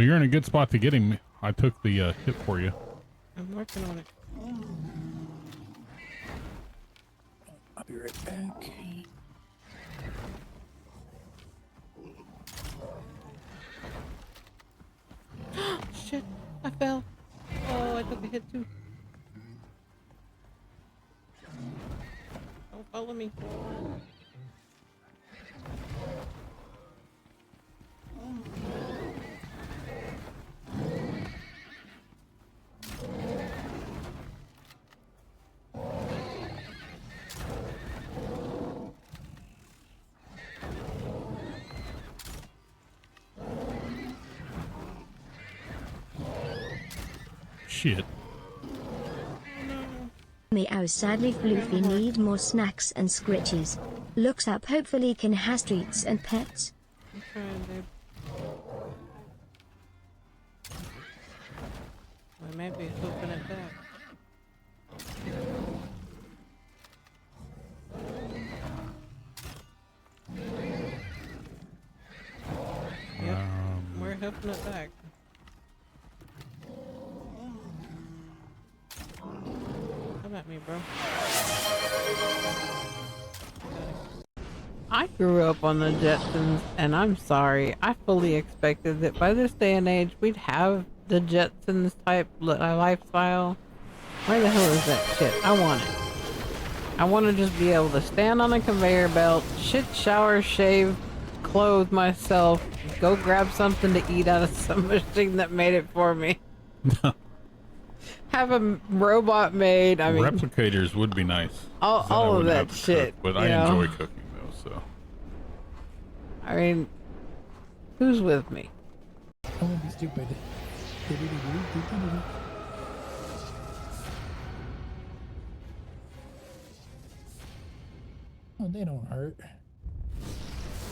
Well, you're in a good spot to get him. I took the hit for you. I'm working on it. I'll be right back. Shit, I fell. Oh, I took a hit too. Don't follow me. Shit. Meow, sadly Floofy need more snacks and scritches. Looks up, hopefully can has treats and pets. I'm trying, dude. I might be hoping it back. Yep, we're hoofing it back. Come at me, bro. I grew up on the Jetsons, and I'm sorry. I fully expected that by this day and age, we'd have the Jetsons type lifestyle. Where the hell is that shit? I want it. I want to just be able to stand on a conveyor belt, shit, shower, shave, clothe myself, go grab something to eat out of some machine that made it for me. Have a robot made. I mean, replicators would be nice. All of that shit. Cook, but I enjoy cooking though, so. I mean, who's with me? I won't be stupid. Oh, they don't hurt.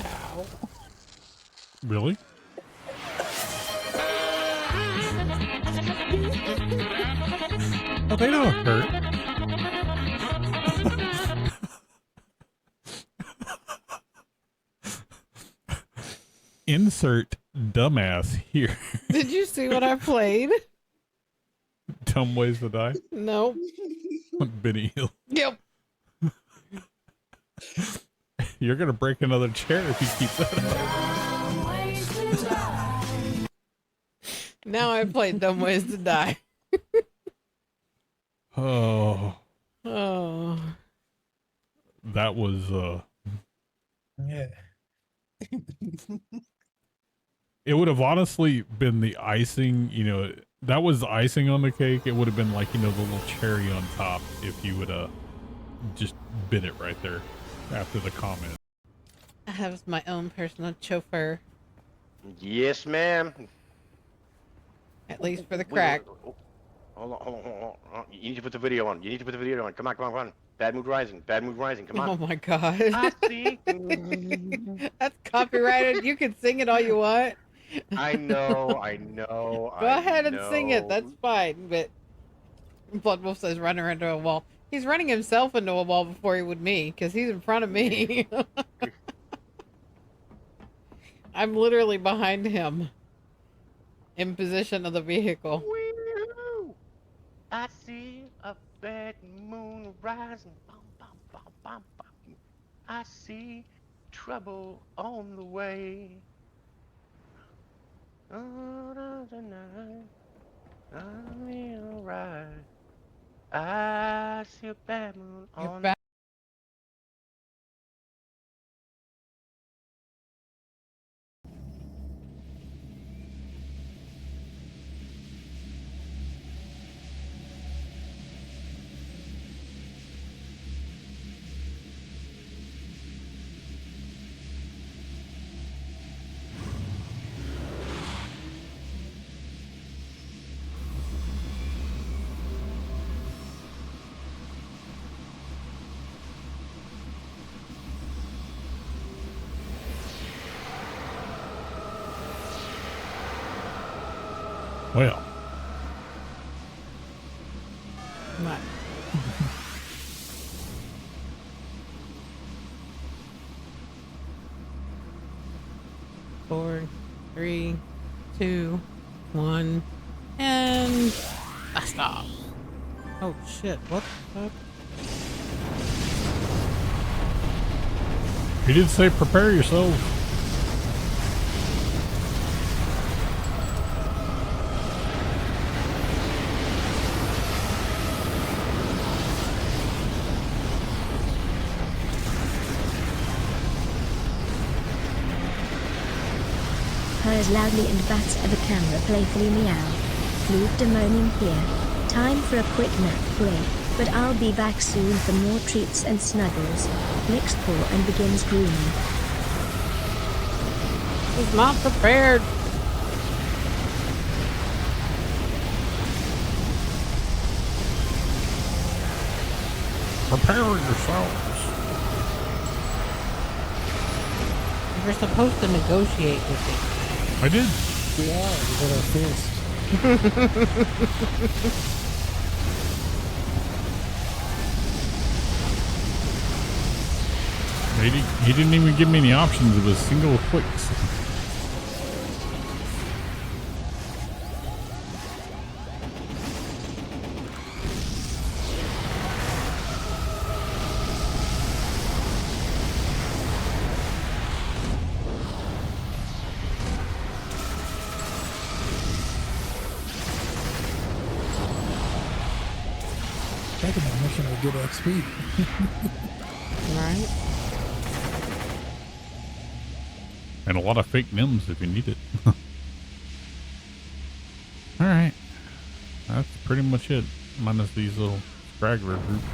Ow. Really? Oh, they don't hurt. Insert dumbass here. Did you see what I played? Dumb ways to die? Nope. Benny Hill. Yep. You're gonna break another chair if you keep that up. Now I played Dumb Ways to Die. Oh. Oh. That was, Yeah. it would have honestly been the icing, you know, that was the icing on the cake. It would have been like, you know, the little cherry on top if you would just bit it right there after the comment. I have my own personal chauffeur. Yes, ma'am. At least for the crack. Hold on. You need to put the video on. Come on. Bad mood rising. Come on. Oh my god. I see. That's copyrighted. You can sing it all you want. I know. Go ahead and sing it. That's fine. But Blood Wolf says run her into a wall. He's running himself into a wall before he would me, because he's in front of me. I'm literally behind him. In position of the vehicle. Woo-hoo. I see a bad moon rising. I see trouble on the way. Oh, tonight, I'll be alright. I see a bad moon on the way. Well. What? 4, 3, 2, 1, and I stop. Oh shit, what the fuck? He did say prepare yourself. Purrs loudly and bats at the camera playfully meow. Fluke demonium here. Time for a quick nap break, but I'll be back soon for more treats and snuggles. Licks paw and begins grooming. He's not prepared. Prepare yourselves. You're supposed to negotiate with it. I did. Yeah, with our fist. He didn't even give me any options. It was single clicks. Taking that mission will get XP. Right? And a lot of fake nims if you need it. Alright. That's pretty much it. Minus these little straggler groups.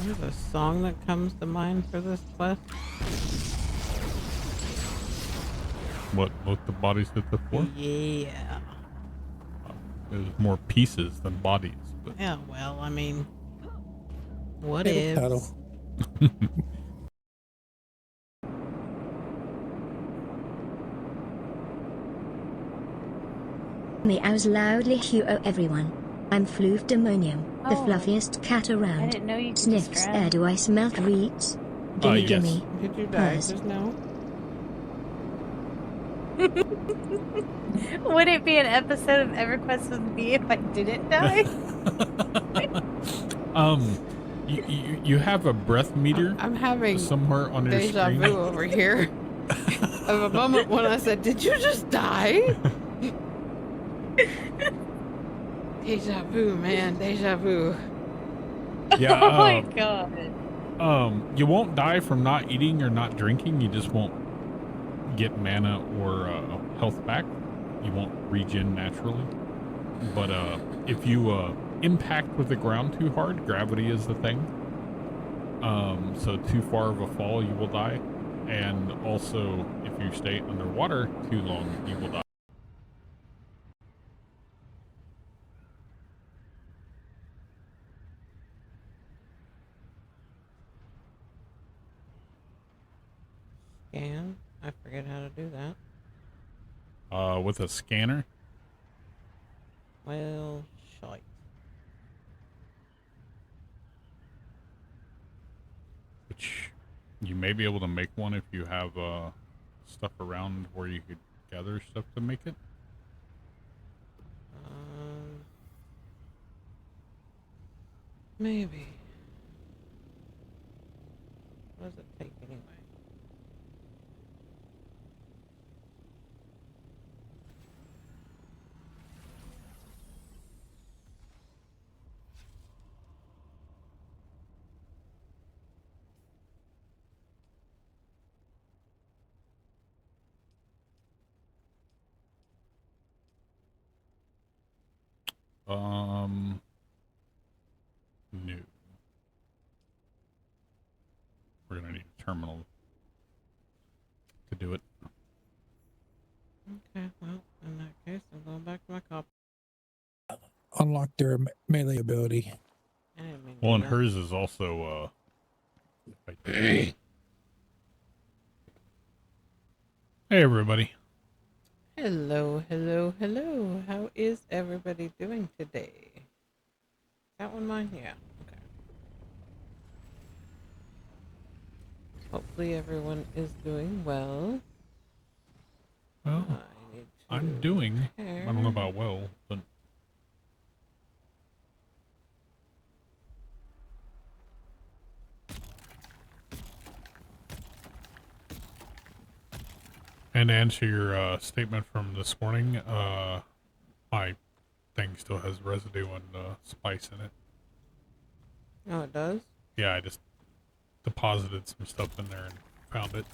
There's a song that comes to mind for this quest. What? Both the bodies hit the floor? Yeah. There's more pieces than bodies. But Yeah, well, I mean, what Paddle, if? paddle. Meows loudly Huo everyone. I'm Floof Demonium, the Oh. fluffiest cat I around. didn't know you could Sniffs, just air do I smell treats? Gimme yes. gimme. Did you die Purrs. just now? Would it be an episode of EverQuest with me if I didn't die? You have a breath meter I'm having somewhere on your deja screen. vu over here. Of a moment when I said, "Did you just die?" Deja vu, man, deja vu. Yeah. Oh my god. You won't die from not eating or not drinking. You just won't get mana or health back. You won't regen naturally. But if you impact with the ground too hard, gravity is the thing. So too far of a fall, you will die. And also, if you stay underwater too long, you will die. Scan. I forget how to do that. With a scanner. Well, shite. Which you may be able to make one if you have stuff around where you could gather stuff to make it. Maybe. What does it take anyway? No. We're gonna need a terminal to do it. Okay, well, in that case, I'm going back to my copy. unlock their melee ability. I didn't mean to Well, do and that. hers is also, hey, everybody. Hello, hello, hello. How is everybody doing today? That one mine? Yeah. Okay. Hopefully everyone is doing well. Well, I need to I'm doing. I don't know repair. about well, but and to answer your statement from this morning, my thing still has residue and spice in it. Oh, it does? Yeah, I just deposited some stuff in there and found it.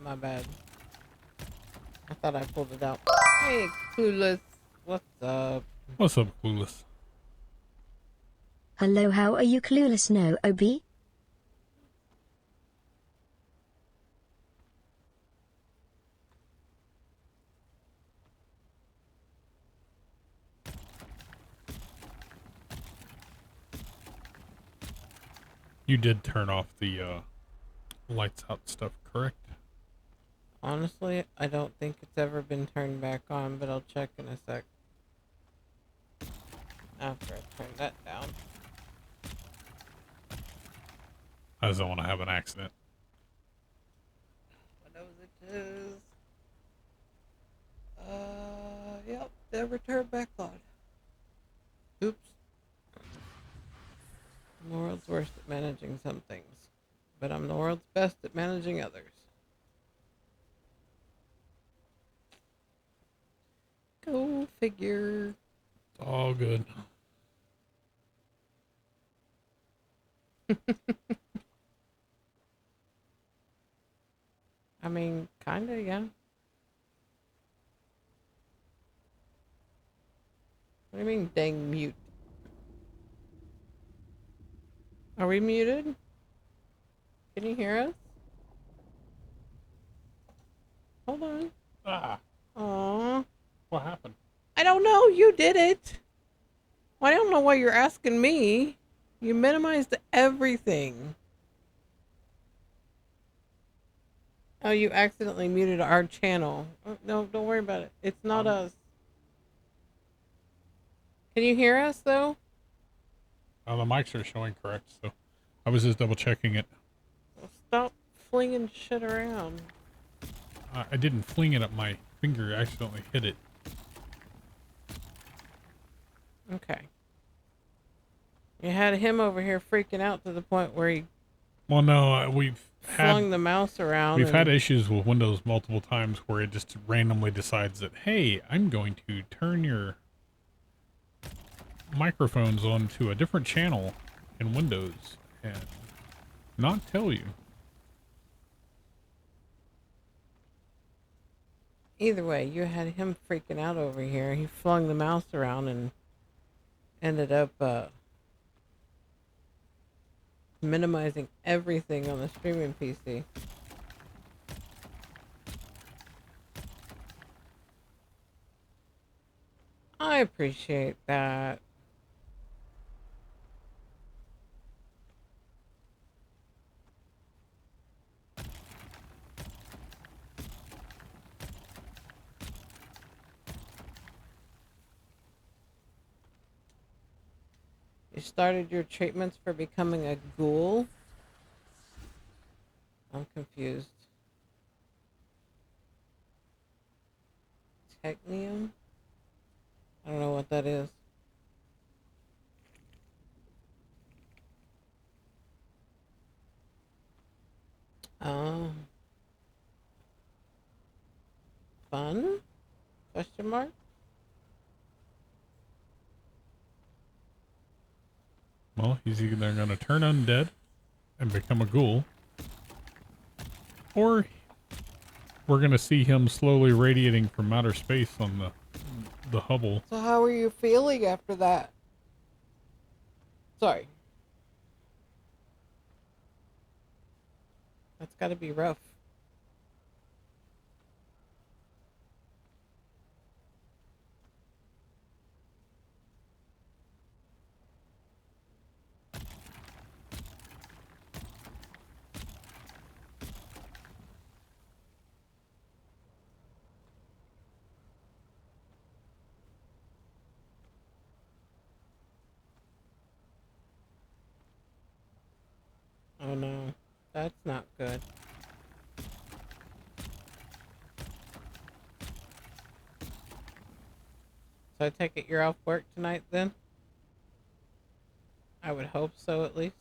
My bad. I thought I pulled it out. Hey, Clueless. What's up? What's up, Clueless? Hello, how are you, Clueless? No, OB? You did turn off the lights out stuff, correct? Honestly, I don't think it's ever been turned back on, but I'll check in a sec. After I turn that down. I just don't want to have an accident. What knows it is? Yep, never turned back on. Oops. I'm the world's worst at managing some things, but I'm the world's best at managing others. Go figure. It's all good. I mean, kinda, yeah. What do you mean, dang mute? Are we muted? Can you hear us? Hold on. Ah, Aww. what happened? I don't know. You did it. Well, I don't know why you're asking me. You minimized everything. Oh, you accidentally muted our channel. Oh, no, don't worry about it. It's not us. Can you hear us, though? The mics are showing correct, so I was just double checking it. Well, stop flinging shit around. I didn't fling it up my finger. I accidentally hit it. Okay. You had him over here freaking out to the point where he Well, no, we've flung the mouse around. had issues with Windows multiple times where it just randomly decides that, hey, I'm going to turn your microphones onto a different channel in Windows and not tell you. Either way, you had him freaking out over here. He flung the mouse around and ended up minimizing everything on the streaming PC. I appreciate that. You started your treatments for becoming a ghoul? I'm confused. Technium? I don't know what that is. Oh. Fun? Question mark? Well, he's either going to turn undead and become a ghoul, or we're going to see him slowly radiating from outer space on the Hubble. So how are you feeling after that? Sorry. That's gotta be rough. Oh no, that's not good. So I take it you're off work tonight then? I would hope so, at least.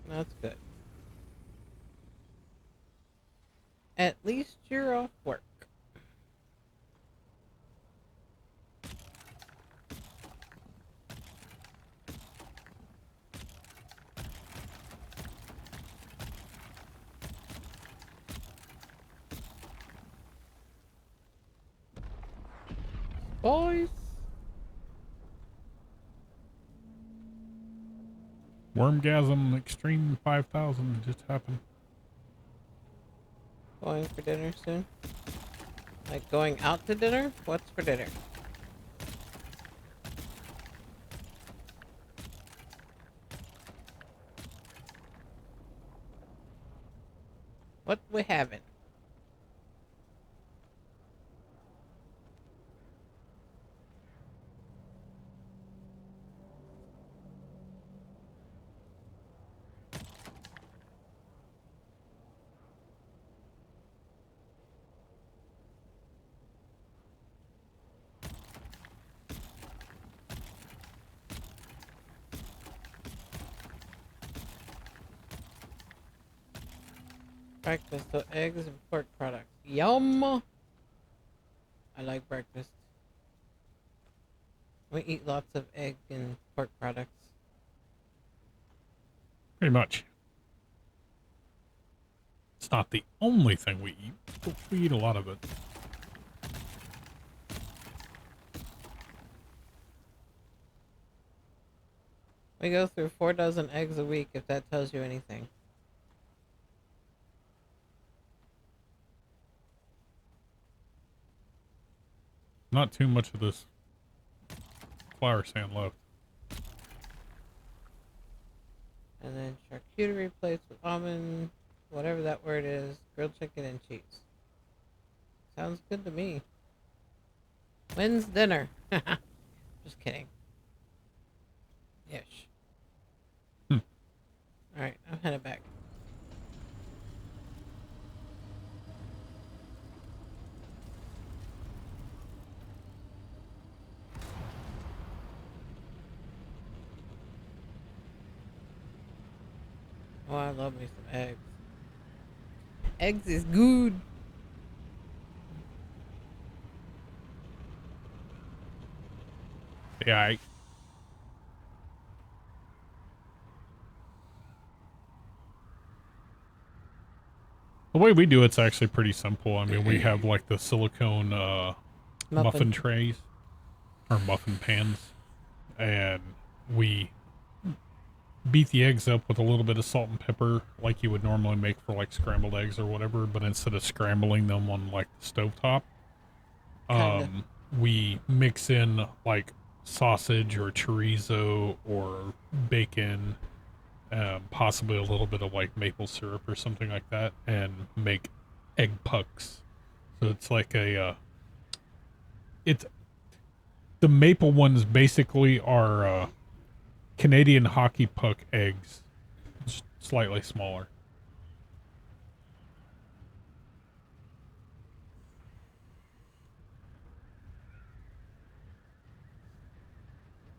That's good. At least you're off work. Boys. Wormgasm Extreme 5000 just happened. Going for dinner soon? Like going out to dinner? What's for dinner? What we having? Breakfast, so eggs and pork products. Yum! I like breakfast. We eat lots of egg and pork products. Pretty much. It's not the only thing we eat, but we eat a lot of it. We go through 4 dozen eggs a week, if that tells you anything. Not too much of this flour sand left. And then charcuterie plates with almond, whatever that word is, grilled chicken and cheese. Sounds good to me. When's dinner? Just kidding. Ish. Alright, I'm headed back. Oh, I love me some eggs. Eggs is good. Yeah, the way we do it's actually pretty simple. I mean, we have like the silicone muffin trays or muffin pans, and we beat the eggs up with a little bit of salt and pepper like you would normally make for like scrambled eggs or whatever, but instead of scrambling them on like the stovetop, we mix in like sausage or chorizo or bacon, possibly a little bit of like maple syrup or something like that, and make egg pucks. So it's like a it's the maple ones basically are Canadian hockey puck eggs, slightly smaller.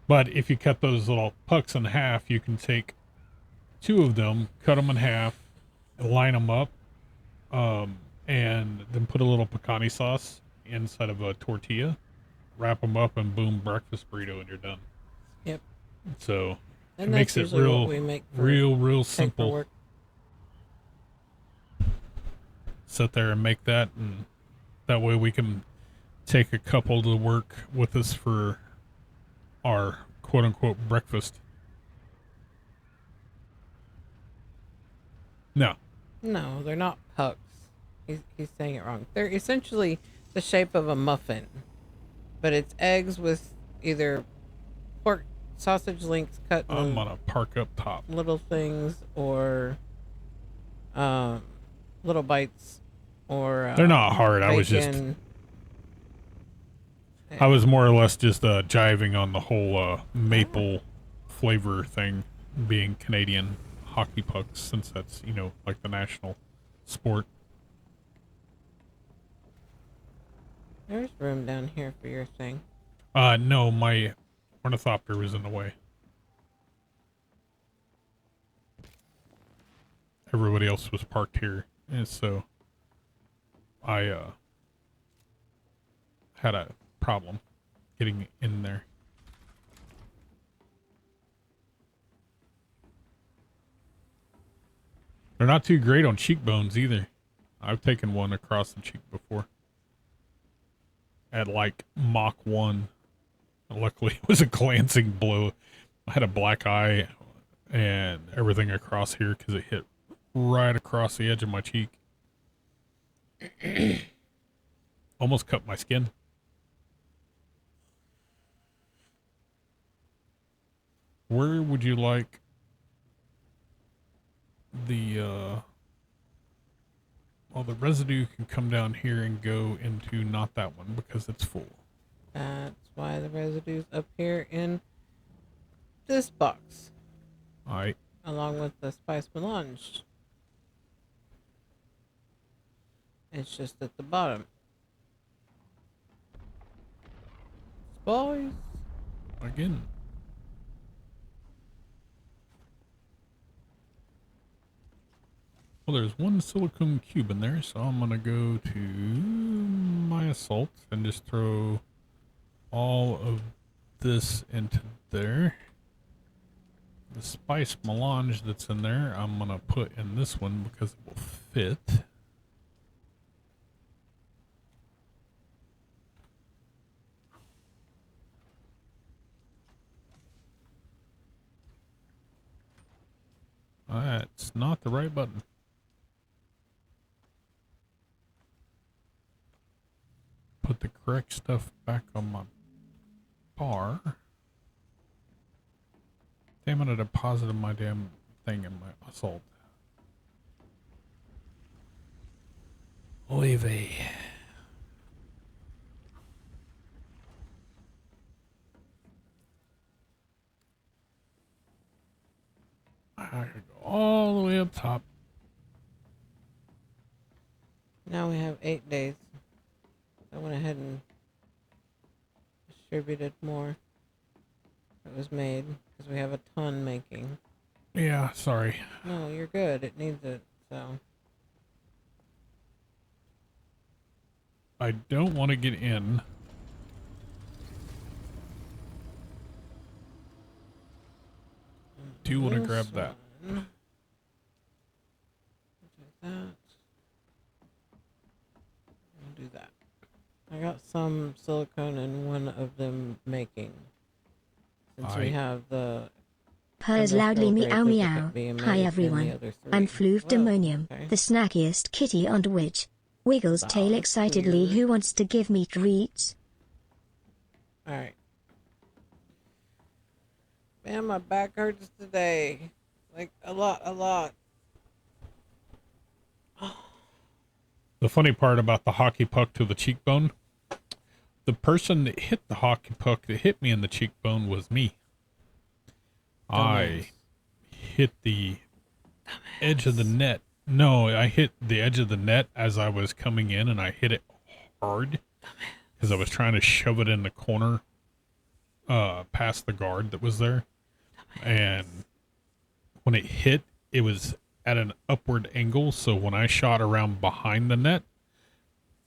But if you cut those little pucks in half, you can take 2 of them, cut them in half, line them up, and then put a little picante sauce inside of a tortilla, wrap them up, and boom, breakfast burrito, and you're done. Yep. So And it makes it real, real simple. paperwork. Sit there and make that, and that way we can take a couple to work with us for our quote-unquote breakfast. No. No, they're not pucks. He's saying it wrong. They're essentially the shape of a muffin, but it's eggs with either pork sausage links cut I'm gonna park up top. little things, or little bites or They're not hard. I was bacon. I was more or less just jiving on the whole maple flavor thing, being Canadian hockey pucks, since that's, you know, like the national sport. There's room down here for your thing. No, my ornithopter was in the way. Everybody else was parked here, and so I had a problem getting in there. They're not too great on cheekbones either. I've taken one across the cheek before. At like Mach 1. Luckily it was a glancing blow. I had a black eye and everything across here because it hit right across the edge of my cheek. Almost cut my skin. Where would you like the well, the residue can come down here and go into not that one because it's full. That's why the residue's up here in this box. Alright. Along with the spice melange. It's just at the bottom. Spice. Again. Well, there's one silicone cube in there, so I'm going to go to my assault and just throw all of this into there. The spice melange that's in there, I'm going to put in this one because it will fit. That's not the right button. Put the correct stuff back on my bar. Damn it, I deposited my damn thing in my assault. Oy vey. I gotta go all the way up top. Now we have 8 days. I went ahead and distributed more that was made because we have a ton making. Yeah, sorry. No, you're good. It needs it, so. I don't want to get in. Do want to grab that. Do that. I'll do that. I got some silicone in one of them making. Since we have the Purrs loudly meow meow. duplicate being Hi made in the everyone. other three. I'm Floof Well, Demonium, okay. the snackiest kitty on Twitch. Wiggles tail Sounds excitedly. weird. Who wants to give me treats? Alright. Man, my back hurts today. Like, a lot. The funny part about the hockey puck to the cheekbone, the person that hit the hockey puck that hit me in the cheekbone was me. I hit the edge of the net. No, I hit the edge of the net as I was coming in, and I hit it hard because I was trying to shove it in the corner past the guard that was there. And when it hit, it was at an upward angle, so when I shot around behind the net,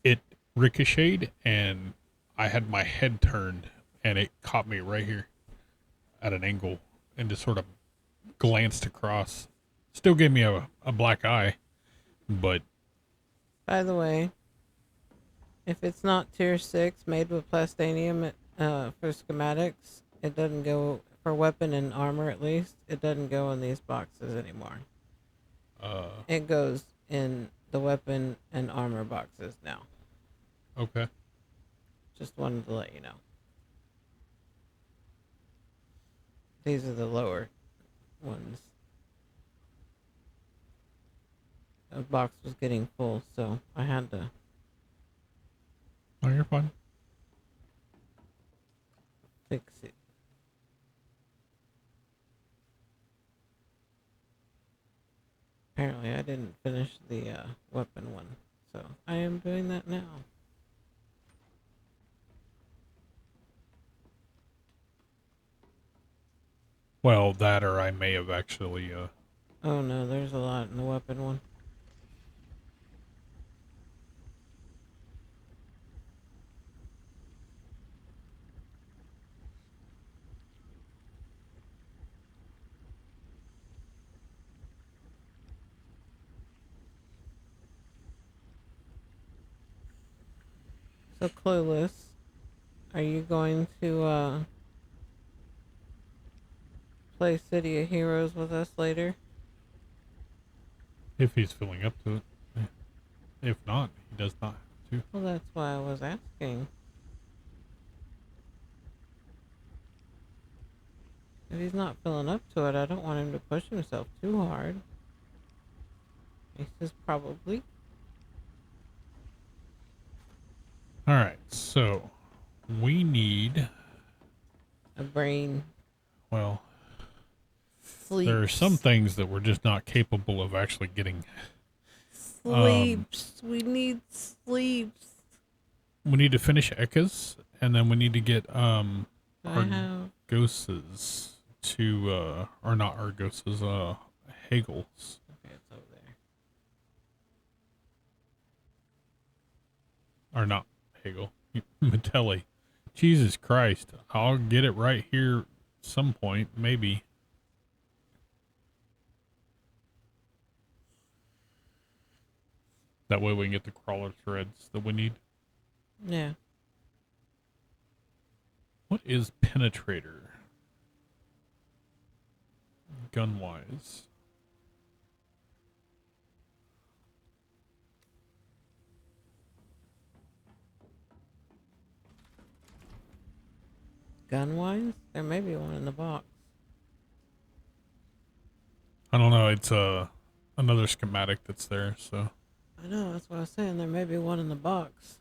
it ricocheted, and I had my head turned, and it caught me right here at an angle, and just sort of glanced across. Still gave me a black eye, but... By the way, if it's not tier 6 made with plastanium for schematics, it doesn't go, for weapon and armor at least, it doesn't go in these boxes anymore. It goes in the weapon and armor boxes now. Okay. Just wanted to let you know. These are the lower ones. The box was getting full, so I had to Oh, you're fine. fix it. Apparently, I didn't finish the weapon one, so I am doing that now. Well, that or I may have actually, Oh no, there's a lot in the weapon one. So Clueless, are you going to play City of Heroes with us later? if he's filling up to it. Yeah. If not, he does not have to. Well, that's why I was asking. If he's not filling up to it, I don't want him to push himself too hard. He says probably. All right, so we need, A brain well, sleeps. there are some things that we're just not capable of actually getting. Sleeps. We need sleeps. We need to finish Ekkas, and then we need to get I our have. Argoses to or not Argoses, Hagels. Okay, it's over there. Or not Hagel. Metelli. Jesus Christ. I'll get it right here some point, maybe. That way we can get the crawler threads that we need. Yeah. What is penetrator? Gun wise. Gun wise, there may be one in the box. I don't know, it's another schematic that's there, so I know, that's what I was saying. There may be one in the box.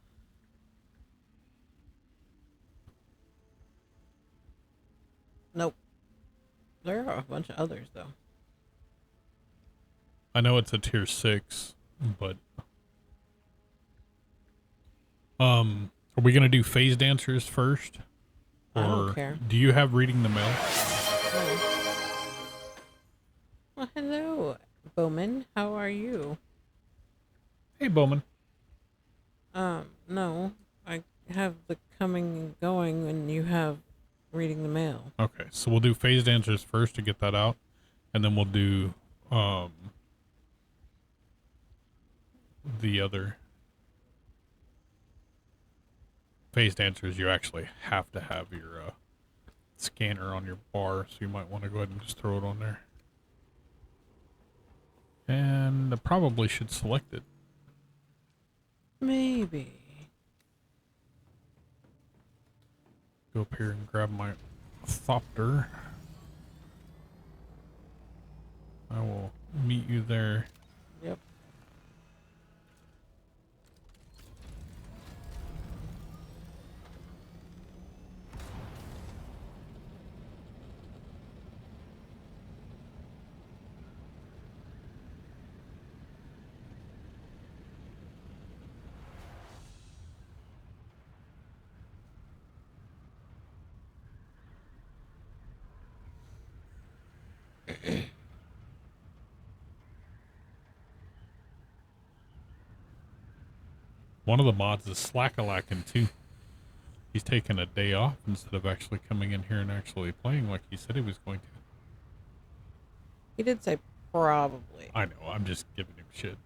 Nope. There are a bunch of others, though. I know it's a tier 6, but are we gonna do phase dancers first? I don't care. Do you have reading the mail? Well, hello, Bowman. How are you? Hey, Bowman. No. I have the coming and going, and you have reading the mail. Okay, so we'll do phase dancers first to get that out, and then we'll do the other phase dancers. You actually have to have your scanner on your bar, so you might want to go ahead and just throw it on there. And I probably should select it. Maybe. Go up here and grab my Thopter. I will meet you there. Yep. One of the mods is Slackalackin' too. He's taking a day off instead of actually coming in here and actually playing like he said he was going to. He did say probably. I know, I'm just giving him shit.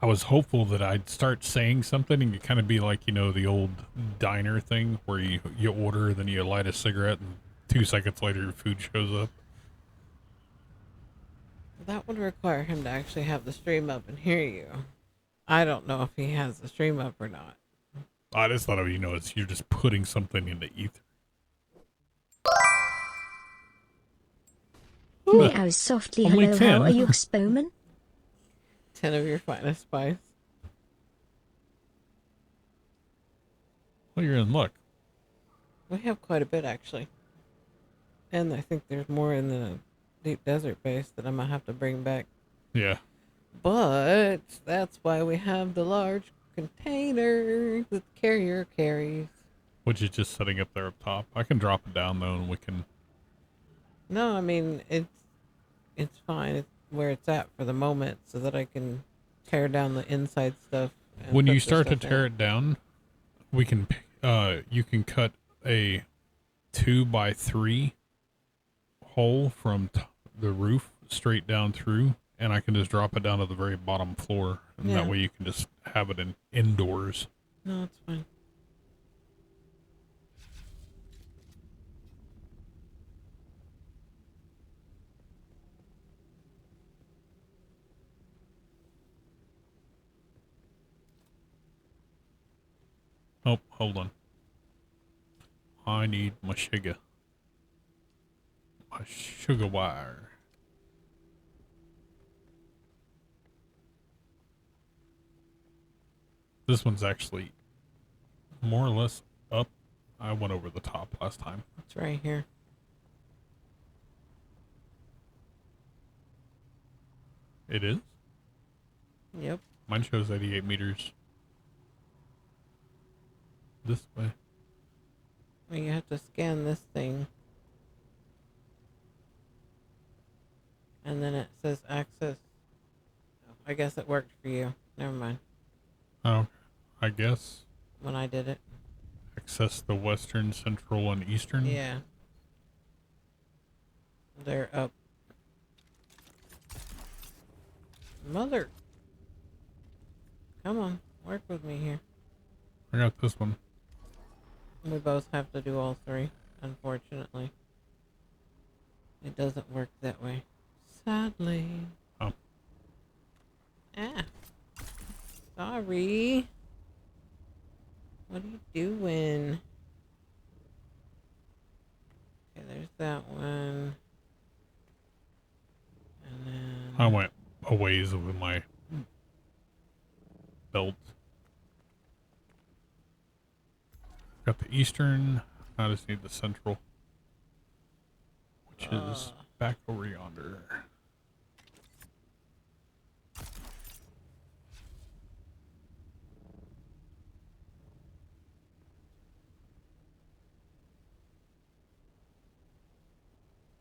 I was hopeful that I'd start saying something and it kind of be like, you know, the old diner thing where you order, then you light a cigarette, and 2 seconds later your food shows up. That would require him to actually have the stream up and hear you. I don't know if he has the stream up or not. I just thought of, you know, you're just putting something in the ether. Meows softly. Only Hello, 10. how are you, Spoman? 10 of your finest spice. Well, you're in luck. We have quite a bit, actually. And I think there's more in the deep desert base that I might have to bring back. Yeah. But that's why we have the large container that the carrier carries. Which is just setting up there up top. I can drop it down though, and we can. No, I mean it's fine. It's where it's at for the moment, so that I can tear down the inside stuff. And When put you the start to stuff tear in. it down, we can. You can cut a 2x3 hole from the roof straight down through, and I can just drop it down to the very bottom floor, and Yeah. that way you can just have it indoors. No, it's fine. Oh, hold on. I need my sugar. My sugar wire. This one's actually more or less up. I went over the top last time. It's right here. It is? Yep. Mine shows 88 meters. This way. Well, you have to scan this thing. And then it says access. I guess it worked for you. Never mind. Oh, I guess. When I did it. Access the western, central, and eastern. Yeah. They're up. Mother. Come on. Work with me here. I got this one. We both have to do all three, unfortunately. It doesn't work that way. Sadly. Oh. Ah. Sorry. What are you doing? Okay, there's that one. And then... I went a ways with my belt. Got the eastern. I just need the central, which is back over yonder.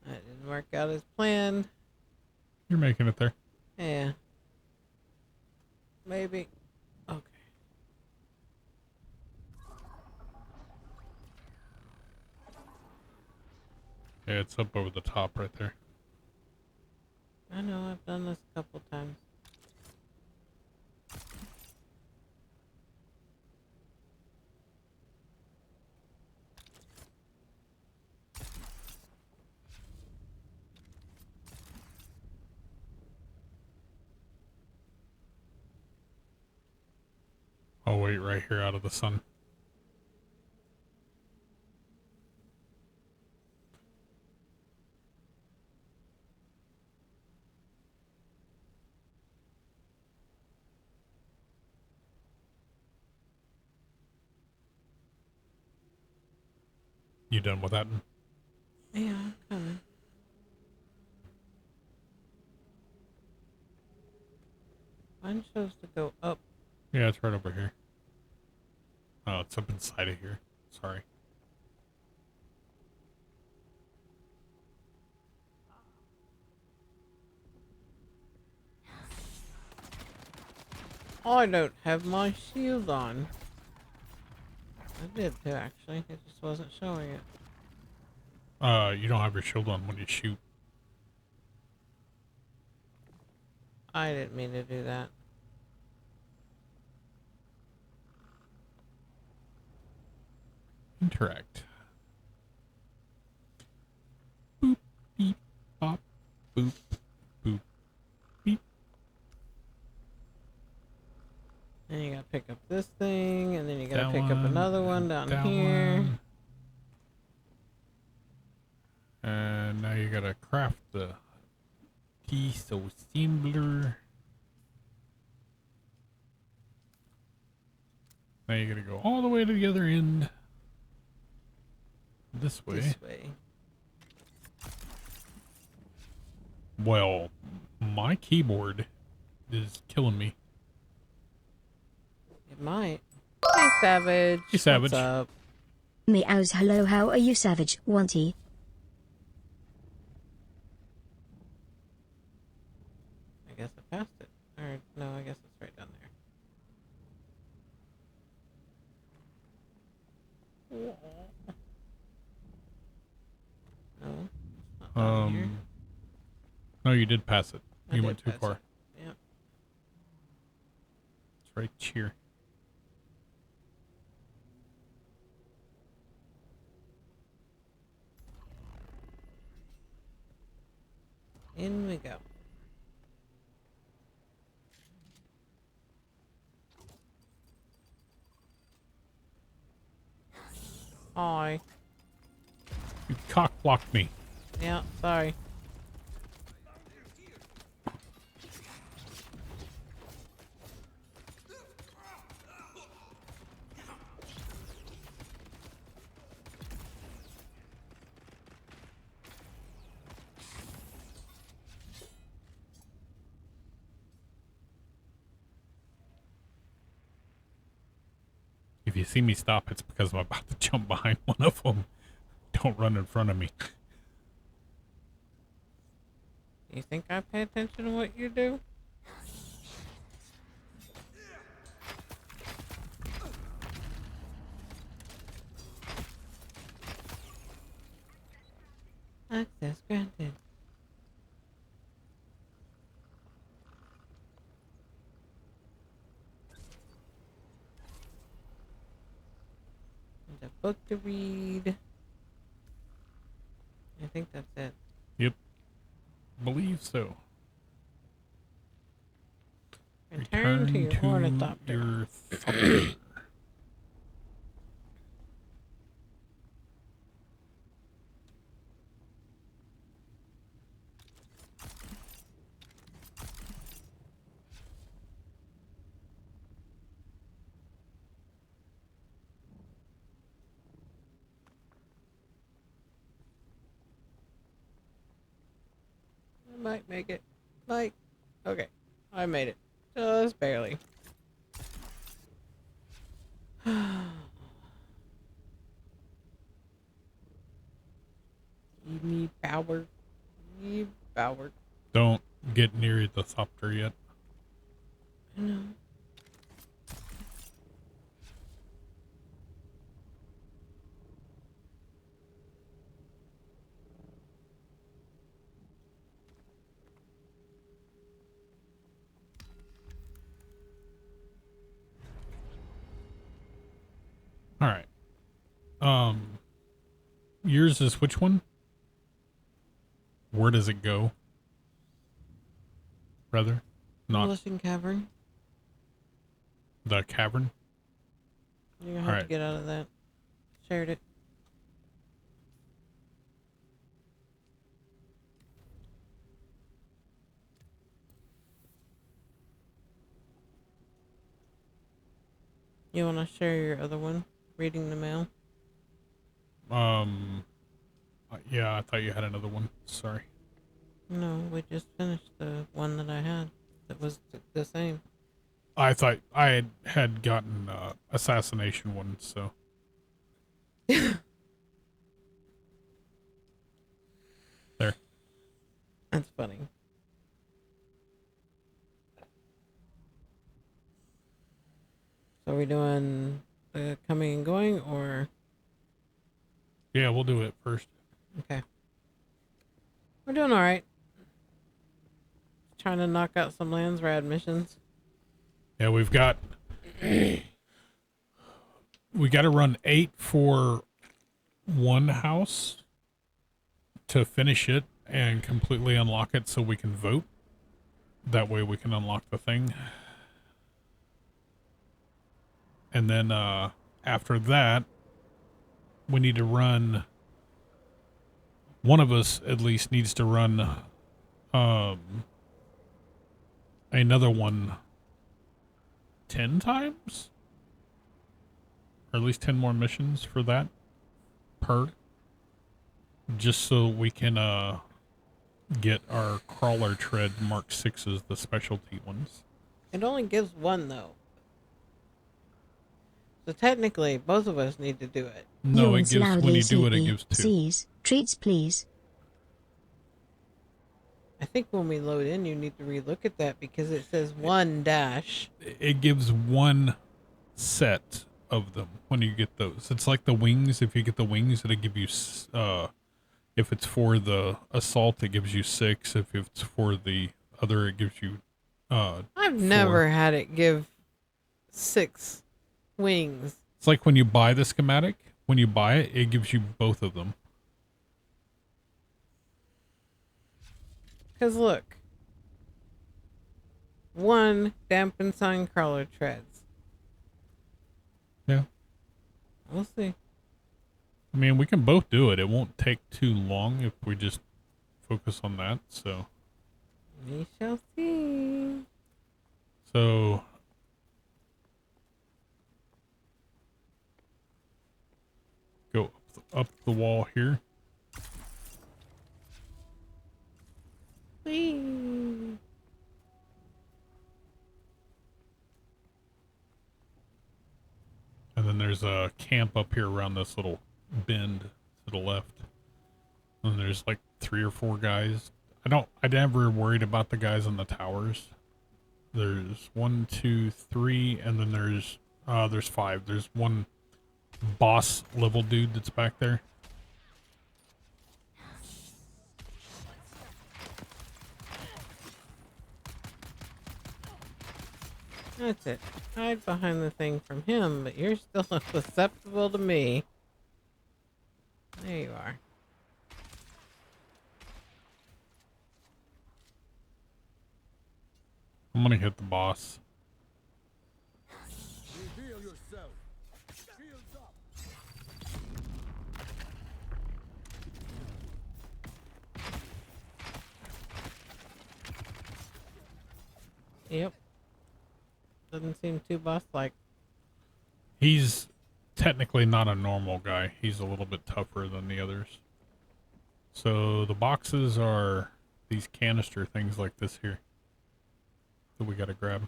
That didn't work out as planned. You're making it there. Yeah. Maybe. Okay. Yeah, it's up over the top right there. I know, I've done this a couple times. I'll wait right here out of the sun. You done with that? Yeah, I'm coming. Mine shows to go up. Yeah, it's right over here. Oh, it's up inside of here. Sorry. I don't have my shield on. I did too, actually. It just wasn't showing it. You don't have your shield on when you shoot. I didn't mean to do that. Interact. Boop, beep, bop, boop, boop, beep. And you gotta pick up this thing, and then you gotta That pick up one, another one down that here. one. And now you gotta craft the easy, so simpler. Now you gotta go all the way to the other end. This way. This way. Well, my keyboard is killing me. It might. Hey, Savage. Hey, Savage. What's up? Meows, hello, how are you, Savage? Wanty. I guess I passed it. Or, no, I guess it's right down there. No, it's not down here. No, you did pass it. I You did went too pass far. it. Yep. It's right here. In we go. Hi. You cock blocked me. Yeah, sorry. If you see me stop, it's because I'm about to jump behind one of them. Don't run in front of me. You think I pay attention to what you do? Access granted. And a book to read. I think that's it. Yep. Believe so. Return to your ornithopter. your thopter. I might make it. Like, okay. I made it. Just barely. You need power. You need power. Don't get near the thopter yet. I know. All right. Yours is which one? Where does it go? Rather, not Listen, cavern. the cavern. You're gonna have to Alright. get out of that. Shared it. You wanna share your other one? Reading the mail? Yeah, I thought you had another one. Sorry. No, we just finished the one that I had. That was the same. I thought I had gotten assassination one, so. There. That's funny. So are we doing the coming and going, or? Yeah, we'll do it first. Okay. We're doing alright. Trying to knock out some lands rad missions. Yeah, we've got. We got to run 8 for one house to finish it and completely unlock it so we can vote. That way we can unlock the thing. And then after that, we need to run. One of us at least needs to run another one 10 times, or at least 10 more missions for that per, just so we can get our crawler tread Mark 6s, the specialty ones. It only gives one though. So technically, both of us need to do it. No, it Yawns gives, when loudly you do it, it sleepy. gives 2. Sees. Treats, please. I think when we load in, you need to relook at that because it says 1 dash. It gives 1 set of them when you get those. It's like the wings. If you get the wings, it'll give you, if it's for the assault, it gives you 6. If it's for the other, it gives you, I've 4. never had it give 6 wings. It's like when you buy the schematic, when you buy it, it gives you both of them. Because look. 1 dampen sign crawler treads. Yeah. We'll see. I mean, we can both do it. It won't take too long if we just focus on that. So, We shall see. so go up the wall here. Whee. And then there's a camp up here around this little bend to the left. And there's like 3 or 4 guys. I never worried about the guys on the towers. There's 1, 2, 3, and then there's 5. There's one boss level dude that's back there. That's it. Hide behind the thing from him, but you're still susceptible to me. There you are. I'm gonna hit the boss. Reveal yourself. Shields up. Yep. Doesn't seem too boss-like. He's technically not a normal guy. He's a little bit tougher than the others. So the boxes are these canister things like this here that we gotta grab.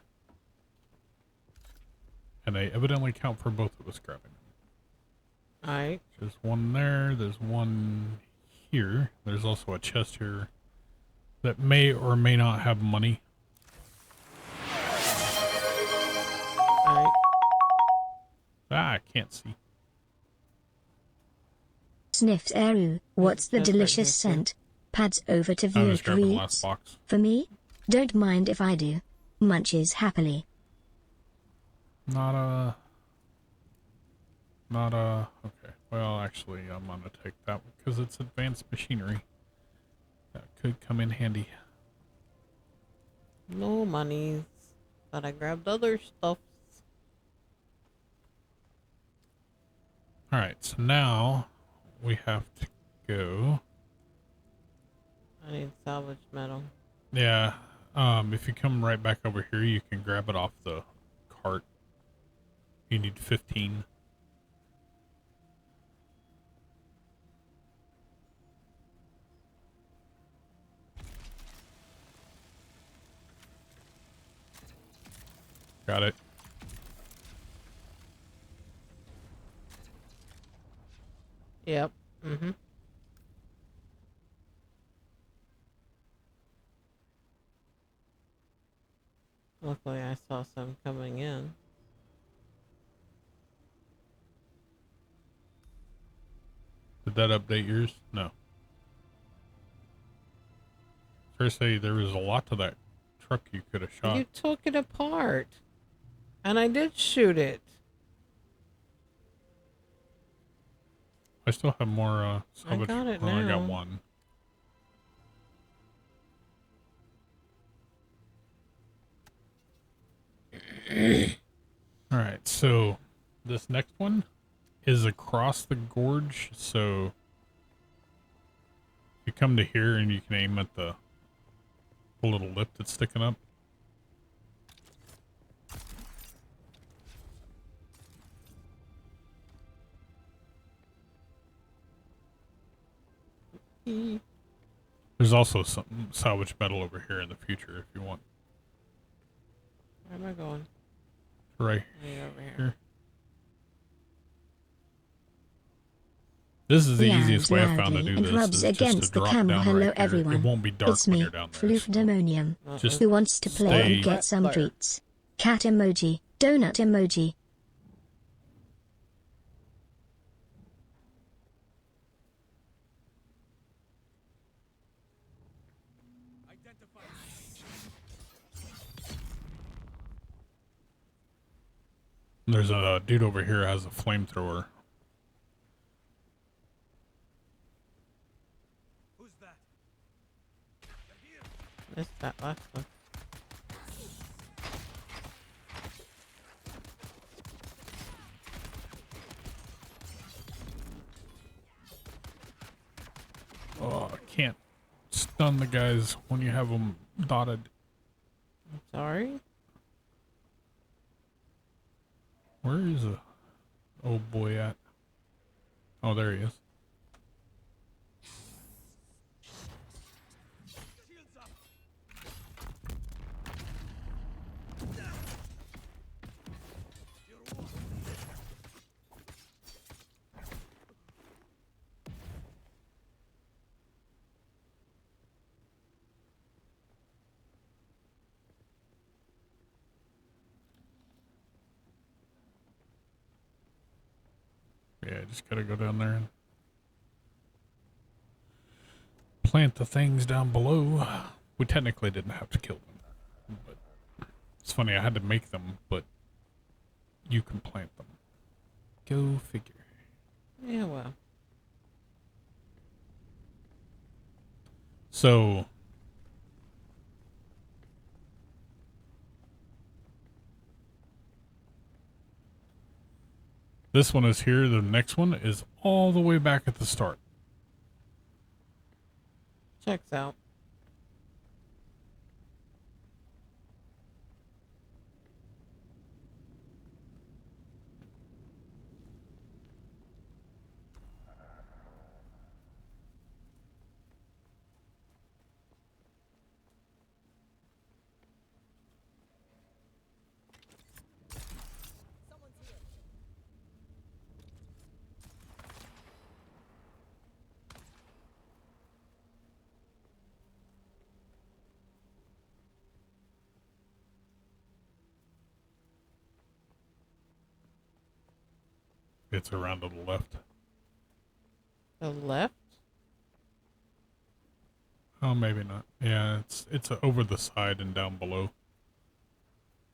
And they evidently count for both of us grabbing them. Alright. There's one there, there's one here. There's also a chest here that may or may not have money. Alright. Ah, I can't see. Sniffs Eru. What's the That's right, delicious that's right. scent? Pads over to I view was grabbing the last treats. box. For me? Don't mind if I do. Munches happily. Not okay. Well, actually, I'm gonna take that one because it's advanced machinery. That could come in handy. No monies. But I grabbed other stuff. Alright, so now we have to go. I need salvage metal. Yeah, if you come right back over here, you can grab it off the cart. You need 15. Got it. Yep. Mm-hmm. Luckily, I saw some coming in. Did that update yours? No. Seriously, there was a lot to that truck you could have shot. You took it apart. And I did shoot it. I still have more salvage. got it I got now. one. All right, so this next one is across the gorge. So you come to here and you can aim at the A little lip that's sticking up. There's also some salvage metal over here in the future if you want. Where am I going? Right Way over here. here. This is the Meows easiest way I've found to loudly do and this. rubs Is just against to the drop camera. down Hello, right here. everyone. It won't be dark It's when me, you're down there. so- Flufdemonium, Just who wants to play stay- and get some Fire. treats. Cat emoji, donut emoji. There's a dude over here who has a flamethrower. Missed that last one. Oh, I can't stun the guys when you have them dotted. I'm sorry. Where is the old boy at? Oh, there he is. Yeah, just gotta go down there and plant the things down below. We technically didn't have to kill them, but it's funny, I had to make them, but you can plant them. Go figure. Yeah, well. So this one is here. The next one is all the way back at the start. Checks out. It's around to the left. The left? Oh, maybe not. Yeah, it's over the side and down below.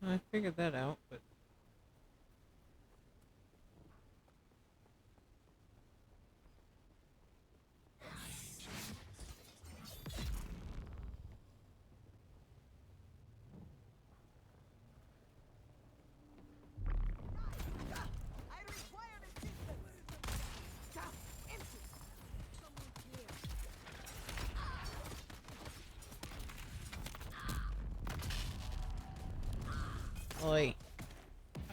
I figured that out, but Oi.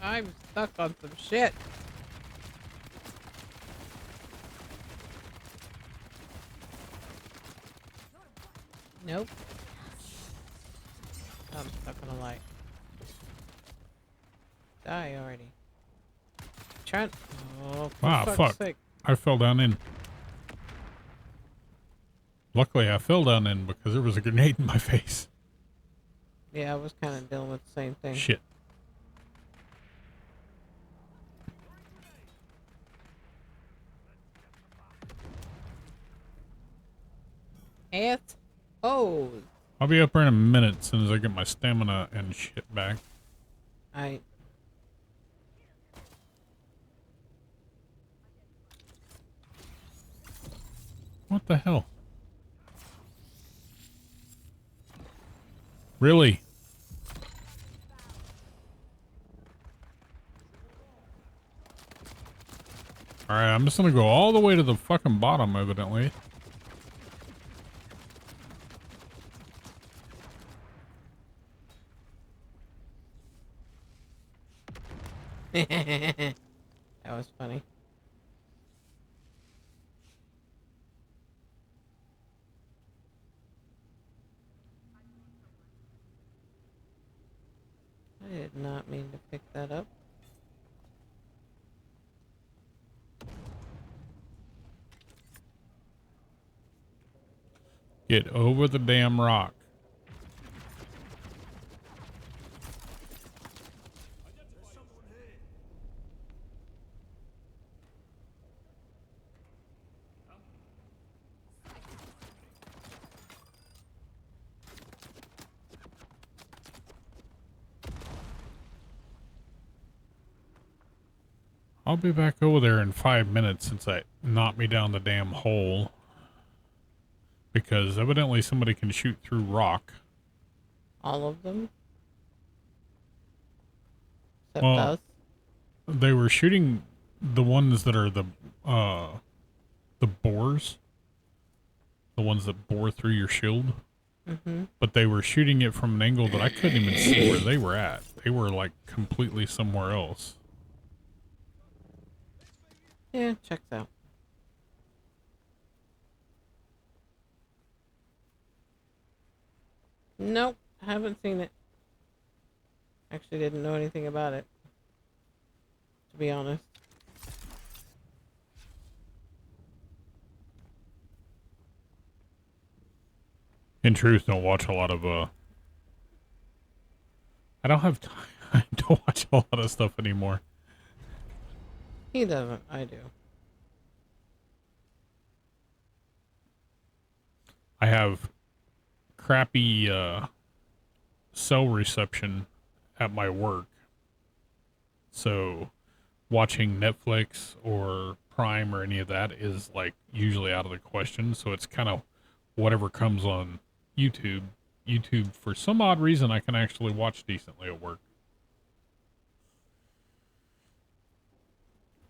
I'm stuck on some shit. Nope. I'm stuck on a light. Die already. Trying. Oh, for Ah, fuck's fuck. sake. I fell down in. Luckily, I fell down in because there was a grenade in my face. Yeah, I was kind of dealing with the same thing. Shit. Oh, I'll be up there in a minute as soon as I get my stamina and shit back. I. What the hell? Really? Alright, I'm just gonna go all the way to the fucking bottom, evidently. That was funny. I did not mean to pick that up. Get over the damn rock. I'll be back over there in 5 minutes since I knocked me down the damn hole. Because evidently somebody can shoot through rock. All of them? Except Well, us? they were shooting the ones that are the bores. The ones that bore through your shield. Mm-hmm. But they were shooting it from an angle that I couldn't even see where they were at. They were like completely somewhere else. Yeah, checks out. Nope, haven't seen it. Actually didn't know anything about it, to be honest. In truth, don't watch a lot of I don't have time. I don't watch a lot of stuff anymore. He doesn't, I do. I have crappy cell reception at my work. So watching Netflix or Prime or any of that is like usually out of the question. So it's kind of whatever comes on YouTube. YouTube, for some odd reason, I can actually watch decently at work.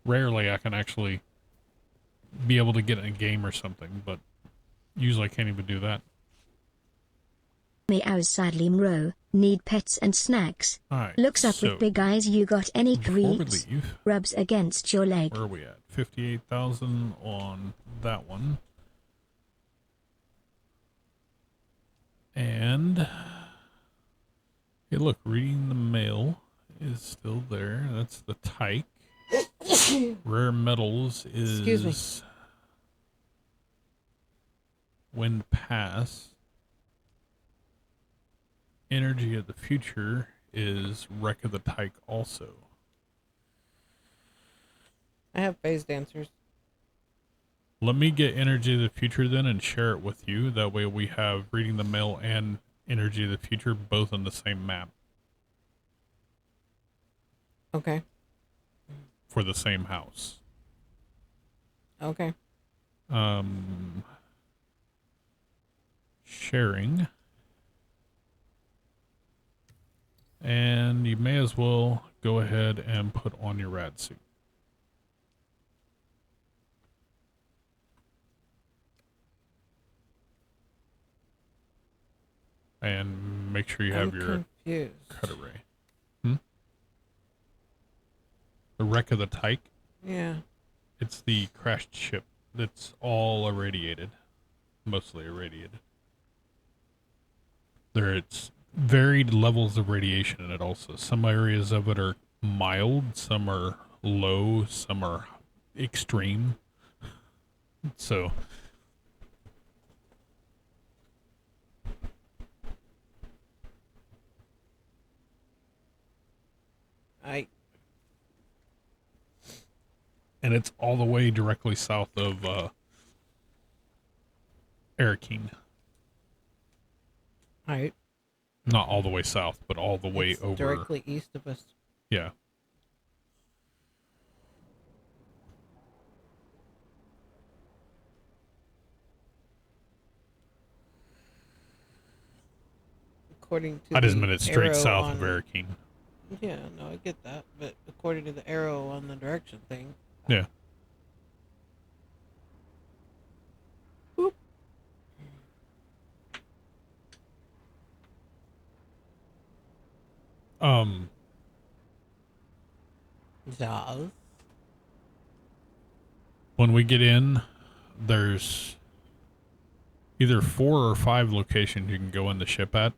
Rarely I can actually be able to get in a game or something, but usually I can't even do that. Meows sadly mro, need pets and snacks. Alright, Looks up so with big eyes, you got any before we creeps? leave, Rubs against your leg. where are we at? 58,000 on that one. And hey, look, reading the mail is still there. That's the tyke. Rare metals is Excuse me. Wind Pass. Energy of the Future is Wreck of the Tyke also. I have phase dancers. Let me get Energy of the Future then and share it with you. That way we have Reading the Mail and Energy of the Future both on the same map. Okay. For the same house. Okay. Sharing. And you may as well go ahead and put on your rad suit. And make sure you have your confused. cut array. The Wreck of the Tyke. Yeah. It's the crashed ship that's all irradiated. Mostly irradiated. It's varied levels of radiation in it also. Some areas of it are mild, some are low, some are extreme. So and it's all the way directly south of Arrakis. Alright. Not all the way south, but all the way It's over. directly east of us. Yeah. According to I just the meant it's straight arrow south of on- Arrakis. Yeah, no, I get that. But according to the arrow on the direction thing. Yeah. Boop. Jaws. When we get in, there's either 4 or 5 locations you can go in the ship at.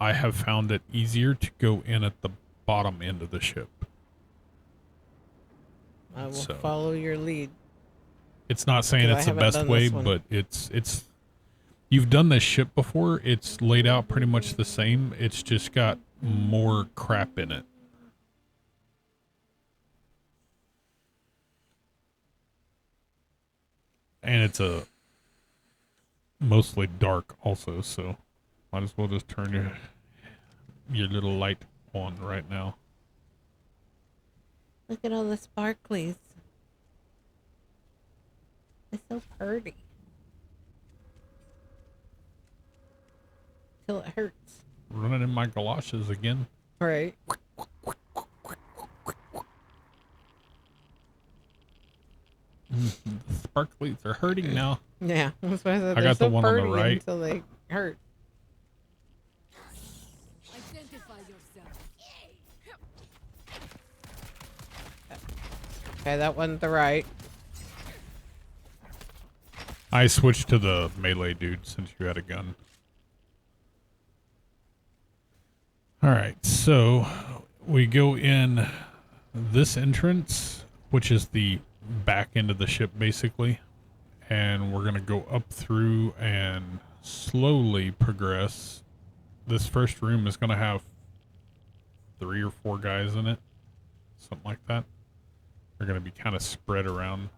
I have found it easier to go in at the bottom end of the ship. I will So, follow your lead. it's not saying 'Cause I it's the haven't best done way, this one. but it's you've done this ship before. It's laid out pretty much the same. It's just got more crap in it. And it's a mostly dark also, so might as well just turn your little light on right now. Look at all the sparklies. It's so pretty. Till it hurts. Running in my galoshes again. Right. The sparklies are hurting now. Yeah, that's why I said I they're got the so one on the pretty right. until they hurt. Identify yourself. Okay, that one's the right. I switched to the melee dude since you had a gun. Alright, so we go in this entrance, which is the back end of the ship basically. And we're going to go up through and slowly progress. This first room is going to have 3 or 4 guys in it. Something like that. They're going to be kind of spread around.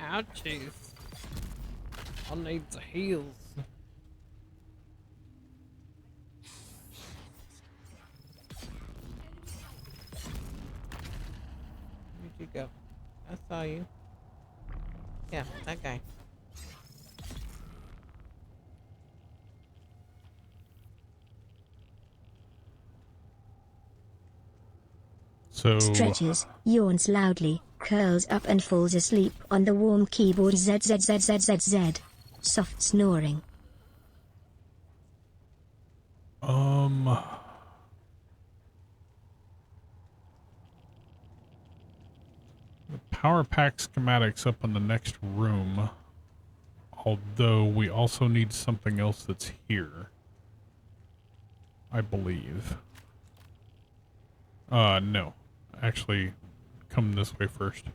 Ouchies. I'll need the heals. Where'd you go? I saw you. Yeah, that guy. So Stretches, yawns loudly, curls up and falls asleep on the warm keyboard. ZZZZZZ. Soft snoring. The power pack schematics up in the next room. Although we also need something else that's here. I believe. No. Actually, come this way first.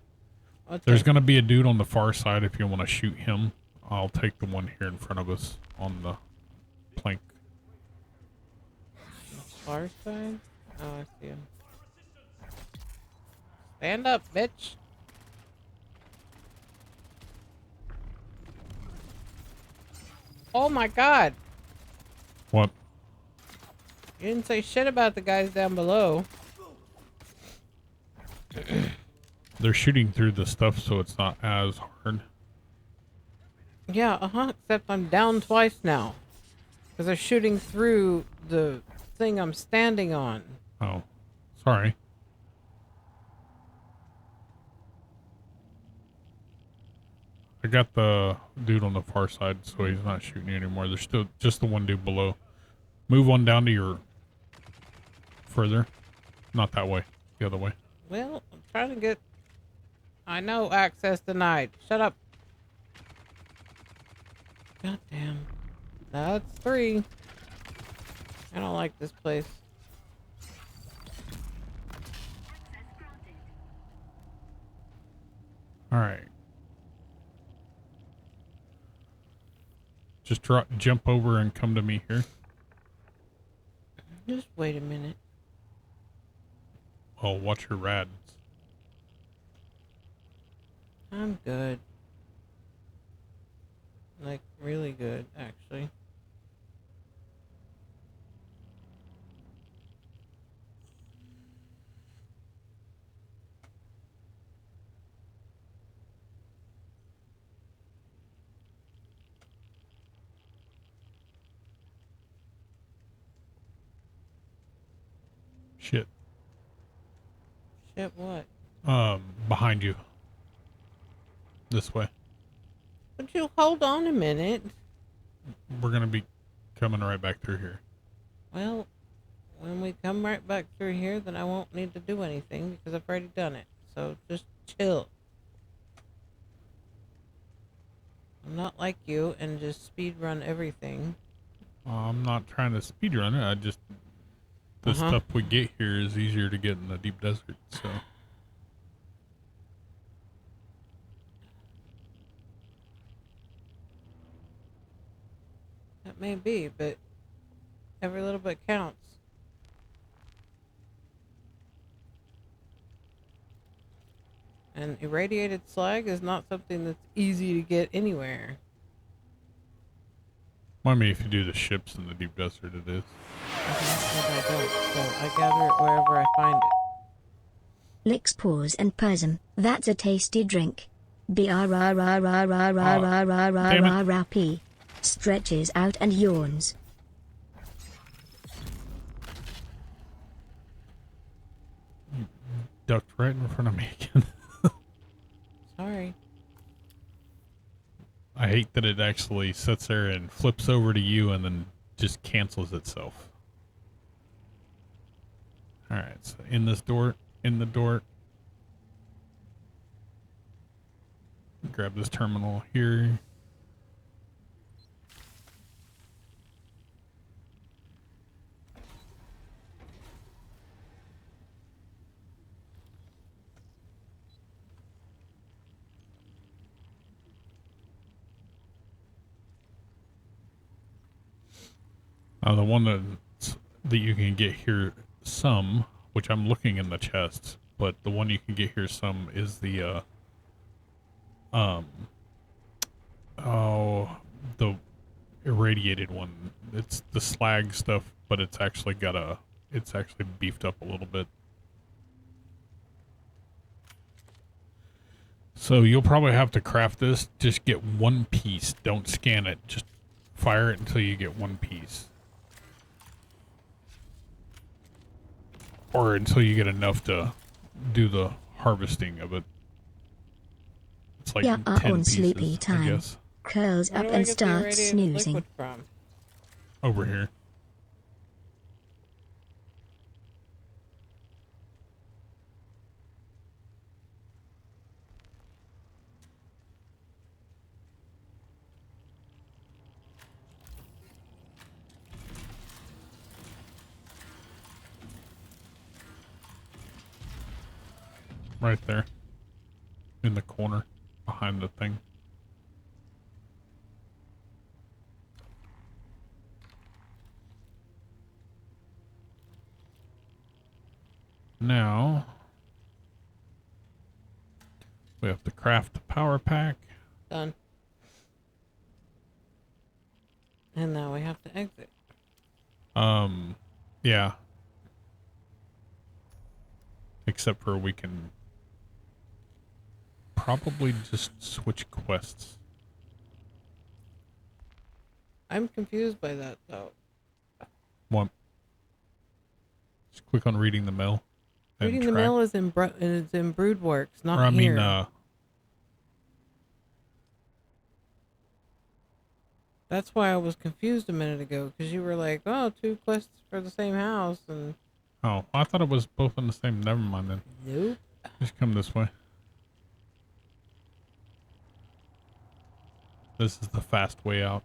Okay. There's going to be a dude on the far side if you want to shoot him. I'll take the one here in front of us on the plank. Far side? Oh, I see him. Stand up, bitch. Oh my god. What? You didn't say shit about the guys down below. They're shooting through the stuff, so it's not as hard. Yeah, except I'm down twice now. Because they're shooting through the thing I'm standing on. Oh, sorry. I got the dude on the far side, so he's not shooting you anymore. There's still just the one dude below. Move one down to your further. Not that way. The other way. Well, I'm trying to get... I know access denied. Shut up. God damn. That's 3. I don't like this place. Alright. Just jump over and come to me here. Just wait a minute. Oh, watch your rads. I'm good. Like, really good, actually. Shit. Shit, what? Behind you. This way. Would you hold on a minute? We're gonna be coming right back through here. Well, when we come right back through here, then I won't need to do anything because I've already done it. So just chill. I'm not like you and just speed run everything. I'm not trying to speedrun it. I just the stuff we get here is easier to get in the deep desert. So that may be, but every little bit counts. And irradiated slag is not something that's easy to get anywhere. I mean, if you do the ships in the deep desert, it is. But I don't, so I gather it wherever I find it. Licks paws and purrs 'em. That's a tasty drink. B-R-R-R-R-R-R-R-R-R-R-R-P. Stretches out and yawns. You ducked right in front of me again. Sorry. I hate that it actually sits there and flips over to you and then just cancels itself. Alright, so in this door, in the door. Grab this terminal here. The one that you can get here some, which I'm looking in the chest, but the one you can get here some is the the irradiated one. It's the slag stuff, but it's actually beefed up a little bit. So you'll probably have to craft this. Just get one piece. Don't scan it. Just fire it until you get one piece. Or until you get enough to do the harvesting of it. It's like 10 on pieces, sleepy I time. guess. Curls up and starts snoozing. Over here. Right there. In the corner. Behind the thing. Now, we have to craft the power pack. Done. And now we have to exit. Yeah. Except for we can probably just switch quests. I'm confused by that, though. One. Just click on reading the mail. Reading the mail is in Broodworks, not or, I here. mean, that's why I was confused a minute ago, because you were like, oh, 2 quests for the same house, and... Oh, I thought it was both in the same. Never mind then. Nope. Just come this way. This is the fast way out.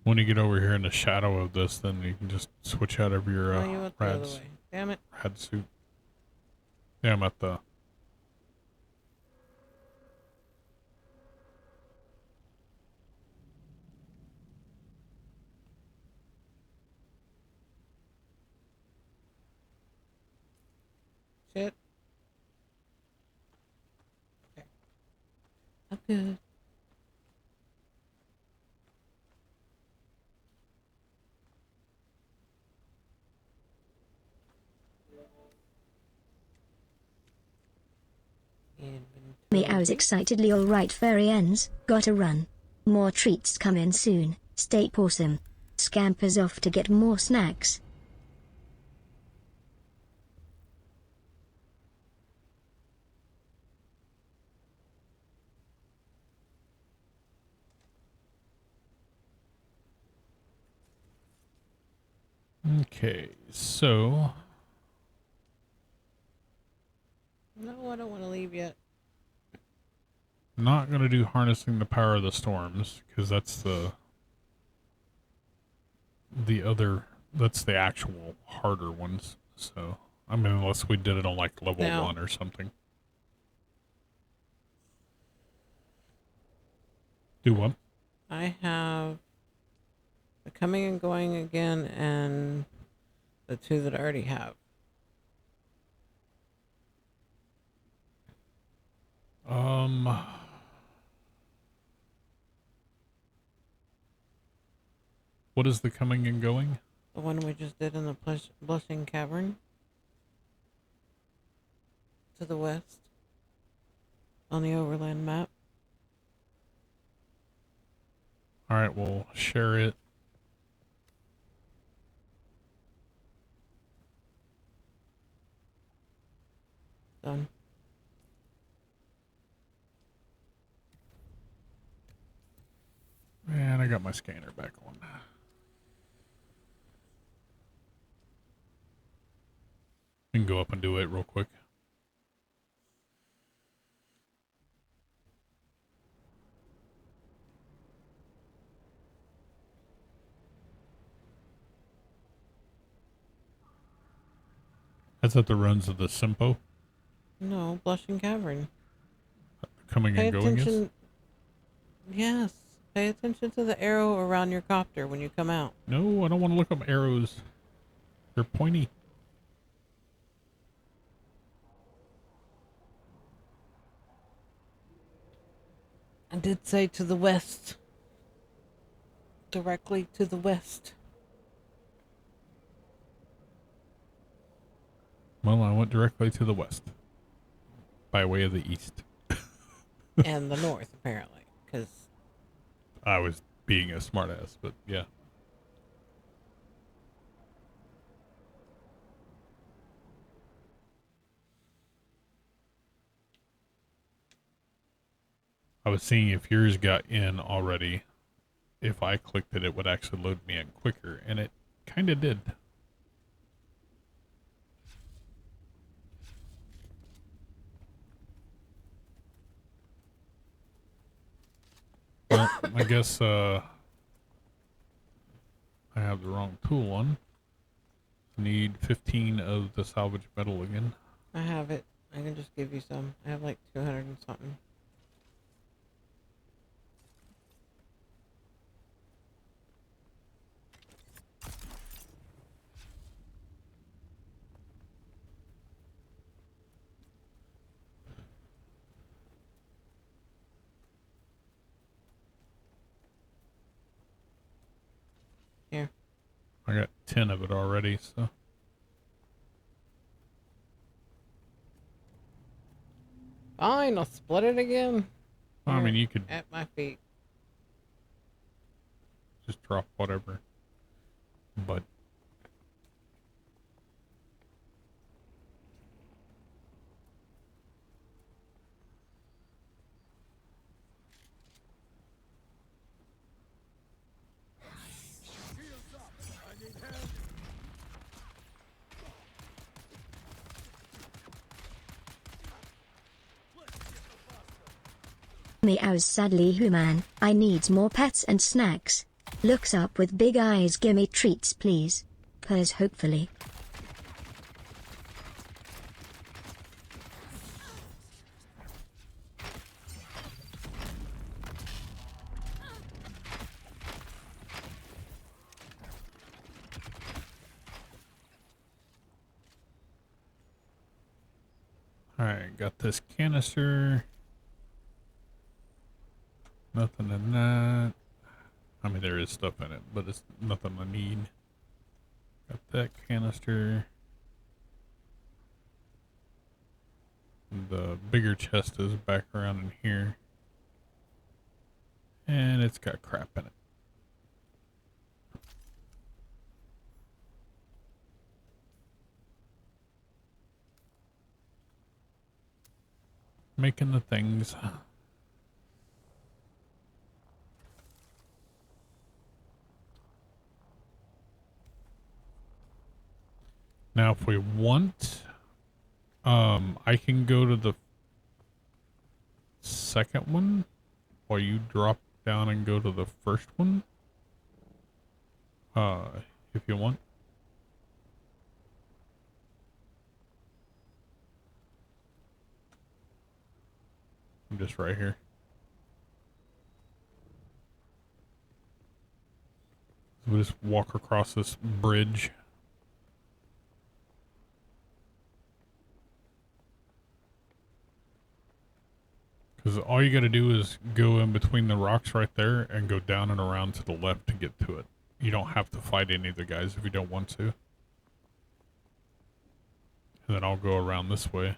When you get over here in the shadow of this, then you can just switch out of your you went the other way. Damn it. rad suit. Yeah, I'm at the... Shit. Okay. I'm good. Meows excitedly. Alright furry ends, gotta run. More treats coming soon, stay awesome. Scampers off to get more snacks. Okay, so No, I don't want to leave yet. not gonna do harnessing the power of the storms because that's the that's the actual harder ones. So I mean, unless we did it on like level Now- 1 or something. Do what? I have the coming and going again and the 2 that I already have. What is the coming and going? The one we just did in the Blushing Cavern. To the west. On the overland map. All right, we'll share it. Done. And I got my scanner back on. We can go up and do it real quick. That's at the runs of the Simpo. No, Blushing Cavern. Coming Pay and going attention. is? Yes. Pay attention to the arrow around your copter when you come out. No, I don't want to look up arrows. They're pointy. I did say to the west. Directly to the west. Well, I went directly to the west. By way of the east. And the north, apparently. Because I was being a smartass, but yeah. I was seeing if yours got in already. If I clicked it, it would actually load me in quicker, and it kind of did. Well, I guess I have the wrong tool on. Need 15 of the salvage metal again. I have it. I can just give you some. I have like 200 and something. Here. I got 10 of it already, so. Fine, I'll split it again. I mean, Here, you could at my feet. just drop whatever. But Meows sadly human, I needs more pets and snacks. Looks up with big eyes, gimme treats please. Purrs hopefully. alright, got this canister. Nothing in that. I mean, there is stuff in it, but it's nothing I need. Got that canister. The bigger chest is back around in here. And it's got crap in it. Making the things. Now, if we want, I can go to the second one while you drop down and go to the first one. If you want. I'm just right here. So we'll just walk across this bridge. Because all you got to do is go in between the rocks right there and go down and around to the left to get to it. You don't have to fight any of the guys if you don't want to. And then I'll go around this way.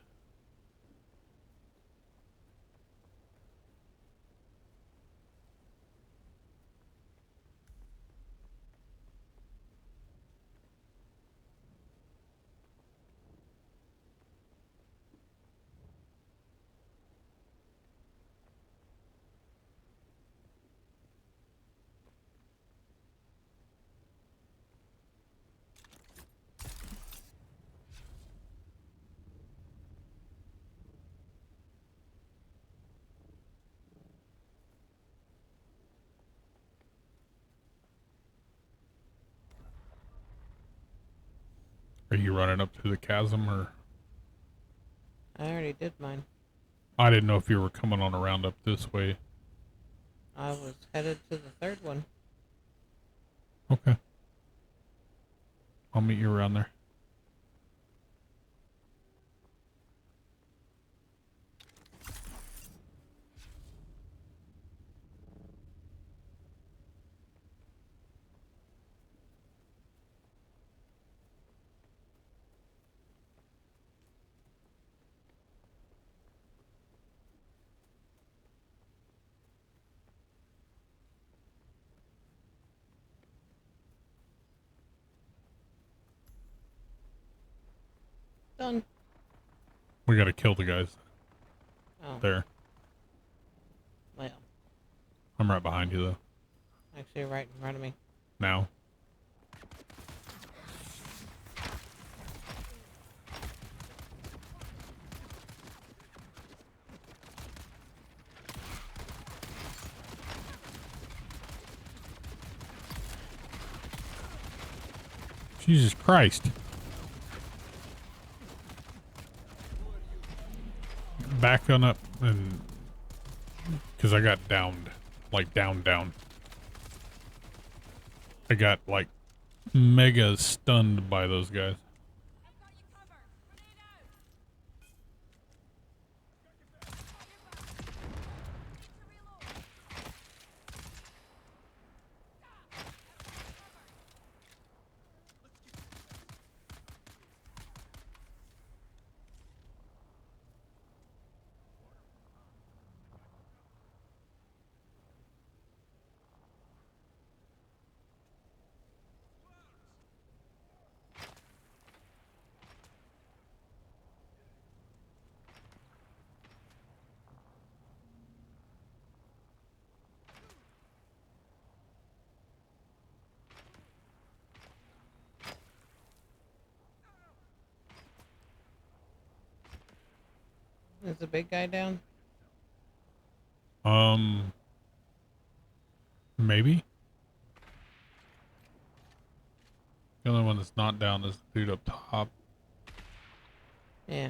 Are you running up to the chasm or? I already did mine. I didn't know if you were coming on around up this way. I was headed to the third one. Okay. I'll meet you around there. Done. We gotta kill the guys Oh, there. well, I'm right behind you though. actually right in front of me. Now. Jesus Christ. Back on up and because I got downed, like down. I got like mega stunned by those guys. Is the big guy down? Maybe. The only one that's not down is the dude up top. Yeah.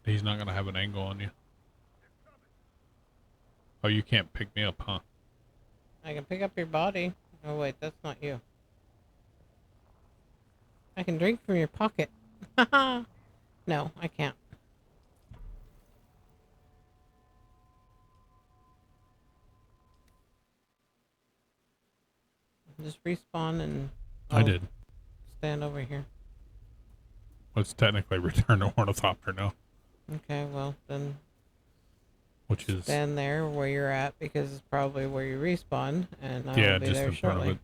He's not gonna have an angle on you. Oh, you can't pick me up, huh? I can pick up your body. Oh wait, that's not you. I can drink from your pocket. Haha. No, I can't. Just respawn and I did. stand over here. Let's technically return to Ornithopter now. Okay, well then which is stand there where you're at because it's probably where you respawn, and I will yeah, be just there in front of shortly.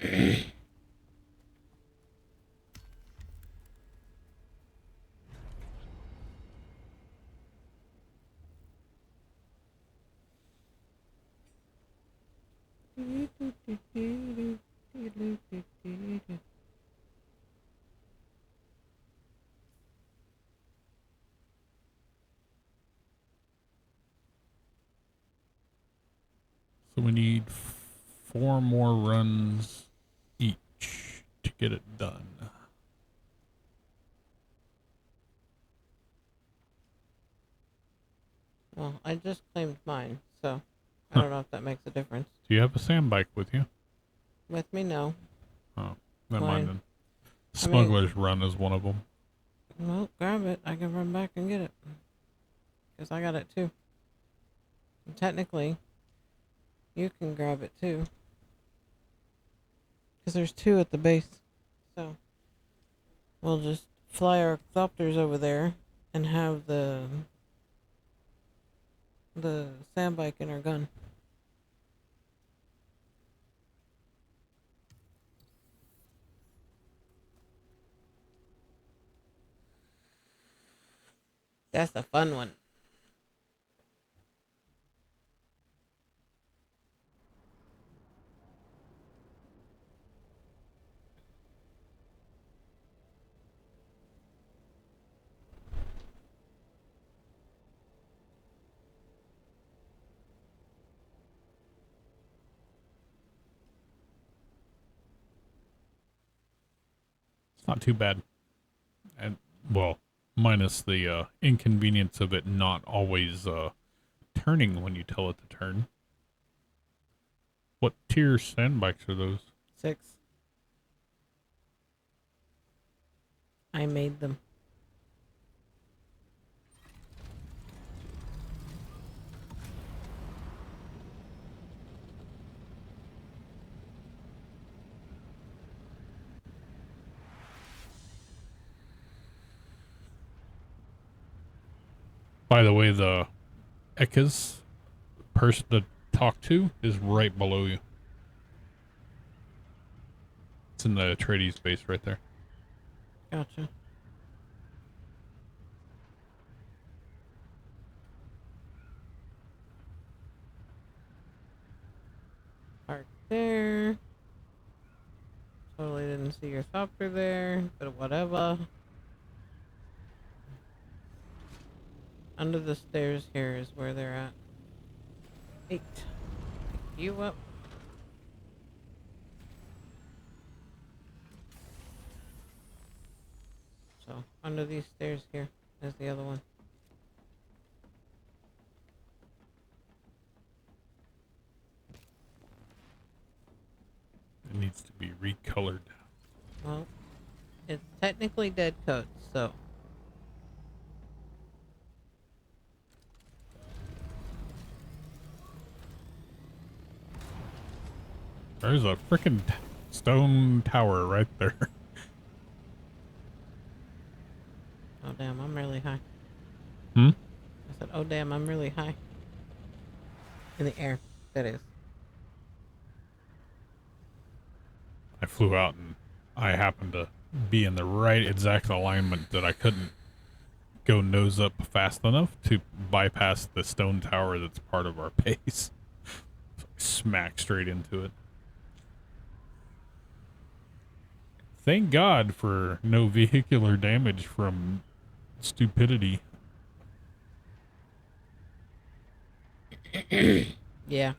it. So we need 4 more runs each to get it done. Well, I just claimed mine, so I Huh. don't know if that makes a difference. Do you have a sand bike with you? With me, no. Oh, never Mine. mind then. I mean- Smuggler's Run is one of them. Well, grab it. I can run back and get it. Because I got it too. And technically, you can grab it too. Because there's 2 at the base. So, we'll just fly our copters over there and have the sand bike in our gun. That's the fun one. It's not too bad. And, well, minus the inconvenience of it not always turning when you tell it to turn. What tier sand bikes are those? 6. I made them. By the way, the Ekis person to talk to is right below you. It's in the tradie space right there. Gotcha. Park there. Totally didn't see your copter there, but whatever. Under the stairs here is where they're at. 8. Pick you up. So, under these stairs here is the other one. It needs to be recolored. Well, it's technically DeadCode, so. There's a freaking stone tower right there. Oh damn, I'm really high. Hmm? I said, oh damn, I'm really high. In the air, that is. I flew out and I happened to be in the right exact alignment that I couldn't go nose up fast enough to bypass the stone tower that's part of our base. So I smacked straight into it. Thank God for no vehicular damage from stupidity. Yeah.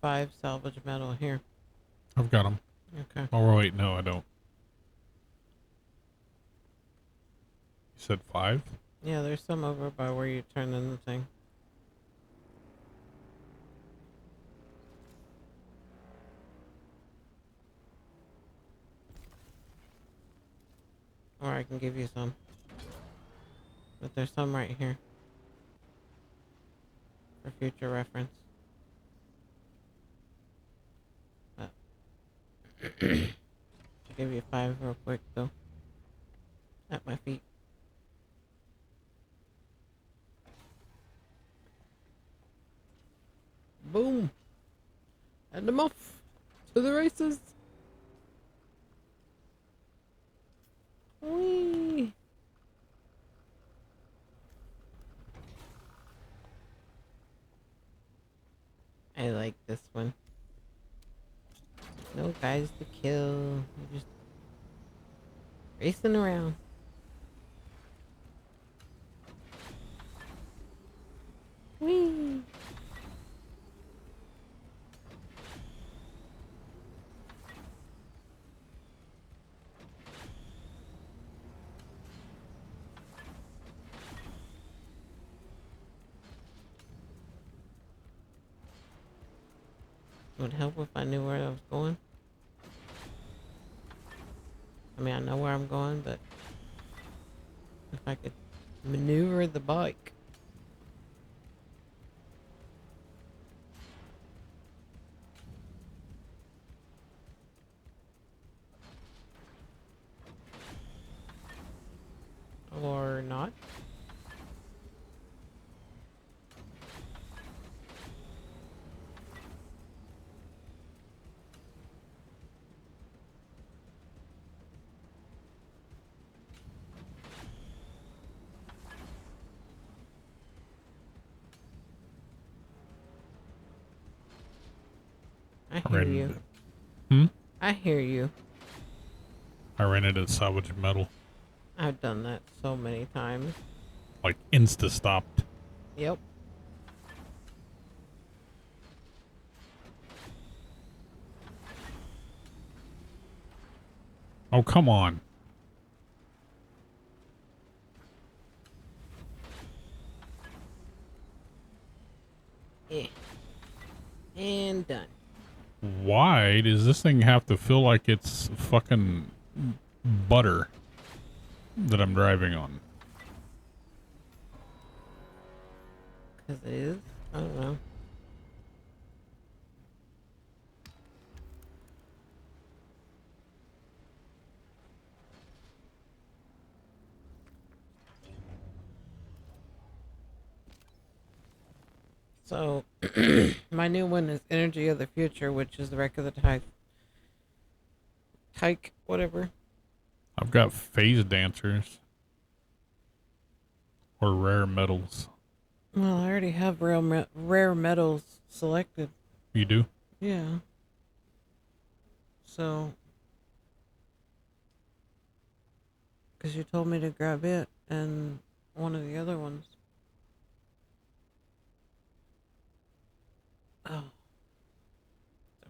5 salvage metal here. I've got them. Okay. Oh, wait, no, I don't. You said 5? Yeah, there's some over by where you turn in the thing. Or I can give you some. But there's some right here. For future reference. I'll give you 5 real quick though. At my feet. Boom! And I'm off to the races. Whee! I like this one. No guys to kill. You're just racing around. Whee! Would help if I knew where I was going. I mean, I know where I'm going, but if I could maneuver the bike. Or not. I hear you. Hmm? I hear you. I ran into salvage metal. I've done that so many times. Like, insta-stopped. Yep. Oh, come on. Yeah. And done. Why does this thing have to feel like it's fucking butter that I'm driving on? Because it is. I don't know. So, my new one is Energy of the Future, which is the wreck of the Tyke, whatever. I've got phase dancers. Or rare metals. Well, I already have rare metals selected. You do? Yeah. So, because you told me to grab it and one of the other ones. Oh.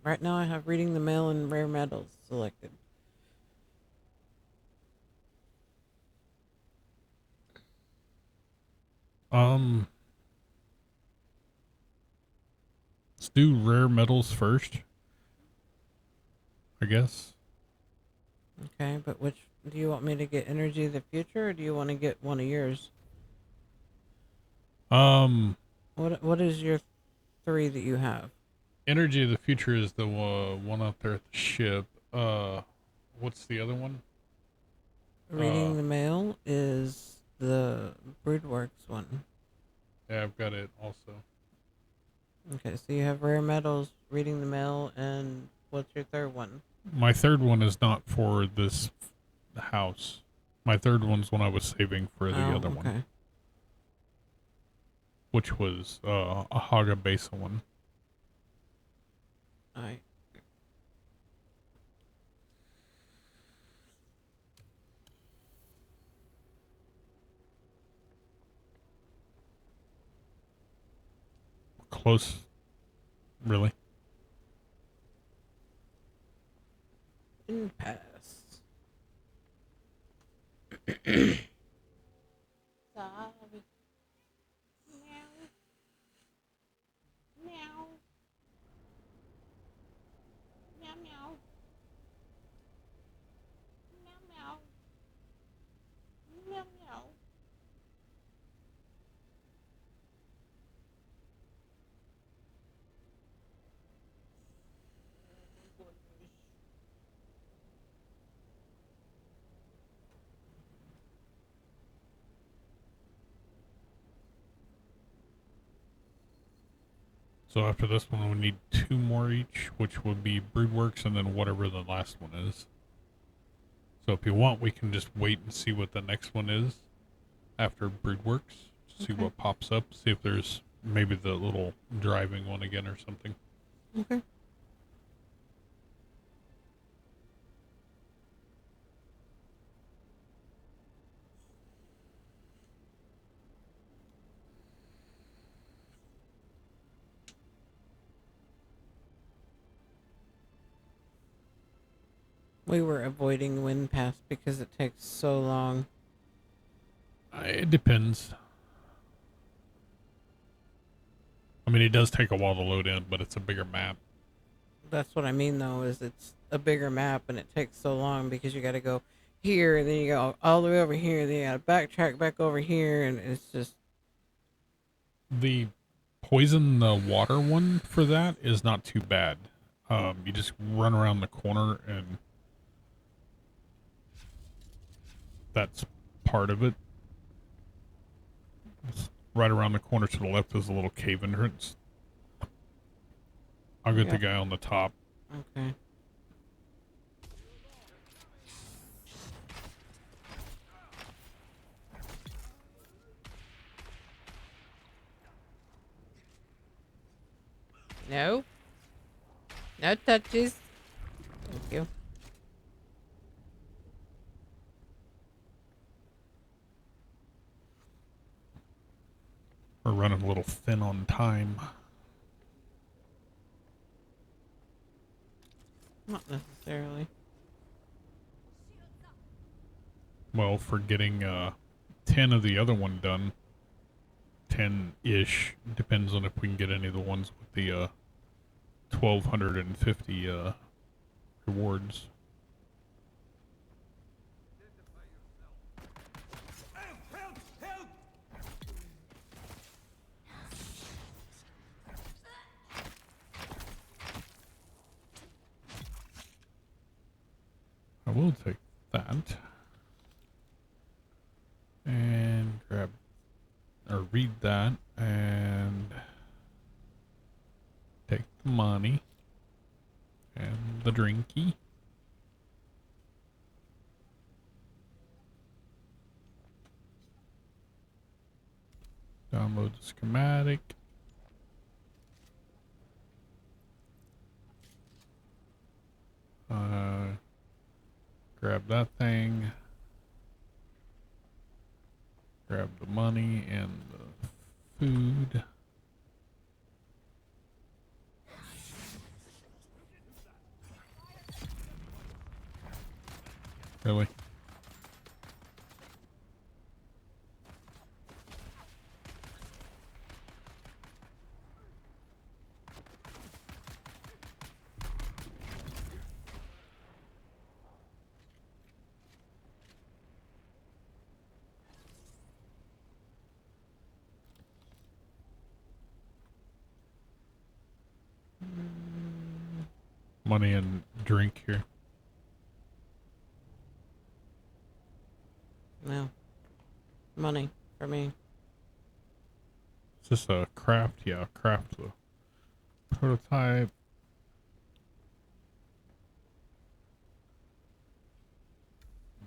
Right now I have reading the mail and rare metals selected. Let's do rare metals first. I guess. Okay, but which do you want me to get? Energy of the Future, or do you want to get one of yours? What is your 3 that you have? Energy of the Future is the one out there at the ship. What's the other one? Reading the mail is the Broodworks one. Yeah, I've got it also. Okay, so you have rare metals, reading the mail, and what's your third one? My third one is not for this house. My third one's one I was saving for the other one. Which was a Haga Besa one. Alright. Close. Really? Wind pass. Sorry. Meow. Meow. Meow meow. Meow meow. Meow meow. So after this one, we need 2 more each, which would be Broodworks and then whatever the last one is. So if you want, we can just wait and see what the next one is after Broodworks. See Okay. what pops up. See if there's maybe the little driving one again or something. Okay. We were avoiding Wind Pass because it takes so long. It depends. I mean, it does take a while to load in, but it's a bigger map. That's what I mean, though, is it's a bigger map and it takes so long because you got to go here and then you go all the way over here. And then you got to backtrack back over here, and it's just The poison the water one for that is not too bad. You just run around the corner and that's part of it. It's right around the corner to the left is a little cave entrance. I'll get the guy on the top. okay. No. No touches. Thank you. We're running a little thin on time. Not necessarily. Well, for getting 10 of the other one done, 10-ish, depends on if we can get any of the ones with the 1,250 rewards. I will take that and grab or read that and take the money and the drinky. Download the schematic. Grab that thing. Grab the money and the food. Really? Money and drink here. No. Money for me. Is this a craft? Yeah, craft the prototype.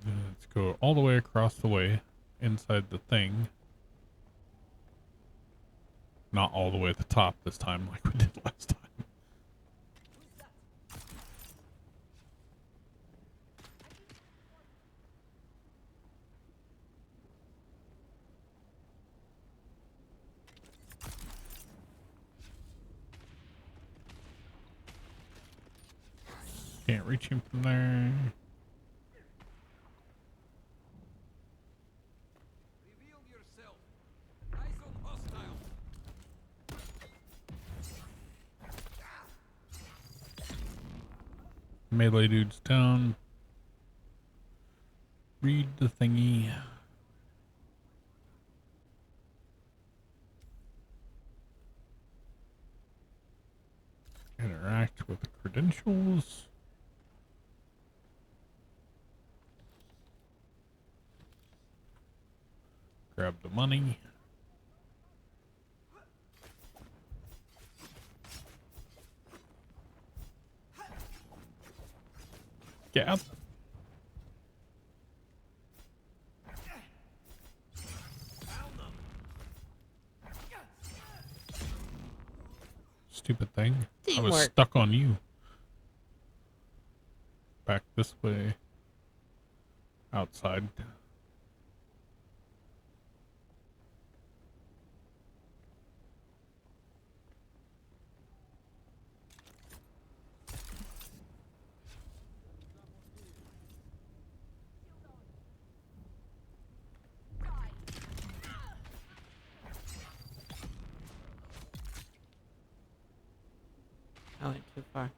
Let's go all the way across the way inside the thing. Not all the way at the top this time like we did last time. Can't reach him from there. Reveal yourself. Eyes on hostile. Melee dude's down. Read the thingy. Interact with the credentials. Grab the money. Gap. Stupid thing. I was Teamwork. stuck on you. Back this way. Outside. I went too far.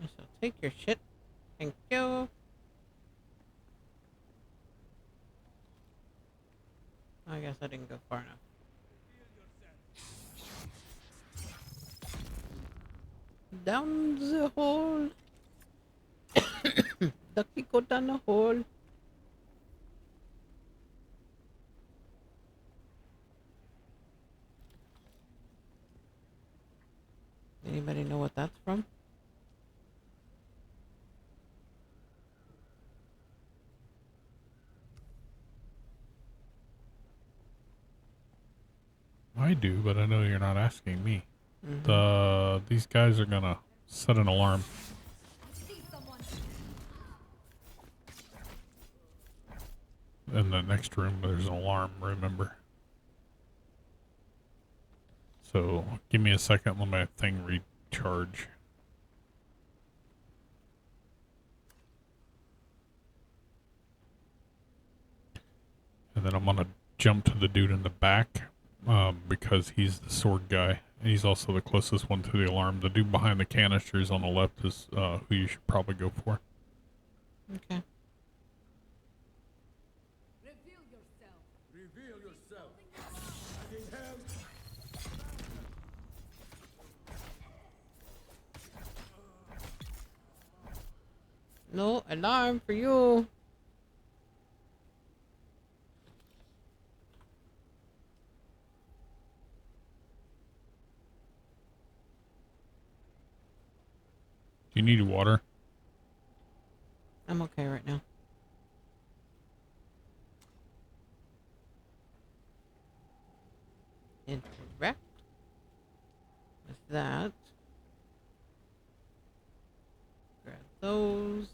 I shall take your shit. Thank you. I guess I didn't go far enough. Down the hole. Ducky, go down the hole. Anybody know what that's from? I do, but I know you're not asking me. These guys are gonna set an alarm. See someone. In the next room, there's an alarm, remember? So, give me a second, let my thing recharge. And then I'm gonna jump to the dude in the back, because he's the sword guy. And he's also the closest one to the alarm. The dude behind the canisters on the left is who you should probably go for. Okay. Reveal yourself. Reveal yourself. I need help. No alarm for you. Do you need water? I'm okay right now. Interact with that. Grab those.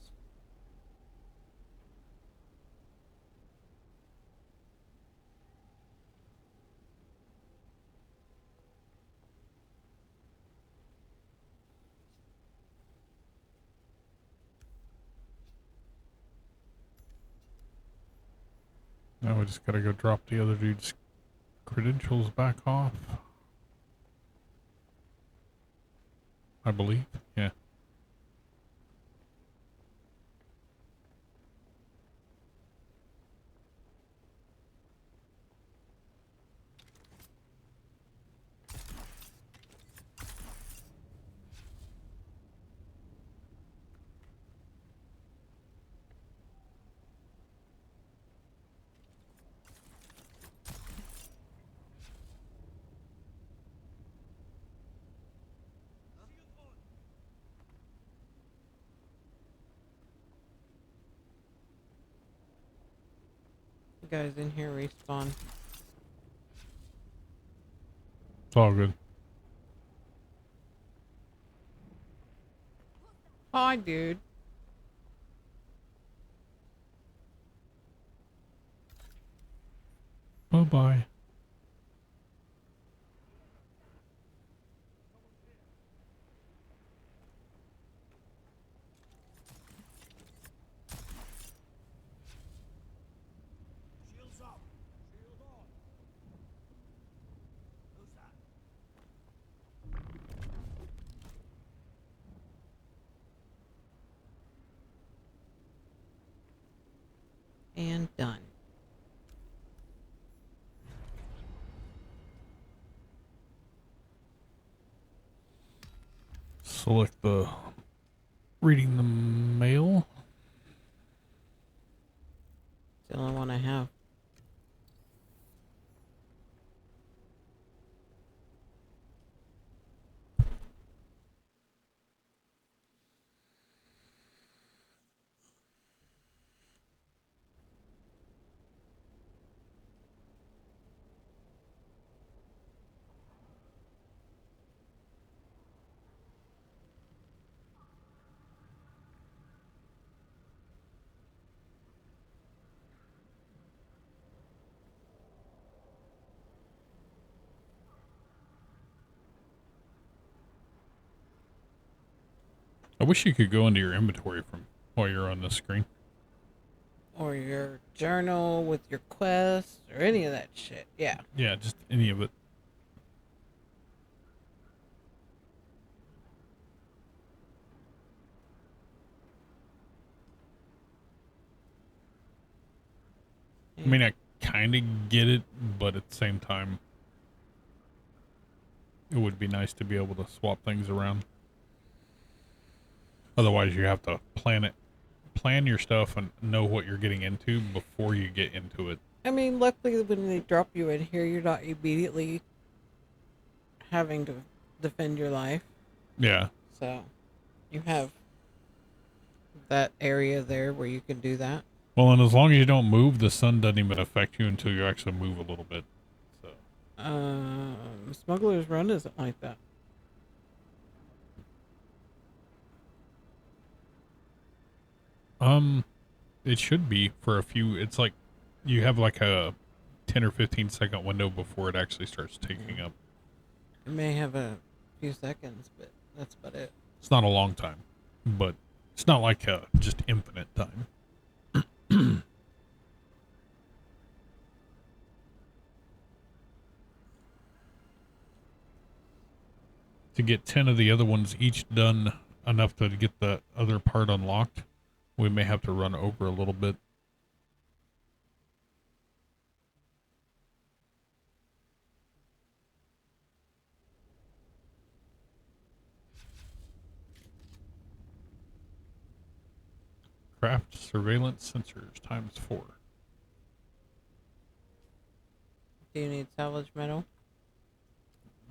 Now we just gotta go drop the other dude's credentials back off. I believe, yeah. You guys in here respawn. It's all good. Hi, dude. Bye-bye. Shields up. Shield on. Who's that? And done. Select the reading the mail. It's the only one I have. I wish you could go into your inventory from while you're on the screen. Or your journal with your quest or any of that shit. Yeah. Yeah, just any of it. I mean, I kind of get it, but at the same time, it would be nice to be able to swap things around. Otherwise, you have to plan your stuff and know what you're getting into before you get into it. I mean, luckily when they drop you in here, you're not immediately having to defend your life. Yeah. So you have that area there where you can do that. Well, and as long as you don't move, the sun doesn't even affect you until you actually move a little bit. So. Smuggler's Run isn't like that. It should be for a few. It's like you have like a 10 or 15-second window before it actually starts taking up. It may have a few seconds, but that's about it. It's not a long time, but it's not like just infinite time. To get 10 of the other ones each done enough to get the other part unlocked, we may have to run over a little bit. Craft surveillance sensors ×4. Do you need salvage metal?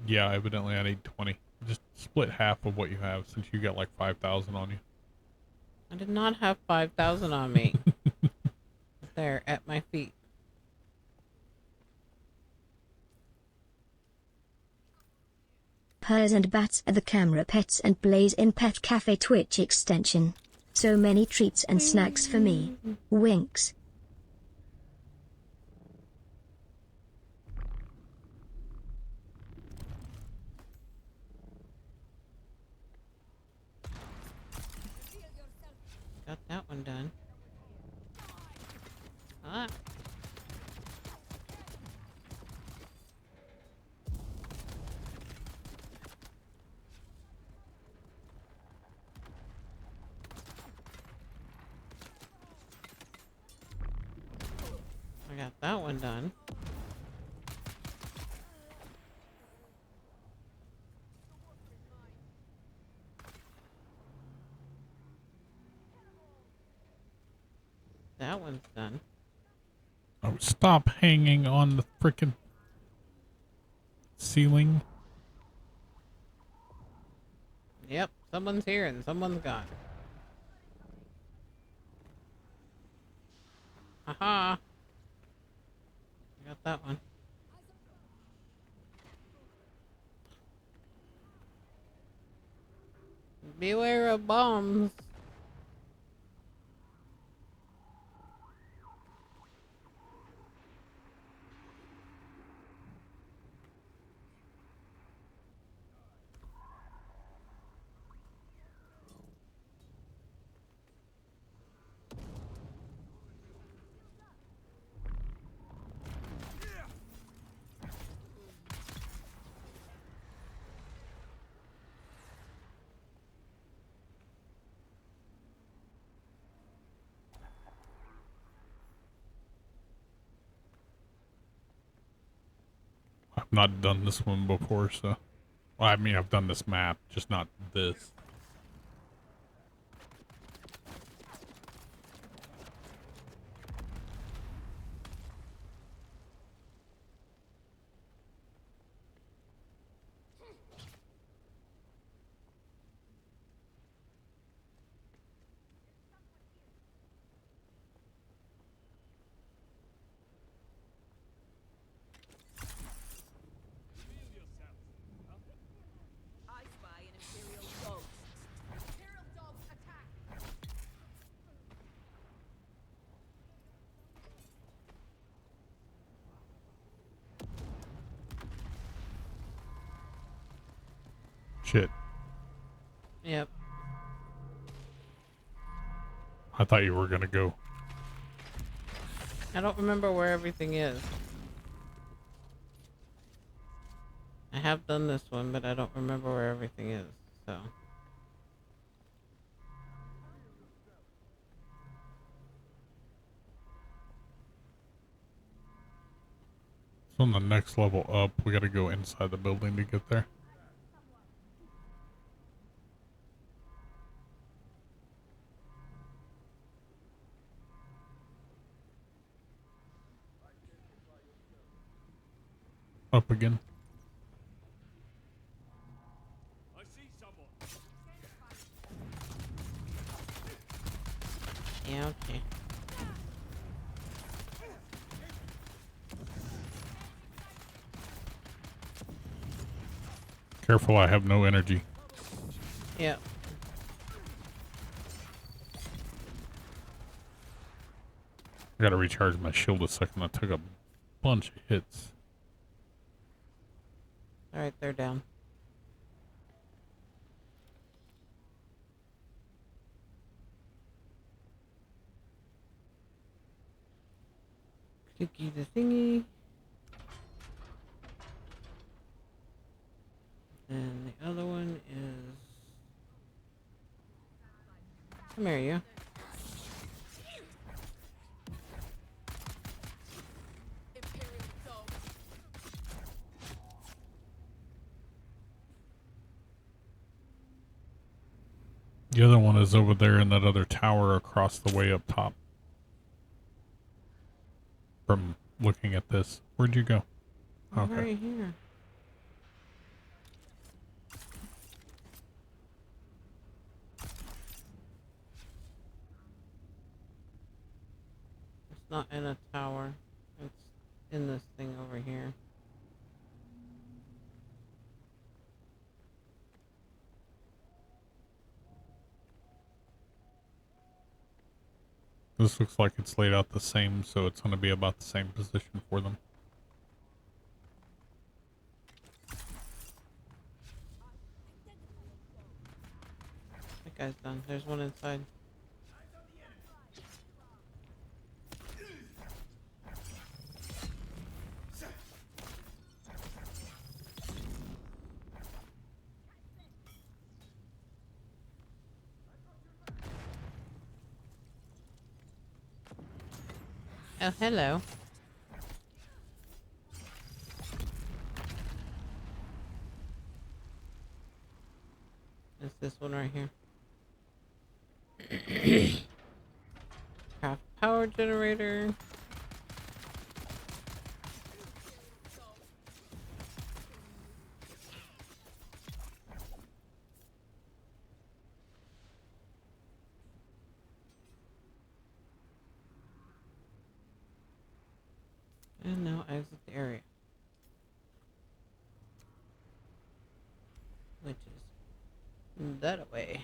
Yeah, evidently I need 20. Just split half of what you have since you got like 5,000 on you. I did not have 5,000 on me. There, at my feet. Purrs and bats at the camera, pets and Blaze in Pet Cafe Twitch extension. So many treats and snacks for me. Winks. Got that one done. Ah. I got that one done. That one's done. Oh, stop hanging on the frickin' ceiling. Yep, someone's here and someone's gone. Haha. I got that one. Beware of bombs. I've not done this one before, so. Well, I mean, I've done this map, just not this. I spy an Imperial ghost. Imperial dogs attack. Shit. Yep. I thought you were gonna go. I don't remember where everything is. I have done this one, but I don't remember where everything is, so. It's on the next level up. We gotta go inside the building to get there. Up again. I see someone. Yeah, okay. Careful, I have no energy. Yep. I gotta recharge my shield a second. I took a bunch of hits. Alright, they're down. Clicky the thingy. And the other one is... Come here, you. Imperial dogs. The other one is over there in that other tower across the way up top. From looking at this. Where'd you go? I'm Okay. right here. It's not in a tower. It's in this thing over here. This looks like it's laid out the same, so it's going to be about the same position for them. That guy's done. There's one inside. Oh, hello. It's this one right here. Craft power generator. And now exit the area. Which is that way.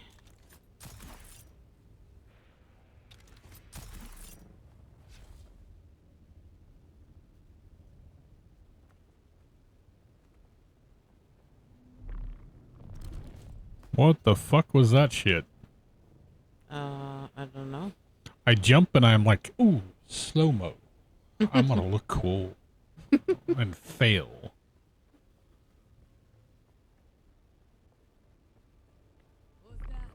What the fuck was that shit? I don't know. I jump and I'm like, ooh, slow-mo. I'm gonna look cool. And fail. What's that?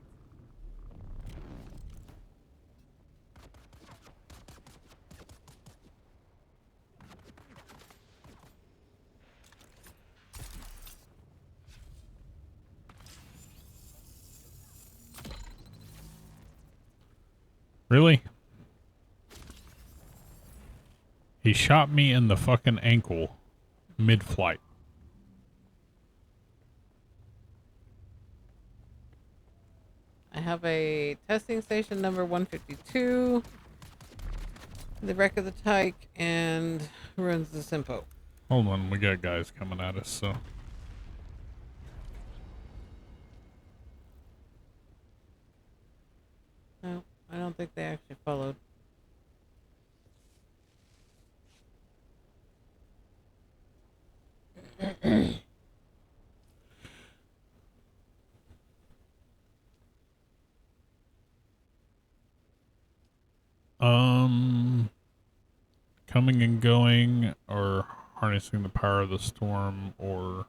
Really? He shot me in the fucking ankle mid-flight. I have a testing station number 152, the wreck of the Tyke, and ruins the Simpo. Hold on, we got guys coming at us, so. No, I don't think they actually followed. Coming and going, or harnessing the power of the storm, or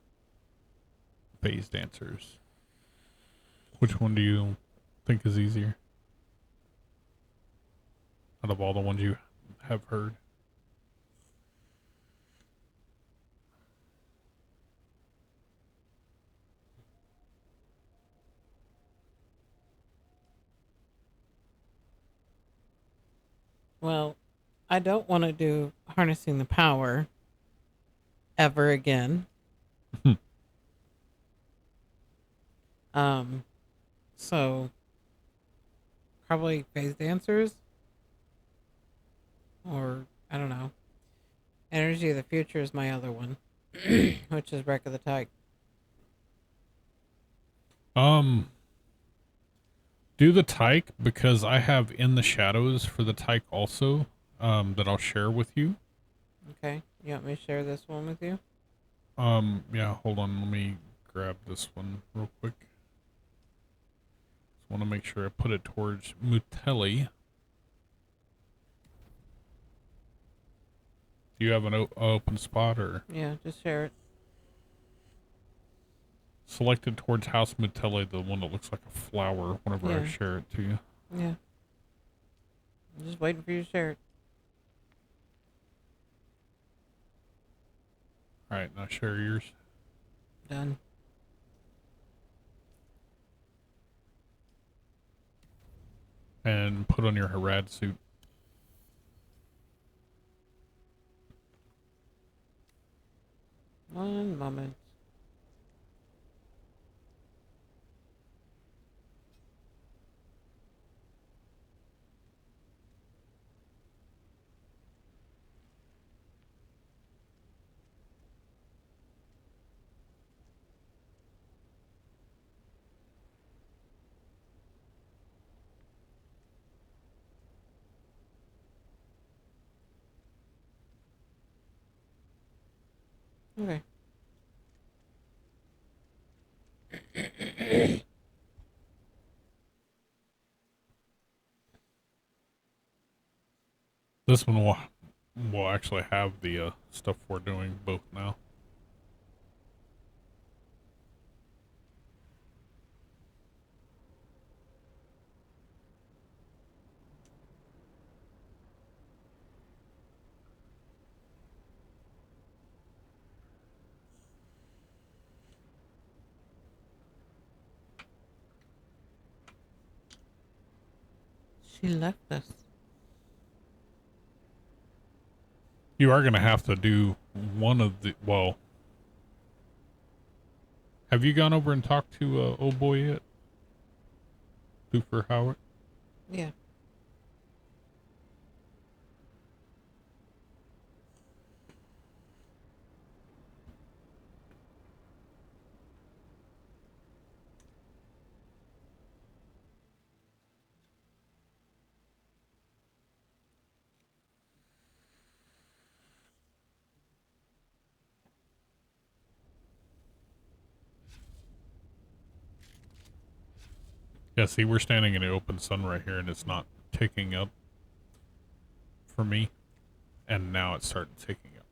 phase dancers. Which one do you think is easier? Out of all the ones you have heard. Well, I don't want to do harnessing the power ever again. So probably phase dancers, or I don't know. Energy of the Future is my other one, which is Wreck of the Tyke. Do the Tyke, because I have In the Shadows for the Tyke also, that I'll share with you. Okay, you want me to share this one with you? Yeah, hold on, let me grab this one real quick. Just want to make sure I put it towards Mutelli. Do you have an open spot, or? Yeah, just share it. Selected towards House Mutelli, the one that looks like a flower, whenever I Yeah. share it to you. Yeah. I'm just waiting for you to share it. Alright, now share yours. Done. And put on your Harad suit. One moment. Okay. This one will actually have the stuff we're doing both now. She left us. You are going to have to do one of the, well, have you gone over and talked to old boy yet? Super Howard? Yeah. Yeah, see, we're standing in the open sun right here, and it's not ticking up for me. And now it's starting ticking up.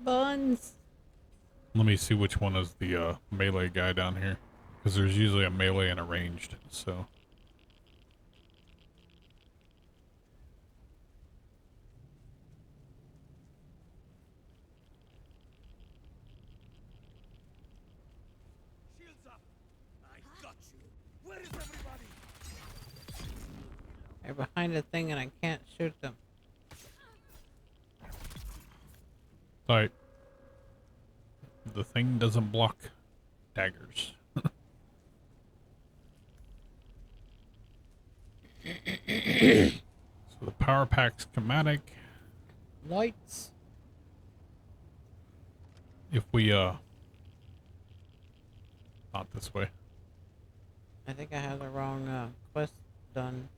Buns. Let me see which one is the melee guy down here. Because there's usually a melee and a ranged, so. They're behind a thing and I can't shoot them. Right. The thing doesn't block daggers. So the power pack schematic. Lights. If we not this way. I think I have the wrong quest done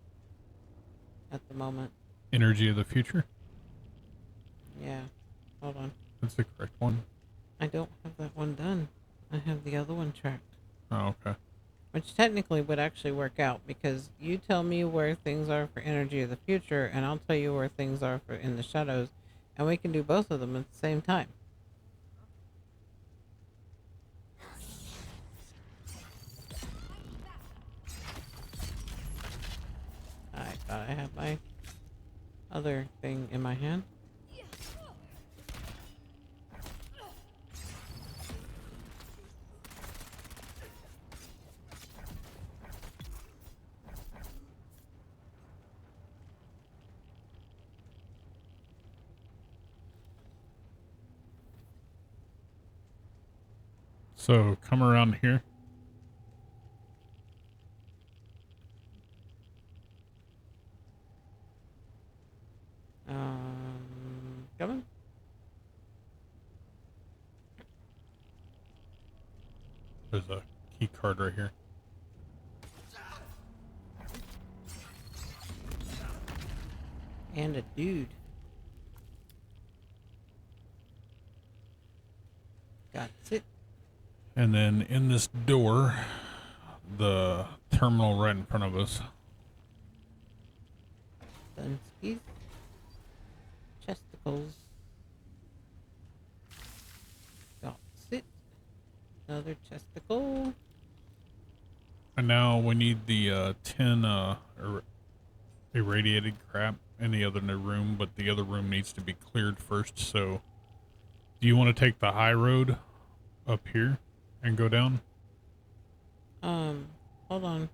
at the moment. Energy of the future. Yeah. Hold on. That's the correct one. I don't have that one done. I have the other one tracked. Oh, okay. Which technically would actually work out because you tell me where things are for energy of the future and I'll tell you where things are for in the shadows and we can do both of them at the same time. I thought I had my other thing in my hand. So come around here. Coming? There's a key card right here. And a dude. Got it. And then in this door, the terminal right in front of us. Dunskies. Chesticles. Got it. Another chesticle. And now we need the 10 irradiated crap in the other room, but the other room needs to be cleared first. So do you want to take the high road up here and go down? Hold on.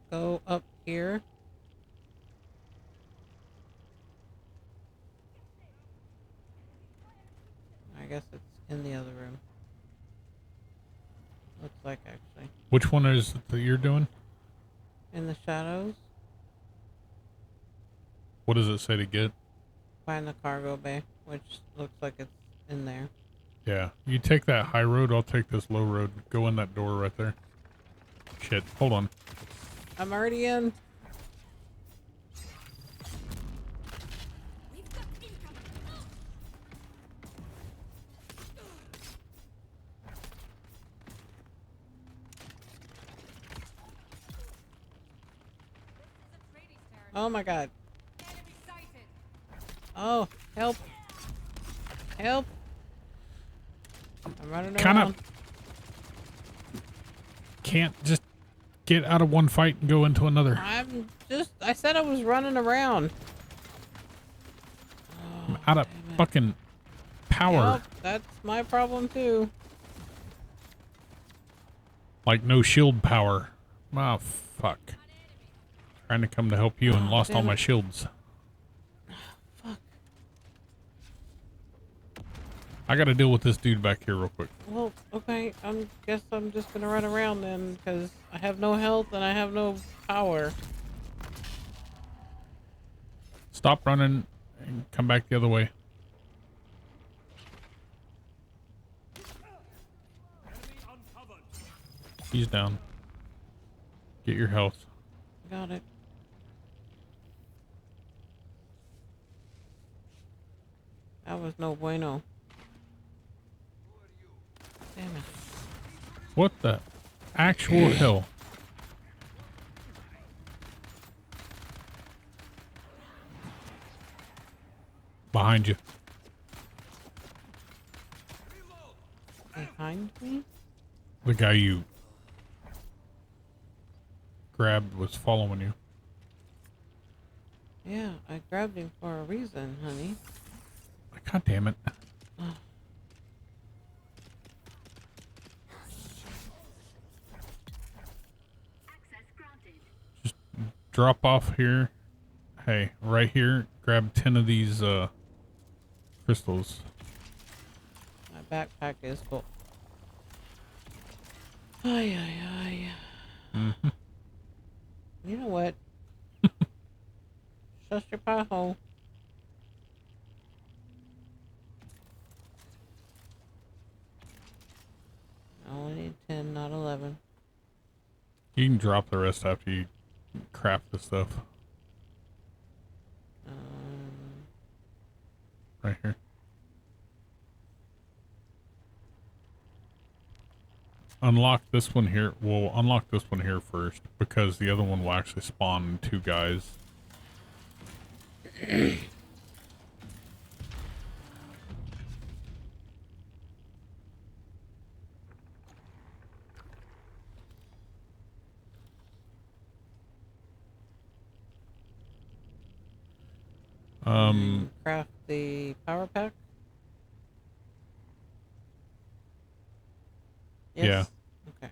Go up here. I guess it's in the other room. Looks like actually. Which one is it that you're doing? In the shadows. What does it say to get? Find the cargo bay, which looks like it's in there. Yeah, you take that high road, I'll take this low road. Go in that door right there. Shit, hold on. I'm already in. Oh my god. Oh, help. Help. I'm running around. Can't just get out of one fight and go into another. I said I was running around. I'm out of fucking power. Yep, that's my problem too. Like no shield power. Oh, fuck. Trying to come to help you and lost all my shields. Fuck. I gotta deal with this dude back here real quick. Well, okay. Guess I'm just gonna run around then, because I have no health and I have no power. Stop running and come back the other way. He's down. Get your health. Got it. That was no bueno. Damn it. What the actual hell? Behind you. Behind me? The guy you grabbed was following you. Yeah, I grabbed him for a reason, honey. God damn it. drop off here. Hey, right here, grab 10 of these crystals. My backpack is full. Ay, ay, ay. Mm-hmm. You know what? Shut your pie hole. I only need 10, not 11. You can drop the rest after you craft the stuff. Right here. Unlock this one here. We'll unlock this one here first because the other one will actually spawn 2 guys. Craft the power pack. Yes? Yeah. Okay.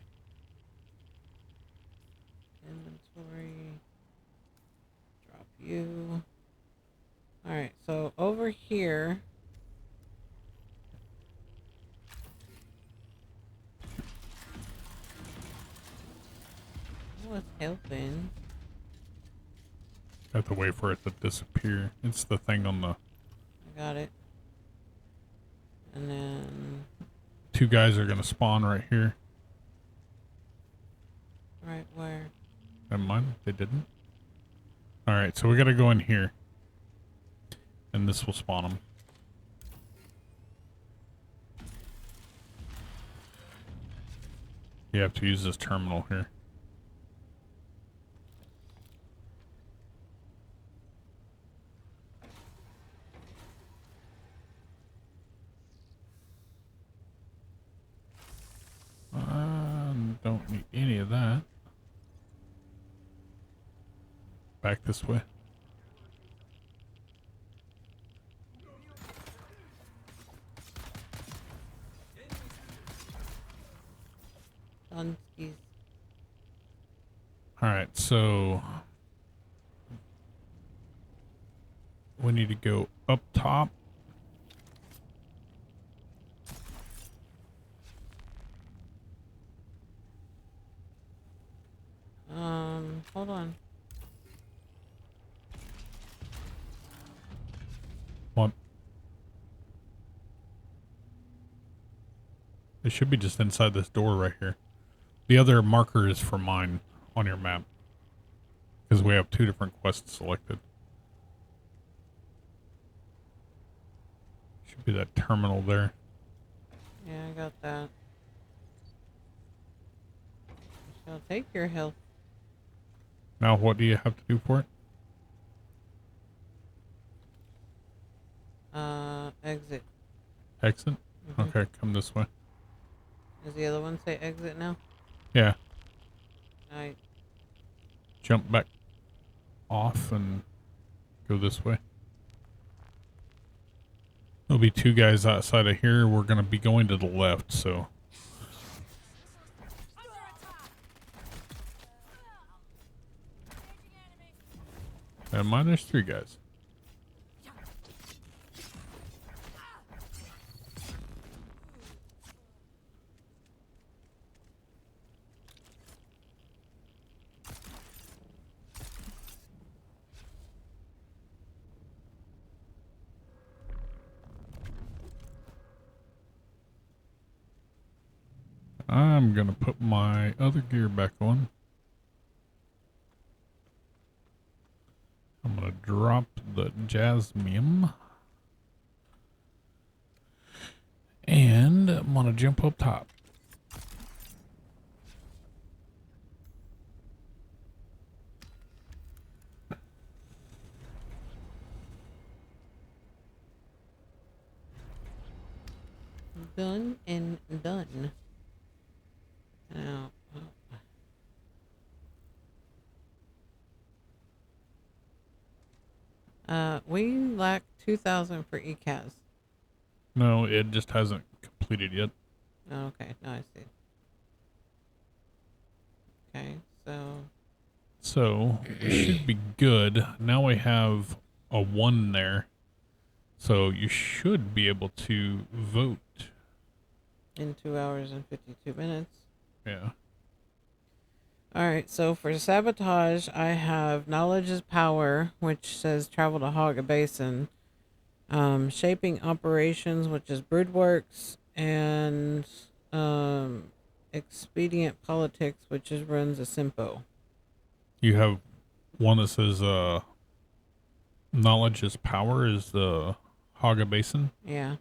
Inventory. Drop you. Alright, so over here. I was helping. Have to wait for it to disappear. It's the thing on the... I got it. And then... 2 guys are going to spawn right here. Right where? Never mind, they didn't. Alright, so we got to go in here. And this will spawn them. You have to use this terminal here. Don't need any of that. Back this way. Dunskies. Alright, so we need to go up top. Hold on. What? It should be just inside this door right here. The other marker is for mine on your map. Because we have 2 different quests selected. Should be that terminal there. Yeah, I got that. I shall take your health. Now what do you have to do for it? Exit. Exit? Mm-hmm. Okay, come this way. Does the other one say exit now? Yeah. Alright. Jump back off and go this way. There'll be 2 guys outside of here. We're going to be going to the left, so... And mine, there's 3 guys. I'm gonna put my other gear back on. I'm gonna drop the jasmine. And I'm gonna jump up top. Done and done. Now, we lack 2,000 for ECAS. No, it just hasn't completed yet. Oh, okay, now I see. Okay, so So we should be good. Now we have a 1 there. So you should be able to vote. In 2 hours and 52 minutes. Yeah. Alright, so for sabotage, I have knowledge is power, which says travel to Haga Basin. Shaping operations, which is Broodworks, and expedient politics, which is runs a Simpo. You have one that says knowledge is power is the Haga Basin. Yeah.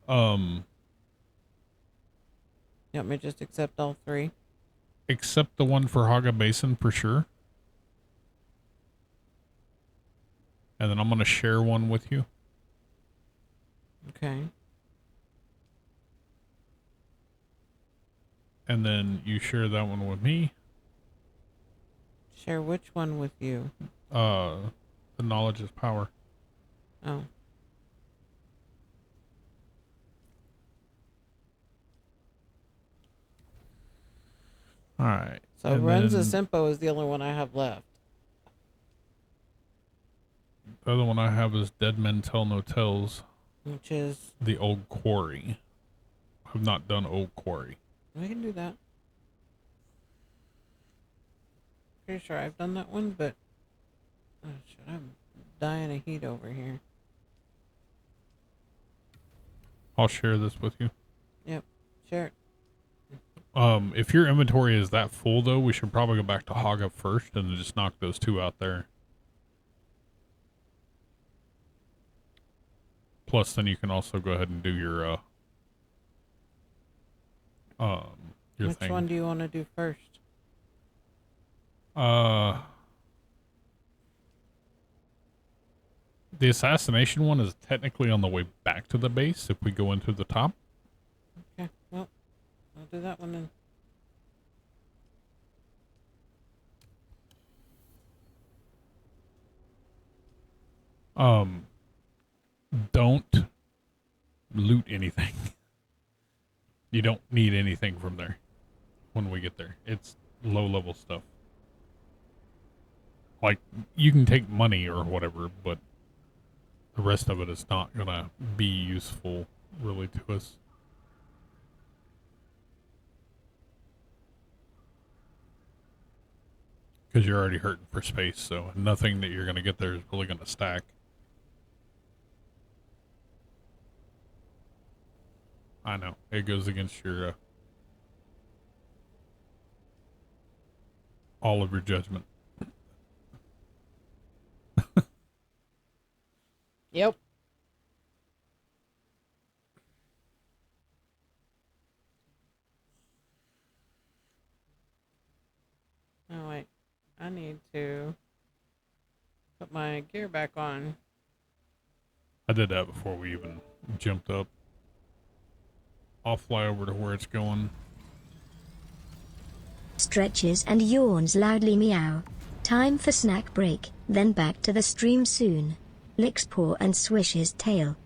You want me to just accept all 3? Accept the one for Haga Basin for sure. And then I'm going to share one with you. Okay. And then you share that one with me. Share which one with you? The knowledge is power. Oh. All right. So and runs a then Simpo is the only one I have left. the other one I have is Dead Men Tell No Tales. Which is... The Old Quarry. I've not done Old Quarry. We can do that. Pretty sure I've done that one, but... Oh shit, I'm dying of heat over here. I'll share this with you. Yep, share it. If your inventory is that full, though, we should probably go back to Haga first and then just knock those 2 out there. Plus, then you can also go ahead and do your Which thing. one do you want to do first? The assassination one is technically on the way back to the base if we go into the top. Okay, well, I'll do that one then. Don't loot anything. You don't need anything from there when we get there. It's low level stuff. Like, you can take money or whatever, but the rest of it is not gonna be useful really to us. Because you're already hurting for space, so nothing that you're gonna get there is really gonna stack. I know. It goes against your all of your judgment. Yep. Oh wait, I need to put my gear back on. I did that before we even jumped up. I'll fly over to where it's going. Stretches and yawns loudly meow. Time for snack break, then back to the stream soon. Licks paw and swishes tail.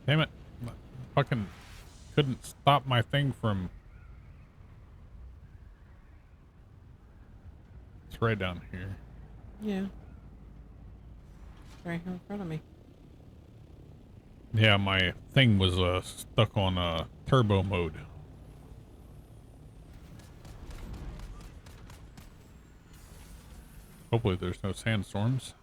Damn it. Fucking couldn't stop my thing from... It's right down here. Yeah. Right here in front of me. Yeah, my thing was stuck on turbo mode. Hopefully there's no sandstorms.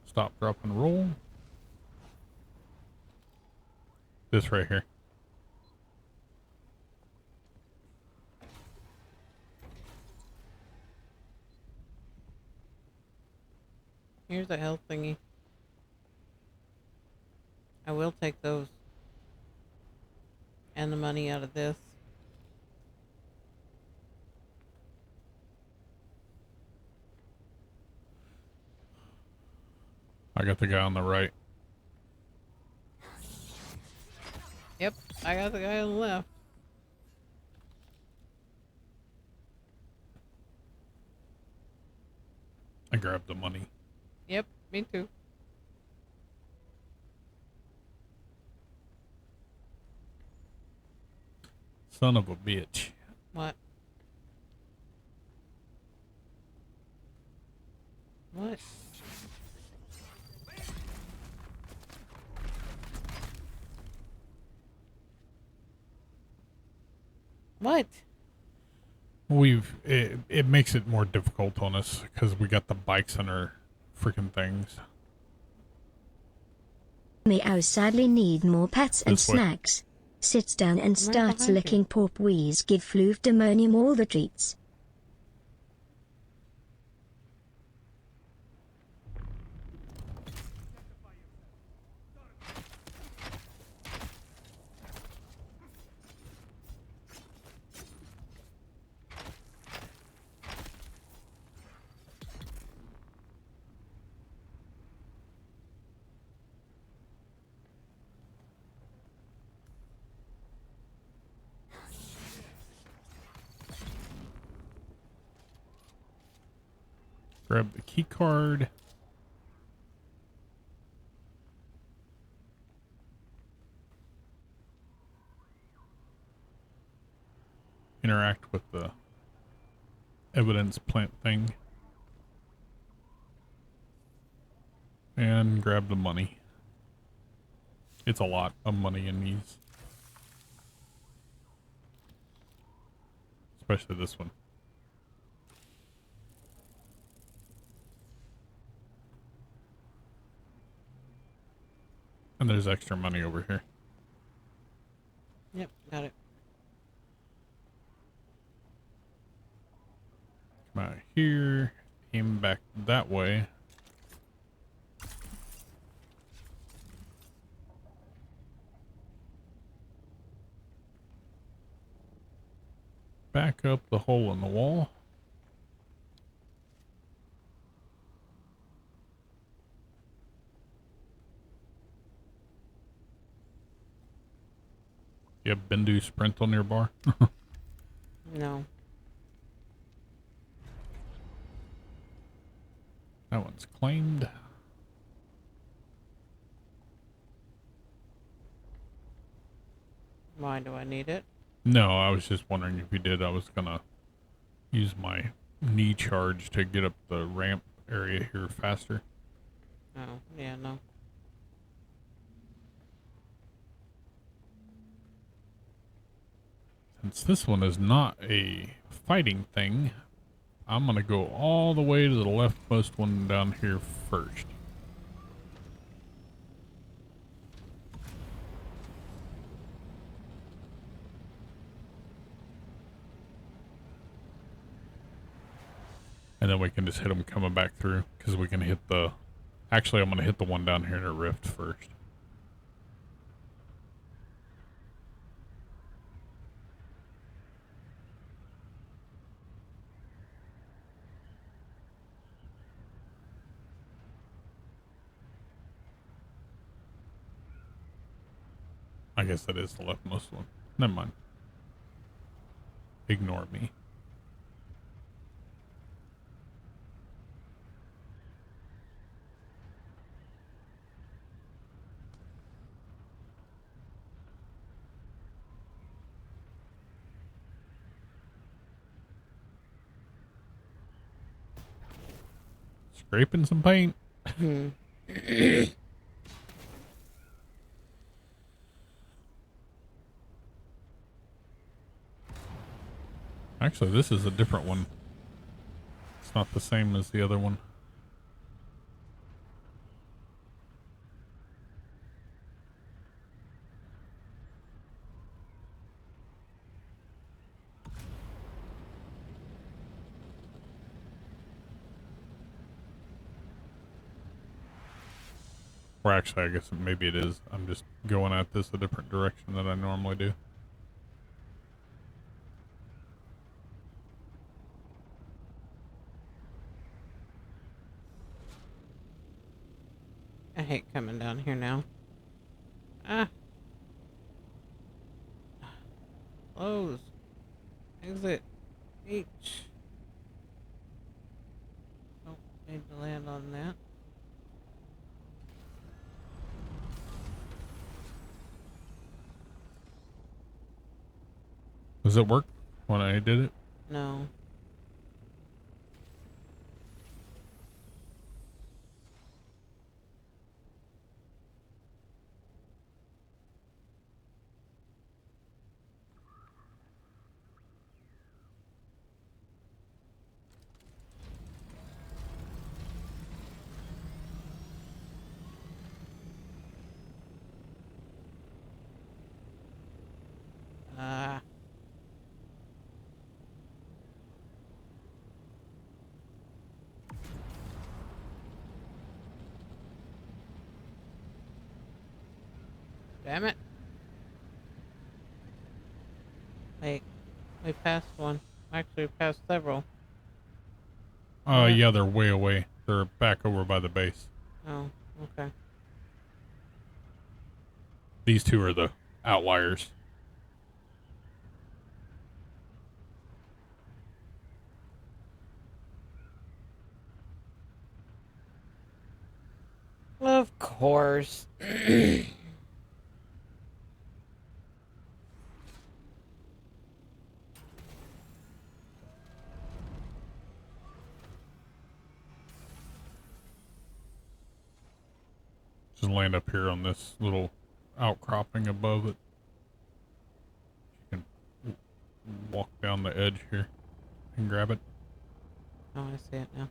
Stop, drop, and roll. This right here. Here's a health thingy. I will take those. And the money out of this. I got the guy on the right. Yep, I got the guy on the left. I grabbed the money. Yep, me too. Son of a bitch. What? What? What? It makes it more difficult on us because we got the bikes on our freaking things. Meow sadly need more pets and This way. snacks. Sits down and Right starts behind you. licking porpoise. Give Floof all the treats. Grab the key card. Interact with the evidence plant thing. And grab the money. It's a lot of money in these. Especially this one. And there's extra money over here. Yep, got it. Come out here. Aim back that way. Back up the hole in the wall. You have Bendu Sprint on your bar? No. That one's claimed. Why do I need it? No, I was just wondering if you did. I was gonna use my knee charge to get up the ramp area here faster. Oh, yeah, no. Since this one is not a fighting thing, I'm gonna go all the way to the leftmost one down here first. And then we can just hit them coming back through, because we can hit the... Actually, I'm gonna hit the one down here in a rift first. I guess that is the leftmost one. Never mind. Ignore me. Scraping some paint. Actually, this is a different one. It's not the same as the other one. Or actually, I guess maybe it is. I'm just going at this a different direction than I normally do. I hate coming down here now. Ah. Close. Exit. H. Don't need to land on that. Does it work when I did it? No. Ah. Damn it. Wait, we passed one. Actually, we passed several. Yeah, they're way away. They're back over by the base. Oh, okay. These two are the outliers. Of course. Just land up here on this little outcropping above it. You can walk down the edge here and grab it. Oh, I see it now.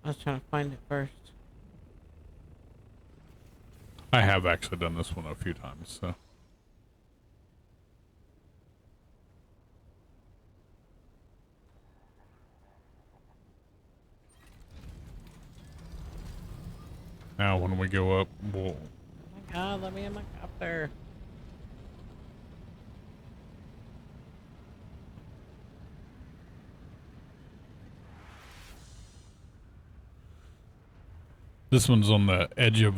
I was trying to find it first. I have actually done this one a few times, so. Now when we go up, we'll... Oh my god, let me in my copter. This one's on the edge of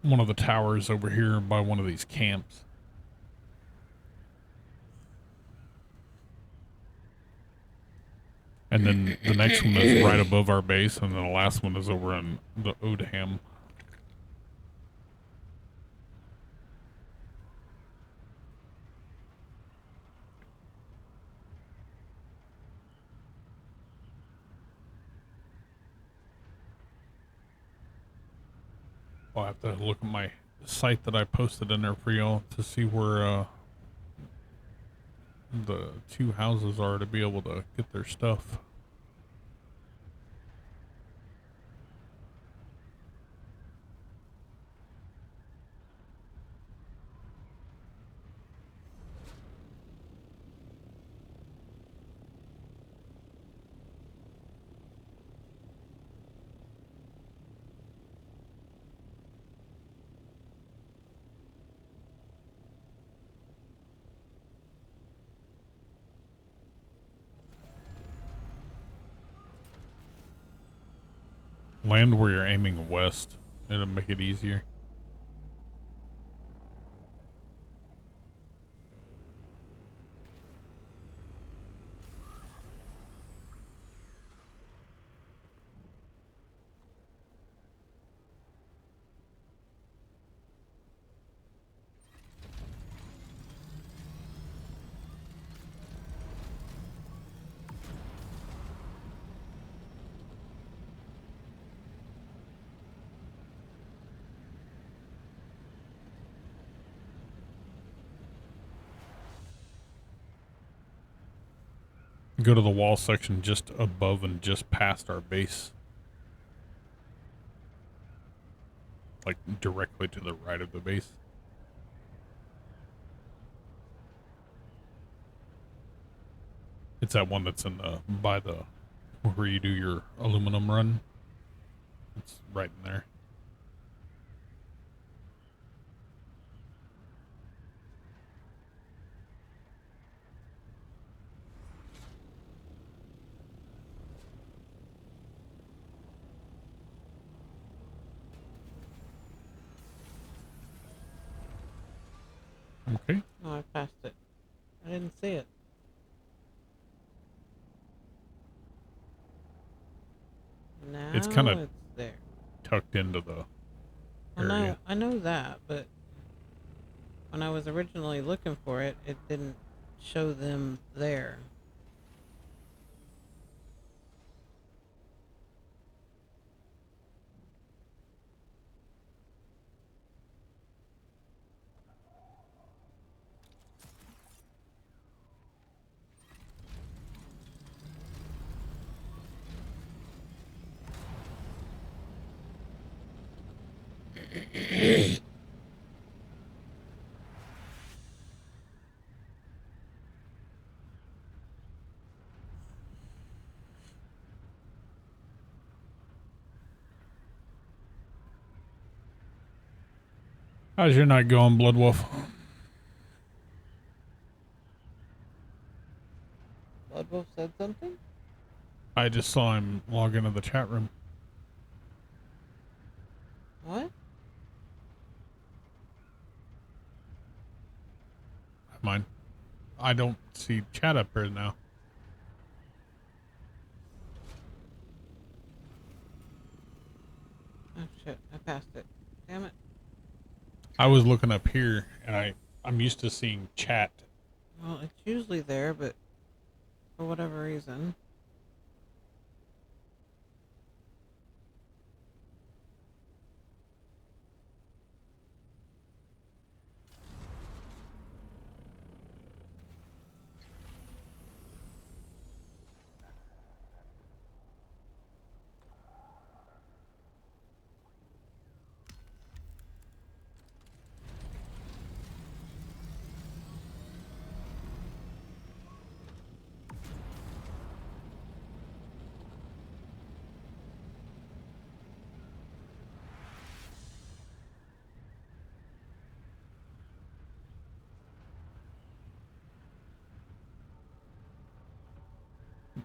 one of the towers over here by one of these camps. And then the next one is right above our base, and then the last one is over in the Odham. I'll have to look at my site that I posted in there for y'all to see where the two houses are to be able to get their stuff. Land where you're aiming west. It'll make it easier. Go to the wall section just above and just past our base. Like directly to the right of the base. It's that one that's in the, by the, where you do your aluminum run. It's right in there. Okay. Oh, I passed it. I didn't see it. Now It's kind of it's there. tucked into the Well, no, area. I know that, but when I was originally looking for it, it didn't show them there. How's your night going, Blood Wolf? Bloodwolf said something? I just saw him log into the chat room. What? Mine. I don't see chat up here now. Oh shit, I passed it. Damn it. I was looking up here, and I'm used to seeing chat. Well, it's usually there, but for whatever reason.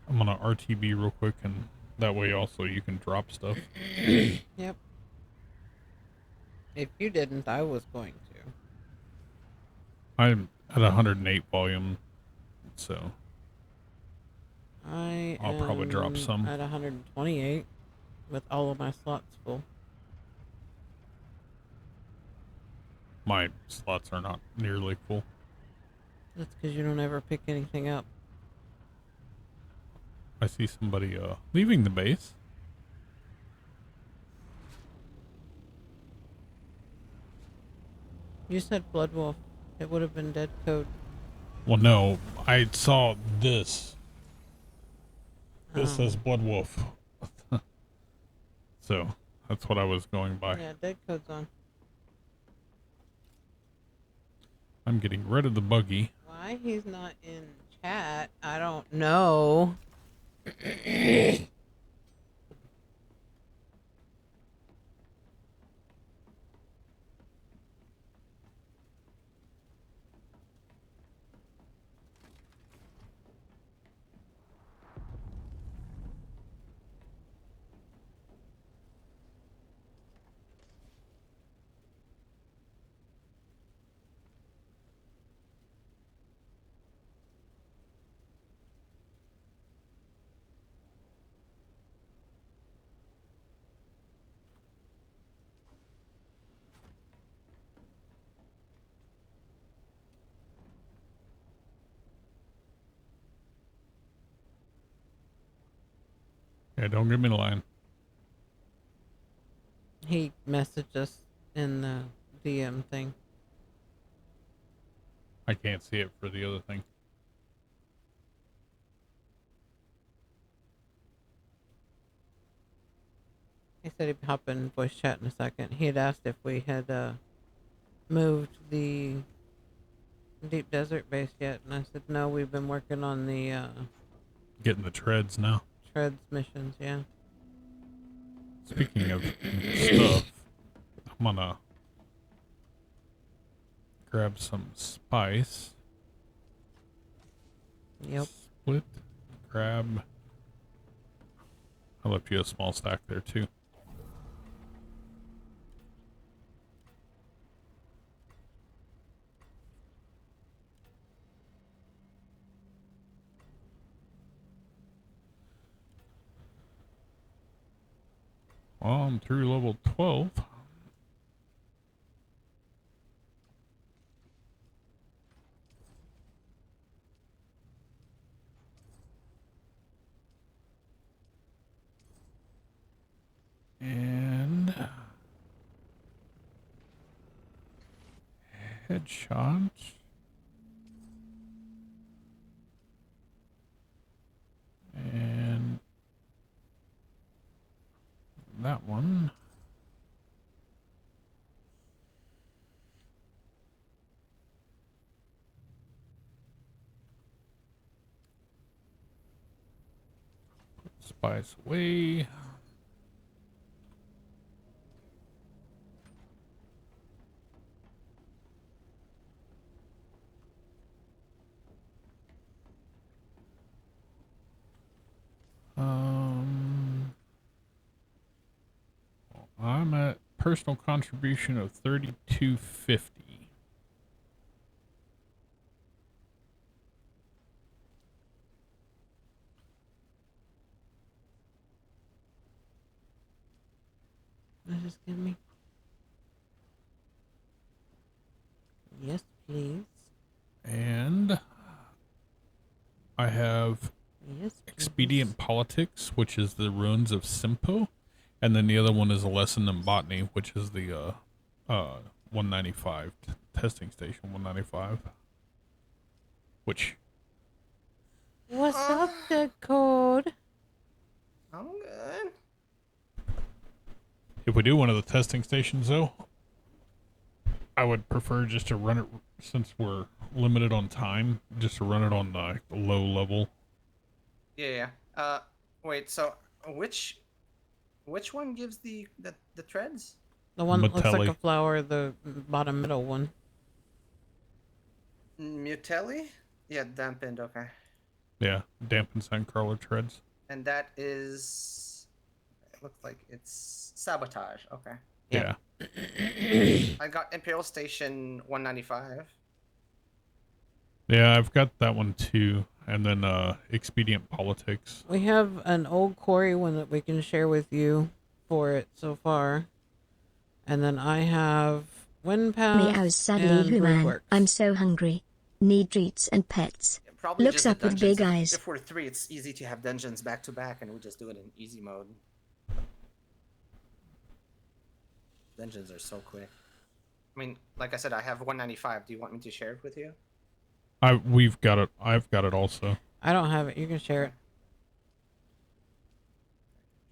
I'm gonna RTB real quick, and that way also you can drop stuff. Yep. If you didn't, I was going to. I'm at 108 volume, so I'll probably drop some. At 128 with all of my slots full. My slots are not nearly full. That's because you don't ever pick anything up. I see somebody leaving the base. You said Bloodwolf. It would have been DeadCode. Well, no, I saw this. This Oh. says Blood Wolf. So that's what I was going by. Yeah, DeadCode's on. I'm getting rid of the buggy. Why he's not in chat, I don't know. Yeah, don't give me the line. He messaged us in the DM thing. I can't see it for the other thing. He said he'd hop in voice chat in a second. He had asked if we had moved the deep desert base yet, and I said no, we've been working on the Getting the treads now. treads missions, yeah. Speaking of stuff, I'm gonna grab some spice. Yep. Split. Grab. I left you a small stack there too. Well, I'm through level 12. And headshot. And that one. Spice away. I'm at personal contribution of 3250. Just give me. Yes, please. And I have Yes, please. Expedient Politics, which is the ruins of Simpo, and then the other one is a lesson in botany, which is the 195 testing station 195. Which What's up, DeadCode? I'm good. if we do one of the testing stations though, I would prefer just to run it, since we're limited on time, just to run it on the low level. Yeah. Wait. So which one gives the treads? The one that looks like Metelli. a flower, the bottom middle one. Mutelli? Yeah, dampened. Okay. Yeah, dampened sandcrawler treads. And that is. It looks like it's sabotage. Okay. Yeah. I got Imperial Station 195. Yeah, I've got that one too. And then Expedient Politics. We have an old quarry one that we can share with you for it so far. And then I have Wind Pass Meows sadly and human. Broodworks. I'm so hungry. Need treats and pets. Probably Looks just the up with dungeons. big eyes. If we're 3, it's easy to have dungeons back to back, and we just do it in easy mode. Dungeons are so quick. I mean, like I said, I have 195. Do you want me to share it with you? We've got it. I've got it also. I don't have it. You can share it.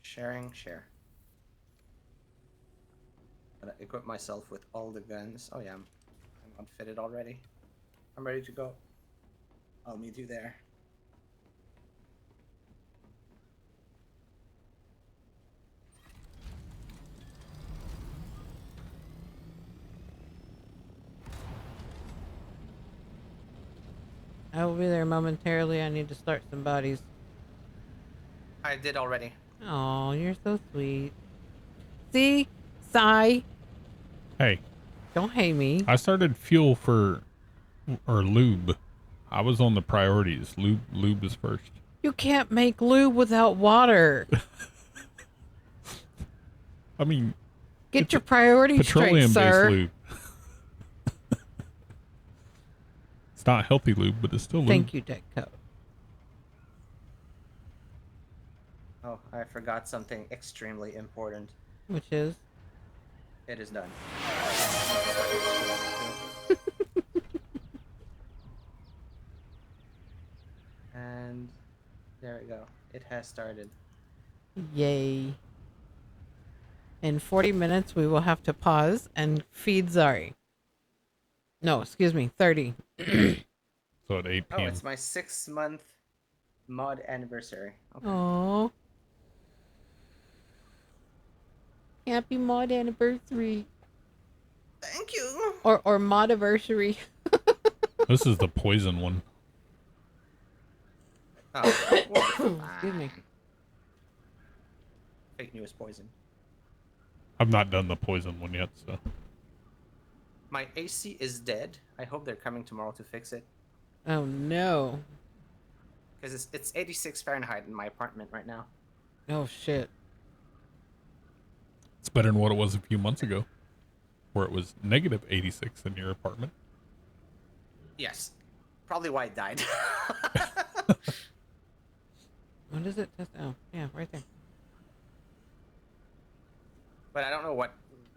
Sharing, share. Gotta equip myself with all the guns. Oh yeah, I'm outfitted already. I'm ready to go. I'll meet you there. I will be there momentarily. I need to start some bodies. I did already. Oh, you're so sweet. See? Sai, Hey, don't hate me. I started fuel for, or lube. I was on the priorities. Lube is first. You can't make lube without water. I mean, Get your priorities straight, petroleum-based sir. lube. It's not healthy lube, but it's still lube. Thank you, DeadCode. Oh, I forgot something extremely important. Which is? It is done. And there we go. It has started. Yay. In 40 minutes, we will have to pause and feed Zari. No, excuse me, 30. So at 8 Oh, p.m. it's my 6-month mod anniversary. Okay. Aww. Happy mod anniversary. Thank you. Or modiversary. This is the poison one. Oh, well, Excuse me. fake news poison. I've not done the poison one yet, so. My AC is dead. I hope they're coming tomorrow to fix it. Oh no. Because it's 86 Fahrenheit in my apartment right now. Oh shit. It's better than what it was a few months ago, where it was negative 86 in your apartment. Yes. Probably why it died. What is it? Just, oh, yeah, right there. But I don't know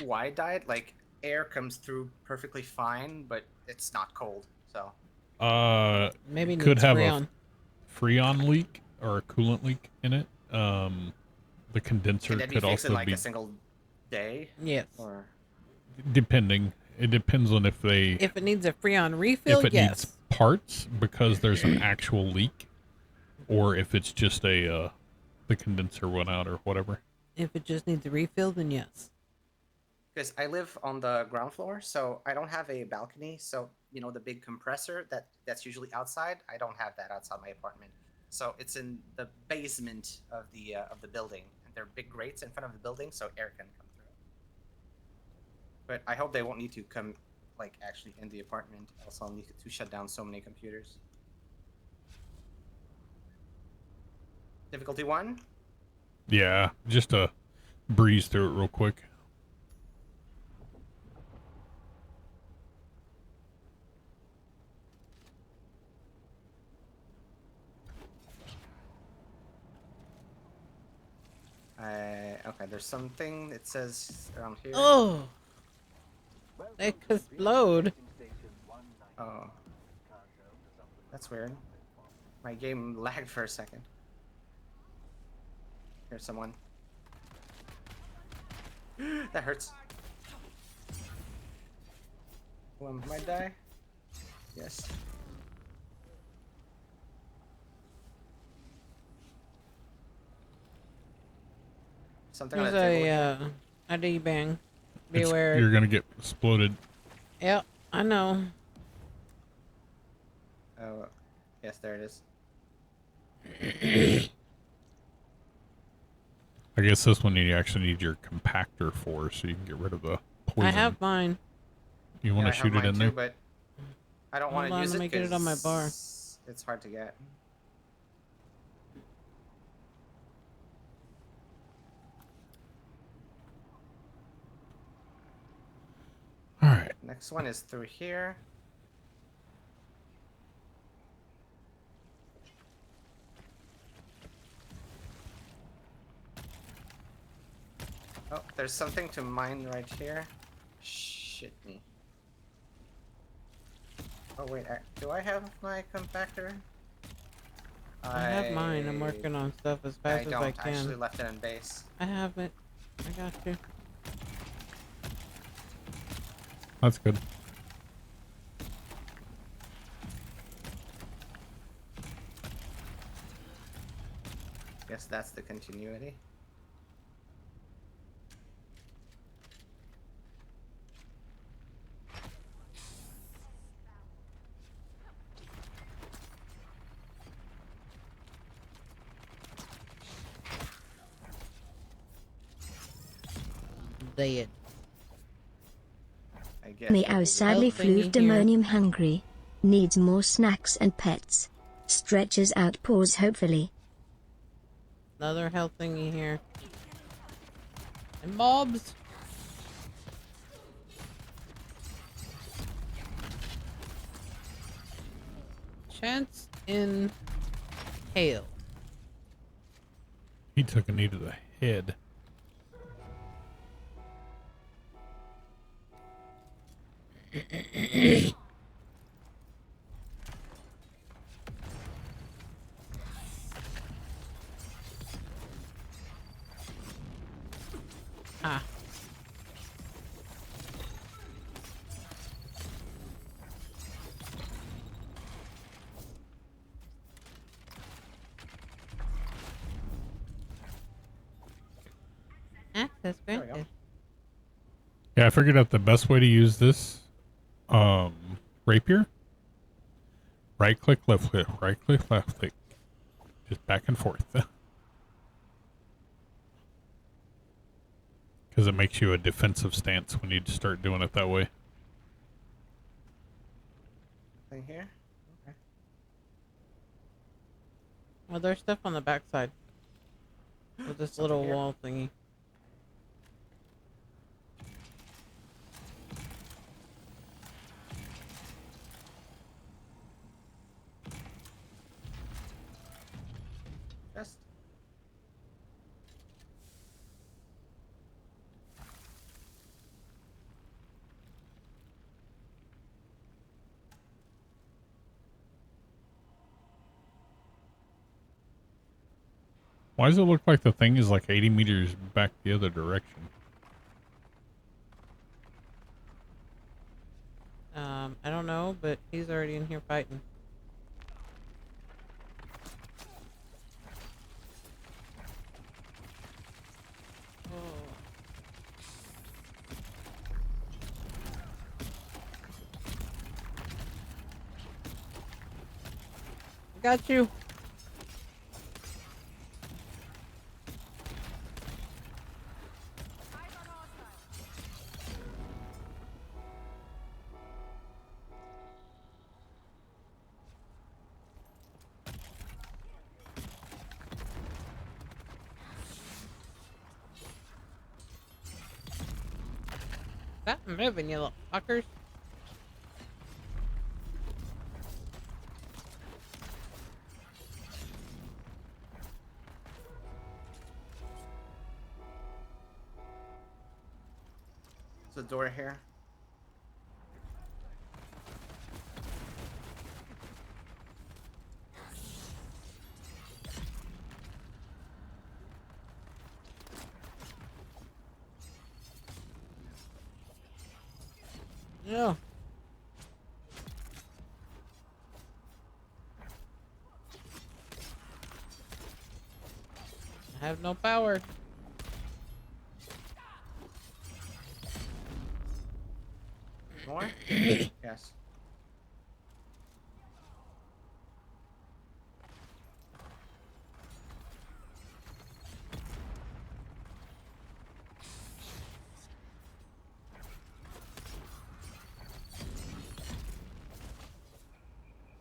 why it died. Like, air comes through perfectly fine, but it's not cold, so. Maybe could needs have Freon. a Freon leak or a coolant leak in it. The condenser Can that be could fixed in also like be a single day? Yes. Or depending. It depends on if they If it needs a Freon refill, if it yes. needs parts because there's an actual leak, or if it's just a the condenser went out or whatever. If it just needs a refill, then yes. because I live on the ground floor, so I don't have a balcony. So you know the big compressor that's usually outside. I don't have that outside my apartment. So it's in the basement of the building, and there are big grates in front of the building, so air can come through. But I hope they won't need to come like actually in the apartment. Else I'll need to shut down so many computers. Difficulty 1. Yeah, just breeze through it real quick. Okay, there's something it says around here. Oh! They explode. Oh. That's weird. My game lagged for a second. Here's someone. That hurts. One might die. Yes. Something on There's the table. a D-bang. Beware. You're gonna get exploded. Yep, I know. Oh, yes, there it is. I guess this one you actually need your compactor for, so you can get rid of the poison. I have mine. You want to shoot it in there? But I don't want to use it. Let me get it on my bar. It's hard to get. All right. Next one is through here. Oh, there's something to mine right here. Shit me. Oh wait, do I have my compactor? I have mine. I'm working on stuff as fast as I can. I actually left it in base. I have it. I got you. That's good. Guess that's the continuity. Dead. I guess. Meow sadly Oh, thingy flew here. demonium hungry. Needs more snacks and pets. Stretches out paws hopefully. Another health thingy here. And mobs. Chance in hail. He took a knee to the head. Ah. Access we go. granted. Yeah, I figured out the best way to use this rapier. Right click, left click, right click, left click. Just back and forth. Because it makes you a defensive stance when you start doing it that way. Thing here. Okay. Well, there's stuff on the backside. With this little here? wall thingy. Why does it look like the thing is like 80 meters back the other direction? I don't know, but he's already in here fighting. Got you. Stop moving, you little fuckers. There's a door here. Yeah. I have no power. More? Yes.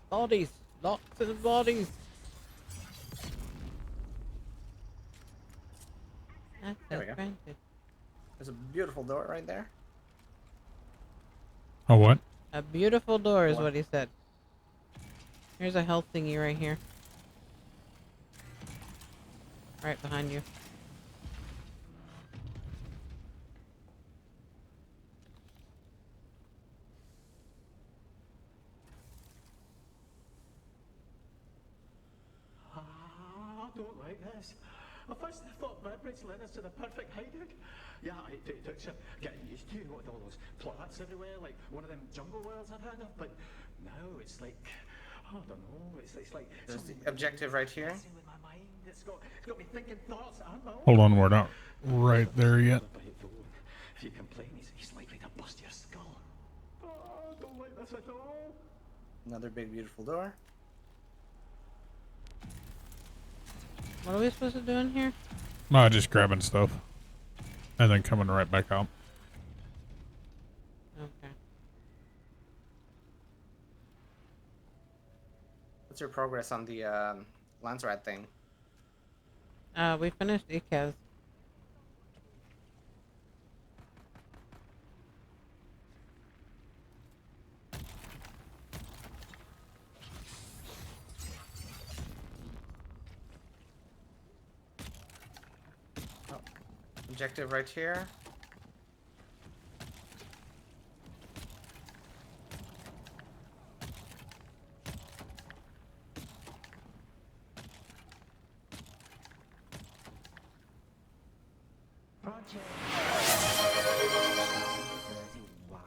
Bodies. Lots of bodies. There we go. Granted. There's a beautiful door right there. Oh, what? A beautiful door is What? what he said. Here's a health thingy right here. Right behind you. I don't like this. I first thought Madbridge led us to the perfect hideout. Yeah, it took some getting used to with all those plots everywhere, like one of them jungle worlds I've heard of, but now it's like, I don't know, it's like... There's the objective right here. messing with my mind. It's got me thinking thoughts, I don't know. Hold on, we're not right there yet. If you complain, he's likely to bust your skull. Oh, I don't like this at all. Another big, beautiful door. What are we supposed to do in here? No, just grabbing stuff. And then coming right back out. Okay. What's your progress on the lance rat thing? We finished ECAS. Objective right here. Project 31.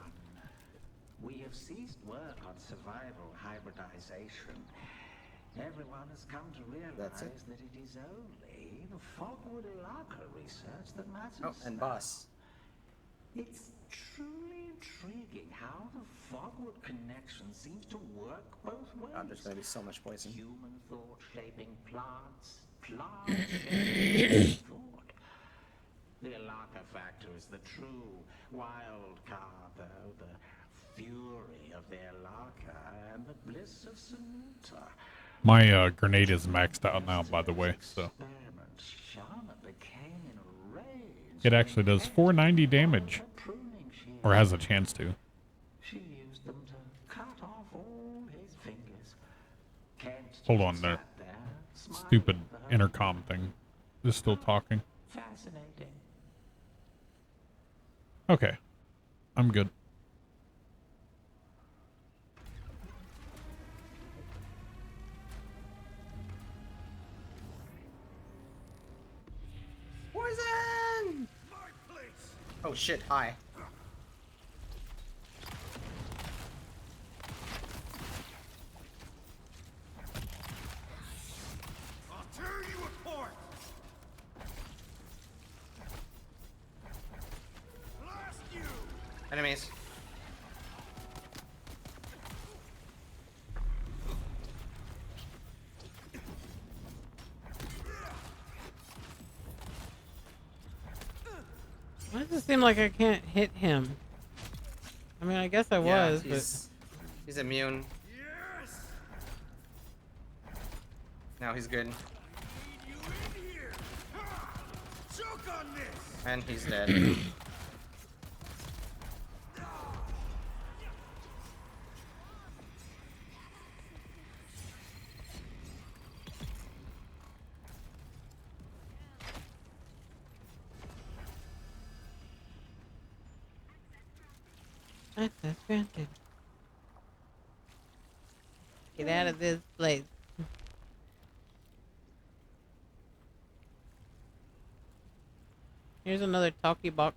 We have ceased work on survival hybridization. Everyone has come to realize That's it. that it is only the Fogwood Ilaka research that matters. Oh, and boss. It's truly intriguing how the Fogwood connection seems to work both ways. God, there's gonna be so much poison. Human thought shaping plants, plants shaping thought. The Ilaka factor is the true wild card, though, the fury of the Ilaka and the bliss of Sanuta. My grenade is maxed out now, by the way, so Experiment, Shana became enraged. it actually does 490 damage, or has a chance to. She used them to cut off all his fingers. Kent Hold on just there. sat there, smiling Stupid at her. intercom thing. Is still talking. Fascinating. Okay. I'm good. Oh shit, hi. I'll tear you apart. Blast you. Enemies. Why does it seem like I can't hit him? I mean, I guess I Yeah, was, but he's immune. Yes. Now he's good. Need you in here. Ha! Choke on this. And he's dead. access granted. Get out of this place. Here's another talkie box.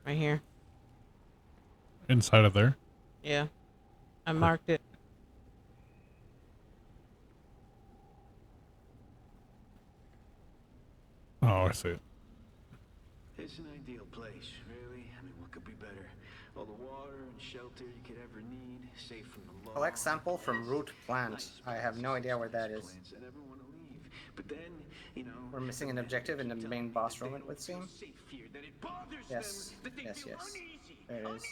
Right here. Inside of there? Yeah. I marked it. Oh, I see it. It's an ideal place, really. I mean, what could be better? All the water and shelter you could ever need, safe from the law. Collect sample from root plant. I have no idea where that is. But then, you know, we're missing an objective in the main boss room, it would seem. Yes, yes, yes. There it is.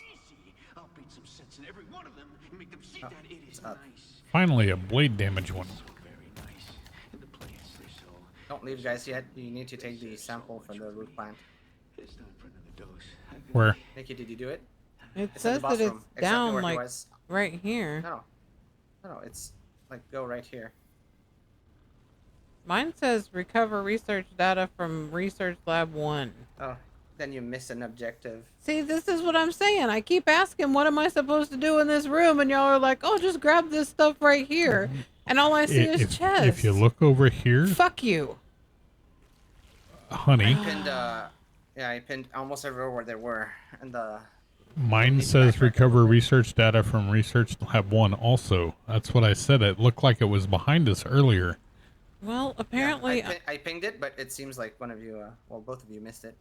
I'll beat some sense in every one of them and make them see that it is up. nice. Finally, a blade damage one. Very nice. And the plants, they're so... Don't leave, guys, yet. You need to take the sample from the root plant. It's time for another dose. Where? Nikki, did you do it? It It's in the says boss that room, it's exactly down where he like was. right here. No, no, it's like go right here. Mine says recover research data from Research Lab 1. Oh, then you miss an objective. See, this is what I'm saying. I keep asking, what am I supposed to do in this room? And y'all are like, oh, just grab this stuff right here. And all I see is chest. If you look over here, fuck you, honey. I pinned, yeah, I pinned almost everywhere where there were, and Mine says recover research data from Research Lab 1 also. That's what I said. It looked like it was behind us earlier. Well, apparently... Yeah, I pinged it, but it seems like one of you, well, both of you missed it.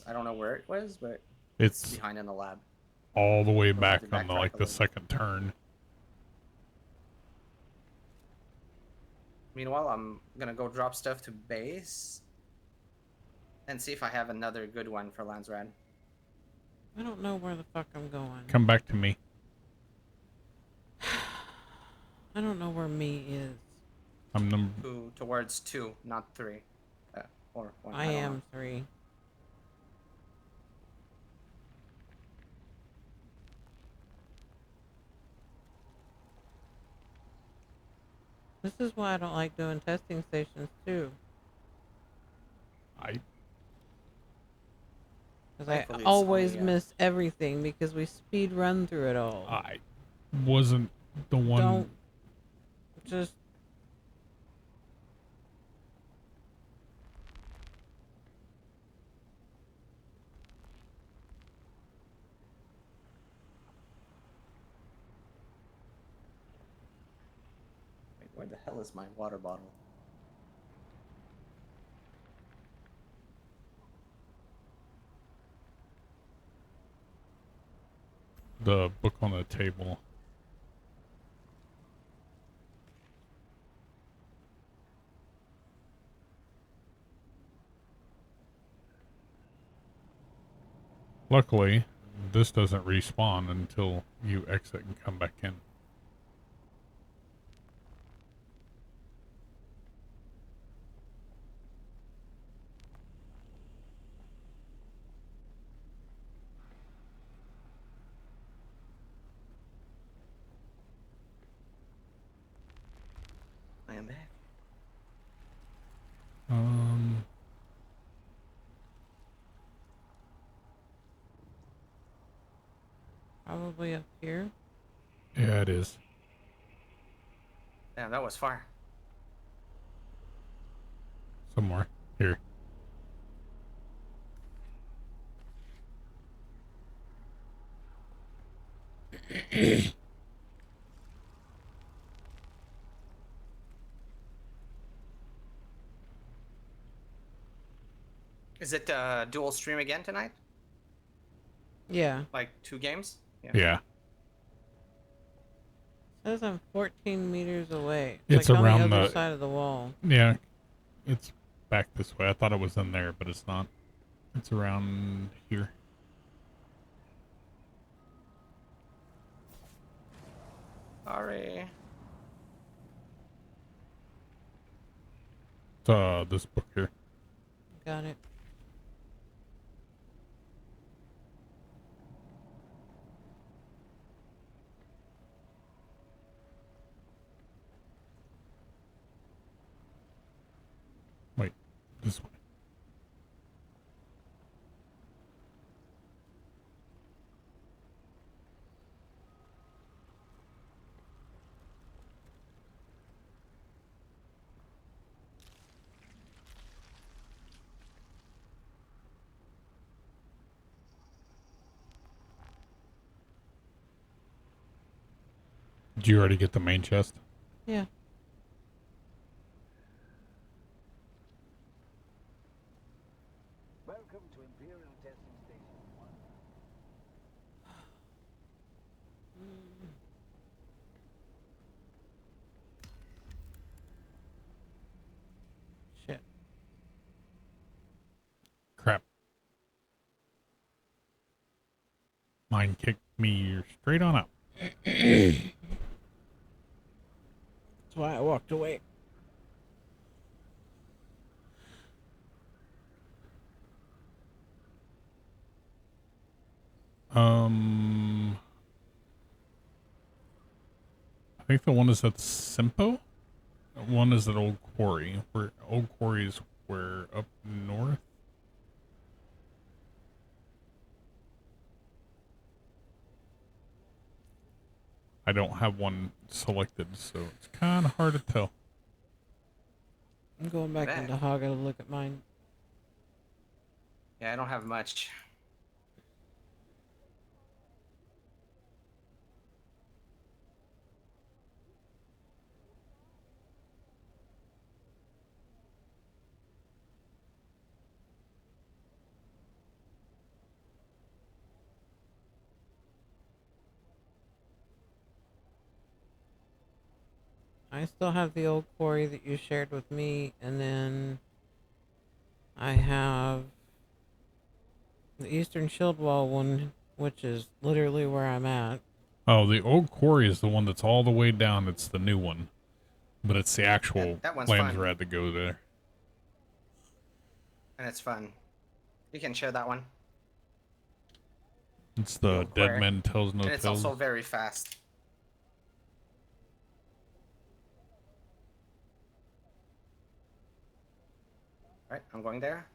I don't know where it was, but it's behind in the lab. All the way back on the, like, the second turn. Meanwhile, I'm gonna go drop stuff to base and see if I have another good one for Landsrad. I don't know where the fuck I'm going. Come back to me. I don't know where me is. I'm number... Towards 2, not 3. Or 1. I am 3. This is why I don't like doing testing stations too. Because I always miss everything because we speed run through it all. I wasn't the one. Don't just. Where the hell is my water bottle? The book on the table. Luckily, this doesn't respawn until you exit and come back in. I am back. Probably up here. Yeah, it is. Damn, that was far. somewhere. Here. Is it dual stream again tonight? Yeah. Like 2 games? Yeah. Says I'm 14 meters away. It's like around on the other the side of the wall. Yeah. It's back this way. I thought it was in there, but it's not. It's around here. Sorry. It's this book here. Got it. Wait, this way. Did you already get the main chest? Yeah. Welcome to Imperial Testing Station 1. Shit. Crap. Mine kicked me straight on up. That's why I walked away. I think the one is at Simpo. One is at Old Quarry. Where Old Quarry is where up north. I don't have one selected, so it's kind of hard to tell. I'm going back into Haga to look at mine. Yeah, I don't have much. I still have the old quarry that you shared with me, and then I have the Eastern Shield Wall one, which is literally where I'm at. Oh, the Old Quarry is the one that's all the way down. It's the new one. But it's the actual Yeah, that one's lands fun. rad that go there. And it's fun. You can share that one. It's the Old Dead Quarry. Men Tells No And it's Tales. also very fast. Right, I'm going there.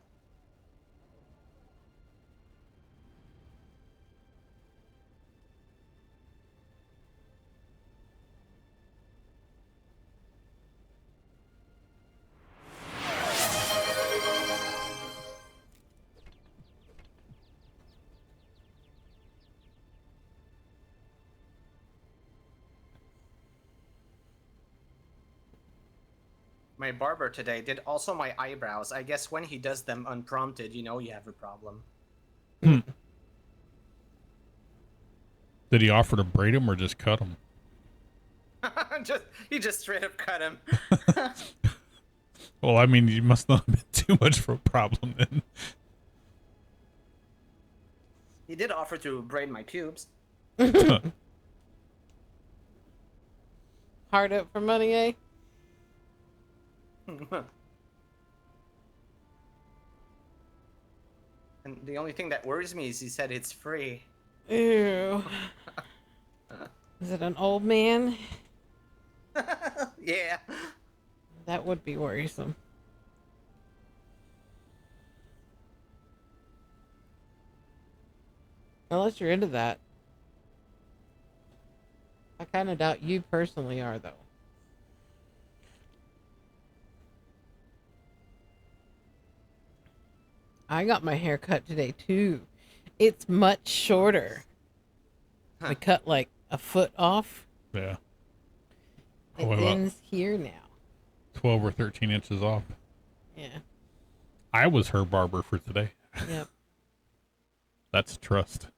My barber today did also my eyebrows. I guess when he does them unprompted, you know you have a problem. Did he offer to braid him or just cut him? He just straight up cut him. Well, I mean, you must not have been too much of a problem then. He did offer to braid my pubes. Hard up for money, eh? And the only thing that worries me is he said it's free. Ew. Is it an old man? Yeah. That would be worrisome. Unless you're into that. I kind of doubt you personally are, though. I got my hair cut today too. It's much shorter. I cut like a foot off. Yeah. It What about ends here now. 12 or 13 inches off? Yeah. I was her barber for today. Yep. That's trust.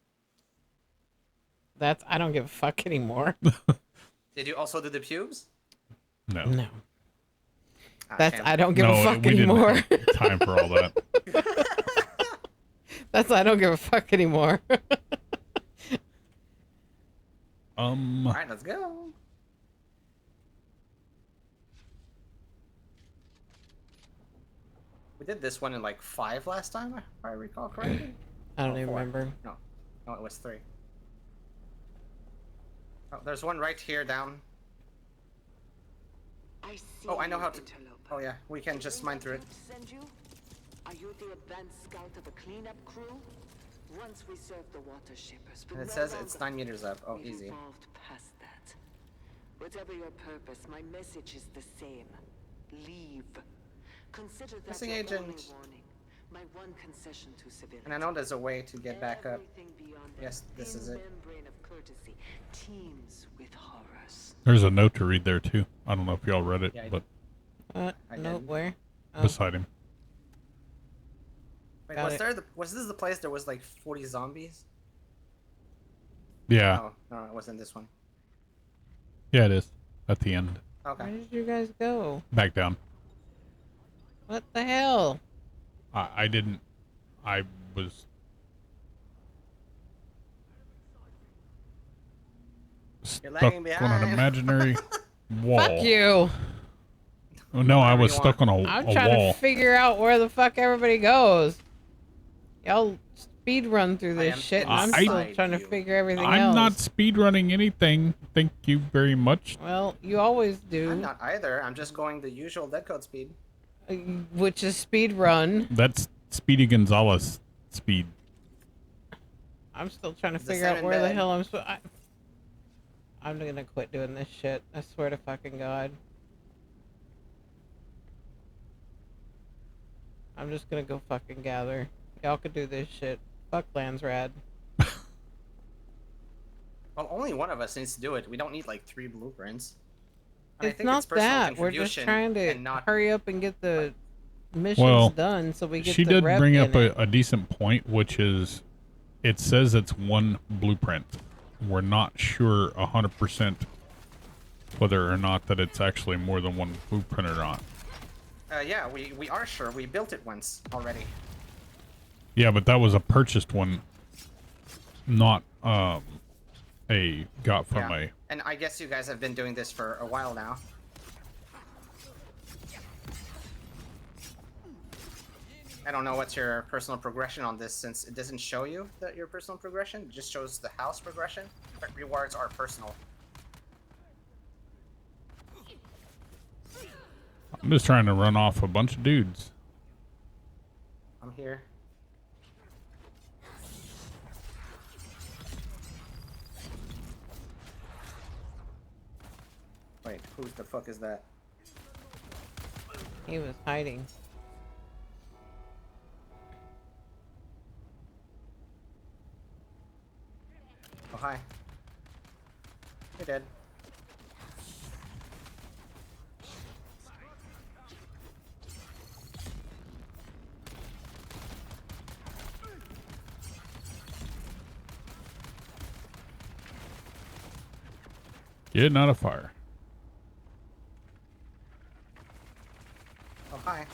I don't give a fuck anymore. Did you also do the pubes? No. No. Ah, I don't give a fuck we didn't anymore. have time for all that. I don't give a fuck anymore. All right, let's go. We did this one in like 5 last time, if I recall correctly. I don't Oh, even 4. remember. No, it was 3. Oh, there's one right here down. Oh, I know how to. Oh yeah, we can just mine through it. Are you the advanced scout of a cleanup crew? Once we served the water shippers, And it says it's 9 meters up. Oh, easy. Evolved past that. Whatever your purpose, my message is the same. Leave. Consider that Missing your agent. only warning. My one concession to civilians. And I know there's a way to get back up. Everything beyond Yes, that this thin is it. membrane of courtesy teems with horrors. There's a note to read there too. I don't know if y'all read it, Yeah, I but I No, did. where? Oh, beside him. Wait, Got was this the place there was like 40 zombies? Yeah. Oh, no, it wasn't this one. Yeah, it is. At the end. Okay. where did you guys go? Back down. What the hell? I didn't. I was. You're Stuck lagging on an behind. imaginary wall. Fuck you. Oh, no, I Whatever was you stuck on want. a I'm trying wall. to figure out where the fuck everybody goes. Y'all speed run through I this am shit, and I'm I- still trying to you. figure everything I'm else. not speedrunning anything. Thank you very much. Well, you always do, I'm not either. I'm just going the usual DeadCode speed. which is speed run. That's Speedy Gonzalez speed. I'm still trying to It's the figure out same in where the bed. hell I'm supposed. I'm gonna quit doing this shit. I swear to fucking God. I'm just gonna go fucking gather. Y'all could do this shit. Fuck Land's Rad. Well, only one of us needs to do it. We don't need like 3 blueprints. And I It's think not personal that. We're just contribution trying to and not. hurry up and get the missions Well, done so we get She the did rep bring in up it. a decent point, which is it says it's 1 blueprint. We're not sure 100% whether or not that it's actually more than 1 blueprint or not. Yeah, we are sure. We built it once already. Yeah, but that was a purchased one, not a got from a. And I guess you guys have been doing this for a while now. I don't know what's your personal progression on this, since it doesn't show you that your personal progression. It just shows the house progression. But rewards are personal. I'm just trying to run off a bunch of dudes. I'm here. Wait, who the fuck is that? He was hiding. Oh, hi. You're dead. Getting out of fire. Oh, hi.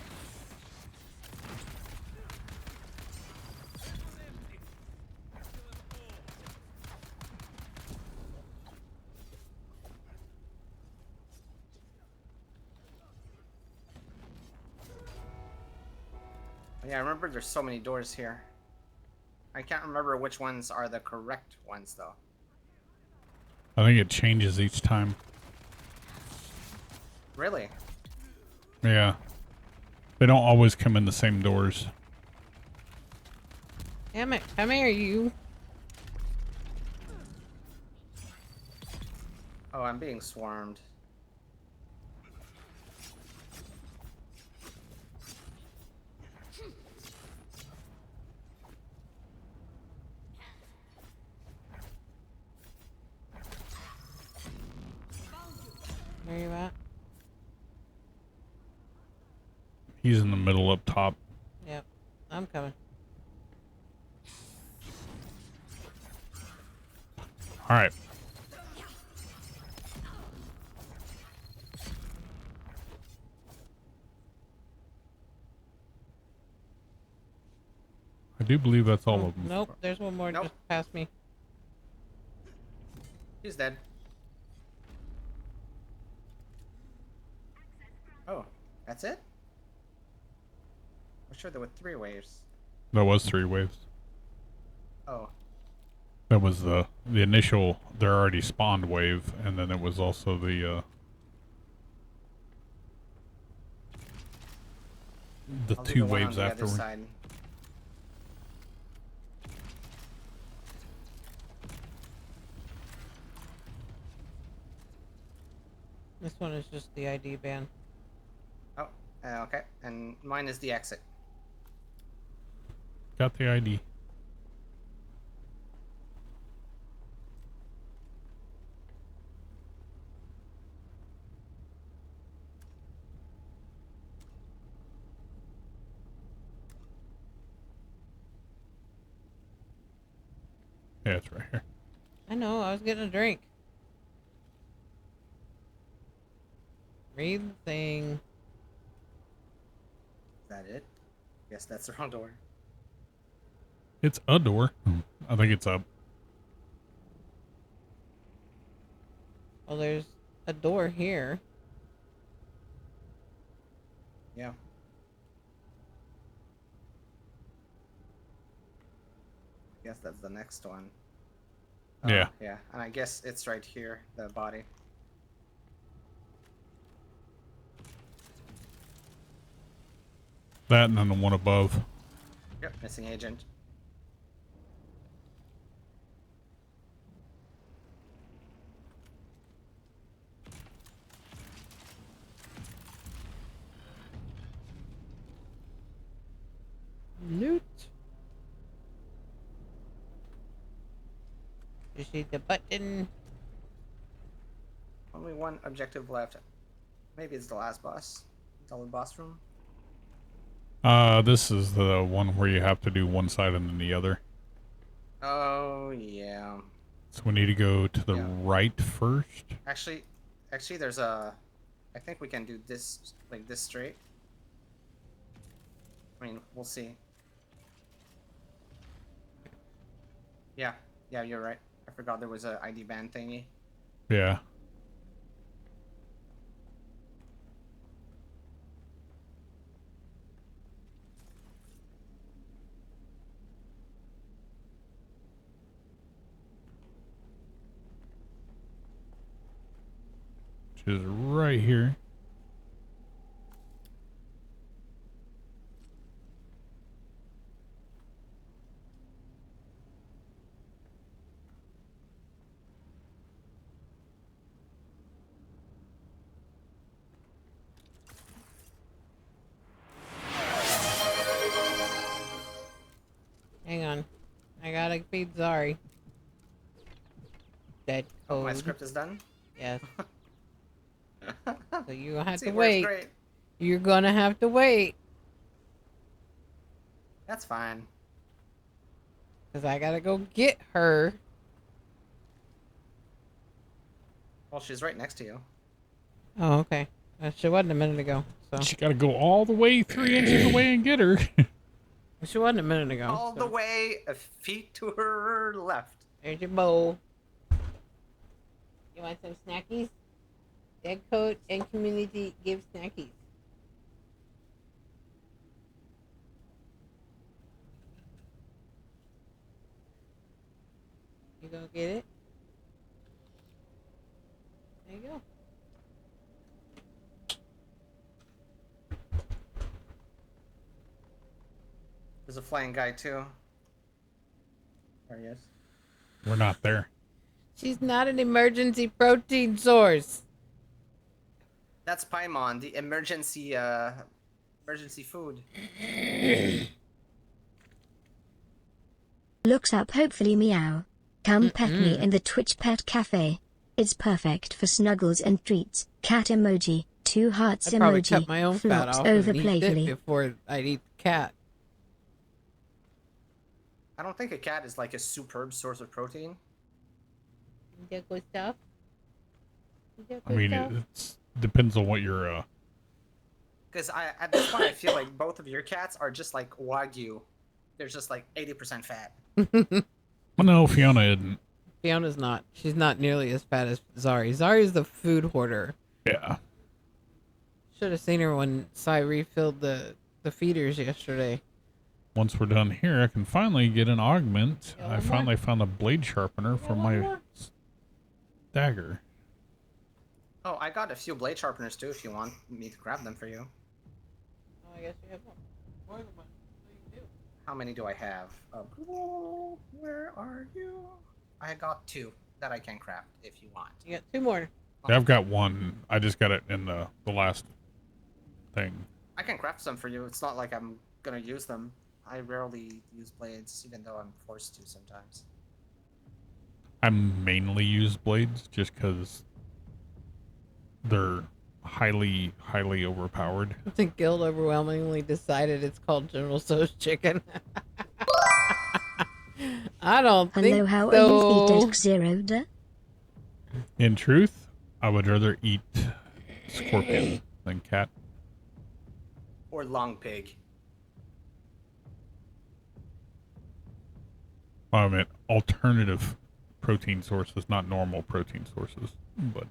Yeah, I remember there's so many doors here. I can't remember which ones are the correct ones, though. I think it changes each time. Really? Yeah. They don't always come in the same doors. Damn it. Come here, you. Oh, I'm being swarmed. Where you at? He's in the middle up top. Yep. I'm coming. All right. I do believe that's all of them. Nope, there's one more just past me. He's dead. Oh, that's it? I'm sure there were 3 waves. That was 3 waves. Oh. That was the initial, they're already spawned wave, and then it was also the I'll do 2 the one waves on the after. other side. This one is just the ID ban. Oh, okay. And mine is the exit. Got the ID. Yeah, it's right here. I know, I was getting a drink. Read the thing. Is that it? Guess that's the wrong door. It's a door. I think it's up. Well, there's a door here. Yeah. Guess that's the next one. Yeah. Yeah, and I guess it's right here, the body. That and then the one above. Yep, missing agent. Loot. You see the button. Only one objective left. Maybe it's the last boss. It's all the boss room. This is the one where you have to do one side and then the other. Oh, yeah. So we need to go to the right first. Actually, there's a... I think we can do this, like this straight. I mean, we'll see. Yeah, you're right. I forgot there was a ID ban thingy. Yeah. Which is right here. Hang on. I gotta feed Zari. DeadCode. Oh, my script is done? Yes. So you're gonna have See, to it works wait. great. You're gonna have to wait. That's fine. Cause I gotta go get her. Well, she's right next to you. Oh, okay. She wasn't a minute ago. So She gotta go all the way 3 inches away and get her. she wasn't a minute ago. All so. the way a feet to her left. There's your bowl. You want some snackies? DeadCode and community give snackies. You gonna get it? There you go. There's a flying guy too. There he is. We're not there. She's not an emergency protein source. That's Paimon, the emergency food. Looks up hopefully meow. Come pet me in the Twitch Pet Cafe. It's perfect for snuggles and treats. Cat emoji. 2 hearts I'd probably emoji. cut my own fat Flops off over and eat it playfully. before I'd eat the cat. I don't think a cat is like a superb source of protein. That good stuff. I mean, it depends on what you're. Because at this point I feel like both of your cats are just like Wagyu. They're just like 80% fat. Well, no, Fiona isn't. Fiona's not. She's not nearly as fat as Zari. Zari's the food hoarder. Yeah. Should have seen her when Sai refilled the feeders yesterday. Once we're done here, I can finally get an augment. Yeah, I one finally found a blade sharpener for my dagger. Oh, I got a few blade sharpeners too if you want me to grab them for you. Oh, I guess you have one. More than one. So you do. How many do I have? Where are you? I got 2 that I can craft if you want. You got 2 more. Yeah, I've got 1. I just got it in the last thing. I can craft some for you. It's not like I'm gonna use them. I rarely use blades, even though I'm forced to sometimes. I mainly use blades just because they're highly overpowered. The guild overwhelmingly decided it's called General So's chicken. I don't think Hello, how so. are you, Desk Zero? In truth, I would rather eat scorpion than cat. Or long pig. I mean, alternative protein sources, not normal protein sources, but.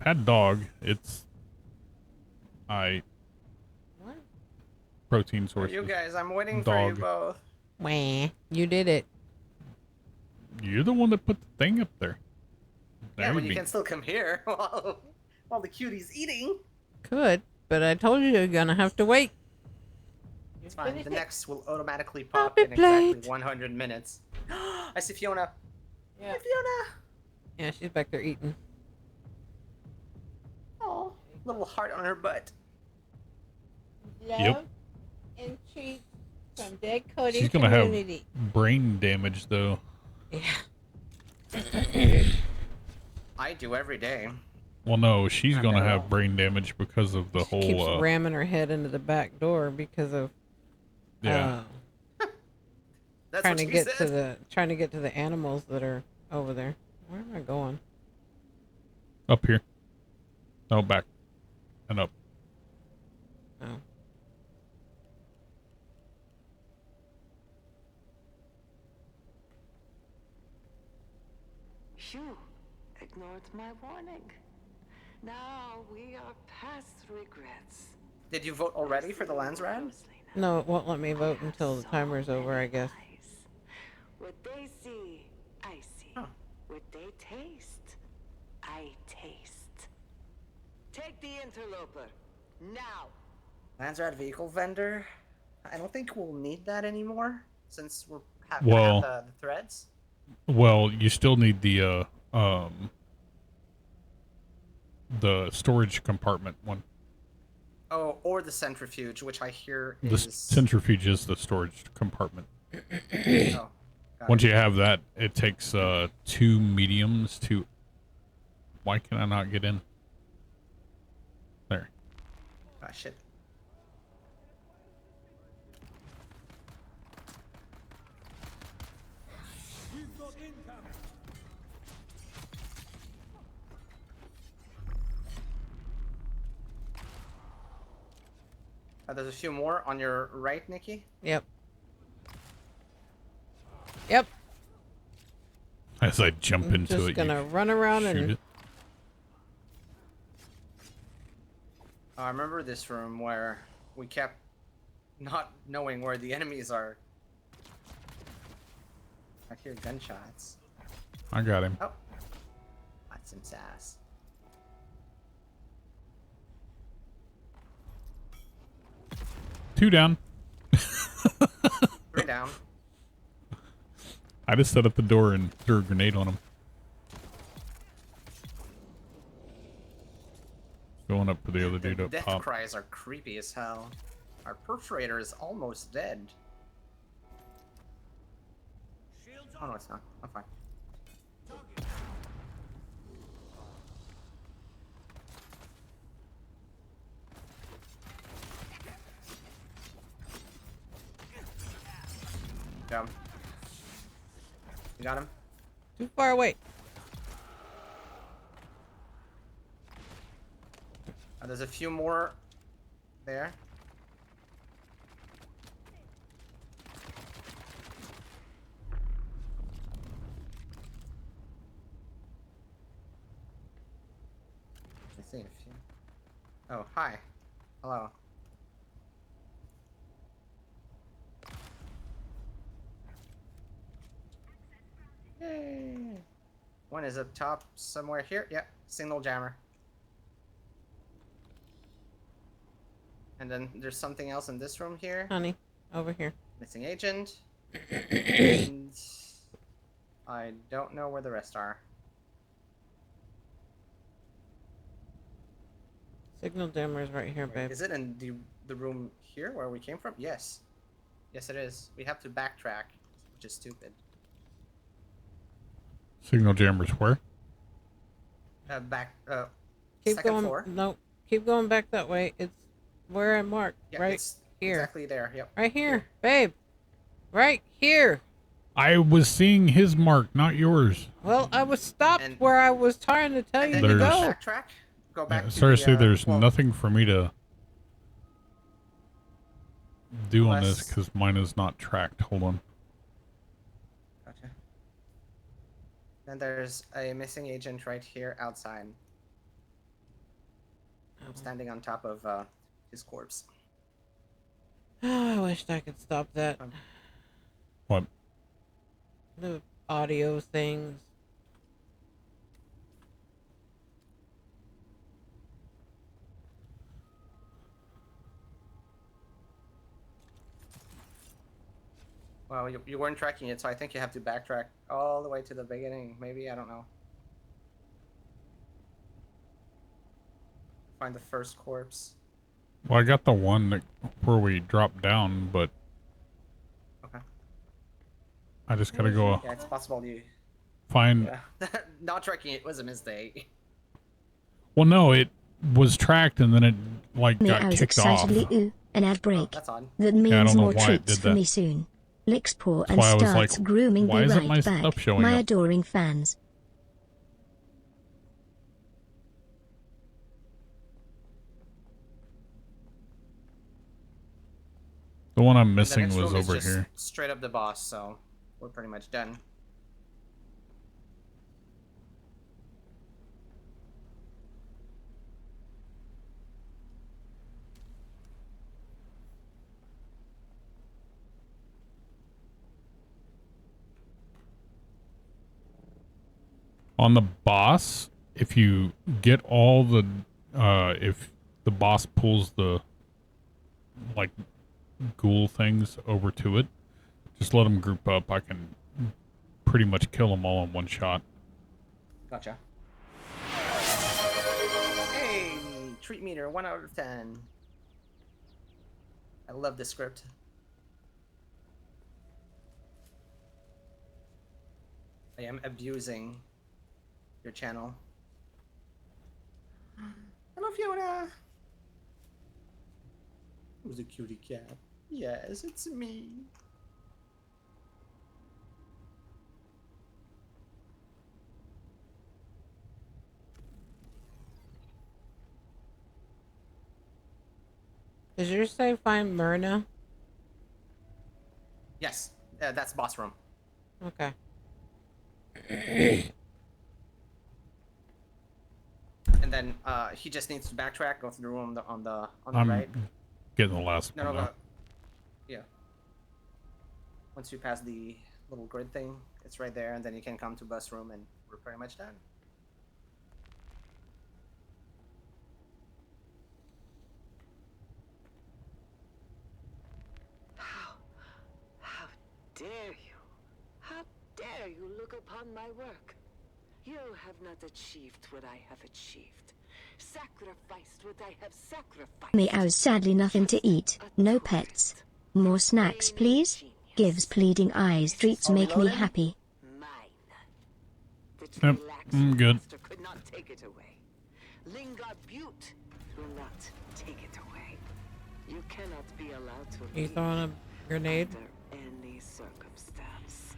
Had dog. It's What? protein For sources. you guys, I'm waiting Dog. for you both. Wah. You did it. You're the one that put the thing up there. Yeah, There but you you be. can still come here while the cutie's eating. Could, but I told you you're gonna have to wait. It's fine. The next will automatically I'll pop be in exactly played. 100 minutes. I see Fiona. Yeah. Hi, Fiona. Yeah, she's back there eating. Oh, little heart on her butt. Love Yep. and treats from DeadCode She's gonna have community. brain damage though. Yeah. I do every day. Well, no, she's I gonna know. have brain damage because of the She keeps whole. ramming her head into the back door because of Yeah. That's trying what to she get said. to the animals that are over there. Where am I going? Up here. No, back and up. Oh. You ignored my warning. Now we are past regrets. Did you vote already for the Landsrad? No, it won't let me vote until the timer's over, I guess. What they see, I see. Huh. What they taste, I taste. Take the interloper, now. Landsrad vehicle vendor? I don't think we'll need that anymore since we're Well- have the threads. Well, you still need the storage compartment one. Oh, or the centrifuge, which I hear The is... centrifuge is the storage compartment. Oh, got Once it. you have that, it takes 2 mediums to. Why can I not get in? There. Ah, shit. We've got incoming. There's a few more on your right, Nikki. Yep. Yep. As I jump I'm into just it, gonna you run around shoot and it. I remember this room where we kept not knowing where the enemies are. I hear gunshots. I got him. Oh. That's some sass. 2 down. 3 down. I just set up the door and threw a grenade on him. Going up for the other dude The up death top. cries are creepy as hell. Our perforator is almost dead. Oh no, it's not. I'm fine. Got him. You got him? Too far away. There's a few more there. I see a few. Oh, hi. Hello. Yay. One is up top somewhere here. Yep, signal jammer. And then there's something else in this room here. Honey, over here. Missing agent. And I don't know where the rest are. Signal jammer's right here, babe. Is it in the room here where we came from? Yes. Yes, it is. We have to backtrack, which is stupid. Signal jammers where? Keep second going. floor. No, keep going back that way. It's where I marked. Yeah, right it's here. exactly there. Yep. Right here, babe. Right here. I was seeing his mark, not yours. Well, I was stopped where I was trying to tell you to There's- go. Backtrack. Go back. Yeah, to seriously, the, there's well, nothing for me to do on this Unless- because mine is not tracked. Hold on. Gotcha. Then there's a missing agent right here outside. I'm standing on top of his corpse. Oh, I wished I could stop that. What? The audio things. Well, you weren't tracking it, so I think you have to backtrack all the way to the beginning. Maybe, I don't know. Find the first corpse. Well, I got the one that where we dropped down, but Okay. I just gotta go Yeah, it's possible you... find. Yeah. Not tracking it was a mistake. Well, no, it was tracked and then it like Me, I got was kicked off. excitedly ooh, an ad break. That's odd. That Yeah, I means don't know more why it treats did for that. me soon. Licks paw That's and why I was starts like, grooming why me isn't right my back. stuff showing My up? adoring fans. The one I'm The missing next was room is over just here. straight up the boss, so we're pretty much done. On the boss, if you get all the, if the boss pulls the, like, ghoul things over to it, just let them group up. I can pretty much kill them all in one shot. Gotcha. Hey, treat meter 1 out of 10. I love this script. I am abusing your channel. Hello, Fiona. Who's a cutie cat? Yes, it's me. Did you say find Myrna? Yes, that's boss room. Okay. And then he just needs to backtrack, go through the room on the I'm right. getting the last No, one. no, though. no. Yeah. Once you pass the little grid thing, it's right there, and then you can come to bus room, and we're pretty much done. How dare you? How dare you look upon my work? You have not achieved what I have achieved. Sacrificed what I have sacrificed. Meows, sadly nothing to eat, no pets. More snacks please? Gives pleading eyes, treats make me happy. Yep, I'm good. Master could not take it away. Lingard Butte will not take it away. You cannot be allowed to You leave throwing a grenade? under any circumstance.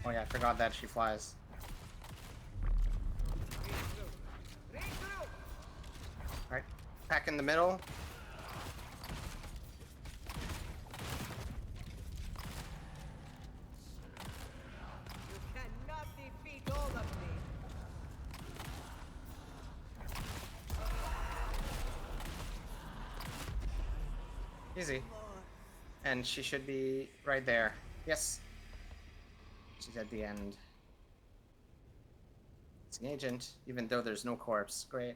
Oh yeah, I forgot that she flies. Alright, pack in the middle. You cannot defeat all of me. Easy. And she should be right there. Yes. She's at the end. It's an agent, even though there's no corpse. Great.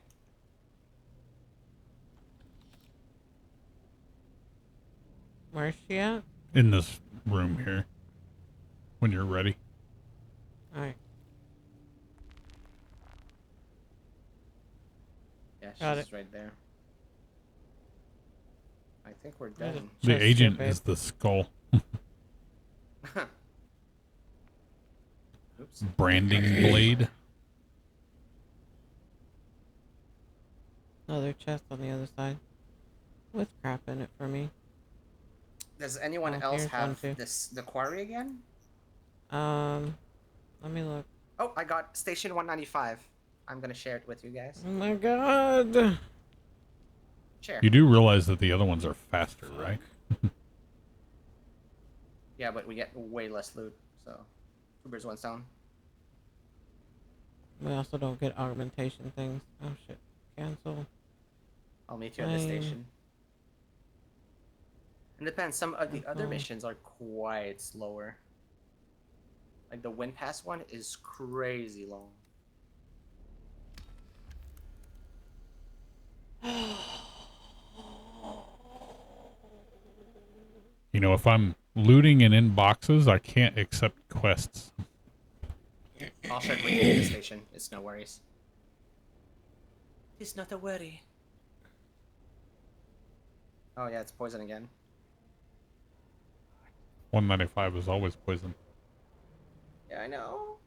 Where's she at? In this room here. When you're ready. Alright. Yeah, Got she's it. right there. I think we're There's a done. The chest agent here, is babe. the skull. Oops. Branding blade. Another chest on the other side. With crap in it for me. Does anyone Oh, else here's one have too. the quarry again? Let me look. Oh, I got station 195. I'm gonna share it with you guys. Oh my god! Share. You do realize that the other ones are faster, right? Yeah, but we get way less loot, so 2 birds, 1 stone. We also don't get augmentation things. Oh shit. Cancel. I'll meet you at the Fine. station. It depends. Some of the other Okay. missions are quite slower. Like the Wind Pass one is crazy long. You know, if I'm looting and in boxes, I can't accept quests. I'll share it with you at the station. It's no worries. It's not a worry. Oh yeah, it's poison again. 195 is always poison. Yeah, I know.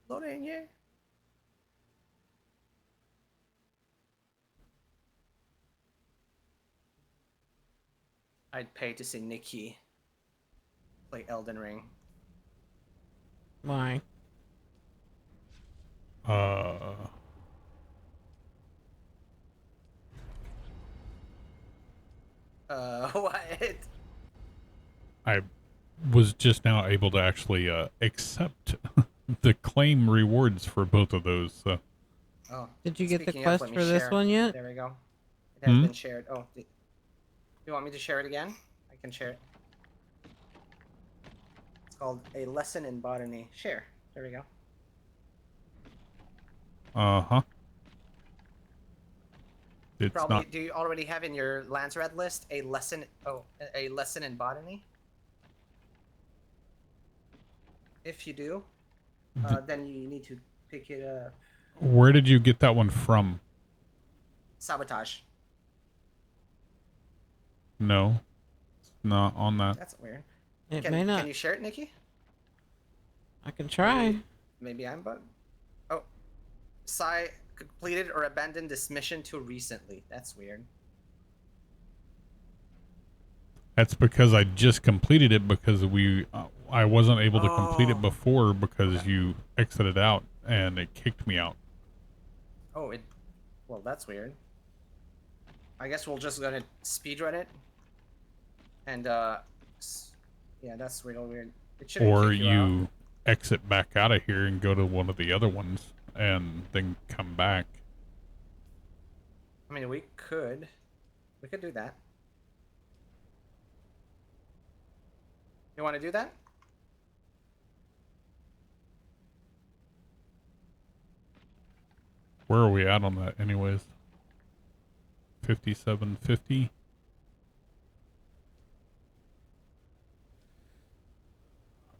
Loading, yeah. I'd pay to see Nikki play Elden Ring. Why? What? I was just now able to actually accept the claim rewards for both of those. So. Oh. Did you get the Speaking of, quest let me for this share. one yet? There we go. It has been shared. Oh, do you want me to share it again? I can share it. It's called A Lesson in Botany. Share. There we go. Uh-huh. It's Probably. not. Do you already have in your Lance Red list a lesson? Oh, a lesson in botany. If you do, then you need to pick it up. Where did you get that one from? Sabotage. No. It's not on that. That's weird. It may not. Can you share it, Nikki? I can try. Maybe I'm bugged. Oh, Sai completed or abandoned this mission too recently. That's weird. That's because I just completed it because I wasn't able to complete it before because you exited out and it kicked me out. Oh, well, that's weird. I guess we're just gonna speedrun it. And, yeah, that's real weird. It shouldn't Or kick you you out. exit back out of here and go to one of the other ones and then come back. I mean, we could do that. You want to do that? Where are we at on that anyways? 5750.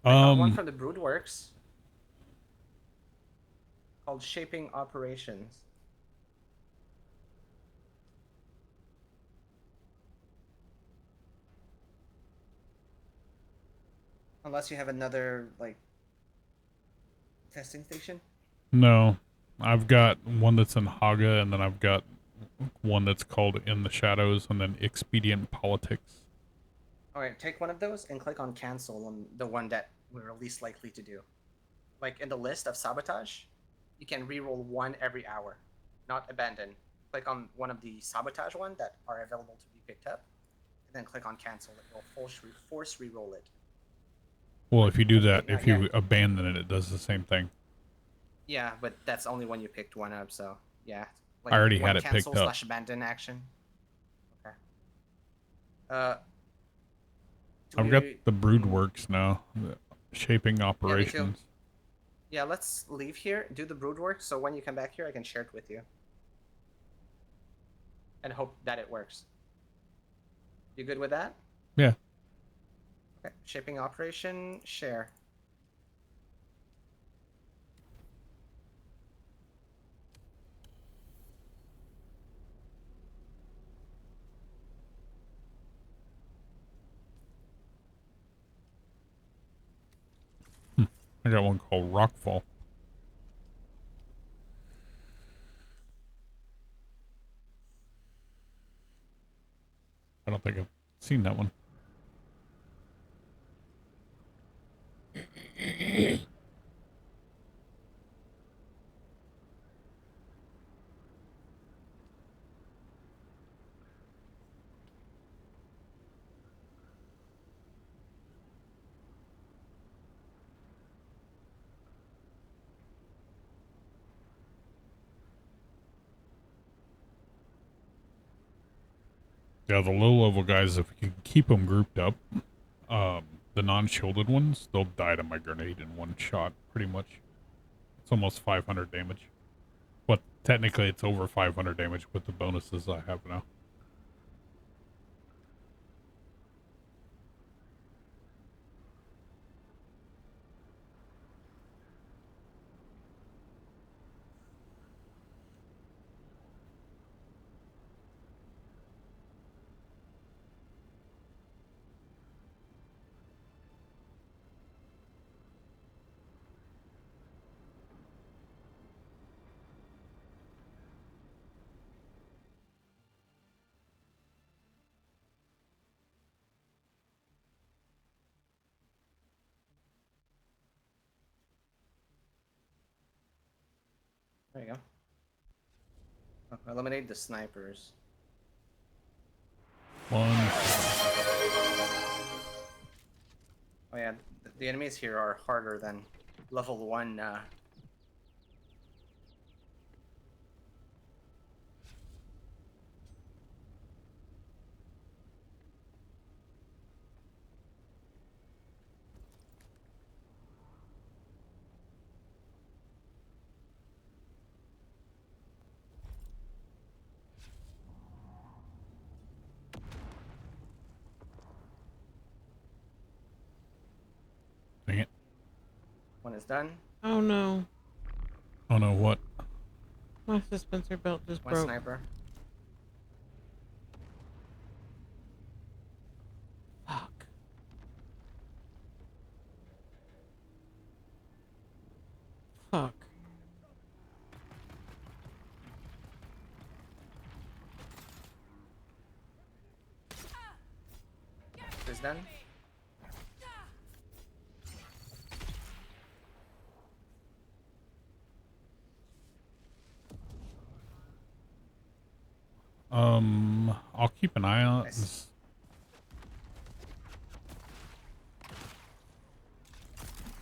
I got one from the Broodworks called Shaping Operations. Unless you have another, like, testing station? No. I've got one that's in Haga, and then I've got one that's called In the Shadows, and then Expedient Politics. Alright, take one of those and click on cancel on the one that we're least likely to do. Like in the list of sabotage, you can reroll one every hour, not abandon. Click on one of the sabotage ones that are available to be picked up, and then click on cancel. It will force reroll it. Well, if you do that, Not if you yet. abandon it, it does the same thing. Yeah, but that's only when you picked one up, so yeah. I already one had it picked cancel up. / abandon action. Okay. I've got the Broodworks now. The Shaping Operations. Yeah, let's leave here, do the brood work, so when you come back here, I can share it with you. And hope that it works. You good with that? Yeah. Okay, shaping operation, share. I got one called Rockfall. I don't think I've seen that one. Yeah, the low-level guys, if you can keep them grouped up, the non-shielded ones, they'll die to my grenade in one shot, pretty much. It's almost 500 damage. But technically, it's over 500 damage with the bonuses I have now. There you go. Oh, eliminate the snipers. One. Oh yeah, the enemies here are harder than level 1. Dang it. One is done. Oh no. Oh no, what? My suspensor belt just One broke. sniper. Fuck. Fuck. Is done. I'll keep an eye on Nice.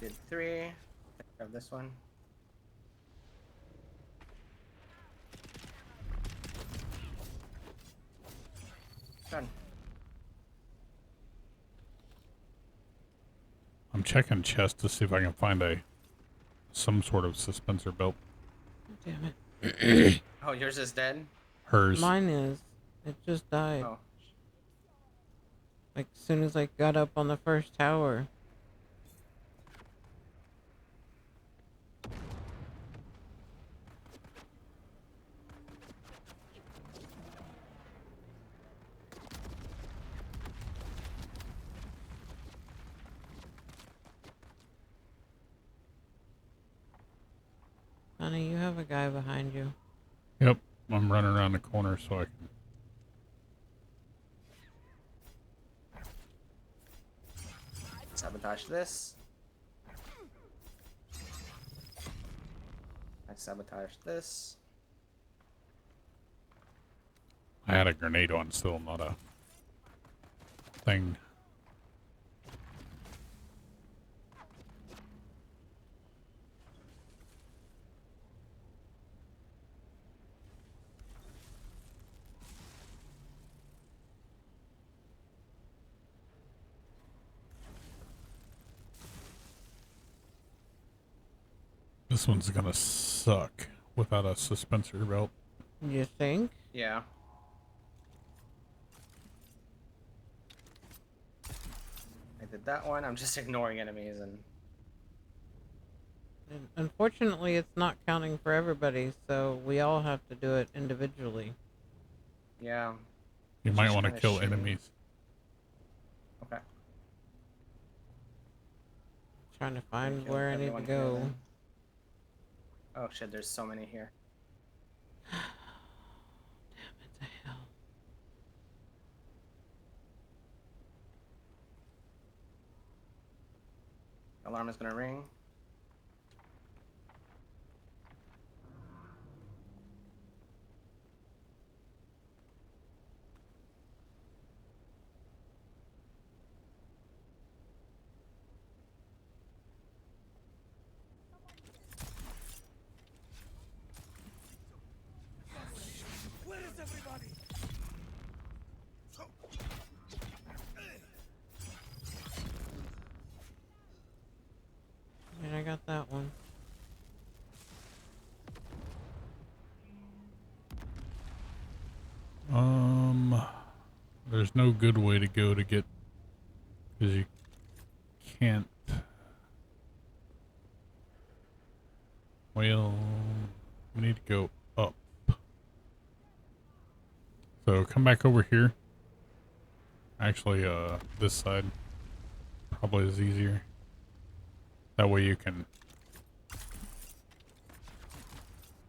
Did 3. Grab this one. I'm checking chests to see if I can find some sort of suspensor belt. Damn it. Oh, yours is dead? Hers. Mine is. It just died. Oh. Like, as soon as I got up on the first tower. Honey, you have a guy behind you. Yep, I'm running around the corner so I can. Sabotage this. I sabotage this. I had a grenade on still, not a thing. This one's gonna suck without a suspensor belt. You think? Yeah. I did that one. I'm just ignoring enemies and... Unfortunately, it's not counting for everybody, so we all have to do it individually. Yeah. You might want to kill enemies. Okay. Trying to find where I need to go. Oh shit, there's so many here. Damn it to hell. Alarm is gonna ring. Where is everybody? And I got that one. There's no good way to go to get, because you can't. Well, we need to go up. So come back over here. Actually, this side probably is easier. That way you can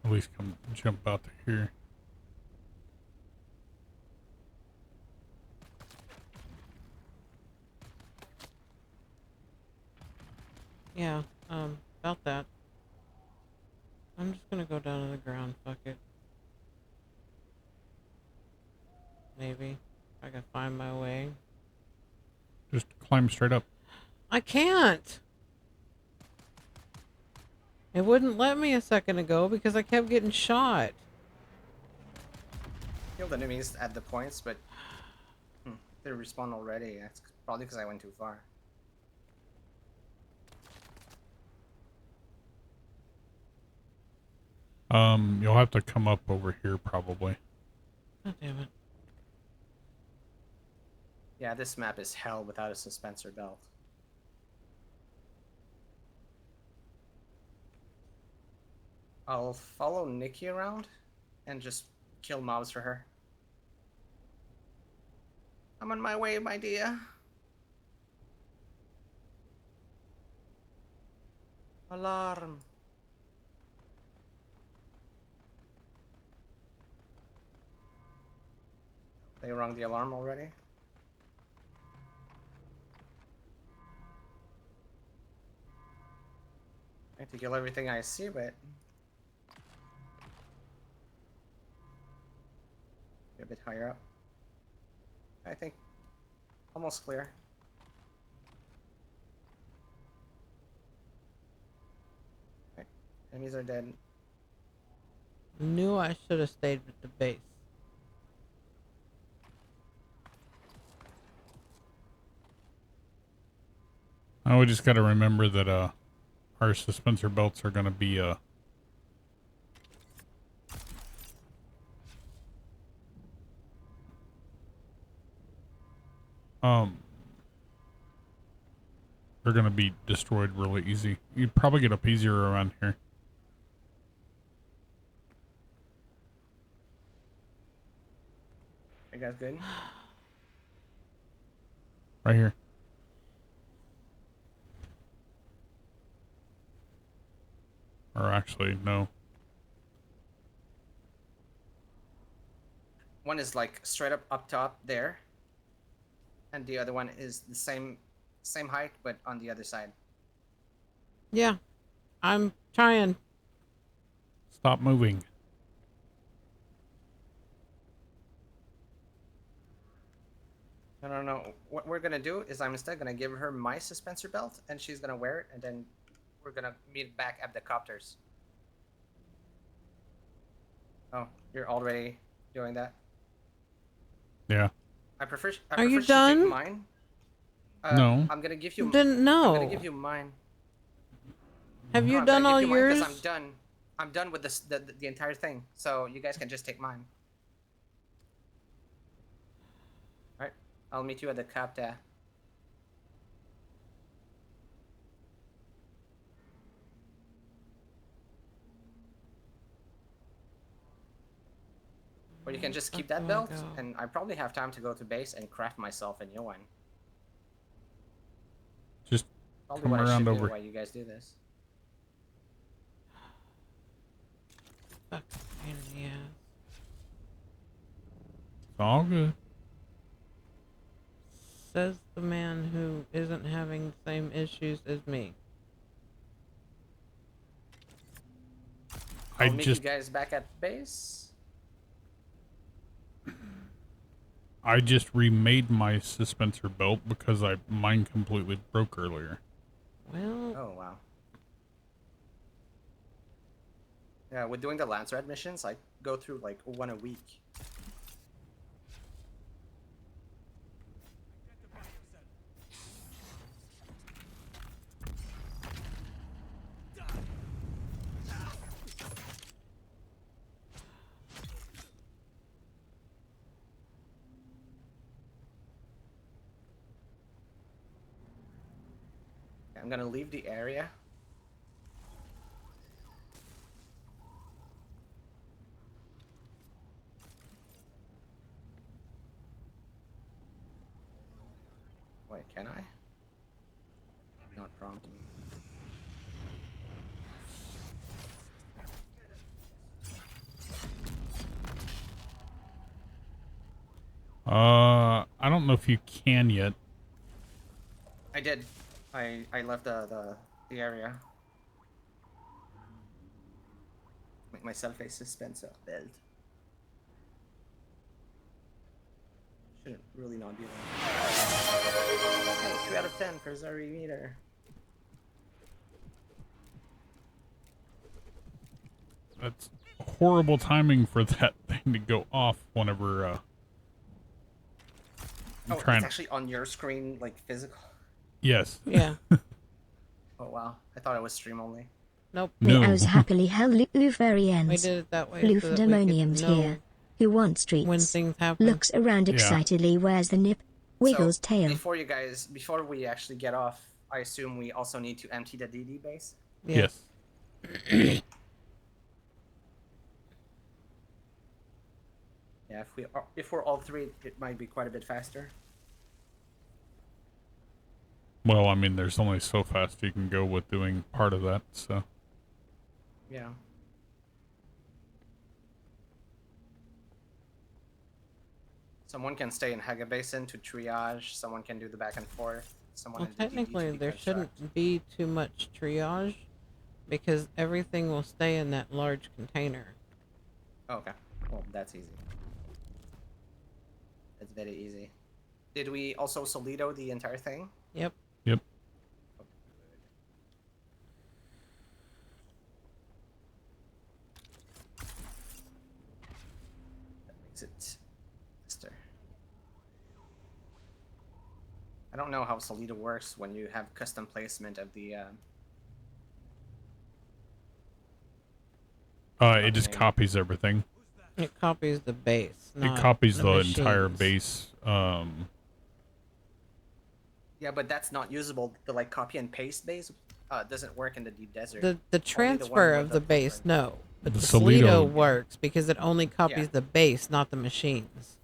at least come jump out to here. Yeah, about that. I'm just gonna go down to the ground, fuck it. Maybe. If I can find my way. Just climb straight up. I can't! It wouldn't let me a second ago because I kept getting shot. Killed enemies at the points, but they respawn already. That's probably because I went too far. You'll have to come up over here probably. God damn it. Yeah, this map is hell without a suspensor belt. I'll follow Nikki around and just kill mobs for her. I'm on my way, my dear. Alarm. They rung the alarm already? I have to kill everything I see, but... Get a bit higher up. I think almost clear. Okay. Enemies are dead. Knew I should have stayed with the base. Oh, we just got to remember that our suspensor belts are going to be they're going to be destroyed really easy. You'd probably get up easier around here. You guys good? Right here. Or actually, no. One is like straight up top there, and the other one is the same height but on the other side. Yeah, I'm trying. Stop moving. No. What we're gonna do is I'm instead gonna give her my suspensor belt, and she's gonna wear it, and then we're gonna meet back at the copters. Oh, you're already doing that? Yeah. I prefer. Are you she take done? mine. No. I'm gonna give you. Then no. I'm gonna give you mine. Have you I'm done gonna all give you mine 'cause yours? I'm done. I'm done with this the entire thing. So you guys can just take mine. All right. I'll meet you at the capta. Or you can just keep that belt, and I probably have time to go to base and craft myself a new one. Just Probably come what I around should over. do while you guys do this. Fuck, pain in the ass. It's all good. Says the man who isn't having the same issues as me. I'll meet you guys back at base. I just remade my suspensor belt because mine completely broke earlier. Well. Oh wow. Yeah, with doing the Lance Red missions, I go through like one a week. I'm gonna leave the area. Wait, can I? Not prompting. I don't know if you can yet. I did. I left the area. Make myself a suspensor belt. Shouldn't really not be there. Hey, 3 out of 10 for Zari meter. That's horrible timing for that thing to go off whenever Oh, trying it's actually on your screen, like physical. Yes. Yeah. Oh wow, I thought it was stream only. Nope. No. The O's happily Halufarians. We did it that way so that we could Demonium's know here. Who wants treats? when things happen. Looks around Yeah. excitedly, wears the nip, wiggles So, tail. before we actually get off, I assume we also need to empty the DD base. Yeah. Yes. Yeah, if we're all three, it might be quite a bit faster. Well, I mean, there's only so fast you can go with doing part of that, so. Yeah. Someone can stay in Haga Basin to triage. Someone can do the back and forth. Someone Well, in the DD to technically, there deconstruct. shouldn't be too much triage because everything will stay in that large container. Oh, okay. Well, that's easy. That's very easy. Did we also Solido the entire thing? Yep. Yep. That makes it faster. I don't know how Solida works when you have custom placement of the. It just copies everything. It copies the base. It copies the machines. entire base. Yeah, but that's not usable. The like copy and paste base doesn't work in the deep desert. The transfer of the base, no. But the Solido Solido works because it only copies Yeah. the base, not the machines.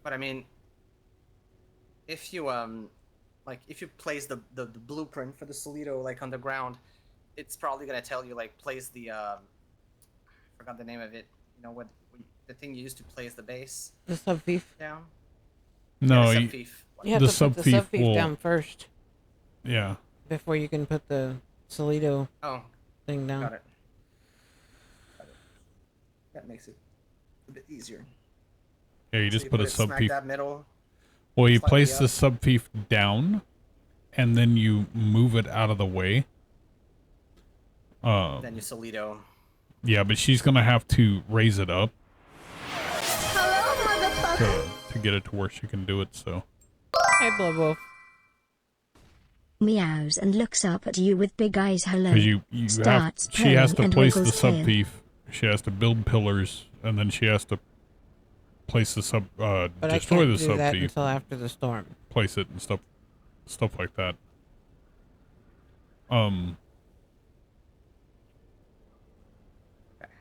But I mean, if you like if you place the blueprint for the Solido like on the ground, it's probably gonna tell you like place the I forgot the name of it. You know what the thing you use to place the base The subfief. down? No, Yeah, the you, subfief. You have the to put the subfief subfief will, down first yeah. before you can put the Solido Oh, thing down. got it. That makes it a bit easier. Yeah, you So just put a it smack subfief. dab middle. Well, you slightly place the up. subfief down, and then you move it out of the way. Then you Solido. Yeah, but she's gonna have to raise it up Hello, motherfucker. to get it to where she can do it. So Hey, Blood Wolf. Meows and looks up at you with big eyes. Hello. because you have Starts she has to purring and place the wiggles tail. subfief. She has to build pillars, and then she has to place the But I destroy can't the do that subfief, until after the storm. place it and stuff like that.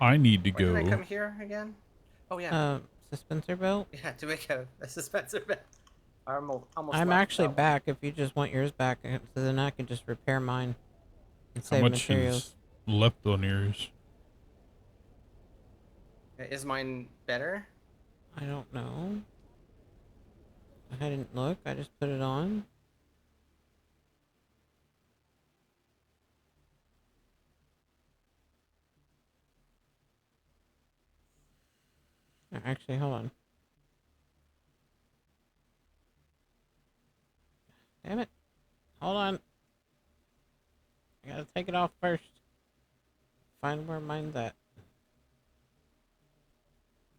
I need to Why did I go. come here again? Oh yeah. Suspensor belt? Yeah, to make a dispenser bed. Almost I'm left actually that one. back if you just want yours back, so then I can just repair mine and How save much materials. is left on yours? Is mine better? I don't know. I didn't look, I just put it on. Actually, hold on. Damn it. Hold on. I gotta take it off first. Find where mine's at.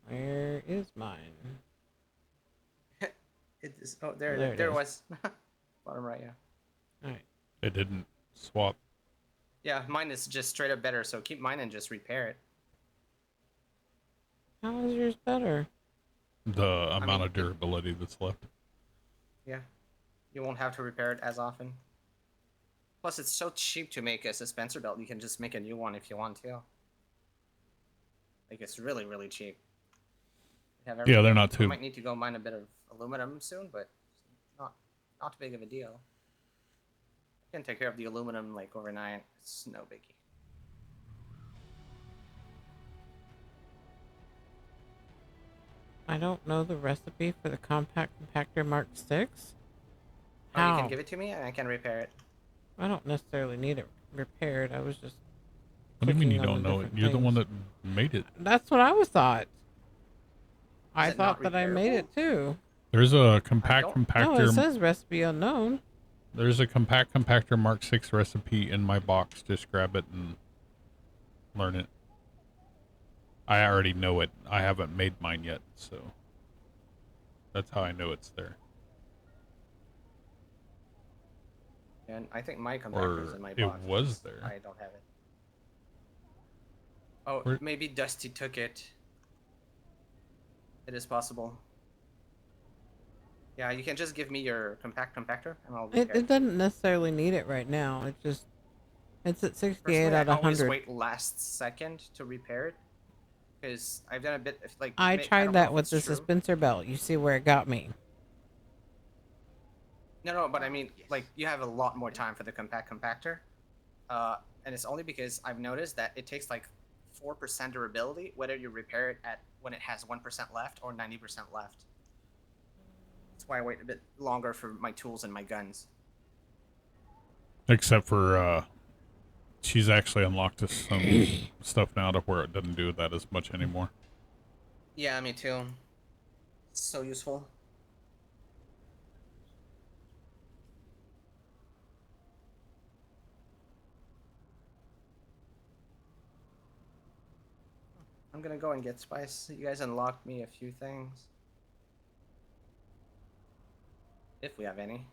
Where is mine? It is. Oh, there There it it is. was. Bottom right, yeah. Alright. It didn't swap. Yeah, mine is just straight up better. So keep mine and just repair it. How is yours better? The amount of durability that's left. Yeah, you won't have to repair it as often. Plus, it's so cheap to make a dispenser belt. You can just make a new one if you want to. Like it's really, really cheap. Have Yeah, they're everything. not I too. might need to go mine a bit of aluminum soon, but not big of a deal. I can take care of the aluminum like overnight. It's no biggie. I don't know the recipe for the compact compactor Mark 6. Oh, How? you can give it to me and I can repair it. I don't necessarily need it repaired. I was just. What do you mean you clicking on don't the know it? different You're the one things. that made it. That's what I was thought. I it not thought that I made repairable? it too. There's a compact don't- No, it compactor. says recipe unknown. There's a compact compactor Mark 6 recipe in my box. Just grab it and learn it. I already know it. I haven't made mine yet, so that's how I know it's there. And I think my compactor is Or in my it box. was because there. I don't have it. Oh, Where- maybe Dusty took it. It is possible. Yeah, you can just give me your compact compactor and I'll repair It doesn't necessarily need it right now. It just. It's at 68 Personally, out I of always 100. wait last second to repair it. Because I've done a bit of, like... I don't tried know that if with it's the true. dispenser belt. You see where it got me. No, but I mean, like, you have a lot more time for the compact compactor. And it's only because I've noticed that it takes, like, 4% durability, whether you repair it at when it has 1% left or 90% left. That's why I wait a bit longer for my tools and my guns. Except for she's actually unlocked some stuff now to where it doesn't do that as much anymore. Yeah, me too. It's so useful. I'm gonna go and get spice. You guys unlocked me a few things. If we have any.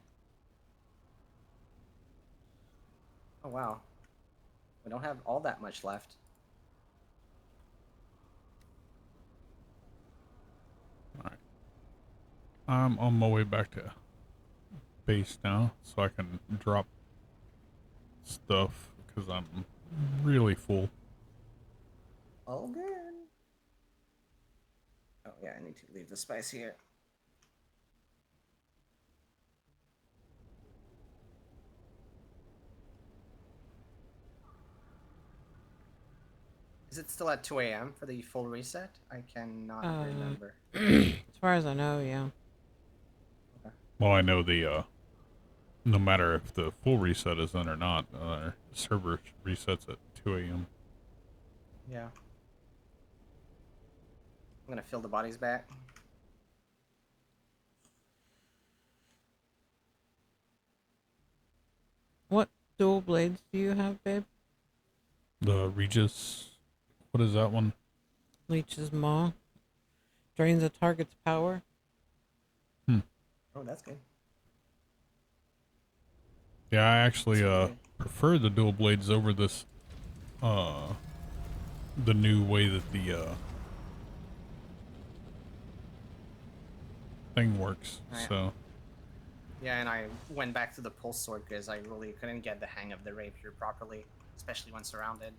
Oh wow. We don't have all that much left. Alright. I'm on my way back to base now, so I can drop stuff, because I'm really full. All good. Oh yeah, I need to leave the spice here. Is it still at 2 a.m. for the full reset? I cannot remember. As far as I know, yeah. Okay. Well, I know the, no matter if the full reset is in or not, server resets at 2 a.m. Yeah. I'm gonna fill the bodies back. What dual blades do you have, babe? The Regis, what is that one? Leech's Maw. Drains a target's power. Oh, that's good. Yeah, I actually prefer the dual blades over this the new way that the thing works. Right. So Yeah, and I went back to the pulse sword because I really couldn't get the hang of the rapier properly, especially when surrounded.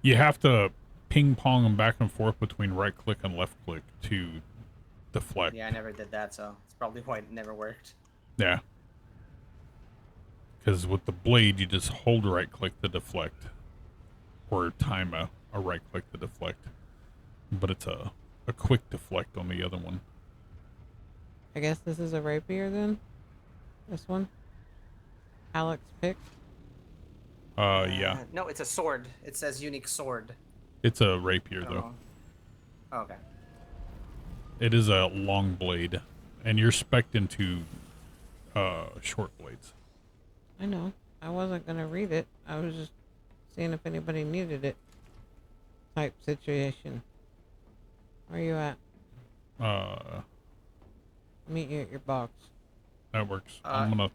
you have to ping pong them back and forth between right click and left click to deflect. Yeah, I never did that, so it's probably why it never worked. Yeah. Because with the blade, you just hold right click to deflect, or time a right click to deflect. But it's a quick deflect on the other one. I guess this is a rapier then? This one? Alex pick? Yeah. No, it's a sword. It says unique sword. It's a rapier, though. Oh, okay. It is a long blade, and you're spec'd into short blades. I know. I wasn't going to read it. I was just seeing if anybody needed it. Type situation. Where you at? Meet you at your box. That works. I'm gonna...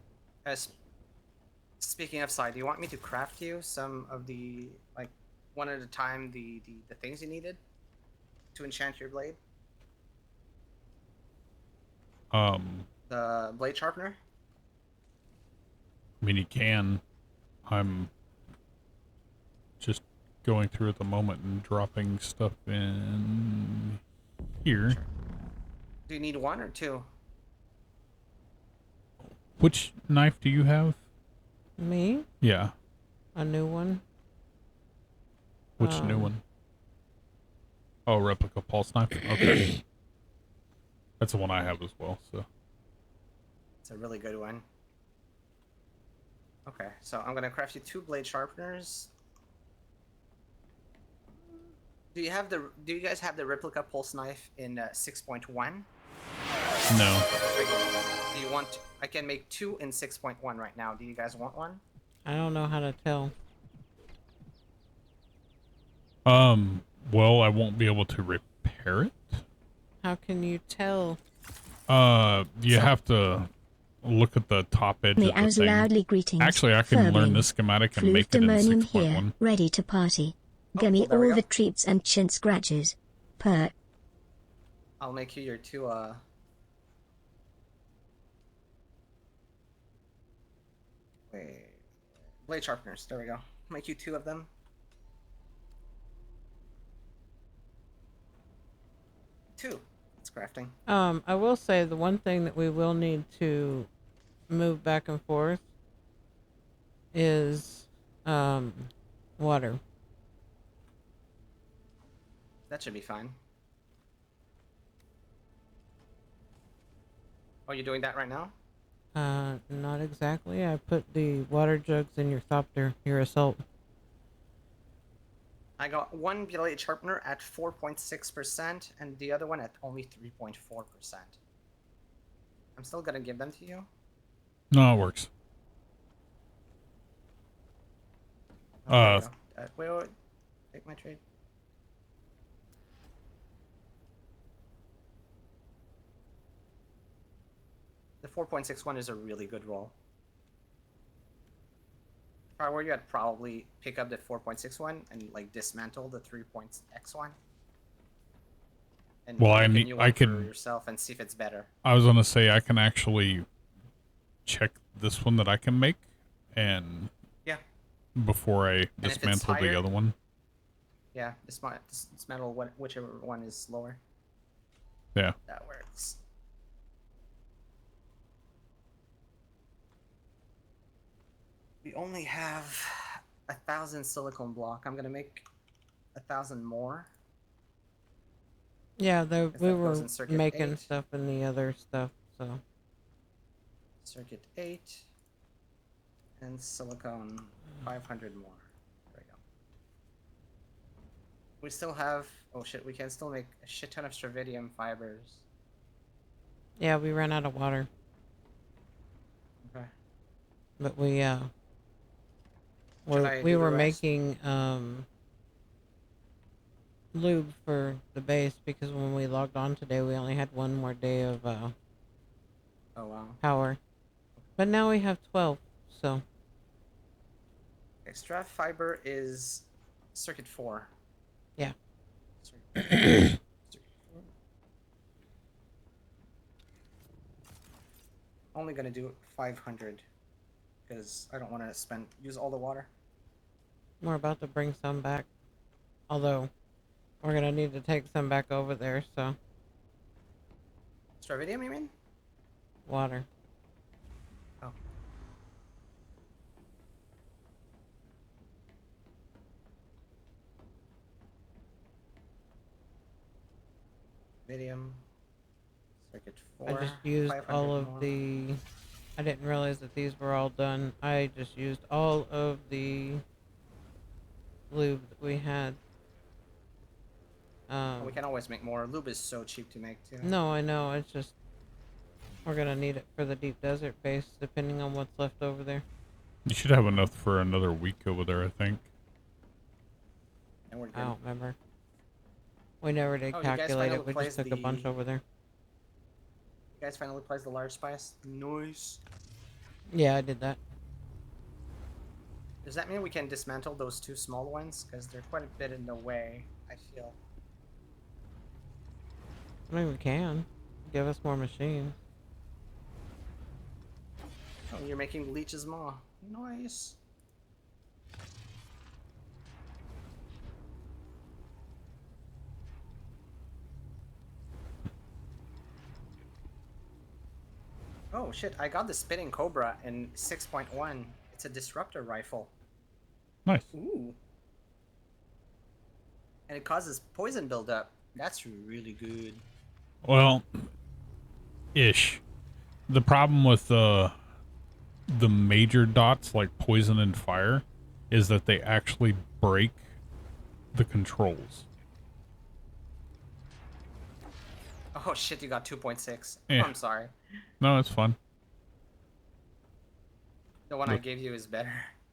Speaking of Sai, do you want me to craft you some of the, like, one at a time, the things you needed to enchant your blade? The blade sharpener? I mean, you can. I'm just going through at the moment and dropping stuff in here. Sure. Do you need one or two? Which knife do you have? Me? Yeah. A new one. Which new one? Oh, replica pulse knife? Okay. That's the one I have as well, so. It's a really good one. Okay, so I'm gonna craft you 2 blade sharpeners. Do you guys have the replica pulse knife in 6.1? No. Do you want? I can make 2 in 6.1 right now. Do you guys want one? I don't know how to tell. Well, I won't be able to repair it. How can you tell? You have to look at the top edge of the thing. Loudly greetings. Actually, I can learn this schematic and make it in 6.1. Ready to party. Give me all the treats and chin scratches. Perk. I'll make you your 2 wait, blade sharpeners. There we go. Make you 2 of them. Two. It's crafting. I will say the one thing that we will need to move back and forth is water. That should be fine. Oh, you're doing that right now? Not exactly. I put the water jugs in your thopter, your assault. I got 1 blade sharpener at 4.6% and the other one at only 3.4%. I'm still gonna give them to you. No, it works. Oh, wait, take my trade. The 4.61 is a really good roll. Probably where you had probably pick up the 4.6 one and like dismantle the 3.x one. And Well, make a new one I for can yourself and see if it's better. I was gonna say I can actually check this one that I can make, and Yeah. before I And if it's dismantle the higher, other one. Yeah, dismantle whichever one is lower. Yeah. That works. We only have 1,000 silicone block. I'm gonna make 1,000 more. Yeah, If we that were goes in circuit making 8. stuff in the other stuff, so. Circuit 8. And silicone 500 more. There we go. We still have... Oh shit, we can still make a shit ton of stravidium fibers. Yeah, we ran out of water. Okay. But we Should I we do the were rest? making lube for the base because when we logged on today we only had one more day of Oh wow. power. But now we have 12, so Extra fiber is circuit 4. yeah. Circuit 4. Only gonna do 500 because I don't want to use all the water. We're about to bring some back. Although we're gonna need to take some back over there, so Stravidium, you mean? water. Oh. Stravidium. Circuit 4. I just used 500 all of more. the... I didn't realize that these were all done. I just used all of the lube that we had. We can always make more. Lube is so cheap to make too. No, I know. It's just we're gonna need it for the deep desert base, depending on what's left over there. You should have enough for another week over there, I think. And we're good. I don't remember. We never did Oh, you guys calculate it. finally We just placed took a bunch the- over there. You guys finally placed the large spice? Nice. Yeah, I did that. Does that mean we can dismantle those 2 small ones? Because they're quite a bit in the way, I feel. I mean, we can. Give us more machines. Oh, you're making Leech's Maw. Nice. Oh shit, I got the Spitting Cobra in 6.1. It's a disruptor rifle. Nice. Ooh. And it causes poison buildup. That's really good. Well, ish. The problem with the major dots like poison and fire is that they actually break the controls. Oh shit, you got 2.6. Yeah. Oh, I'm sorry. No, it's fun. The one I gave you is better.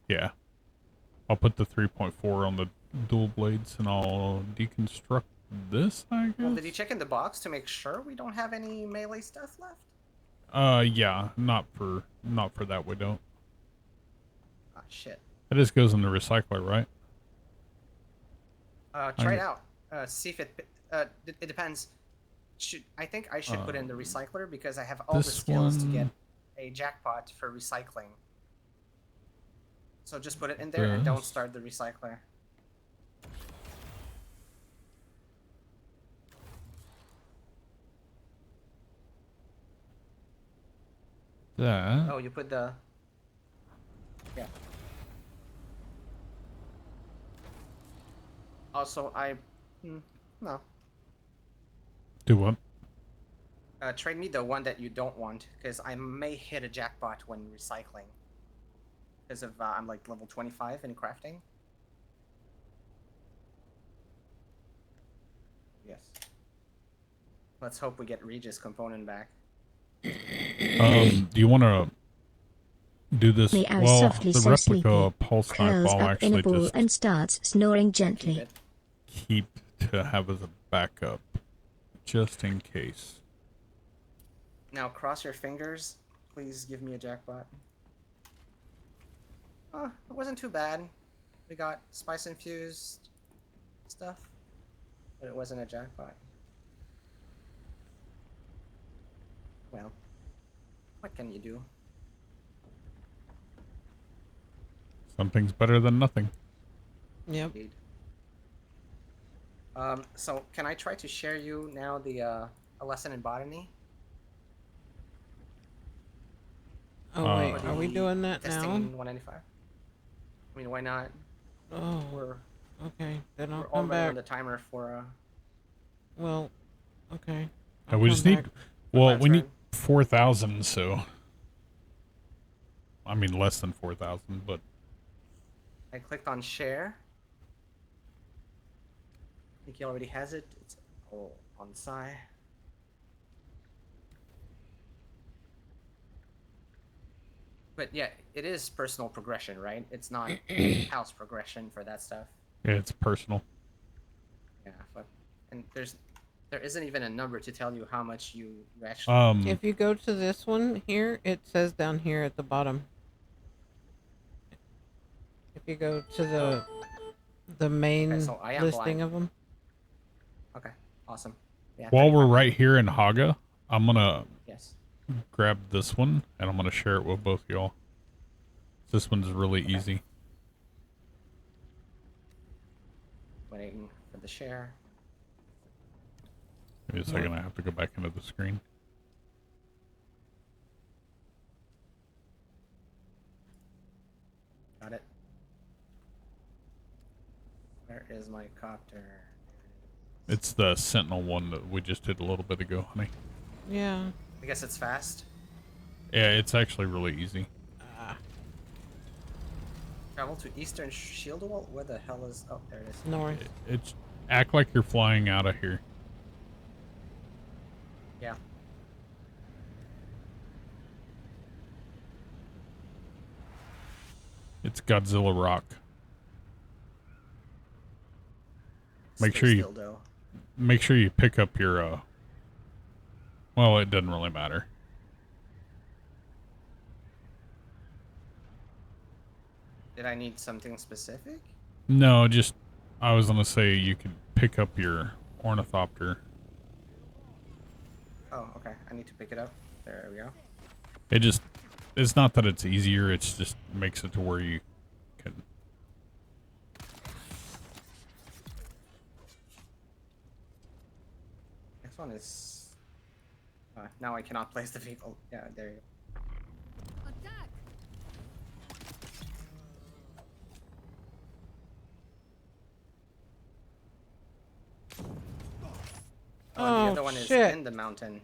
Yeah. I'll put the 3.4 on the dual blades and I'll deconstruct this, I guess. Well, did you check in the box to make sure we don't have any melee stuff left? Yeah, not for that we don't. Ah, shit. It just goes in the recycler, right? Try it out. See if it depends. I think I should put it in the recycler because I have all the skills to get a jackpot for recycling. So just put it in there and don't start the recycler. That. Oh, you put the... Yeah. Also, no. Do what? Trade me the one that you don't want, because I may hit a jackpot when recycling. Because of, I'm like level 25 in crafting. Yes. Let's hope we get Regis component back. Do you want to do this? Meow Well, softly the so replica sleepy. pulse knife Curls I'll up in a actually ball just and starts snoring gently. keep to have as a backup, just in case. Now cross your fingers. Please give me a jackpot. It wasn't too bad. We got spice infused stuff, but it wasn't a jackpot. Well, what can you do? Something's better than nothing. Yep. Indeed. So can I try to share you now the a lesson in botany? Oh wait, are we The doing that testing now? 195. I mean, why not? Oh, We're okay. Then I'll we're come already back. on the timer for Well, okay. And we come just need, back. well, Lance we need Ryan. 4,000, so. I mean, less than 4,000, but. I clicked on share. I think he already has it. It's all on Sai. But yeah, it is personal progression, right? It's not house progression for that stuff. Yeah, it's personal. Yeah, fuck. And there isn't even a number to tell you how much you actually. If you go to this one here, it says down here at the bottom. If you go to the main Okay, so I am listing blind. of them. Okay, awesome. Yeah, While we're 3,500. right here in Haga, I'm gonna Yes. grab this one, and I'm gonna share it with both y'all. This one's really easy. Waiting for the share. Give me a second, I have to go back into the screen. Got it. Where is my copter? It's the Sentinel one that we just did a little bit ago, honey. Yeah. I guess it's fast. Yeah, it's actually really easy. Travel to Eastern Shield Wall? Where the hell is... Oh, there it is. North. It's act like you're flying out of here. Yeah. It's Godzilla Rock. Make Stay sure you still, though. make sure you pick up your well, it doesn't really matter. Did I need something specific? No, just I was gonna say you could pick up your ornithopter. Oh, okay. I need to pick it up. There we go. It's not that it's easier, it's just makes it to where you can. Next one is... now I cannot place the vehicle. Yeah, there you go. Attack! Oh, and the Oh, other one is shit. in the mountain.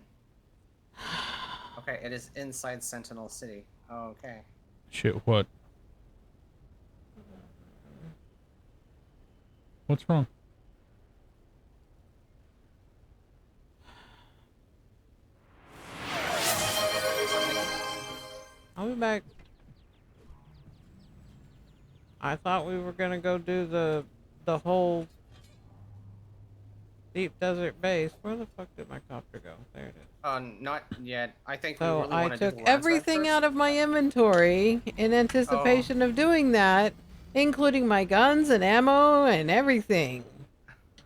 Okay, it is inside Sentinel City. Okay. Shit, what? What's wrong? I'll be back. I thought we were gonna go do the whole deep desert base. Where the fuck did my copter go? There it is. Not yet. I think we So really I want to do took the lance ride everything first. out of my inventory in anticipation of doing that, including my guns and ammo and everything.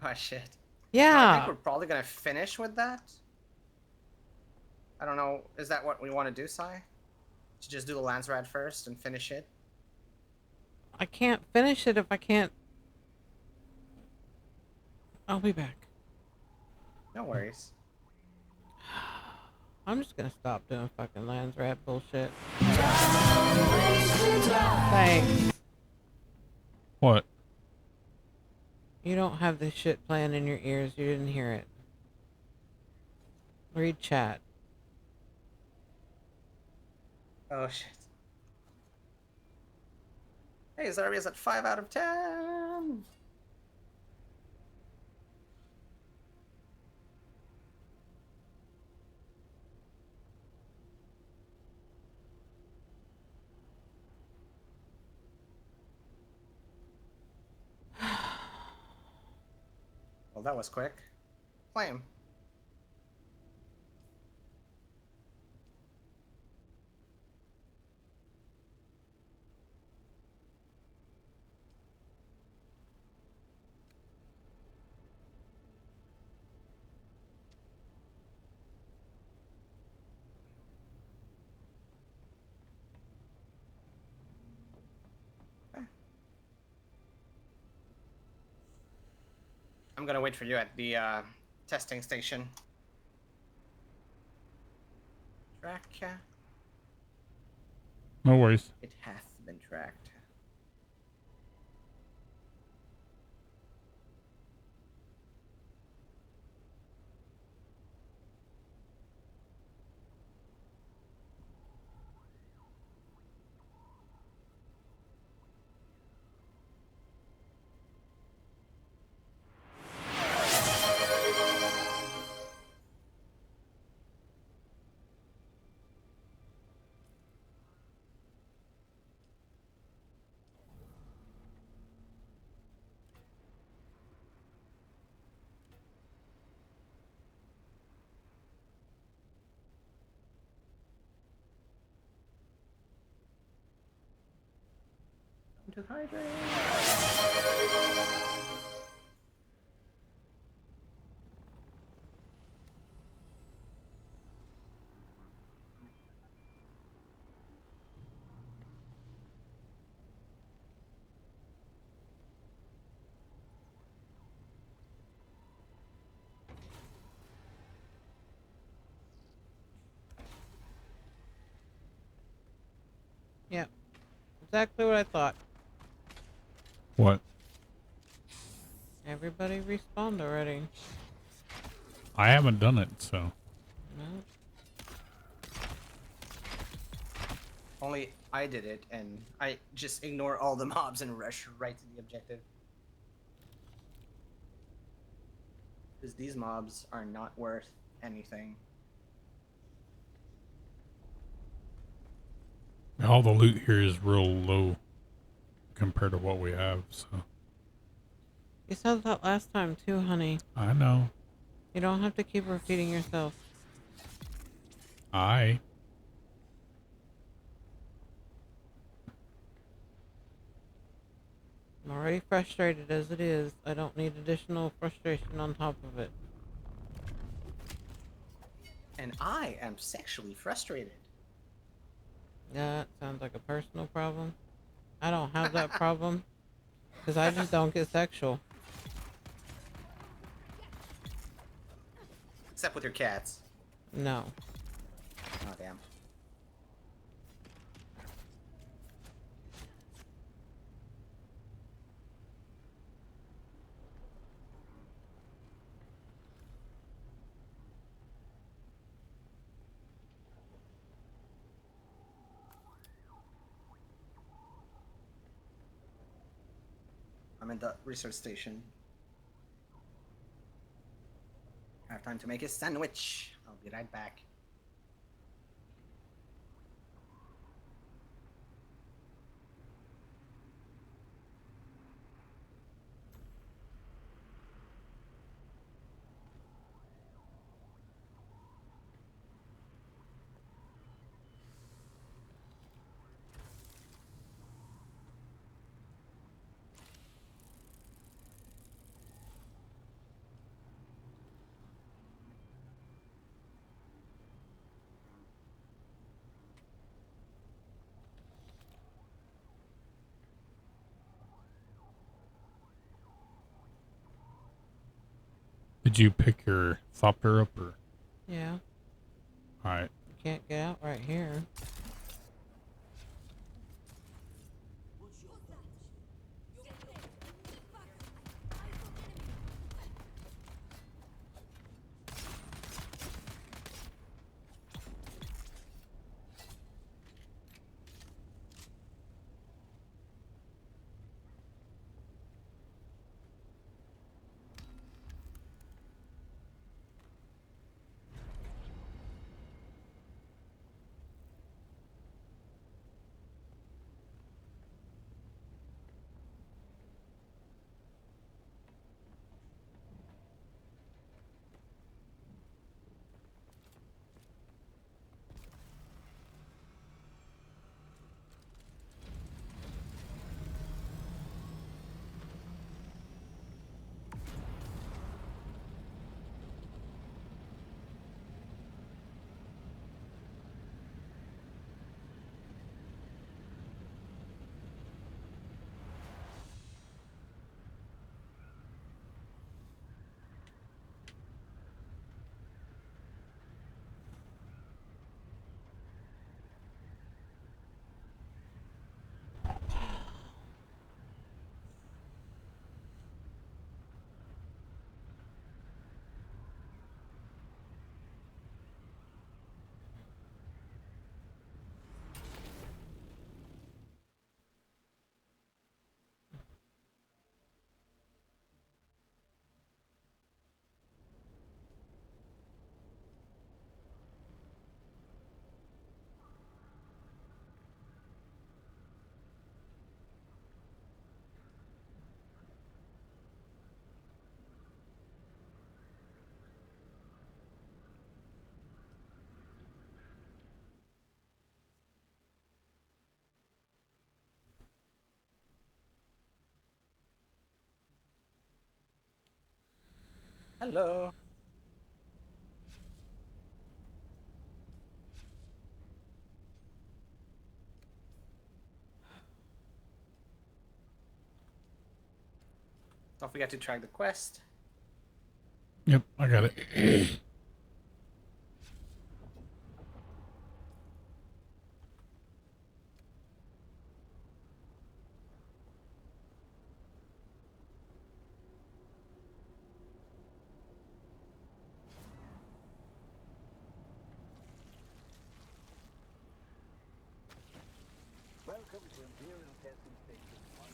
Oh, shit. Yeah. No, I think we're probably going to finish with that. I don't know. Is that what we want to do, Sai? To just do the lance ride first and finish it? I can't finish it if I can't. I'll be back. No worries. I'm just gonna stop doing fucking lands rat bullshit. Thanks. What? You don't have this shit playing in your ears. You didn't hear it. Read chat. Oh, shit. Hey, Zarya's at 5 out of 10. Well, that was quick. Flame. gonna wait for you at the testing station. Track. No worries. It hath been tracked. To hydrate. Yeah, exactly what I thought. What? Everybody respawned already. I haven't done it, so. No. Only I did it, and I just ignore all the mobs and rush right to the objective. Because these mobs are not worth anything. All the loot here is real low compared to what we have, so. You said that last time too, honey. I know. You don't have to keep repeating yourself. I'm already frustrated as it is. I don't need additional frustration on top of it. And I am sexually frustrated. Yeah, that sounds like a personal problem. I don't have that problem. Because I just don't get sexual. Except with your cats. No. Oh, damn. I'm in the research station. I have time to make a sandwich. I'll be right back. Did you pick your thopter up or? Yeah. Alright. You can't get out right here. Hello. Don't forget to track the quest. Yep, I got it. Welcome to Imperial Testing Station 1.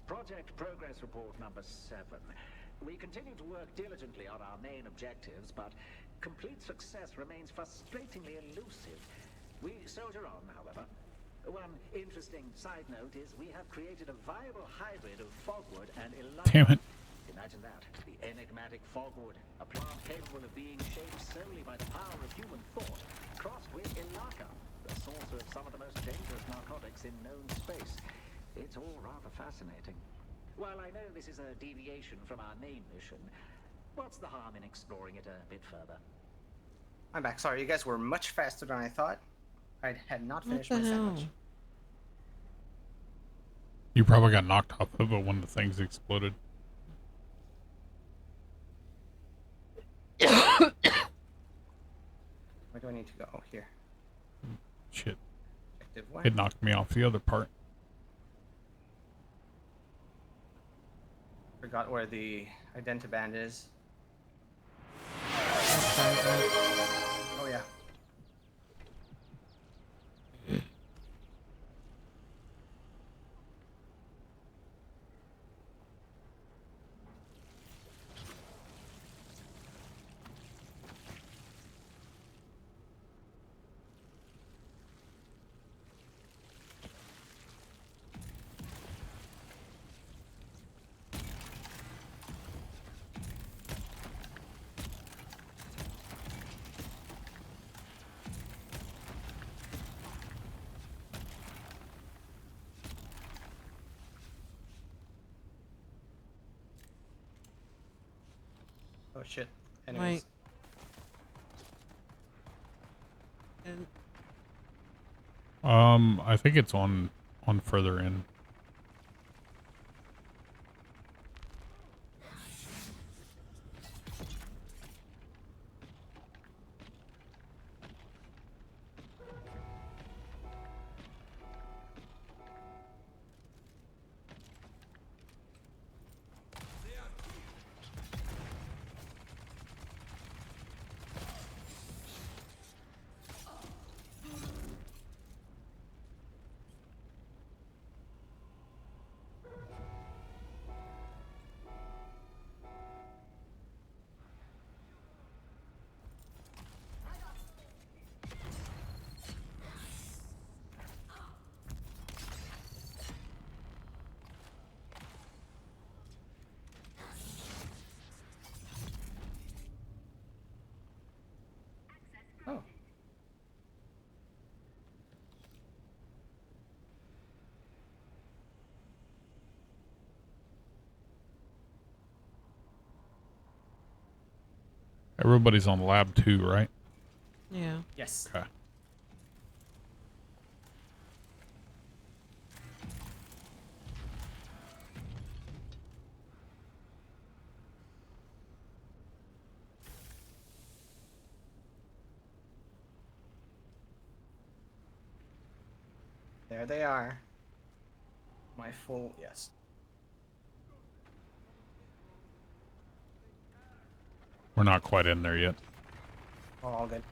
Project Progress Report number 7. We continue to work diligently on our main objectives, but complete success remains frustratingly elusive. We soldier on, however. One interesting side note is we have created a viable hybrid of fogwood and elixir. Damn it. Imagine that. The enigmatic fogwood, a plant capable of being shaped solely by the power of human thought, crossed with elixir, the source of some of the most dangerous narcotics in known space. It's all rather fascinating. While I know this is a deviation from our main mission, what's the harm in exploring it a bit further? I'm back. Sorry, you guys were much faster than I thought. I had not What finished the my hell? sandwich. You probably got knocked off of it when the things exploded. Where do I need to go? Oh, here. Shit. Objective 1. It knocked me off the other part. Forgot where the identiband is. Oh yeah. Oh shit. Anyways. Wait. And I think it's on further in. Oh. Everybody's on lab 2, right? yeah. Yes. Okay. There they are. My full yes. We're not quite in there yet. Oh, all good.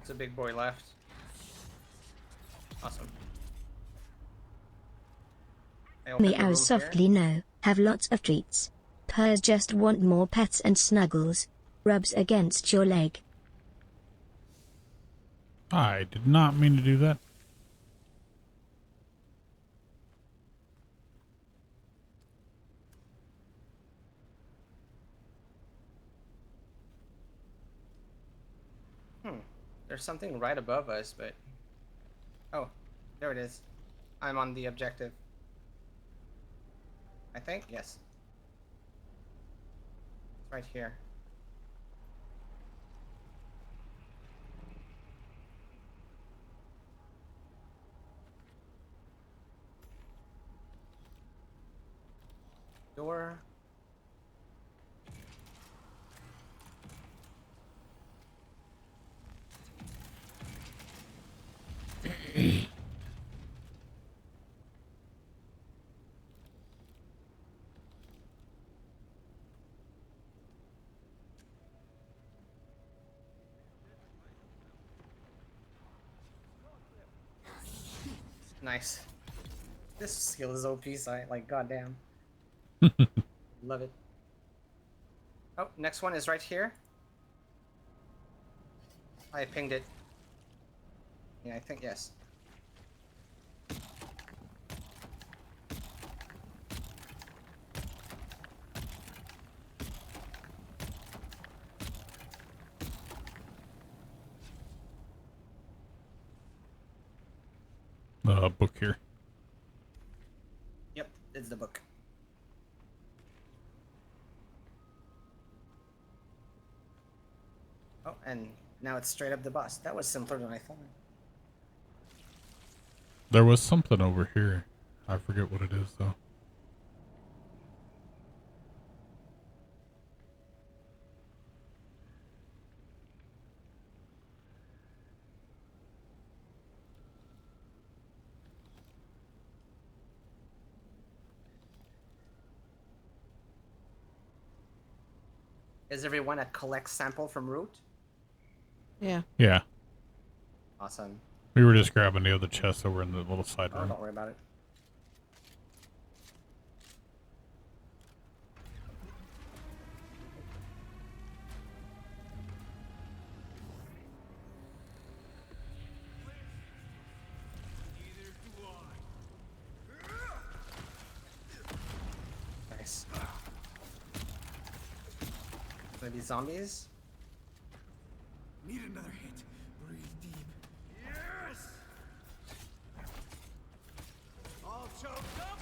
It's a big boy left. Awesome. I opened the room Meows softly no, have lots of treats. Purrs just want more pets and snuggles. Rubs against your leg. I did not mean to do that. There's something right above us, but... Oh, there it is. I'm on the objective. I think? Yes. It's right here. Door. Nice. This skill is OP, Sai. Like, goddamn. Love it. Oh, next one is right here. I pinged it. Yeah, I think yes. Book here. Yep, it's the book. Oh, and now it's straight up the boss. That was simpler than I thought. There was something over here. I forget what it is though. Is everyone at collect sample from root? Yeah. Yeah. Awesome. We were just grabbing the other chest over in the little side Oh, room. don't worry about it. Nice. Maybe zombies? Need another hit. Breathe deep. Yes! All choked up?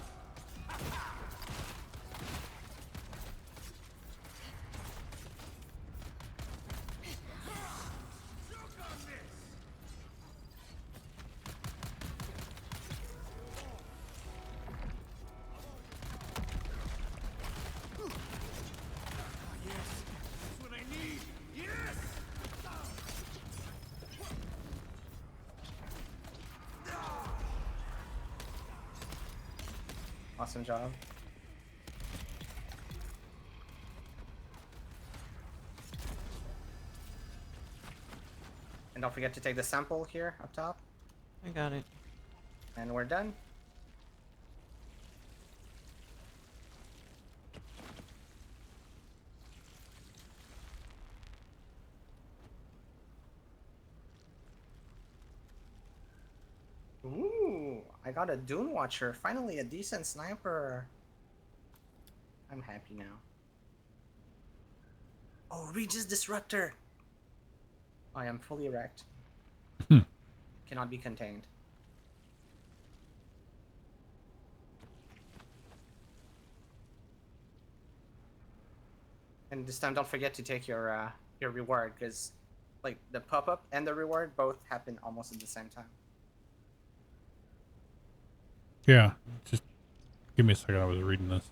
Choke on this! Yes! That's what I need! Yes! Awesome job. And don't forget to take the sample here up top. I got it. And we're done. Ooh, I got a Dune Watcher. Finally, a decent sniper. I'm happy now. Oh, Regis Disruptor. I am fully wrecked. Cannot be contained. And this time, don't forget to take your reward, because like the pop-up and the reward both happen almost at the same time. Yeah, just give me a second. I was reading this.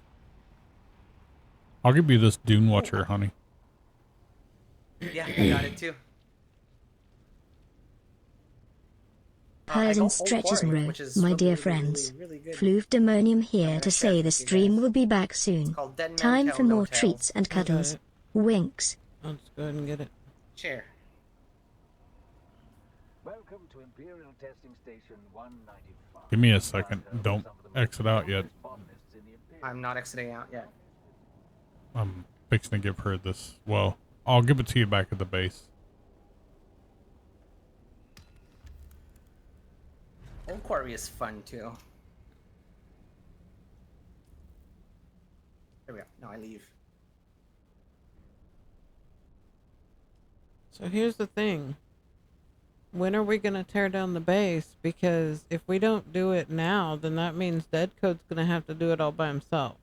I'll give you this Dune Watcher, honey. Yeah, I got it too. Purrs and stretches and row, my dear friends. Floof Demonium here to say the stream will be back soon. Time for more treats and cuddles. Winks. Let's go ahead and get it. Chair. testing station 195. Give me a second. Don't exit out yet. I'm not exiting out yet. I'm fixing to give her this. Well, I'll give it to you back at the base. Old Quarry is fun too. There we go. No, I leave. So here's the thing. When are we going to tear down the base? Because if we don't do it now, then that means DeadCode's going to have to do it all by himself.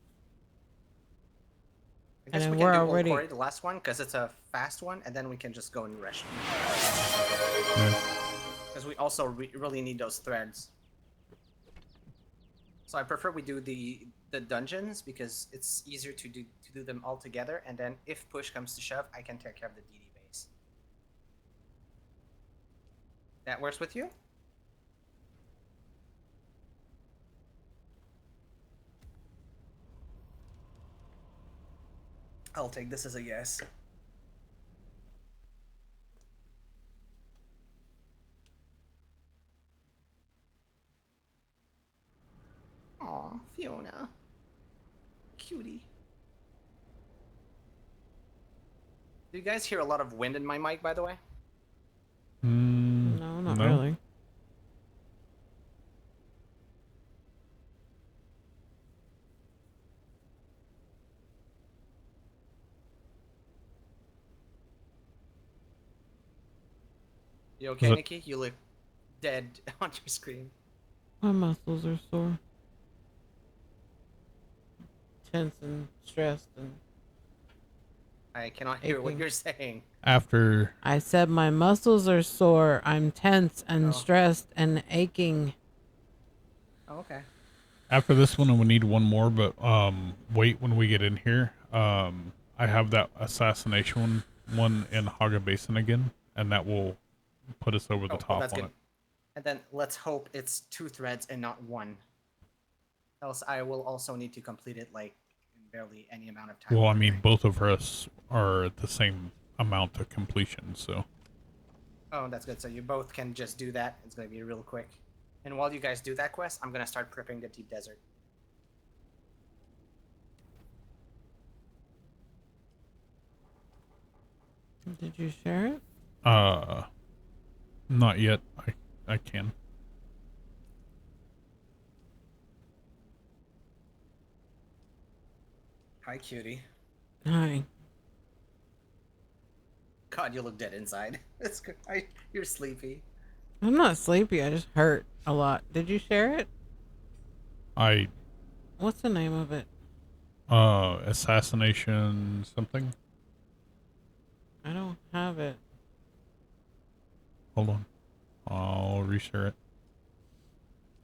I guess And we then can we're do already... Old Quarry, the last one, because it's a fast one, and then we can just go and rush. Because we also really need those threads. So I prefer we do the dungeons because it's easier to do them all together, and then if push comes to shove, I can take care of the DD base. That works with you? I'll take this as a yes. Aw, Fiona. Cutie. Do you guys hear a lot of wind in my mic, by the way? No, not really. You okay, Nikki? You look dead on your screen. My muscles are sore. Tense and stressed and... I cannot hear what you're saying. After... I said my muscles are sore. I'm tense and stressed and aching. Oh, okay. After this one, we need one more, but wait when we get in here. I have that assassination one in Haga Basin again, and that will put us over the top that's on good. it. And then let's hope it's 2 threads and not 1. Else I will also need to complete it like in barely any amount of time. Well, I mean, both of us are at the same amount of completion, so. Oh, that's good. So you both can just do that. It's going to be real quick. And while you guys do that quest, I'm going to start prepping the deep desert. Did you share it? Not yet. I can. Hi, cutie. Hi. God, you look dead inside. It's good. You're sleepy. I'm not sleepy. I just hurt a lot. Did you share it? What's the name of it? Assassination something. I don't have it. Hold on. I'll reshare it.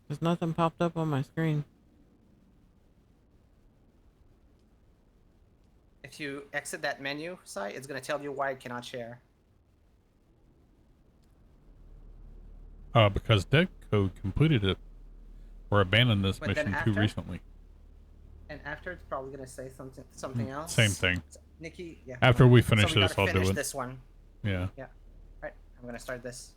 There's nothing popped up on my screen. If you exit that menu, Sai, it's going to tell you why it cannot share. Because DeadCode completed it or abandoned this But mission then too after? recently. And after, it's probably going to say something else. Same thing. So, Nikki, yeah. After we finish so we this, gotta I'll do finish it. this one. Yeah. Yeah. Alright, I'm going to start this.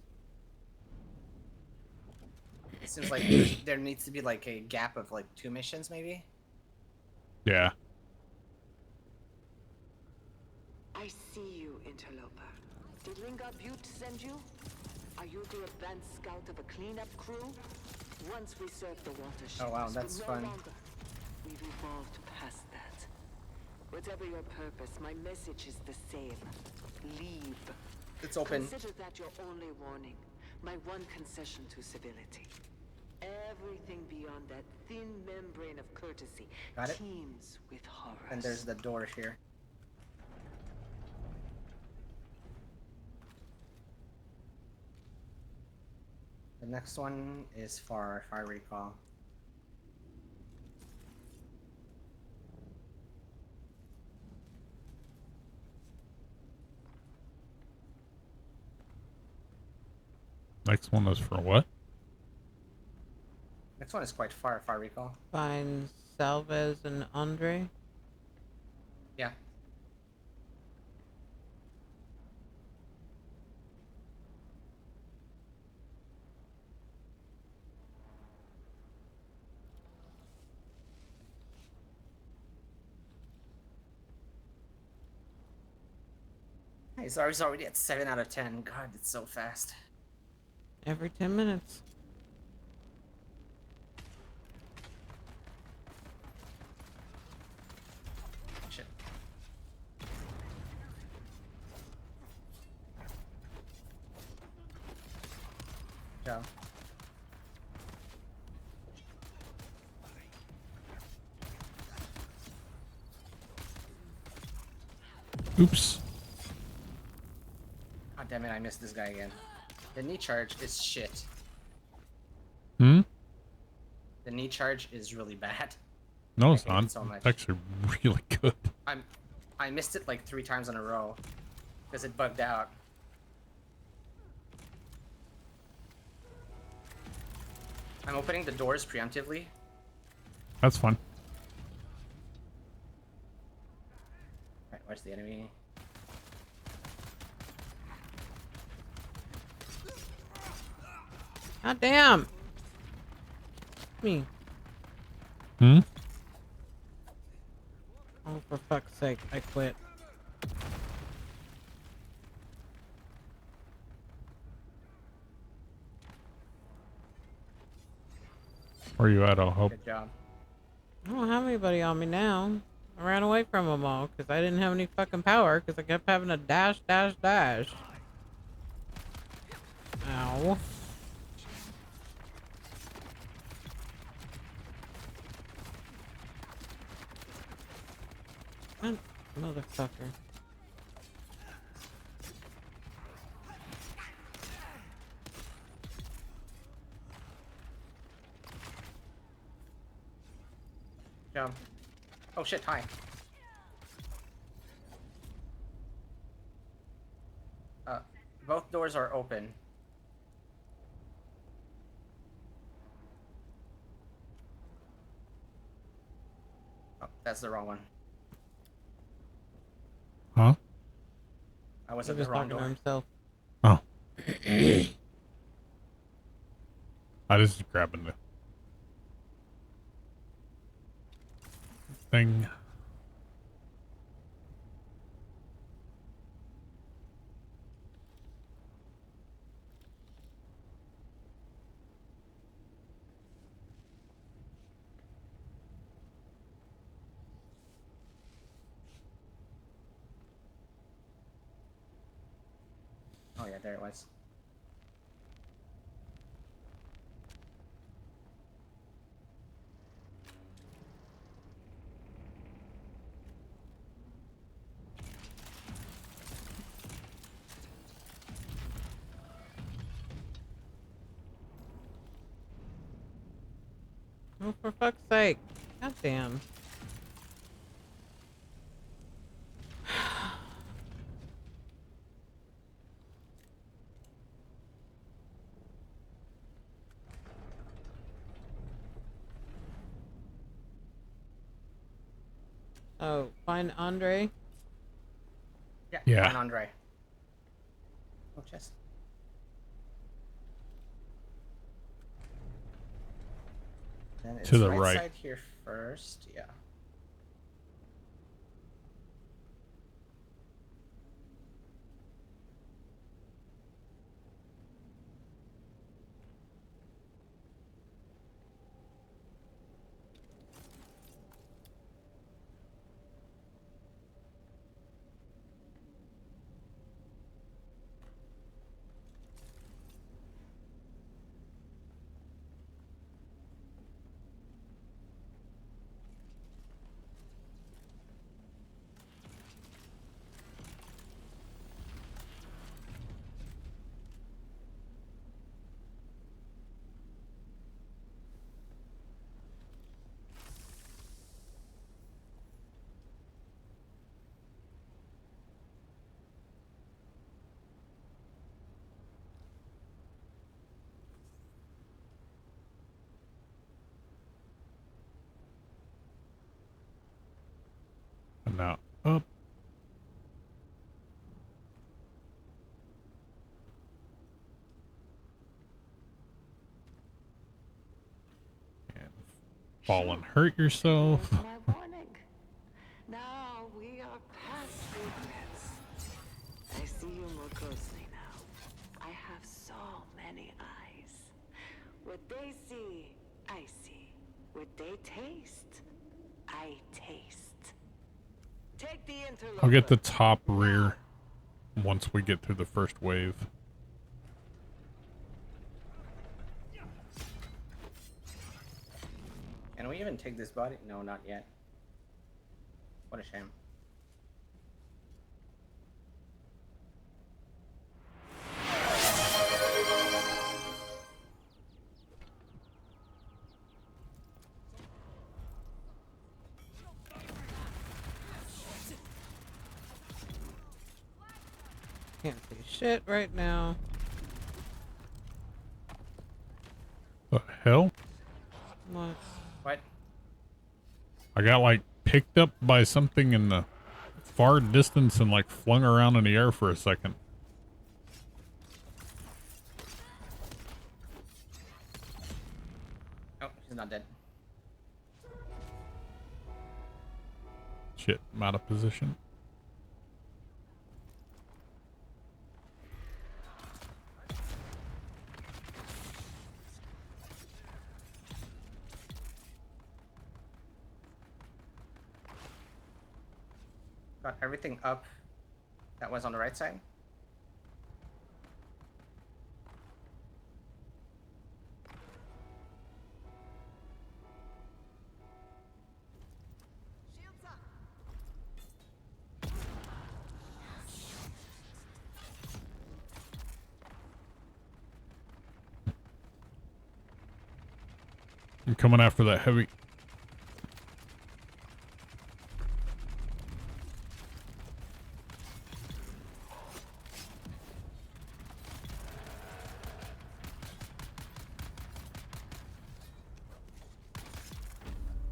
It seems like there needs to be like a gap of like 2 missions, maybe? Yeah. I see you, interloper. Did Lingard Butte send you? Are you the advanced scout of a cleanup crew? Once we served the watershed, Oh, wow, this that's was fun. no longer. We've evolved past that. Whatever your purpose, my message is the same. Leave. It's open. Consider that your only warning. My one concession to civility. Everything beyond that thin membrane of courtesy Got it? teems with horror. And there's the door here. The next one is for, if I recall. Next one is for what? Next one is quite far, if I recall. Find Salvez and Andre. Yeah. He's already at 7 out of 10. God, it's so fast. Every 10 minutes. Shit. Job. Oops. God damn it, I missed this guy again. The knee charge is shit. Hmm? The knee charge is really bad. No, I it's hate it not. so much. It's actually really good. I missed it like 3 times in a row because it bugged out. I'm opening the doors preemptively. That's fun. Alright, where's the enemy? God damn. Me. Hmm? Oh, for fuck's sake, I quit. Where you at? I'll help. Good job. I don't have anybody on me now. I ran away from them all because I didn't have any fucking power because I kept having to dash, dash, dash. Ow. What? Motherfucker. Jump. Oh shit, hi. Both doors are open. Oh, that's the wrong one. Huh? I was He at was the wrong talking to door. himself. Oh. I just grabbing the thing. Oh yeah, there it was. Oh, for fuck's sake. God damn. Oh, find Andre. Yeah. Find Andre. Oh, chest. Then it's To the right right. side here first. Yeah. And now up. And fall and hurt yourself. There's my warning. Now we are past regrets. I see What they taste, I taste. Take the interloper. I'll get the top rear once we get through the first wave. Can we even take this body? No, not yet. What a shame. Can't see shit right now. The hell? What? What? I got like picked up by something in the far distance and like flung around in the air for a second. Oh, he's not dead. Shit, I'm out of position. Got everything up that was on the right side. I'm coming after that heavy.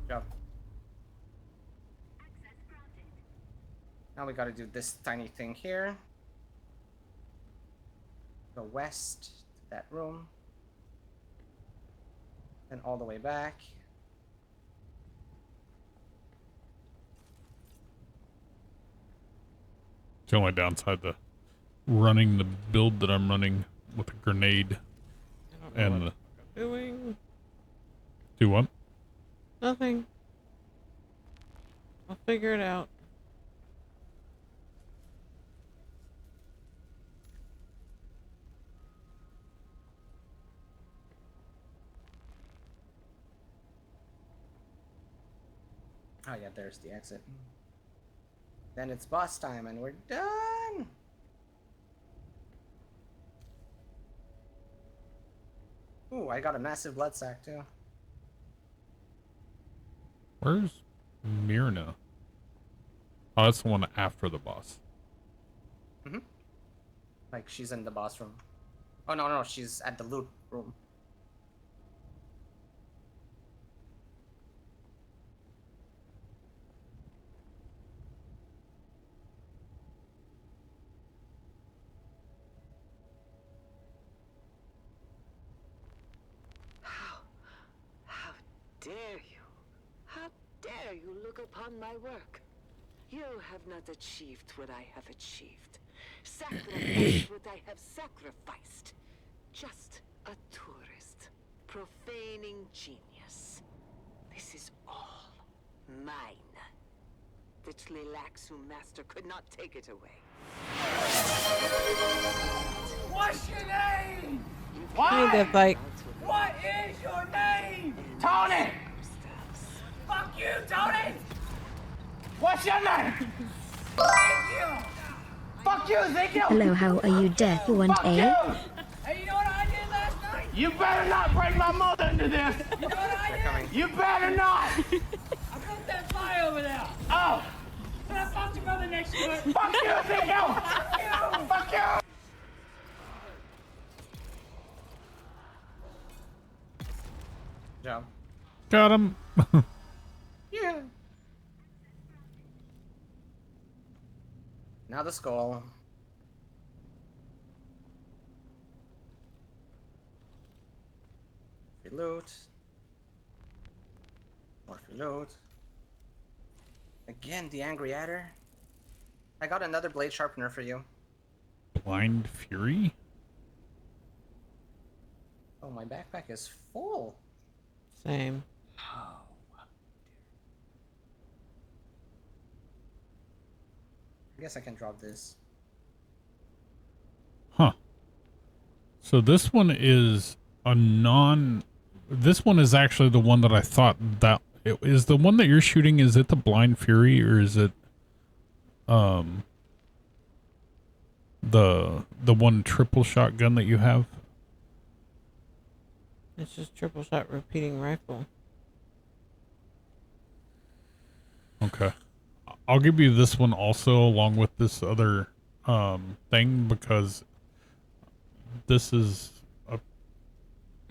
Job. Now we gotta do this tiny thing here. Go west to that room. Then all the way back. It's the only downside to running the build that I'm running with a grenade. And what I'm doing. Do what? Nothing. I'll figure it out. Oh yeah, there's the exit. Then it's boss time and we're done! Ooh, I got a massive blood sack too. Where's Myrna? Oh, that's the one after the boss. Mm-hmm. Like she's in the boss room. Oh no, she's at the loot room. How dare you? How dare you look upon my work? You have not achieved what I have achieved. Sacrificed what I have sacrificed. Just a tourist. Profaning genius. This is all mine. The Tlilaxu master could not take it away. What's your name? Hey, Death Bike. What is your name? Tony! Fuck you, Tony! What's your name? Thank you! Fuck you, Ezekiel! Hello, how are you, Death? You want Fuck A? you! Hey, you know what I did last night? You better not bring my mother into this! You know what I did? You better not! I broke that fly over there! Oh! And I fucked your brother next to it! Fuck you, Ezekiel! Fuck you! Fuck you! Job. Got him. Yeah. Now the skull. Reload. More reload. Again, the angry adder. I got another blade sharpener for you. Blind Fury? Oh, my backpack is full. Same. I guess I can drop this. Huh. So this one is a non... This one is actually the one that I thought that... Is the one that you're shooting, is it the Blind Fury or is it... The one triple shotgun that you have? It's just triple shot repeating rifle. Okay. I'll give you this one also along with this other thing because this is a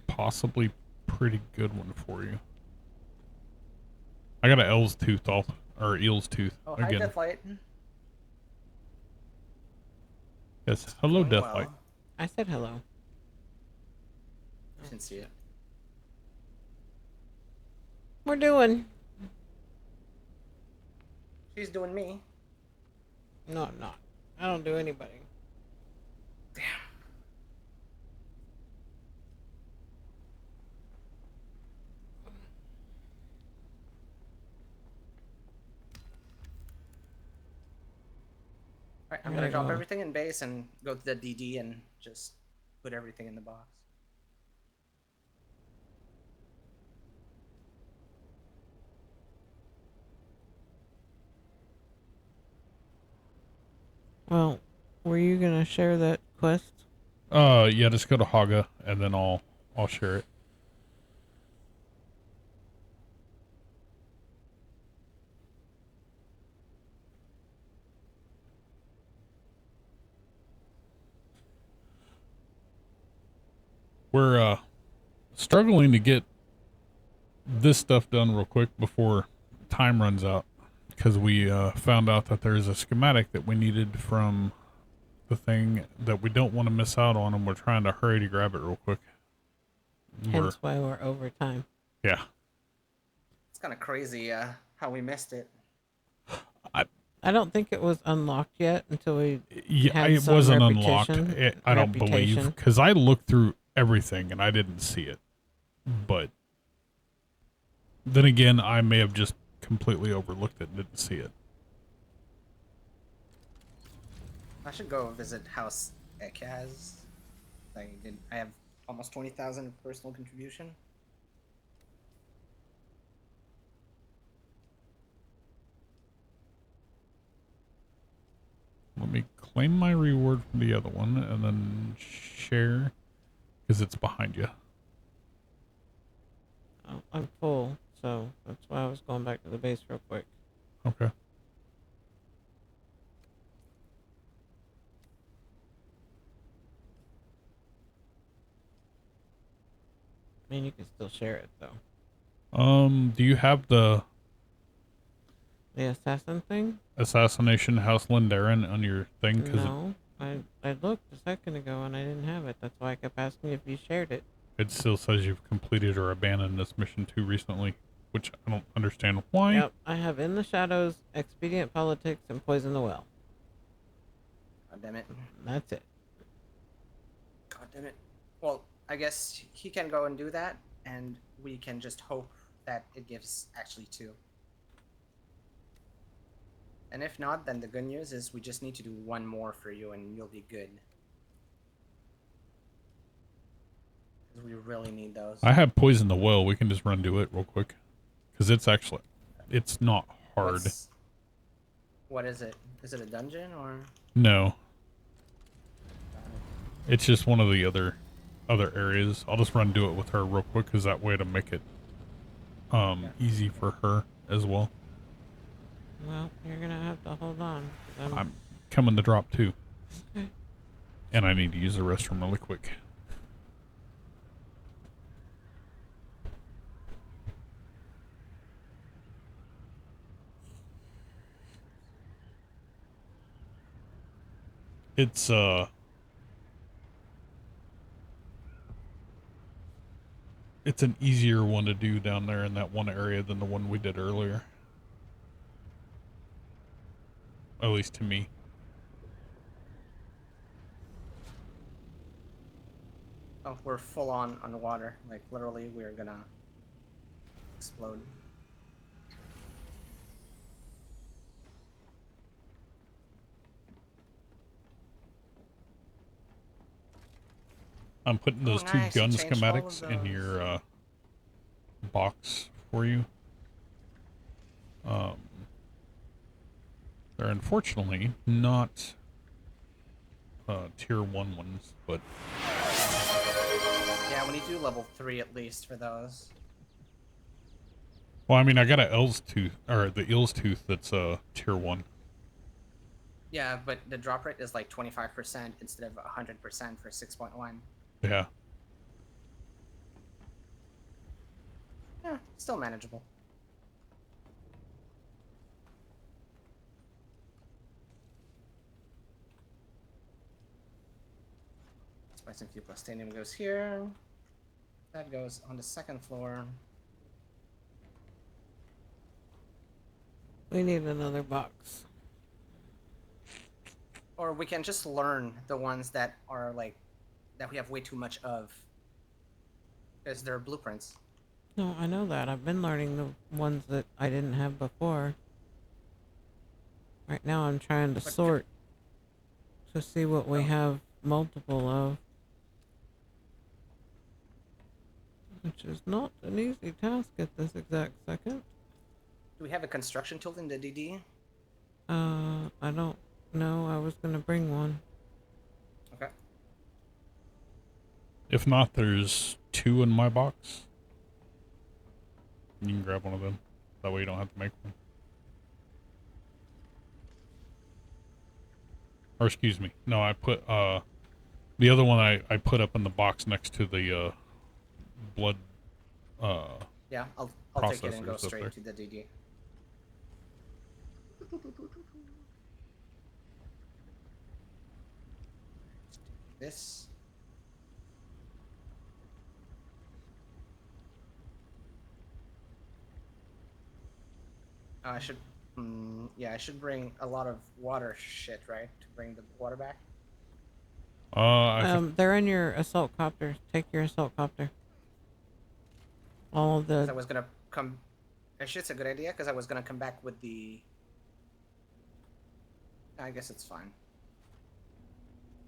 possibly pretty good one for you. I got an Eel's Tooth Oh, hi, again. Deathlight. Yes, hello, Doing Deathlight. well. I said hello. I didn't see it. We're doing. She's doing me. No, I'm not. I don't do anybody. Damn. Alright, I'm gonna drop everything in base and go to the DD and just put everything in the box. Well, were you gonna share that quest? Yeah, just go to Haga and then I'll share it. We're struggling to get this stuff done real quick before time runs out because we found out that there's a schematic that we needed from the thing that we don't want to miss out on, and we're trying to hurry to grab it real quick. Hence why we're over time. Yeah. It's kind of crazy how we missed it. I don't think it was unlocked yet until we had it some wasn't unlocked. reputation. I don't believe, because I looked through everything and I didn't see it. But then again, I may have just completely overlooked it and didn't see it. I should go visit House Ekaz. I have almost 20,000 of personal contribution. Let me claim my reward from the other one and then share, because it's behind you. Oh, I'm full, so that's why I was going back to the base real quick. Okay. I mean, you can still share it though. Do you have the assassin thing? Assassination House Lindarin on your thing? No, I looked a second ago and I didn't have it. That's why I kept asking if you shared it. It still says you've completed or abandoned this mission too recently, which I don't understand why. Yep, I have In the Shadows, Expedient Politics, and Poison the Well. God damn it. That's it. God damn it. Well, I guess he can go and do that, and we can just hope that it gives actually 2. And if not, then the good news is we just need to do 1 more for you and you'll be good. Because we really need those. I have Poison the Well. We can just run to it real quick. Because it's not hard. What is it? Is it a dungeon or? No. It's just one of the other areas. I'll just run do it with her real quick because that way to make it easy for her as well. Well, you're gonna have to hold on. I'm coming to drop too. Okay. And I need to use the restroom really quick. It's an easier one to do down there in that one area than the one we did earlier. At least to me. Oh, we're full on underwater. Like literally, we're gonna explode. I'm putting those two nice, gun you changed all of schematics in those. your box for you. They're unfortunately not tier 1 ones, but Yeah, we need to do level 3 at least for those. well, I mean, I got a L's tooth or the Eel's tooth that's tier 1. Yeah, but the drop rate is like 25% instead of 100% for 6.1. Yeah. Yeah, still manageable. Spice and Fuel Plastinium goes here. That goes on the second floor. We need another box. Or we can just learn the ones that are like, that we have way too much of. Because they're blueprints. No, I know that. I've been learning the ones that I didn't have before. Right now I'm trying to sort to see what we have multiple of. Which is not an easy task at this exact second. Do we have a construction tool in the DD? I don't know. I was gonna bring one. Okay. If not, there's 2 in my box. You can grab one of them. That way you don't have to make one. Or excuse me. No, I put the other one I put up in the box next to the blood Yeah, I'll take it and go processors up there. straight to the DD. This. I should, yeah, I should bring a lot of water shit, right? To bring the water back. They're in your assault copter. Take your assault copter. All of the. I was gonna come. Actually, it's a good idea because I was gonna come back with the. I guess it's fine.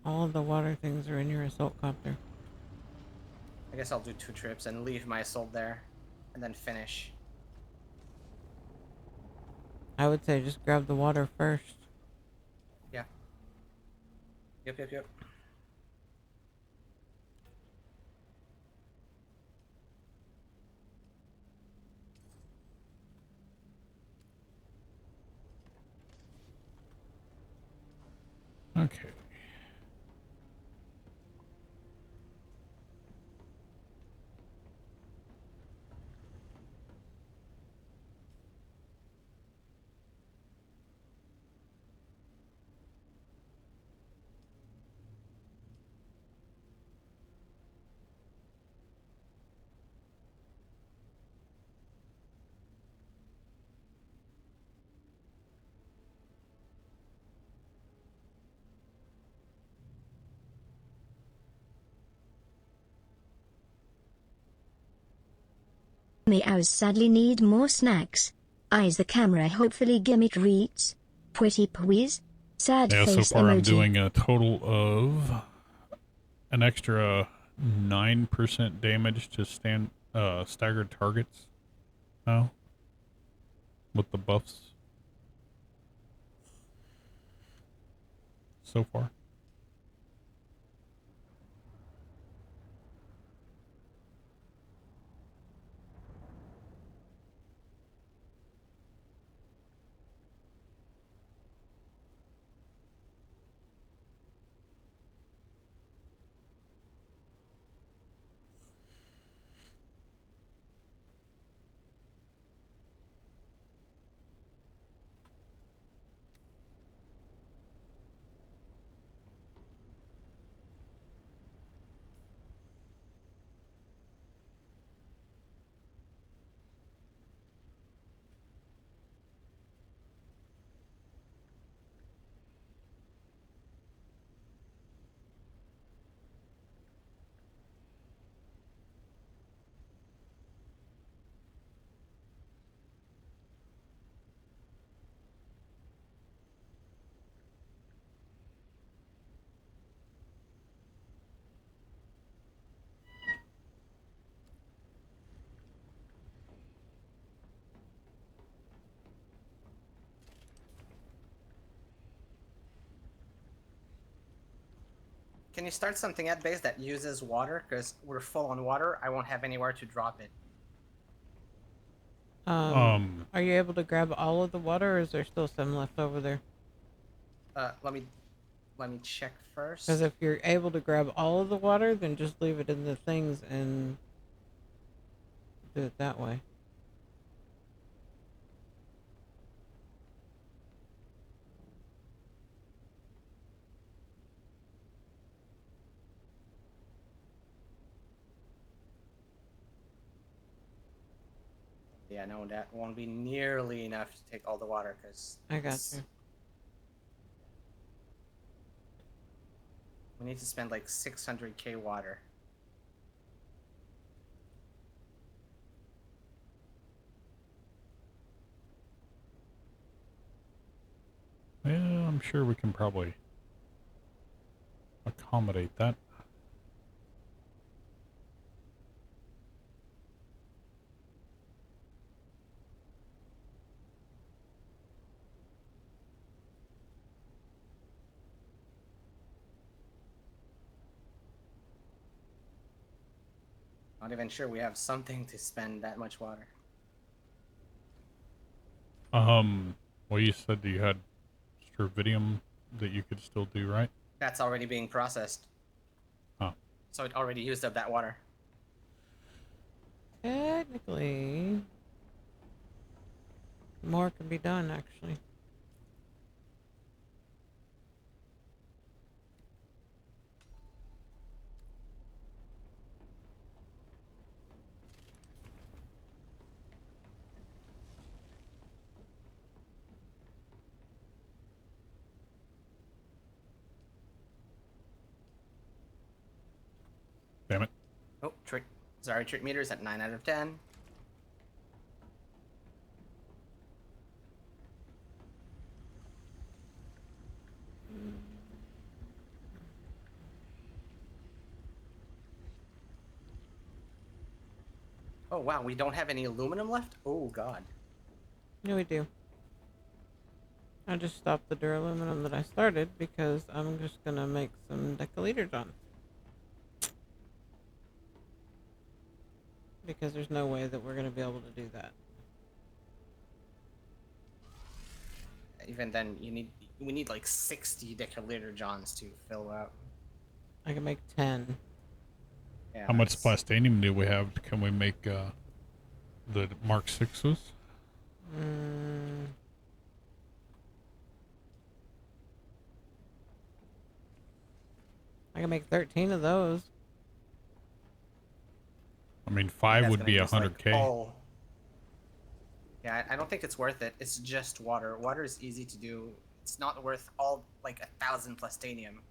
All of the water things are in your assault copter. I guess I'll do 2 trips and leave my assault there, and then finish. I would say just grab the water first. Yeah. Yep. Okay. The owls sadly need more snacks. Eyes the camera, hopefully Gimmick reads. Pretty please. Sad Yeah, so face far I'm emoji. doing a total of an extra 9% damage to staggered targets now with the buffs so far. Can you start something at base that uses water? Because we're full on water. I won't have anywhere to drop it. Are you able to grab all of the water, or is there still some left over there? Let me check first. Because if you're able to grab all of the water, then just leave it in the things and do it that way. Yeah, no, that won't be nearly enough to take all the water, because... I got you. We need to spend like 600k water. Yeah, I'm sure we can probably accommodate that. Not even sure we have something to spend that much water. Well, you said you had Stravidium that you could still do, right? That's already being processed. Oh. So it already used up that water. Technically, more can be done, actually. Damn it. Oh, sorry, trick meters at 9 out of 10. Oh wow, we don't have any aluminum left? Oh god. Yeah, we do. I just stopped the duraluminum that I started because I'm just gonna make some decaliters on. Because there's no way that we're gonna be able to do that. Even then, we need like 60 decaliter johns to fill up. I can make 10. Yeah, How much plastinium do we have? Can we make the Mark 6s? I can make 13 of those. I mean, 5 would be use, 100k. Like, yeah, I don't think it's worth it. It's just water. Water is easy to do. It's not worth all like 1,000 plastinium.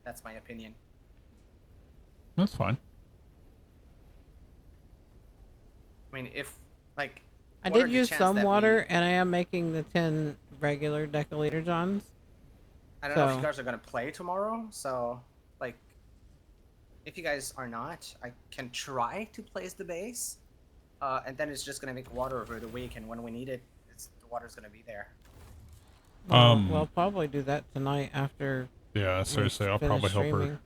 That's my opinion. That's fine. I mean, if like I did use some water, and I am making the 10 regular decaliter johns. I don't know if you guys are gonna play tomorrow, so like, if you guys are not, I can try to place the base, and then it's just gonna make water over the week, and when we need it, the water's gonna be there. We'll probably do that tonight after. Yeah, seriously, I'll probably help her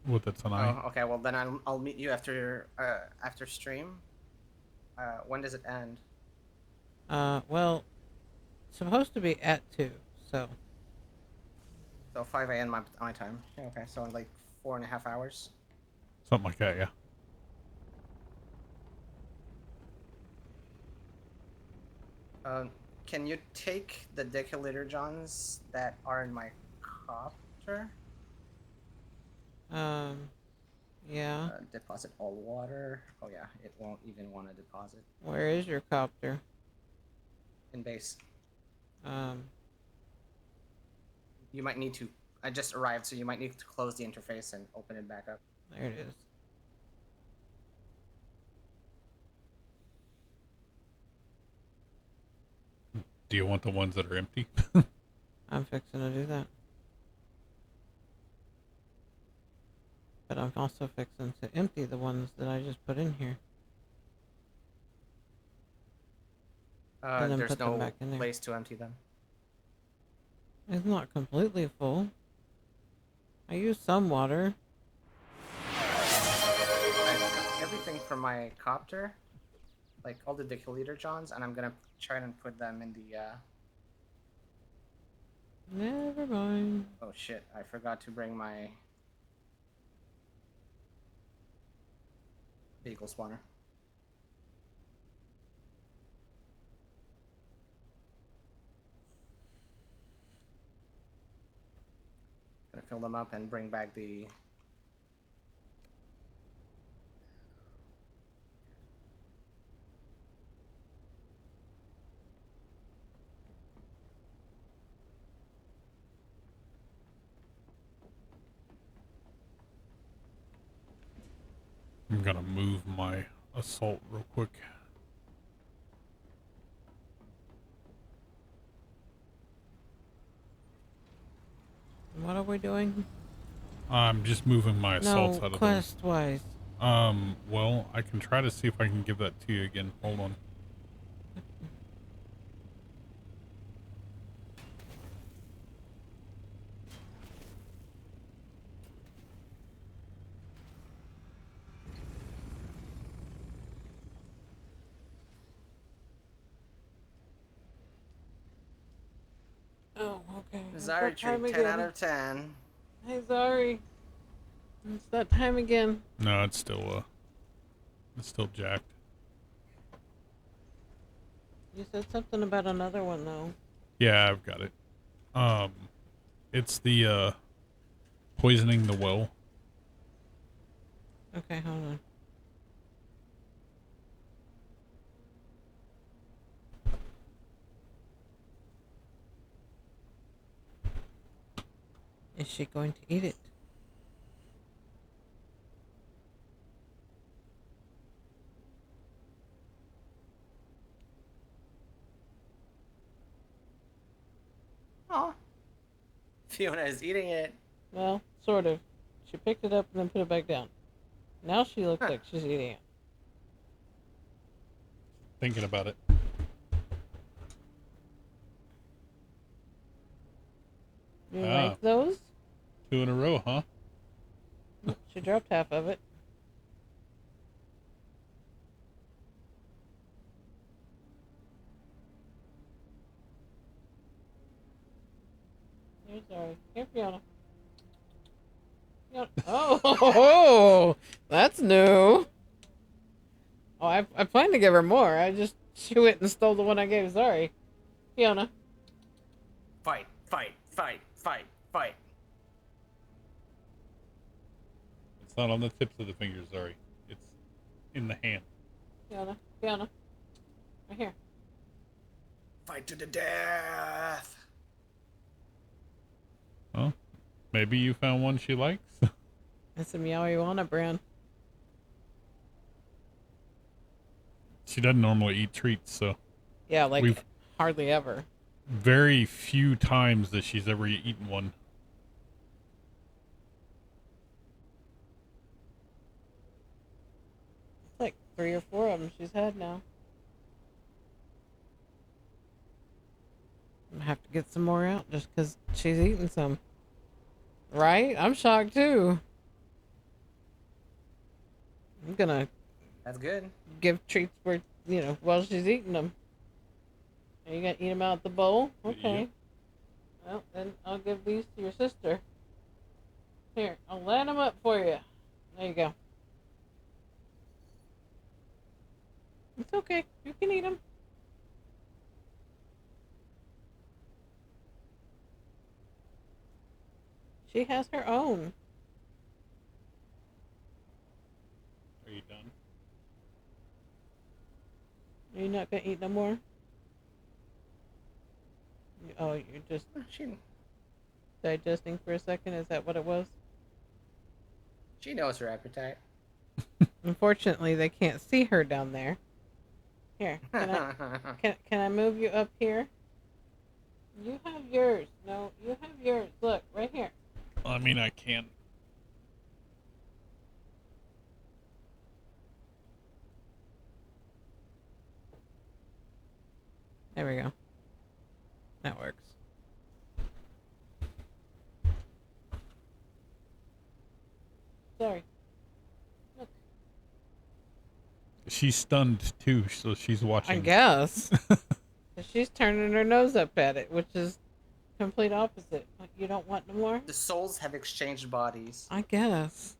with it tonight. Oh, okay. Well, then I'll meet you after stream. When does it end? Well, it's supposed to be at 2, so. So 5 a.m. my time. Yeah, okay, so in like 4.5 hours. Something like that, yeah. Can you take the decaliter johns that are in my copter? Yeah. Deposit all water. Oh yeah, it won't even want to deposit. Where is your copter? In base. You might need to. I just arrived, so you might need to close the interface and open it back up. There it is. Do you want the ones that are empty? I'm fixing to do that. But I'm also fixing to empty the ones that I just put in here. And then There's put them no back in there. place to empty them. It's not completely full. I use some water. I took everything from my copter, like all the deciliter johns, and I'm gonna try and put them in the. Never mind. Oh shit! I forgot to bring my vehicle spawner. Gonna fill them up and bring back the. I'm gonna move my assault real quick. What are we doing? I'm just moving my assaults out of there. Quest-wise. Well, I can try to see if I can give that to you again. Hold on. Oh, okay. Zari tree, 10 out of 10. Hey, Zari. It's that time again. No, it's still jacked. You said something about another one, though. Yeah, I've got it. It's the, poisoning the well. Okay, hold on. Is she going to eat it? Oh. Fiona is eating it. Well, sort of. She picked it up and then put it back down. Now she looks like she's eating it. Thinking about it. You like those? 2 in a row, huh? She dropped half of it. Here's Zari. Here, Fiona. Oh, that's new. Oh, I plan to give her more. She went and stole the one I gave Zari. Fiona. Fight, fight, fight, fight, fight. It's not on the tips of the fingers, sorry. It's in the hand. Fiona. Right here. Fight to the death. Well, maybe you found one she likes. It's a Meowiwana brand. She doesn't normally eat treats, so. Yeah, like hardly ever. Very few times that she's ever eaten one. It's like 3 or 4 of them she's had now. I'm gonna have to get some more out just because she's eating some. Right? I'm shocked too. I'm gonna. That's good. Give treats for, while she's eating them. Are you gonna eat them out the bowl? Okay. Yep. Well, then I'll give these to your sister. Here, I'll line them up for you. There you go. It's okay. You can eat them. She has her own. Are you done? Are you not gonna eat no more? Oh, you're just digesting for a second? Is that what it was? She knows her appetite. Unfortunately, they can't see her down there. Here, can I move you up here? You have yours. No, you have yours. Look, right here. I mean, I can. There we go. That works. she's stunned too, so she's watching. I guess. She's turning her nose up at it, which is complete opposite. Like, you don't want no more? The souls have exchanged bodies. I guess.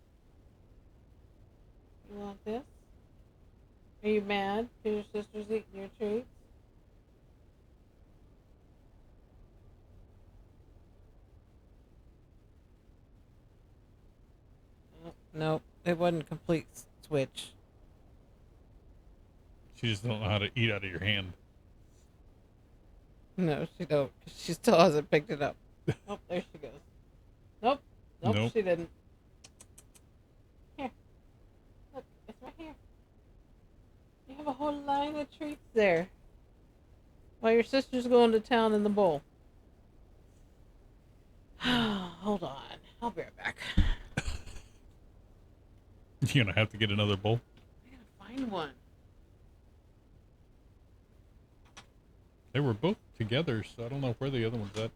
You want this? Are you mad because your sister's eating your treats? Nope, it wasn't a complete switch. She just don't know how to eat out of your hand. No, she don't. 'Cause she still hasn't picked it up. Oh, there she goes. Nope. Nope, she didn't. Here. Look, it's right here. You have a whole line of treats there. While your sister's going to town in the bowl. Hold on. I'll be right back. You're gonna have to get another bowl. I gotta find one. They were both together, so I don't know where the other one's at.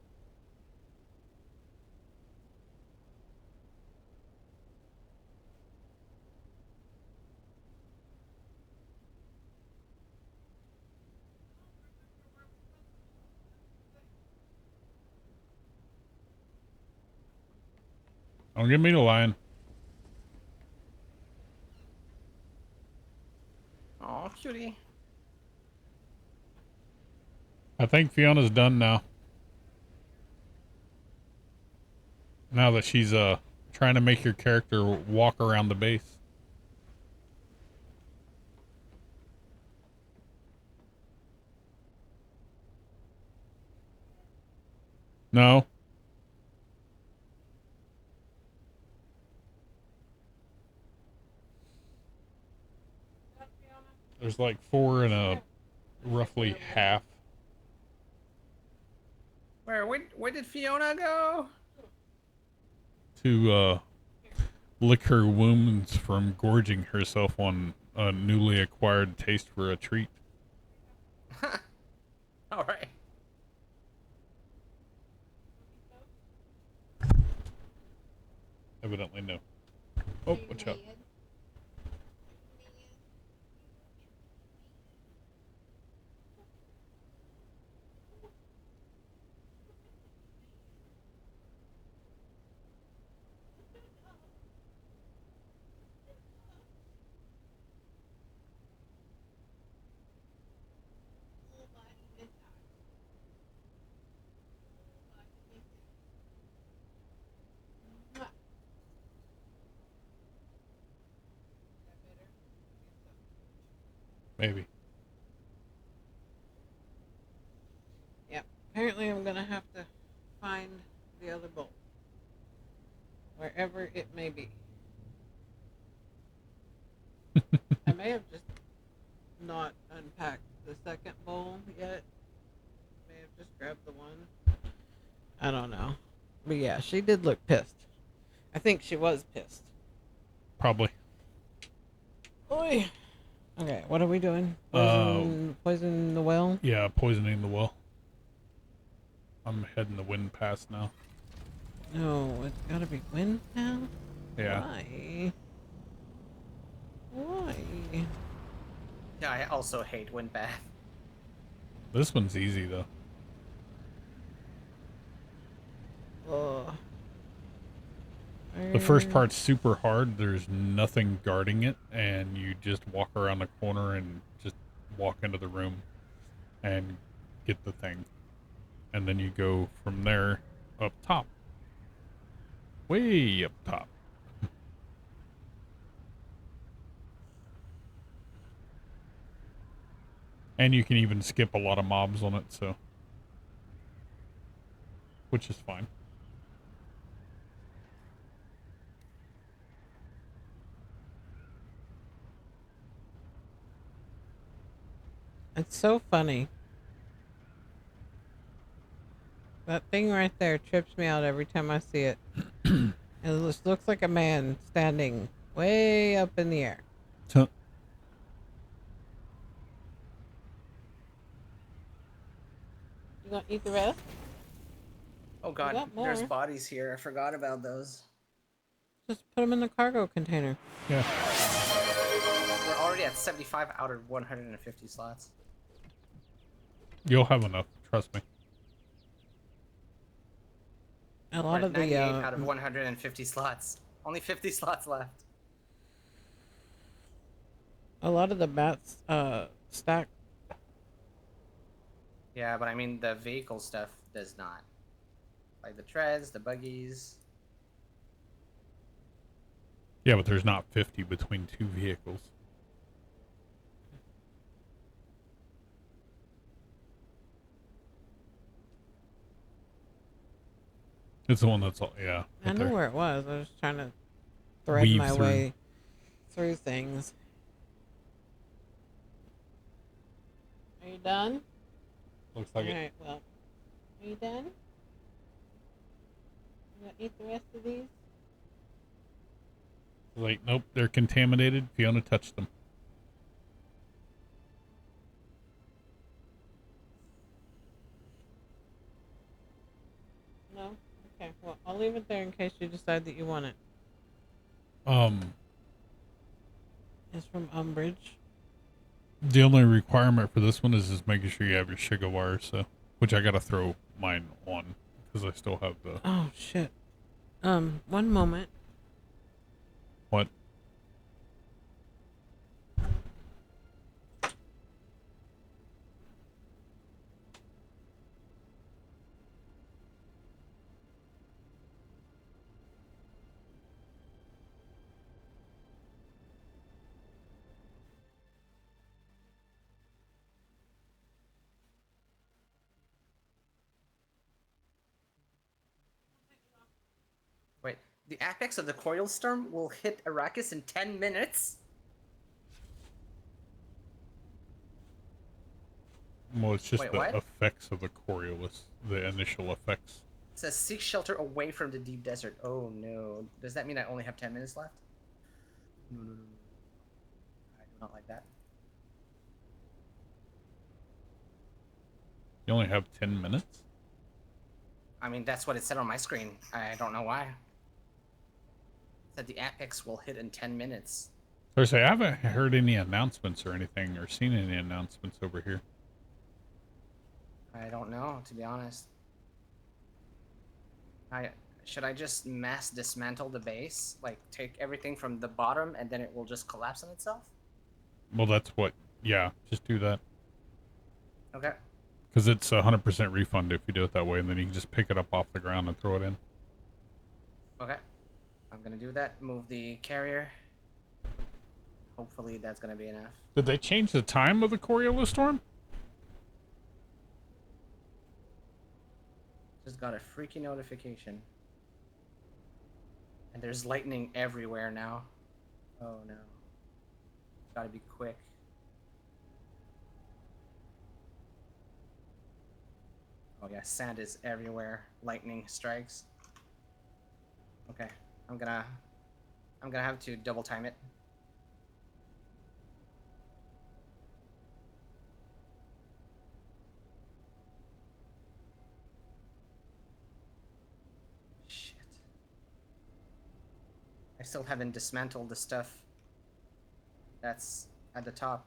Don't give me the line. Oh, cutie. I think Fiona's done now. Now that she's trying to make your character walk around the base. No. There's like 4 and a roughly half. Where did Fiona go? To lick her wounds from gorging herself on a newly acquired taste for a treat. All right. Evidently no. Oh, watch out. Maybe. Yeah. Apparently I'm gonna have to find the other bowl. Wherever it may be. I may have just not unpacked the second bowl yet. May have just grabbed the one. I don't know. But yeah, she did look pissed. I think she was pissed. Probably. Oi. Okay, what are we doing? Poison the well? Yeah, poisoning the well. I'm heading the wind pass now. No, it's gotta be wind pass? Yeah. Why? Why? Yeah, I also hate wind bath. This one's easy though. Ugh. The first part's super hard. There's nothing guarding it, and you just walk around the corner and just walk into the room and get the thing. And then you go from there up top. Way up top. And you can even skip a lot of mobs on it, so. Which is fine. It's so funny. That thing right there trips me out every time I see it. It just looks like a man standing way up in the air. Huh. You gonna eat the rest? Oh We god, got there's more. bodies here. I forgot about those. Just put them in the cargo container. Yeah. Where are already at 75 out of 150 slots. You'll have enough, trust me. A lot of the 98 out of 150 slots. Only 50 slots left. a lot of the bats stack. Yeah, but I mean the vehicle stuff does not. Like the treads, the buggies. Yeah, but there's not 50 between two vehicles. It's the one that's all, yeah. I right know there. where it was. I was trying to thread Weave my through. way through things. Are you done? Looks like it. Alright, well. Are you done? You gonna eat the rest of these? Like, nope, they're contaminated. Fiona touched them. No? Okay, well, I'll leave it there in case you decide that you want it. It's from Umbridge. The only requirement for this one is just making sure you have your Shiga wire, so, which I gotta throw mine on, because I still have the... Oh, shit. One moment. What? Wait, the apex of the Coil Storm will hit Arrakis in 10 minutes? Well, it's just Wait, the what? effects of the Coriolis, the initial effects. It says seek shelter away from the deep desert. Oh no. Does that mean I only have 10 minutes left? No, no, no. I do not like that. You only have 10 minutes? I mean, that's what it said on my screen. I don't know why. It said the apex will hit in 10 minutes. Thursday, I haven't heard any announcements or anything, or seen any announcements over here. I don't know, to be honest. Should I just mass dismantle the base? Like, take everything from the bottom and then it will just collapse on itself? Well, that's what, yeah, just do that. Okay. Because it's 100% refund if you do it that way, and then you can just pick it up off the ground and throw it in. Okay. I'm gonna do that. Move the carrier. Hopefully that's gonna be enough. Did they change the time of the Coriolis storm? Just got a freaky notification. And there's lightning everywhere now. Oh no. Gotta be quick. Oh yeah, sand is everywhere. Lightning strikes. Okay, I'm gonna have to double time it. Shit. I still haven't dismantled the stuff that's at the top.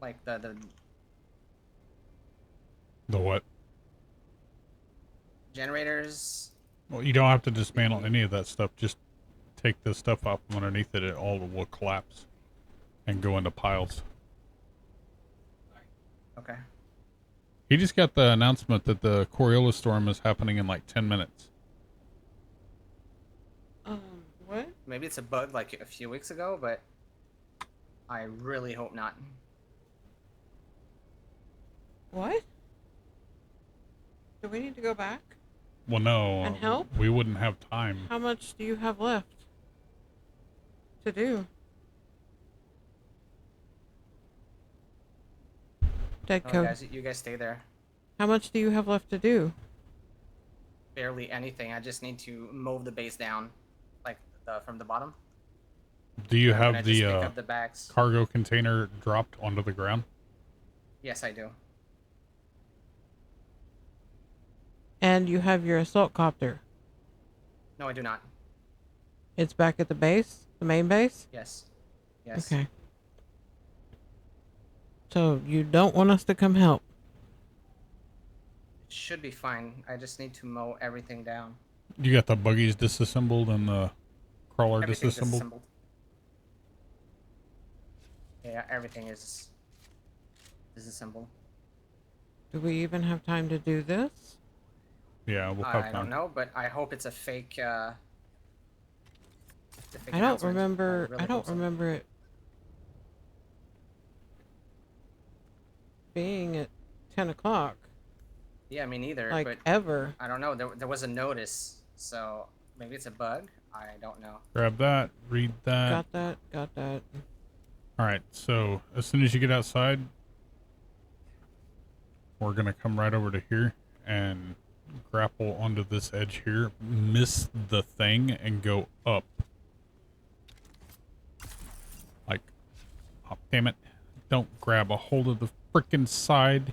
Like the what? generators. Well, you don't have to dismantle any of that stuff. Just take the stuff off from underneath it. It all will collapse and go into piles. Okay. He just got the announcement that the Coriolis storm is happening in like 10 minutes. What? Maybe it's a bug like a few weeks ago, but I really hope not. What? Do we need to go back? Well, no. And help? We wouldn't have time. How much do you have left to do? Oh, DeadCode. you guys stay there. How much do you have left to do? Barely anything. I just need to move the base down, like from the bottom. Do you I'm gonna have just pick the up the bags. cargo container dropped onto the ground? Yes, I do. And you have your assault copter. No, I do not. It's back at the base? The main base? Yes. Yes. Okay. So you don't want us to come help? It should be fine. I just need to mow everything down. You got the buggies disassembled and the crawler Everything's disassembled? disassembled. Yeah, everything is disassembled. Do we even have time to do this? Yeah, we'll have I time. don't know, but I hope it's a fake. I don't remember. I don't remember it being at 10 o'clock. Yeah, me neither. Like, but ever. I don't know. There was a notice, so maybe it's a bug. I don't know. Grab that. Read that. Got that. Got that. All right. So as soon as you get outside, we're gonna come right over to here and grapple onto this edge here. Miss the thing and go up. Like, oh, damn it! Don't grab a hold of the frickin' side.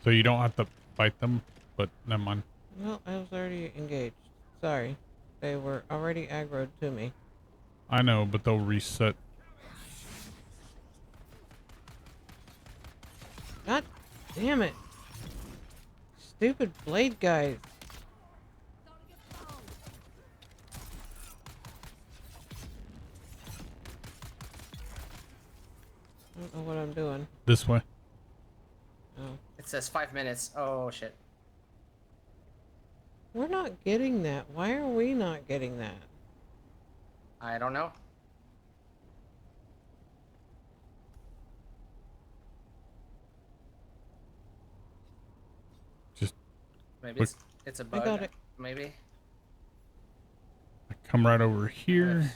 So you don't have to fight them, but never mind. Well, I was already engaged. Sorry. They were already aggroed to me. I know, but they'll reset. God damn it. Stupid blade guys. I don't know what I'm doing. This way. Oh. It says 5 minutes. Oh shit. We're not getting that. Why are we not getting that? I don't know. Just maybe look. it's a bug. got it. Maybe. I come right over here.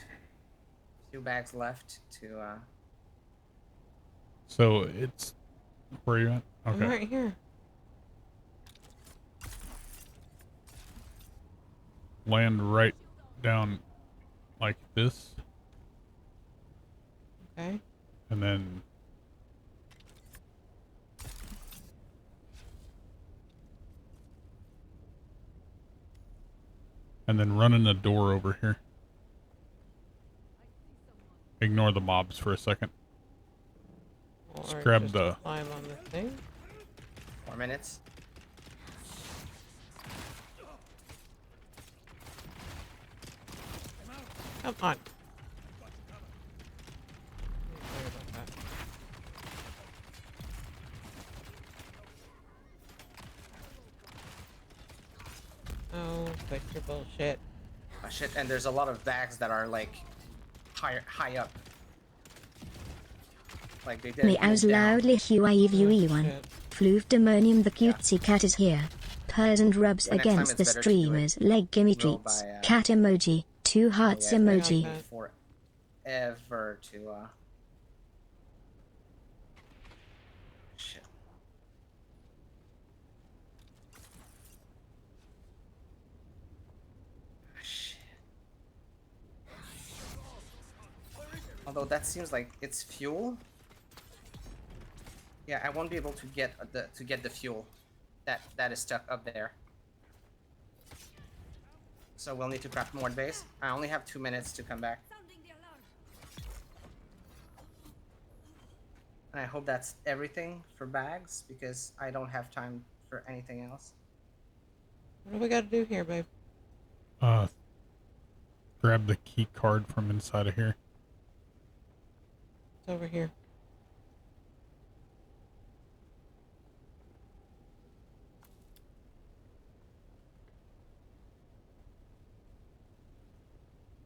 2 bags left to. So it's where you at? Okay. I'm right here. Land right down like this, Okay. and then run in the door over here. Ignore the mobs for a second. Just Or grab just the climb on the thing. 4 minutes. Come on. Sorry about that. Oh, quit your bullshit. Oh shit! And there's a lot of bags that are like high up. Like they did. Meows loudly HUIVUE1. Floof Demonium the cutesy cat is here. Purrs and rubs But next time against it's the better to do it streamer's leg gimme real treats. by, Cat emoji. 2 hearts yeah, emoji. Forever to shit. Shit. Although that seems like it's fuel. Yeah, I won't be able to get the fuel that is stuck up there. So we'll need to craft more base. I only have 2 minutes to come back. And I hope that's everything for bags because I don't have time for anything else. What do we got to do here, babe? Grab the key card from inside of here. It's over here.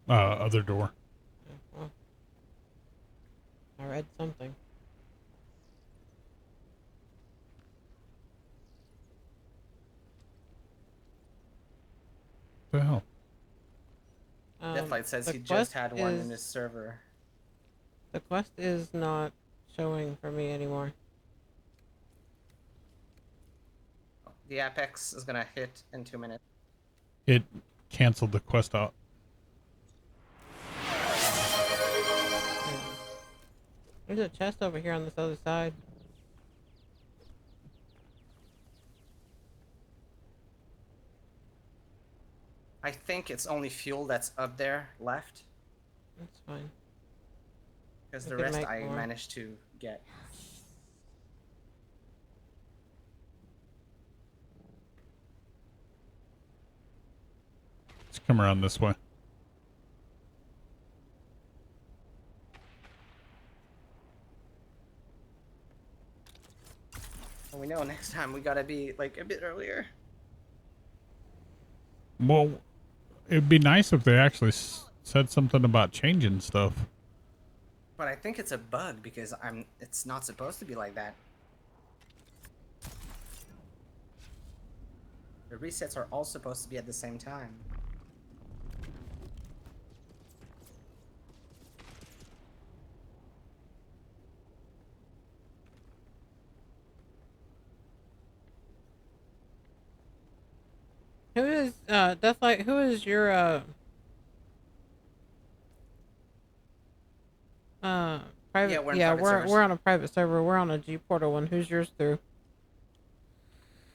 Other door. Oh, well. I read something. What the hell? Deathlight says the he just quest had one in is- his server. The quest is not showing for me anymore. The Apex is gonna hit in 2 minutes. It canceled the quest out. There's a chest over here on this other side. I think it's only fuel that's up there left. That's fine. Because We the can rest make I more. managed to get. Let's come around this way. Well, we know next time we gotta be like a bit earlier. Well, it'd be nice if they actually said something about changing stuff. But I think it's a bug because it's not supposed to be like that. The resets are all supposed to be at the same time. Who is Deathlight? Who is your private? Yeah, we're in yeah, private servers. we're on a private server. We're on a G Portal one. Who's yours through?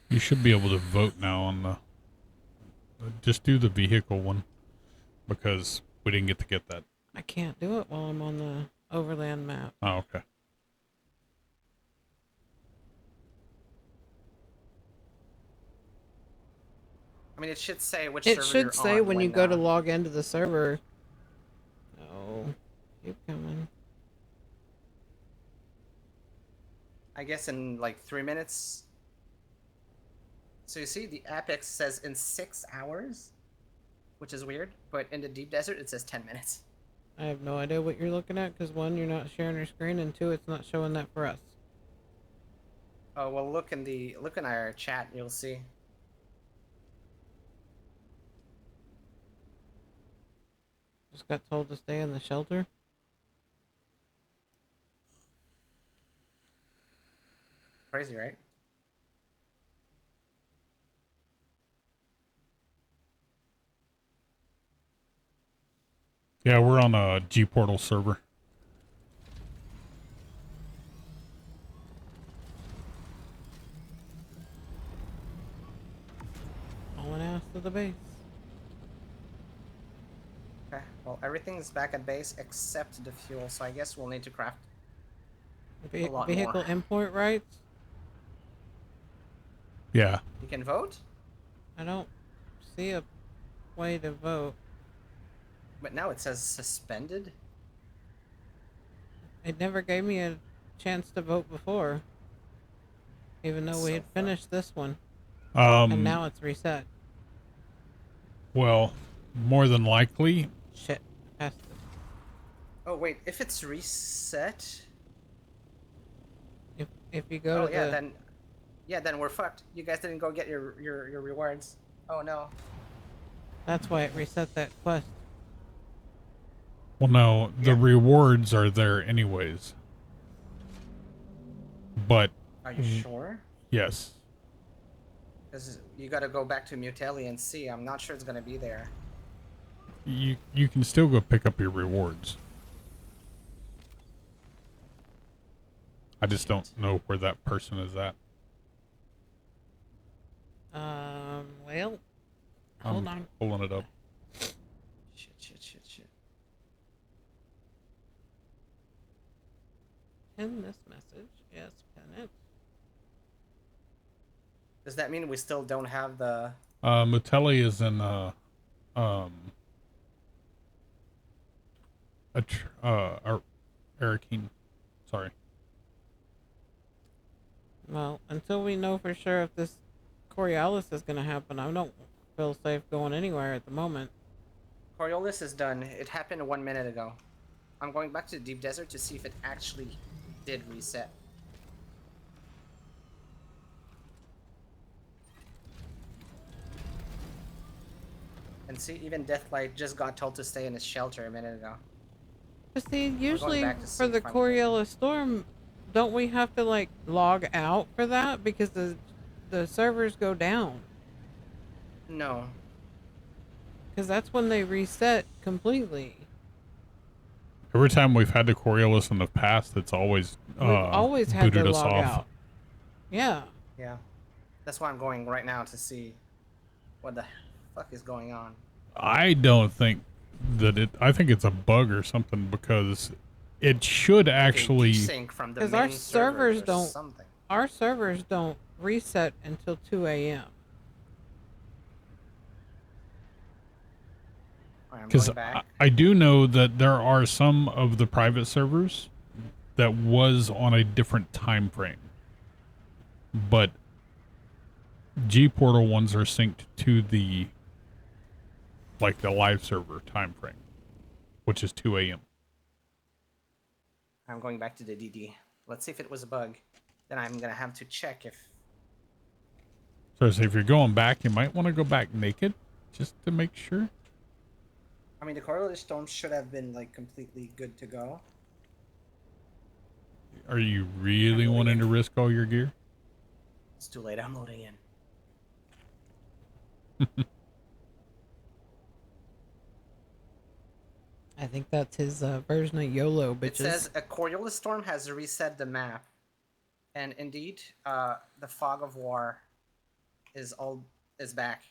You should be able to vote now on the. Just do the vehicle one, because we didn't get to get that. I can't do it while I'm on the overland map. Oh, okay. I mean, it should say which It server should you're say on when you go to uh, log into the server. Oh, keep coming. I guess in like 3 minutes. So you see, the Apex says in 6 hours, which is weird. But in the deep desert, it says 10 minutes. I have no idea what you're looking at because one, you're not sharing your screen, and two, it's not showing that for us. Oh well, look in our chat, you'll see. Just got told to stay in the shelter. Crazy, right? Yeah, we're on a G Portal server. Hauling ass to the base. Okay, well, everything's back at base except the fuel, so I guess we'll need to craft a lot Vehicle more. import rights? Yeah. You can vote? I don't see a way to vote. But now it says suspended? It never gave me a chance to vote before. Even though we had finished this one. And now it's reset. Well, more than likely. Shit. Passed it. Oh wait, if it's reset... If you go to then we're fucked. You guys didn't go get your rewards. Oh no. That's why it reset that quest. Well, no, the rewards are there anyways. But. Are you sure? Yes. Because you gotta go back to Mutelli and see. I'm not sure it's gonna be there. You can still go pick up your rewards. I just don't know where that person is at. Well, hold on. Pulling it up. Shit. Pin this message. Yes, pin it. Does that mean we still don't have the... Mutelli is in, Arrakis. Sorry. Well, until we know for sure if this Coriolis is going to happen, I don't feel safe going anywhere at the moment. Coriolis is done. It happened 1 minute ago. I'm going back to the deep desert to see if it actually did reset. And see, even Deathlight just got told to stay in his shelter a minute ago. But see, usually back to for see the if I'm- Coriolis storm, don't we have to like log out for that because the servers go down? No. Because that's when they reset completely. Every time we've had the Coriolis in the past, it's always We've always had to booted us log off. out. Yeah. Yeah. That's why I'm going right now to see what the fuck is going on. I don't think that I think it's a bug or something, because it should actually. Because our servers don't. Our servers don't reset until 2 a.m. Because I do know that there are some of the private servers that was on a different time frame, but G-Portal ones are synced to the live server time frame, which is 2 a.m. I'm going back to the DD. Let's see if it was a bug. Then I'm gonna have to check if. So if you're going back, you might want to go back naked, just to make sure. I mean, the Coriolis Storm should have been like completely good to go. Are you really wanting to risk all your gear? It's too late. I'm loading in. I think that's his version of YOLO, bitches. It says a Coriolis Storm has reset the map, and indeed, the Fog of War is back.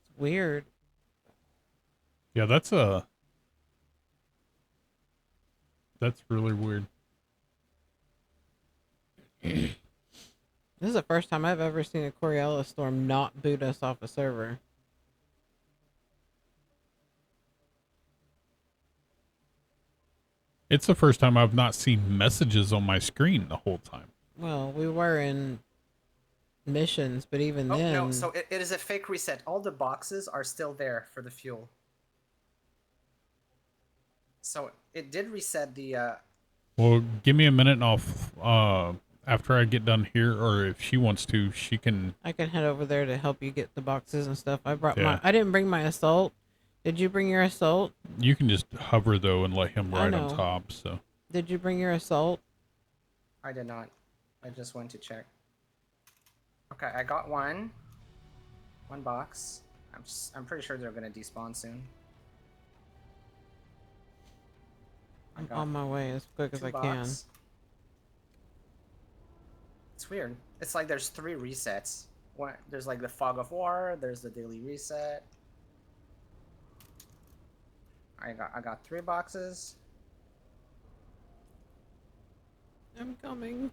It's weird. Yeah, that's really weird. This is the first time I've ever seen a Coriolis Storm not boot us off a server. It's the first time I've not seen messages on my screen the whole time. Well, we were in missions, but even then... no, so it is a fake reset. All the boxes are still there for the fuel. So it did reset the... Well, give me a minute and I'll... after I get done here, or if she wants to, she can... I can head over there to help you get the boxes and stuff. I brought Yeah. I didn't bring my assault. Did you bring your assault? You can just hover, though, and let him I ride on know. top, so... Did you bring your assault? I did not. I just went to check. Okay, I got one box. I'm pretty sure they're gonna despawn soon. I'm on my way as quick as I can. It's weird. It's like there's 3 resets. There's like the Fog of War, there's the daily reset. I got 3 boxes. I'm coming.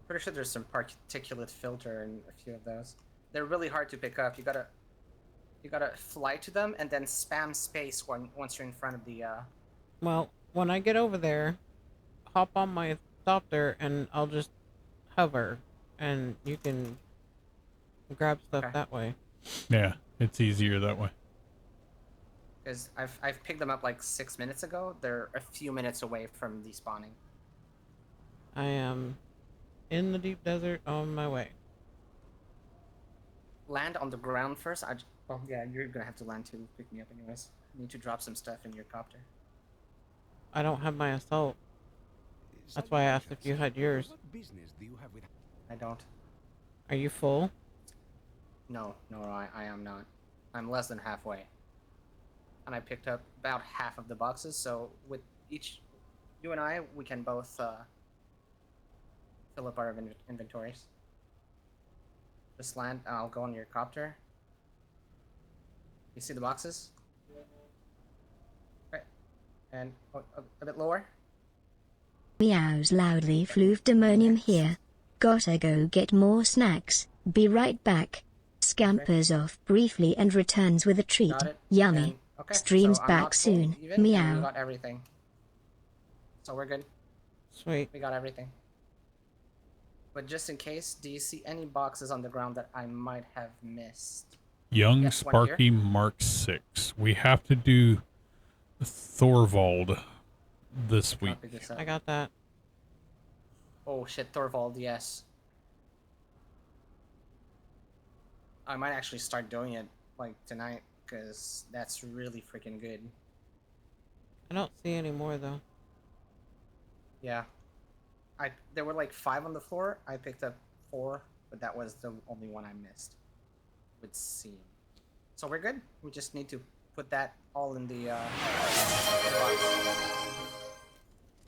Pretty sure there's some particulate filter in a few of those. They're really hard to pick up. You gotta fly to them and then spam space once you're in front of the Well, when I get over there, hop on my copter and I'll just hover, and you can grab stuff that way. Yeah, it's easier that way. Because I've picked them up like 6 minutes ago. They're a few minutes away from despawning. I am in the deep desert on my way. Land on the ground first. Well, yeah, you're gonna have to land to pick me up anyways. I need to drop some stuff in your copter. I don't have my assault. That's why I asked if you had yours. What business do you have with... I don't. Are you full? No, I am not. I'm less than halfway. And I picked up about half of the boxes, so with each, you and I, we can both fill up our inventories. Just land, and I'll go on your copter. You see the boxes? Right. And a bit lower. Meows loudly. Floof here. Gotta go get more snacks. Be right back. Scampers off briefly and returns with a treat. Yummy. Okay, Streams so I'm back not full soon. even, and we Meow. got everything. So we're good. Sweet. We got everything. But just in case, do you see any boxes on the ground that I might have missed? Young Yes, one Sparky here. Mark 6. We have to do Thorvald this week. Copy this up. I got that. Oh shit, Thorvald, yes. I might actually start doing it like tonight, because that's really freaking good. I don't see any more though. Yeah. There were like 5 on the floor. I picked up 4, but that was the only one I missed. Would seem. So we're good. We just need to put that all in the box.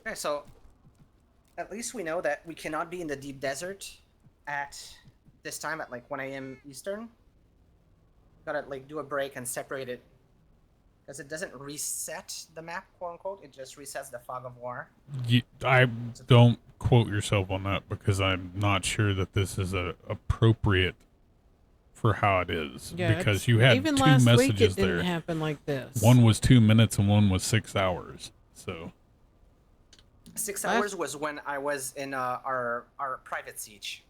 Okay, so at least we know that we cannot be in the deep desert at this time at like 1 a.m. Eastern. Gotta like do a break and separate it. Because it doesn't reset the map, quote unquote. It just resets the fog of war. I don't quote yourself on that because I'm not sure that this is appropriate for how it is. Yeah, because you had even two last messages week it there. didn't happen like this. One was 2 minutes and one was 6 hours. So 6 hours was when I was in our private siege.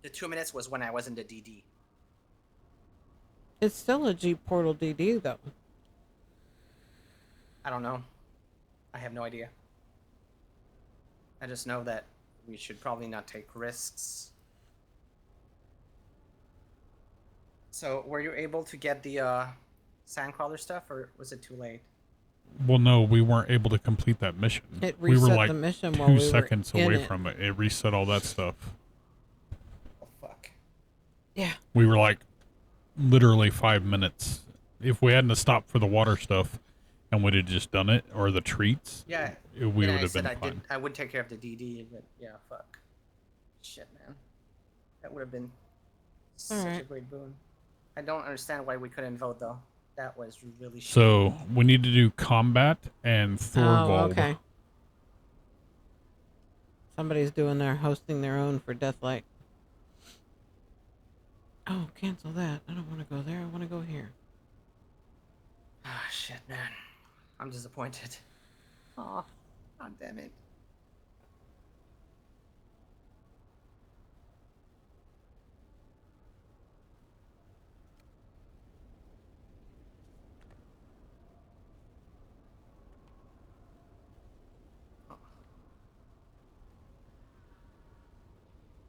The 2 minutes was when I was in the DD. It's still a Jeep Portal DD though. I don't know. I have no idea. I just know that we should probably not take risks. So, were you able to get the Sandcrawler stuff, or was it too late? well, no, we weren't able to complete that mission. It We were reset like the mission 2 while we were seconds in away it. from it. It reset all that stuff. Oh fuck. Yeah. We were like literally 5 minutes. If we hadn't stopped for the water stuff and we'd have just done it, or the treats, Yeah. we would have been fine. I would take care of the DD, but yeah, fuck. Shit, man. That would have been such a great boon. I don't understand why we couldn't vote though. That was really shit. So we need to do combat and Thorvald. Oh, okay. Somebody's hosting their own for Deathlight. Oh, cancel that. I don't want to go there. I want to go here. Ah, shit, man. I'm disappointed. Oh, god damn it.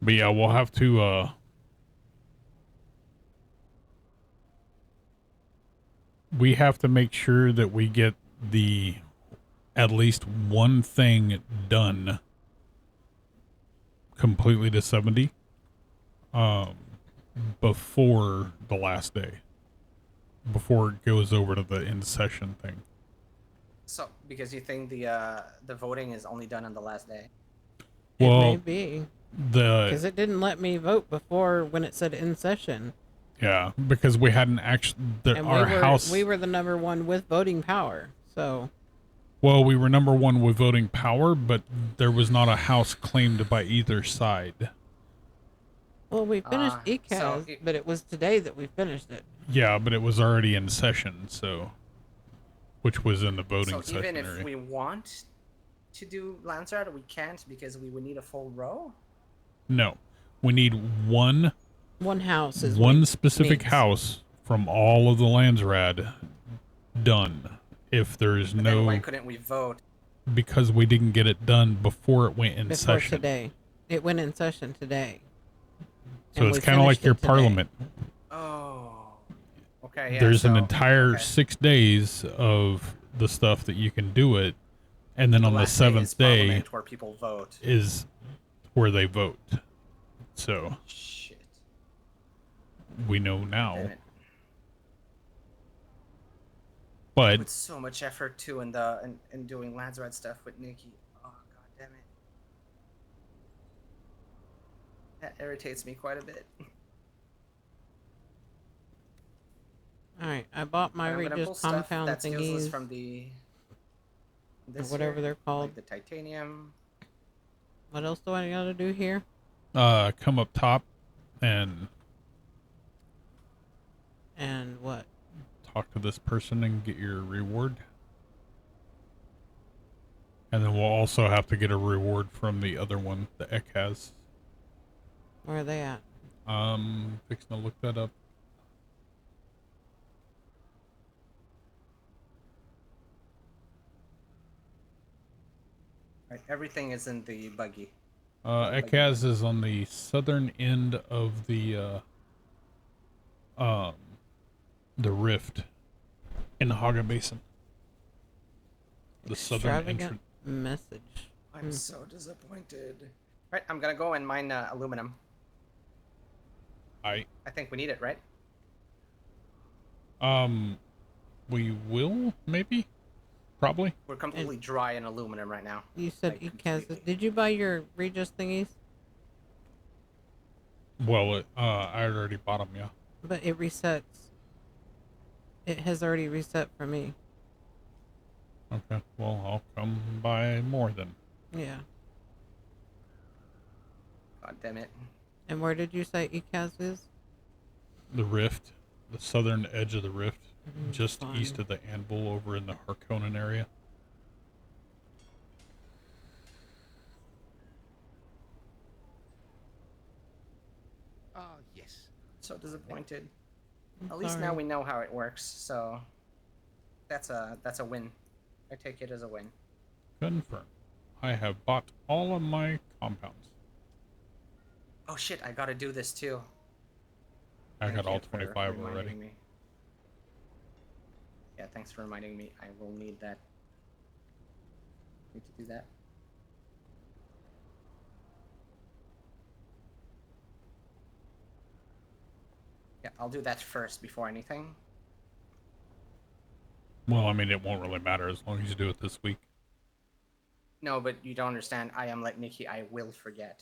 But yeah, we'll have to we have to make sure that we get at least one thing done completely to 70 before the last day, before it goes over to the in session thing. So, because you think the voting is only done on the last day? Well, it may be. Because it didn't let me vote before when it said in session. Yeah, because we hadn't actually We were the number one with voting power, so. Well, we were number one with voting power, but there was not a house claimed by either side. Well, we finished ECAS, but it was today that we finished it. Yeah, but it was already in session, so, which was in the voting session. So even if area. we want to do Landsrat, we can't because we would need a full row? No, we need one house specific house from all of the Landsrad done. If there's but no, then why couldn't we vote? Because we didn't get it done before it went in session. Today, it went in session today. So it's kind of like your parliament. Oh, okay. Yeah, there's an entire 6 days of the stuff that you can do it, and then on the 7th day where people vote is where they vote. So shit. We know now. But I put so much effort too in doing Landsrat stuff with Nikki. Oh god damn it. That irritates me quite a bit. Alright, I bought my Regis compound thingies. From the whatever they're called. Like the titanium. What else do I gotta do here? Come up top and what? Talk to this person and get your reward. And then we'll also have to get a reward from the other one, the Ek has. Where are they at? Fixing to look that up. Right, everything is in the buggy. Ekaz is on the southern end of the rift in the Haga Basin. The southern entrance. Message. I'm so disappointed. Right, I'm gonna go and mine aluminum. I think we need it, right? We will, maybe? Probably. We're completely dry in aluminum right now. You said Like, Kansas. Did you buy your Regis thingies? Well, I already bought them, yeah. But it resets. It has already reset for me. Okay, well, I'll come buy more then. Yeah. God damn it. And where did you say Ikaz is? The rift, the southern edge of the rift, just fine. east of the Anvil over in the Harkonnen area. Oh, yes. So disappointed. I'm At least sorry. now we know how it works, so that's a win. I take it as a win. Confirm. I have bought all of my compounds. Oh shit, I gotta do this too. I Thank got all you for 25 reminding already. me. Yeah, thanks for reminding me. I will need that. Need to do that. Yeah, I'll do that first before anything. Well, I mean, it won't really matter as long as you do it this week. No, but you don't understand. I am like Nikki. I will forget.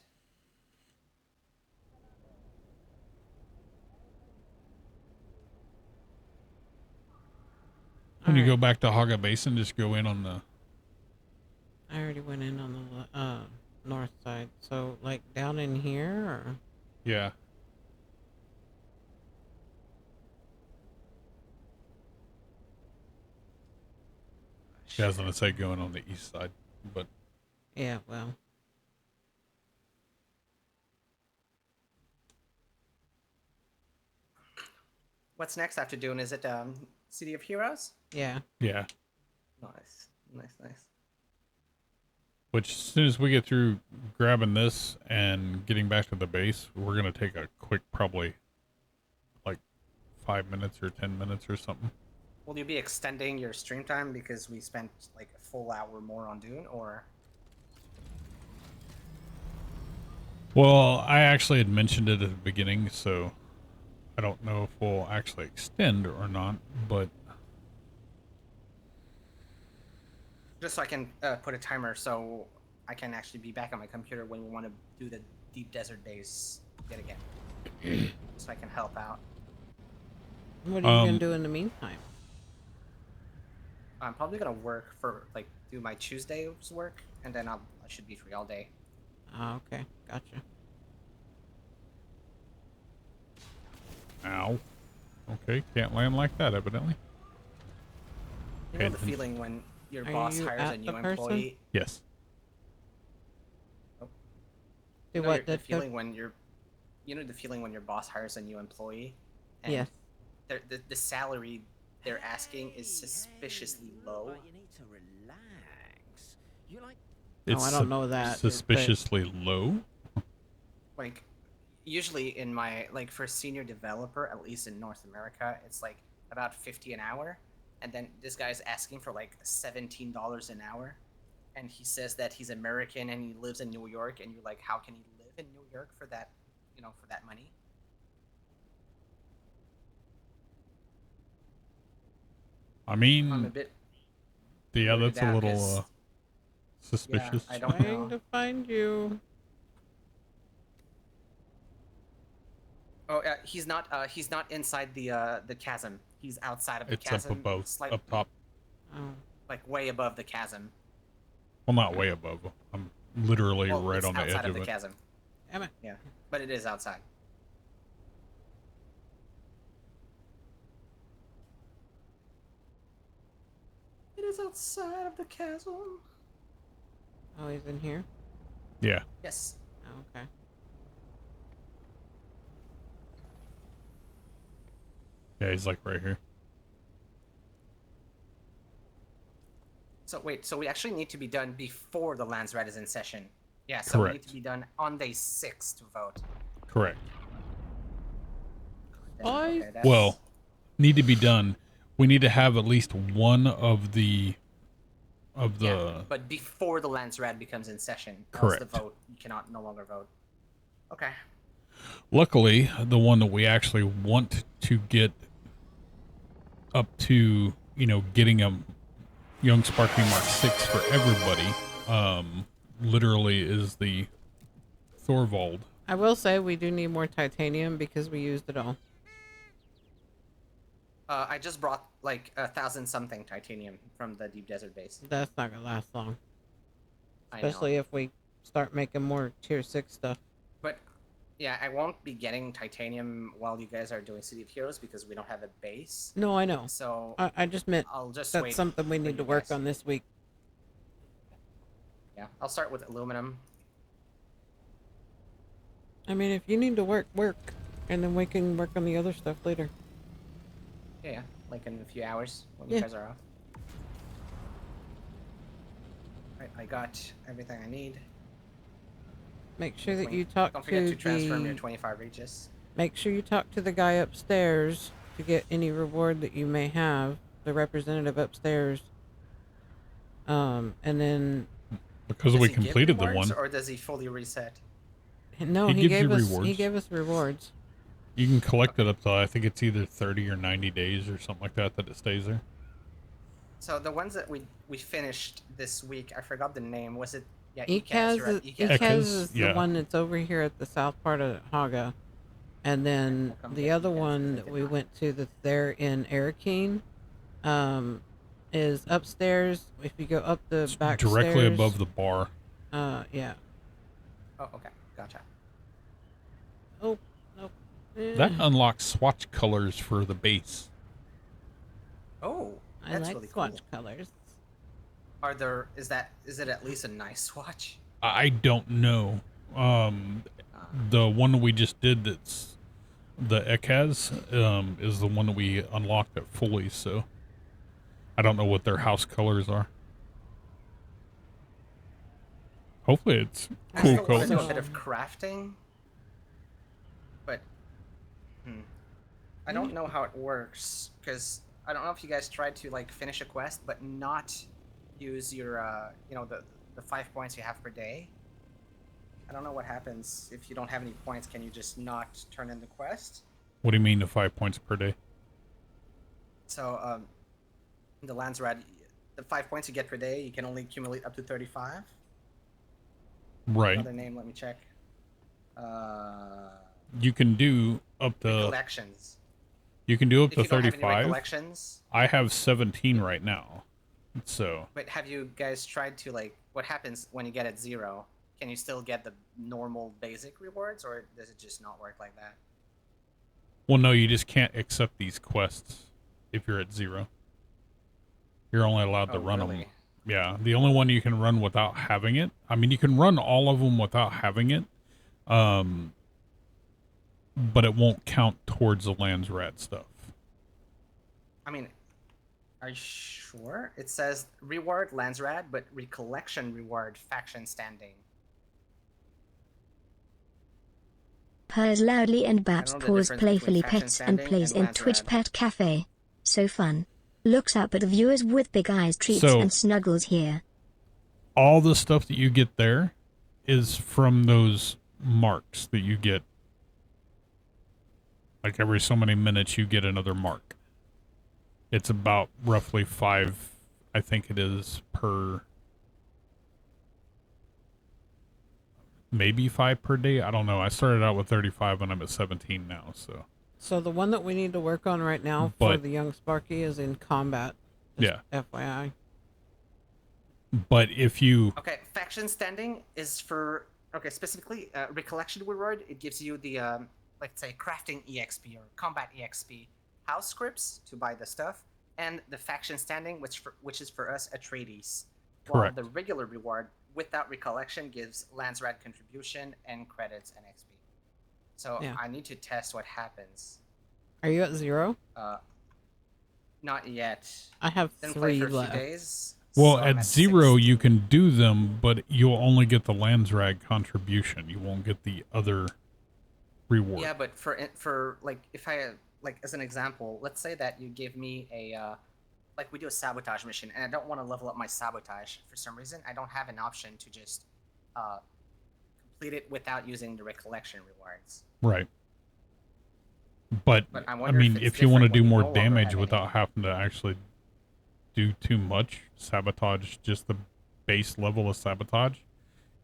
When you go back to Haga Basin, just go in on the... I already went in on the north side. So, like, down in here, or? Yeah. Yeah, I was gonna say going on the east side, but... Yeah, well. What's next after Dune? Is it City of Heroes? Yeah. Yeah. Nice, nice, nice. Which, as soon as we get through grabbing this and getting back to the base, we're gonna take a quick, probably, like, 5 minutes or 10 minutes or something. Will you be extending your stream time because we spent like a full hour more on Dune, or? Well, I actually had mentioned it at the beginning, so I don't know if we'll actually extend or not, but... Just so I can put a timer so I can actually be back on my computer when we want to do the deep desert days yet again. So I can help out. What are you going to do in the meantime? I'm probably going to work for, like, do my Tuesday's work, and then I should be free all day. Oh, okay. Gotcha. Ow. Okay, can't land like that, evidently. You know the feeling when your boss hires a new employee? Yes. Oh. Do You know what, the DeadCode? feeling when you know the feeling when your boss hires a new employee? And Yes. The salary they're asking is suspiciously low. You need to relax. You like... It's I don't know that. Suspiciously low? Like, usually in my, like, for senior developer, at least in North America, it's like about 50 an hour. And then this guy's asking for like $17 an hour. And he says that he's American and he lives in New York. And you're like, how can he live in New York for that, for that money? I mean, I'm a bit yeah, weirded that's a out little 'cause- suspicious. Yeah, I don't Trying know. to find you. Oh, he's not inside the chasm. He's outside of the It's chasm. up above, slightly, up top. Oh. like way above the chasm. Well, not way above. I'm literally Well, right it's on the outside edge of of the it. chasm. Damn it. Yeah, but it is outside. It is outside of the chasm. Oh, he's in here? Yeah. Yes. Oh, okay. Yeah, he's like right here. So wait, so we actually need to be done before the Lands Red is in session. Yeah, so we need Correct. to be done on day 6 to vote. Correct. Okay, that's... Well, need to be done. We need to have at least one of the Yeah, but before the Lands Red becomes in session. else Correct. The vote, you cannot no longer vote. Okay. Luckily, the one that we actually want to get up to you know, getting a Young Sparking Mark 6 for everybody, literally is the Thorvald. I will say we do need more titanium because we used it all. I just brought like 1,000 something titanium from the deep desert base. That's not gonna last long. I know. Especially if we start making more tier 6 stuff. But yeah, I won't be getting titanium while you guys are doing City of Heroes because we don't have a base. No, I know. So I just meant I'll just that's wait something we for need to you work guys. on this week. Yeah, I'll start with aluminum. I mean, if you need to work, and then we can work on the other stuff later. Yeah, like in a few hours when Yeah. you guys are off. Right, I got everything I need. Make sure that you talk Don't forget to to transform your the. 25 reaches. Make sure you talk to the guy upstairs to get any reward that you may have. The representative upstairs. And then. Because Does we he give completed the rewards, one. or does he fully reset? No, He he gives gave you us. rewards. He gave us rewards. You can collect it up to, I think it's either 30 or 90 days or something like that it stays there. So the ones that we finished this week, I forgot the name. Was it? Yeah, Ekaz, right? Ekaz is the yeah. one that's over here at the south part of Haga. And then the other one that we went to that's there in Arakeen, is upstairs. If you go up the back Directly stairs, above the bar. Yeah. Oh, okay, gotcha. Oh, nope. That unlocks swatch colors for the base. Oh, I that's like really swatch cool. colors. Are there? Is it at least a nice swatch? I don't know. The one we just did that's the Ekaz, is the one that we unlocked it fully, so I don't know what their house colors are. Hopefully it's cool I still want to do a colors. bit of crafting, but I don't know how it works because I don't know if you guys tried to like finish a quest but not use your you know, the 5 points you have per day. I don't know what happens if you don't have any points. Can you just not turn in the quest? What do you mean the 5 points per day? So the Landsrad, the 5 points you get per day, you can only accumulate up to 35. Right. Another name, let me check. You can do up to Collections. You can do up If to you don't have any 35. recollections. I have 17 right now. So But have you guys tried to, like, what happens when you get at 0? Can you still get the normal basic rewards, or does it just not work like that? well, no, you just can't accept these quests if you're at 0. You're only allowed to run them. Really? Yeah, the only one you can run without having it. I mean, you can run all of them without having it, but it won't count towards the Landsrad stuff. I mean, are you sure? It says reward Landsrad, but recollection reward faction standing. Purrs loudly and Babs I don't know the paws difference playfully between faction pets and standing plays and in Landsrad. Twitch Pet Cafe. So fun. Looks up at the viewers with big eyes, treats So- and snuggles here. All the stuff that you get there is from those marks that you get. Like every so many minutes you get another mark. It's about roughly 5, I think it is, per... Maybe 5 per day? I don't know. I started out with 35 and I'm at 17 now, so... So the one that we need to work on right now for the young Sparky is in combat. Just FYI. But if you... Okay, faction standing is for, okay, specifically recollection reward. It gives you the, let's say, crafting EXP or combat EXP house scripts to buy the stuff, and the faction standing, which is for us Atreides. Correct. While the regular reward without recollection gives Landsrad contribution and credits and XP. So Yeah. I need to test what happens. Are you at 0? Not yet. I have Didn't play 3 for a few left. days. Well, so I'm at 0, you can do them, but you'll only get the Landsrad contribution. You won't get the other reward. Yeah, but for like, if I, like, as an example, let's say that you give me a, like, we do a sabotage mission, and I don't want to level up my sabotage for some reason. I don't have an option to just complete it without using the recollection rewards. Right. But I wonder mean, if it's if you want to different do when you more no longer damage have without having to actually do too much, sabotage, just the base level of sabotage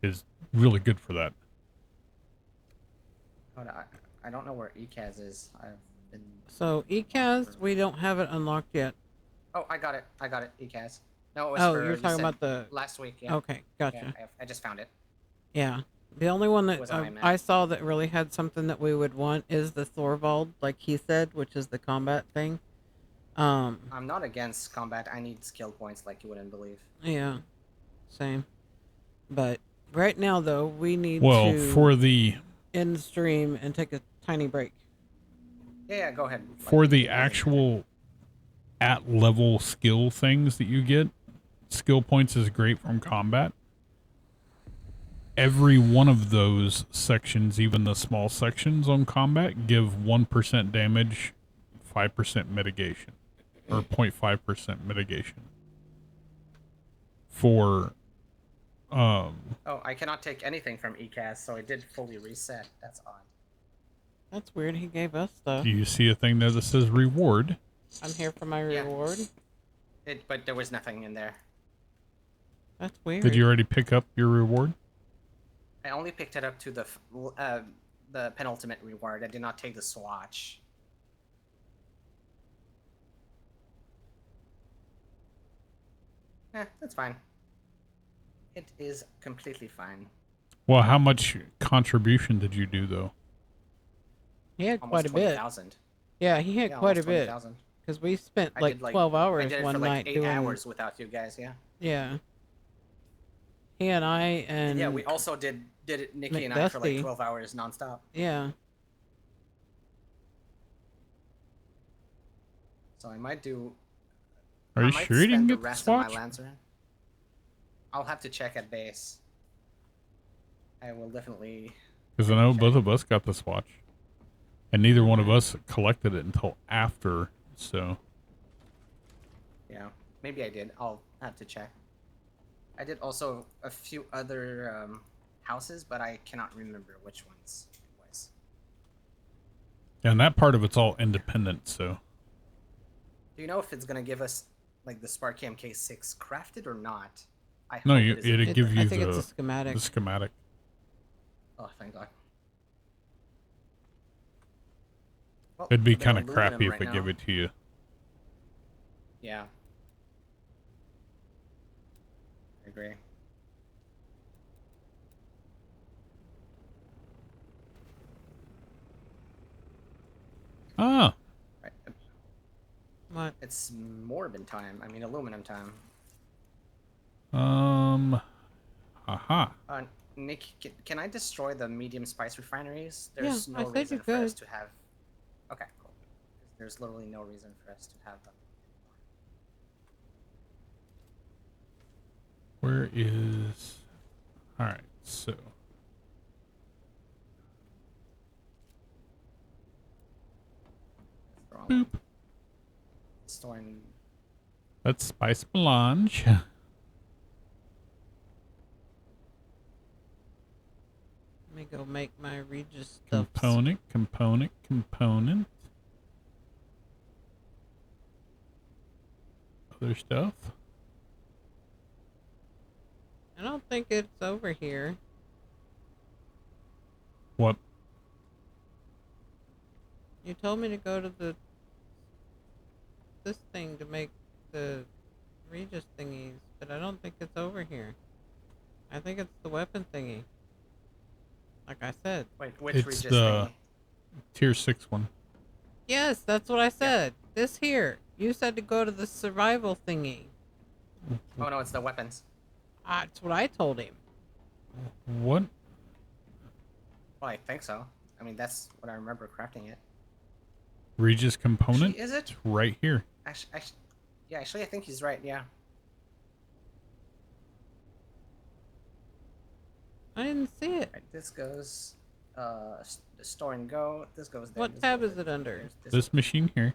is really good for that. Hold on, I don't know where ECAS is. I've been... So ECAS, we don't have it unlocked yet. Oh, I got it. ECAS. No, it was Oh, for, you're talking said about the... last week, yeah. Okay, gotcha. Yeah, I just found it. Yeah. The only one that Was I, man? I saw that really had something that we would want is the Thorvald, like he said, which is the combat thing. I'm not against combat. I need skill points like you wouldn't believe. Yeah. Same. But right now, though, we need Well, to for the... end the stream and take a tiny break. Yeah, go ahead. For the actual at-level skill things that you get, skill points is great from combat. Every one of those sections, even the small sections on combat, give 1% damage, 5% mitigation, or 0.5% mitigation. For, Oh, I cannot take anything from ECAS, so it did fully reset. That's odd. That's weird. He gave us stuff. do you see a thing there that says reward? I'm here for my reward. But there was nothing in there. That's weird. Did you already pick up your reward? I only picked it up to the penultimate reward. I did not take the swatch. That's fine. It is completely fine. Well, how much contribution did you do, though? He had Almost quite a bit. 20,000. Yeah, he had quite a bit. 20,000. Because we spent I like did, 12 hours I did it one for night like 8 doing... hours without you guys, yeah. Yeah. He and I and... Yeah, we also did it, Nikki and I, for like McDusty. 12 hours nonstop. Yeah. So I might do... Are you sure you didn't get the rest of my swatch? Lancer. I'll have to check at base. I will definitely... Because I know both of us got the swatch. And neither one of us collected it until after, so... Yeah, maybe I did. I'll have to check. I did also a few other houses, but I cannot remember which ones it was. Yeah, and that part of it's all independent, so... Do you know if it's going to give us, like, the Sparky MK6 crafted or not? I No, hope you, it isn't. it'd give you I think it's a schematic. the schematic. Oh, thank God. Well, It'd be they're kind of aluminum crappy if right it now. gave it to you. Yeah. I agree. Ah, Right. What? It's Morbin time. I mean, aluminum time. aha. Nick, can I destroy the medium spice refineries? There's Yeah, no I said reason you for us could. to have... Okay, cool. There's literally no reason for us to have them. Where is... Alright, so... Boop. Storing... That's spice melange. Let me go make my Regis stuff. Component. Other stuff. I don't think it's over here. What? You told me to go to this thing to make the Regis thingies, but I don't think it's over here. I think it's the weapon thingy. Like I said. Wait, which It's Regis the thingy? tier 6 one. Yes, that's what I said. This here. You said to go to the survival thingy. Oh no, it's the weapons. That's what I told him. What? Well, I think so. I mean, that's what I remember crafting it. Regis component? Actually, is it? It's right here. Actually, I think he's right, yeah. I didn't see it. Right, this goes, the store and go. This goes there. What this tab goes is there. it under? There's This machine here.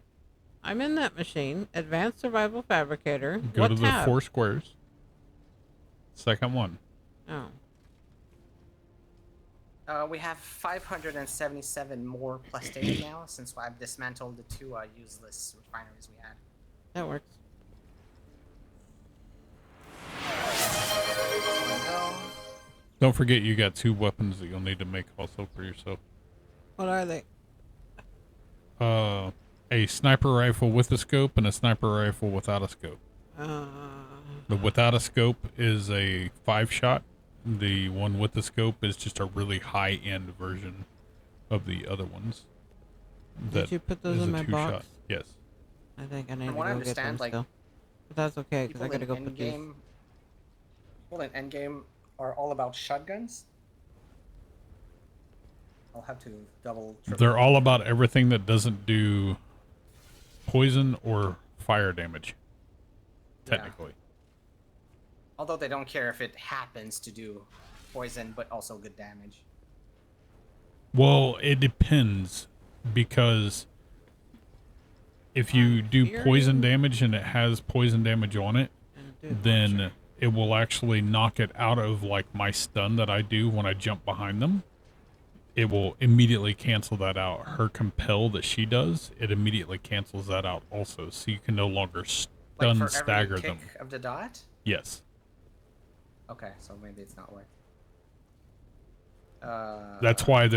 I'm in that machine. Advanced Survival Fabricator. Go What to the tab? 4 squares. Second one. Oh. We have 577 more plus data now since I've dismantled the 2 useless refineries we had. That works. Don't forget you got 2 weapons that you'll need to make also for yourself. What are they? A sniper rifle with a scope and a sniper rifle without a scope. The without a scope is a 5-shot. The one with the scope is just a really high-end version of the other ones. Did you put those in my box? Yes. I think I need From to what I go get them understand, like, still. But that's okay, because I gotta go put these. People in Endgame are all about shotguns. I'll have to triple. They're all about everything that doesn't do poison or fire damage. Technically. Yeah. Although they don't care if it happens to do poison, but also good damage. Well, it depends, because if you do poison damage and it has poison damage on it, then it will actually knock it out of, like, my stun that I do when I jump behind them. It will immediately cancel that out. Her compel that she does, it immediately cancels that out also, so you can no longer stun like for stagger every them. kick of the dot? Yes. Okay, so maybe it's not worth. That's why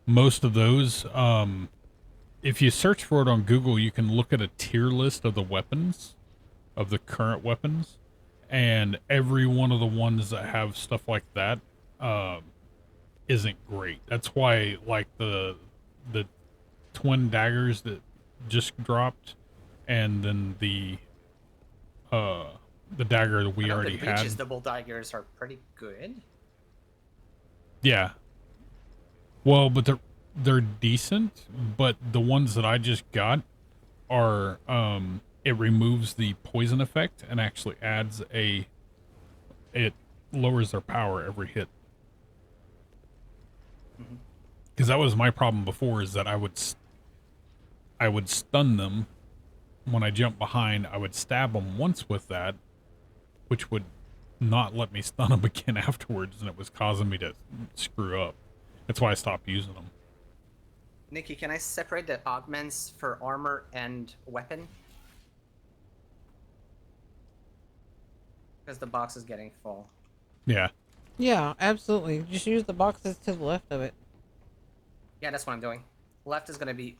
most of those, if you search for it on Google, you can look at a tier list of the weapons, of the current weapons, and every one of the ones that have stuff like that, isn't great. That's why, like, the twin daggers that just dropped, and then the dagger that we already had. Breach's double daggers are pretty good. Yeah. Well, but they're decent, but the ones that I just got are it removes the poison effect and actually adds it lowers their power every hit. Because that was my problem before, is that I would stun them when I jumped behind. I would stab them once with that, which would not let me stun them again afterwards, and it was causing me to screw up. That's why I stopped using them. Nikki, can I separate the augments for armor and weapon? Because the box is getting full. Yeah. Yeah, absolutely. Just use the boxes to the left of it. Yeah, that's what I'm doing. Left is going to be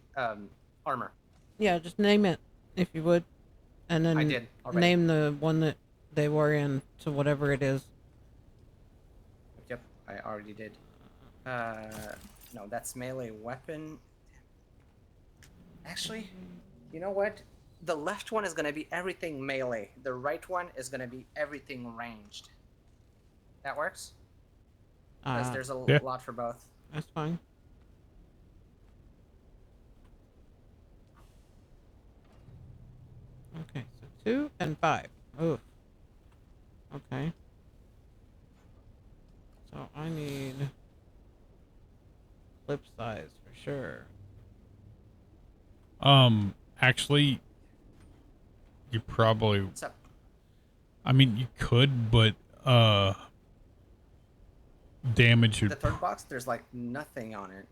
armor. Yeah, just name it, if you would. And then I did already. Name the one that they were in to whatever it is. Yep, I already did. No, that's melee weapon. Actually, you know what? The left one is going to be everything melee. The right one is going to be everything ranged. That works? Because there's a lot for both. That's fine. Okay, so 2 and 5. Oof. Okay. So I need clip size for sure. Actually, you probably... What's up? I mean, you could, but, damage would... The third box, there's like nothing on it.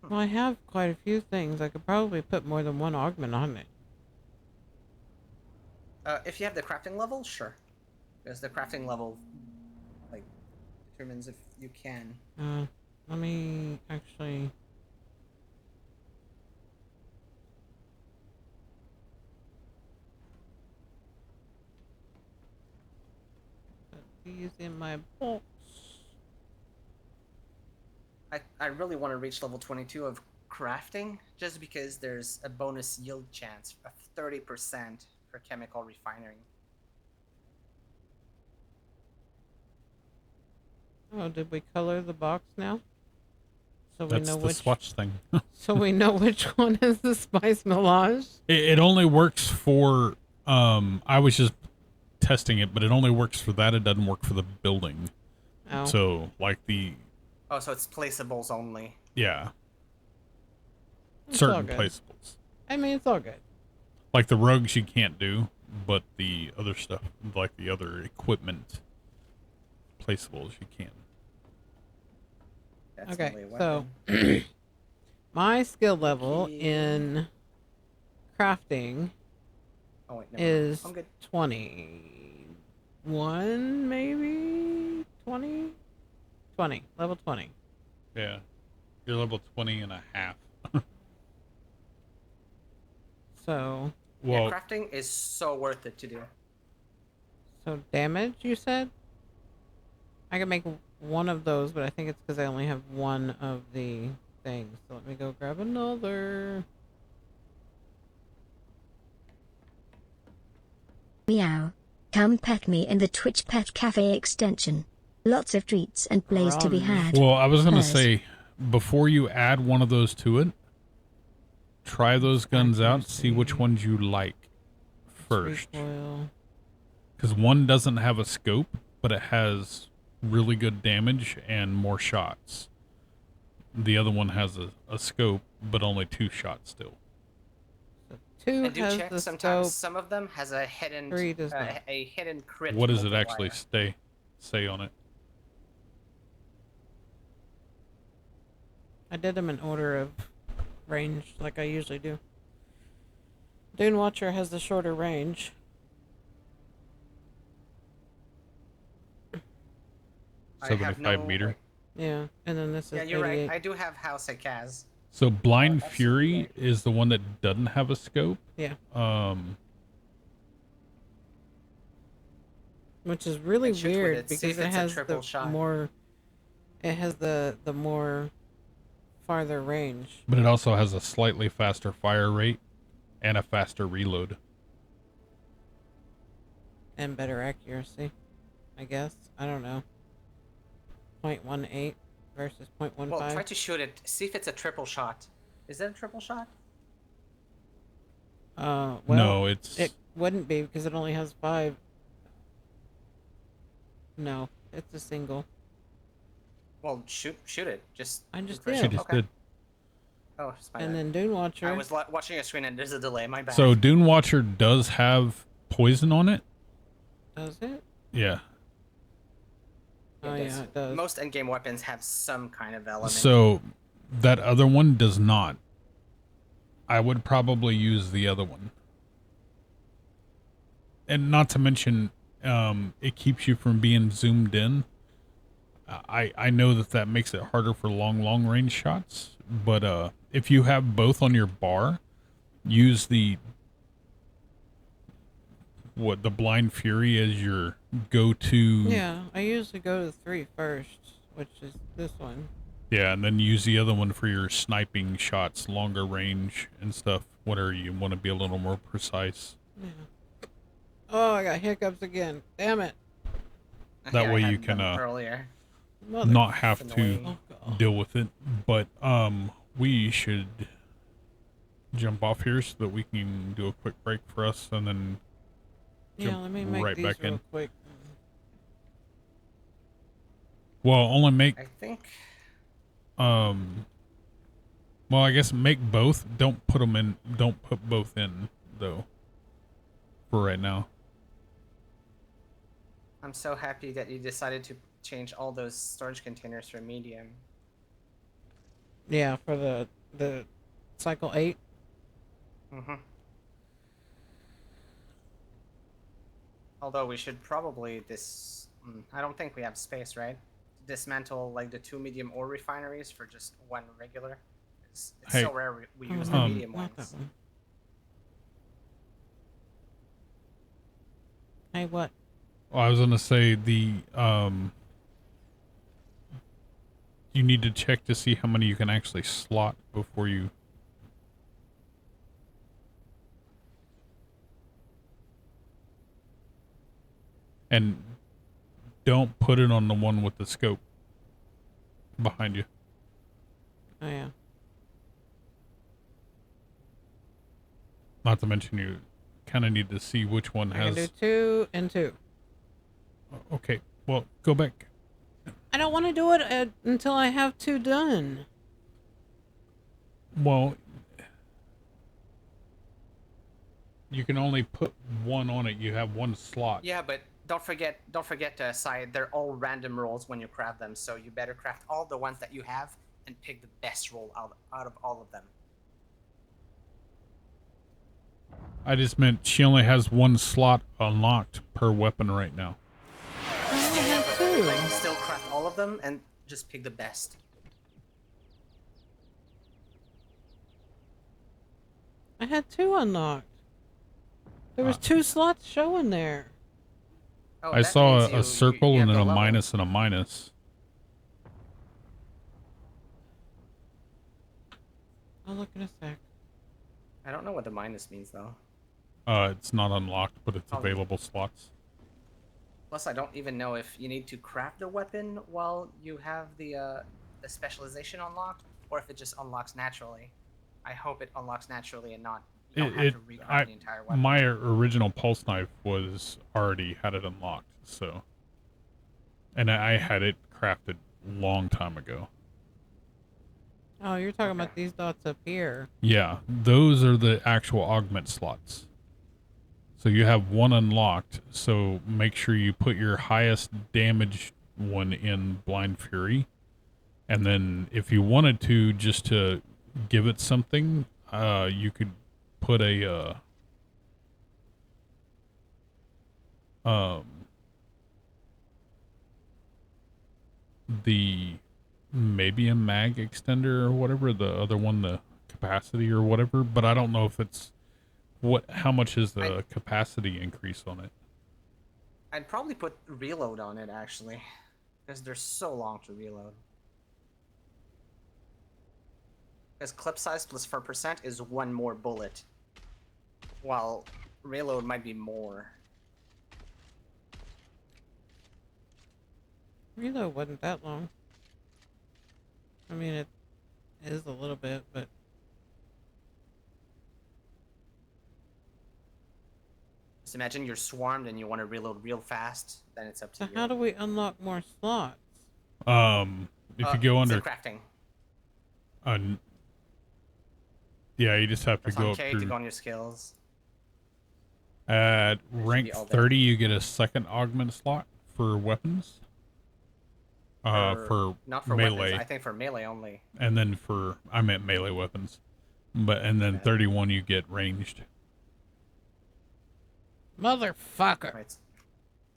Well, I have quite a few things. I could probably put more than one augment on it. If you have the crafting level, sure. Because the crafting level, like, determines if you can. Let me actually... Put these in my box. I really want to reach level 22 of crafting, just because there's a bonus yield chance of 30% for chemical refining. Oh, did we color the box now? So we That's know the which swatch thing. So we know which one is the spice melange. It only works for I was just testing it, but it only works for that. It doesn't work for the building. Oh. So like the Oh, so it's placeables only. yeah. It's all Certain good. placeables. I mean, it's all good. Like the rugs you can't do, but the other stuff, like the other equipment placeables, you can. That's Okay, melee so weapon. my skill level in crafting Oh, wait, never mind. is I'm good. 21, maybe 20. 20. Level 20. Yeah. You're level 20 and a half. So. Well, yeah, crafting is so worth it to do. So damage, you said? I can make one of those, but I think it's because I only have one of the things. So let me go grab another. Meow. Come pet me in the Twitch Pet Cafe extension. Lots of treats and plays to be had. well, I was going to Hers. say, before you add one of those to it, try those guns out, see which ones you like first. Because one doesn't have a scope, but it has really good damage and more shots. The other one has a scope, but only 2 shots still. Two I do has check the sometimes. scope. Some of them has a hidden 3 does not. a hidden crit. What does it multiplier. actually say on it? I did them in order of range, like I usually do. Dune Watcher has the shorter range. I 75 have meter. Yeah, and then this is Yeah, you're 88. right. I do have House at Kaz. So Blind Fury is the one that doesn't have a scope. Yeah. Which is really And shoot with weird it. See because if it it's a has triple the shot. more. It has the more farther range. But it also has a slightly faster fire rate and a faster reload. And better accuracy, I guess. I don't know. 0.18 versus 0.15. Well, try to shoot it. See if it's a triple shot. Is that a triple shot? Well, No, it's... It wouldn't be because it only has 5. No, it's a single. Well, shoot it. I just refresh did. it. She just Okay. did. Oh, it's my And bad. then Dune Watcher. I was watching a screen and there's a delay. My bad. So Dune Watcher does have poison on it. Does it? Yeah. Oh yeah, it does. Most endgame weapons have some kind of element. So that other one does not. I would probably use the other one. And not to mention, it keeps you from being zoomed in. I know that makes it harder for long range shots, but if you have both on your bar, use the Blind Fury as your go-to. Yeah, I usually go to 3 first, which is this one. Yeah, and then use the other one for your sniping shots, longer range and stuff, whatever you want to be a little more precise. Yeah. Oh, I got hiccups again. Damn it. That Yeah, way I you had can them earlier. not have It's to annoying. deal with it. But we should jump off here so that we can do a quick break for us and then Yeah, let me make right these back real in. quick. Well, only make I think. well, I guess make both. Don't put them in. Don't put both in though. For right now. I'm so happy that you decided to change all those storage containers for medium. Yeah, for the cycle 8. Mm-hmm. Although we should probably I don't think we have space, right? Dismantle like the 2 medium ore refineries for just 1 regular. It's Hey. so rare we use the medium Not that ones. one. Hey, what? Well, I was gonna say you need to check to see how many you can actually slot before you. And don't put it on the one with the scope behind you. Oh yeah. Not to mention you kind of need to see which one I can do has. 2 and 2. Okay, well, go back. I don't want to do it until I have 2 done. Well, you can only put 1 on it. You have 1 slot. Yeah, but don't forget, Sai, they're all random rolls when you craft them, so you better craft all the ones that you have and pick the best roll out of all of them. I just meant she only has 1 slot unlocked per weapon right now. I only have 2. Like, still craft all of them, and just pick the best. I had 2 unlocked. There was 2 slots showing there. Oh, I that saw means a circle you and have then the a level. minus and a minus. I'll look in a sec. I don't know what the minus means though. It's not unlocked, but it's Oh. available slots. Plus, I don't even know if you need to craft a weapon while you have the specialization unlocked, or if it just unlocks naturally. I hope it unlocks naturally and not you don't have to recraft the entire weapon. My original pulse knife was already had it unlocked, so, and I had it crafted long time ago. Oh, you're talking about these dots up here. Yeah, those are the actual augment slots. So you have one unlocked, so make sure you put your highest damage one in Blind Fury. And then if you wanted to, just to give it something, you could put a, maybe a mag extender or whatever, the other one, the capacity or whatever, but I don't know if it's, how much is the capacity increase on it? I'd probably put reload on it actually, because they're so long to reload. Because clip size plus 4% is 1 more bullet, while reload might be more. Reload wasn't that long. I mean, it is a little bit, but... Just imagine you're swarmed and you want to reload real fast, then it's up to So you. how do we unlock more slots? If you go under... crafting. Yeah, you just have to Press go on up K through... to go on your skills. At rank all 30, you get a second augment slot for weapons. For not for melee. weapons, I think for melee only. And then for, I meant melee weapons. And then 31, you get ranged. Motherfucker. Right.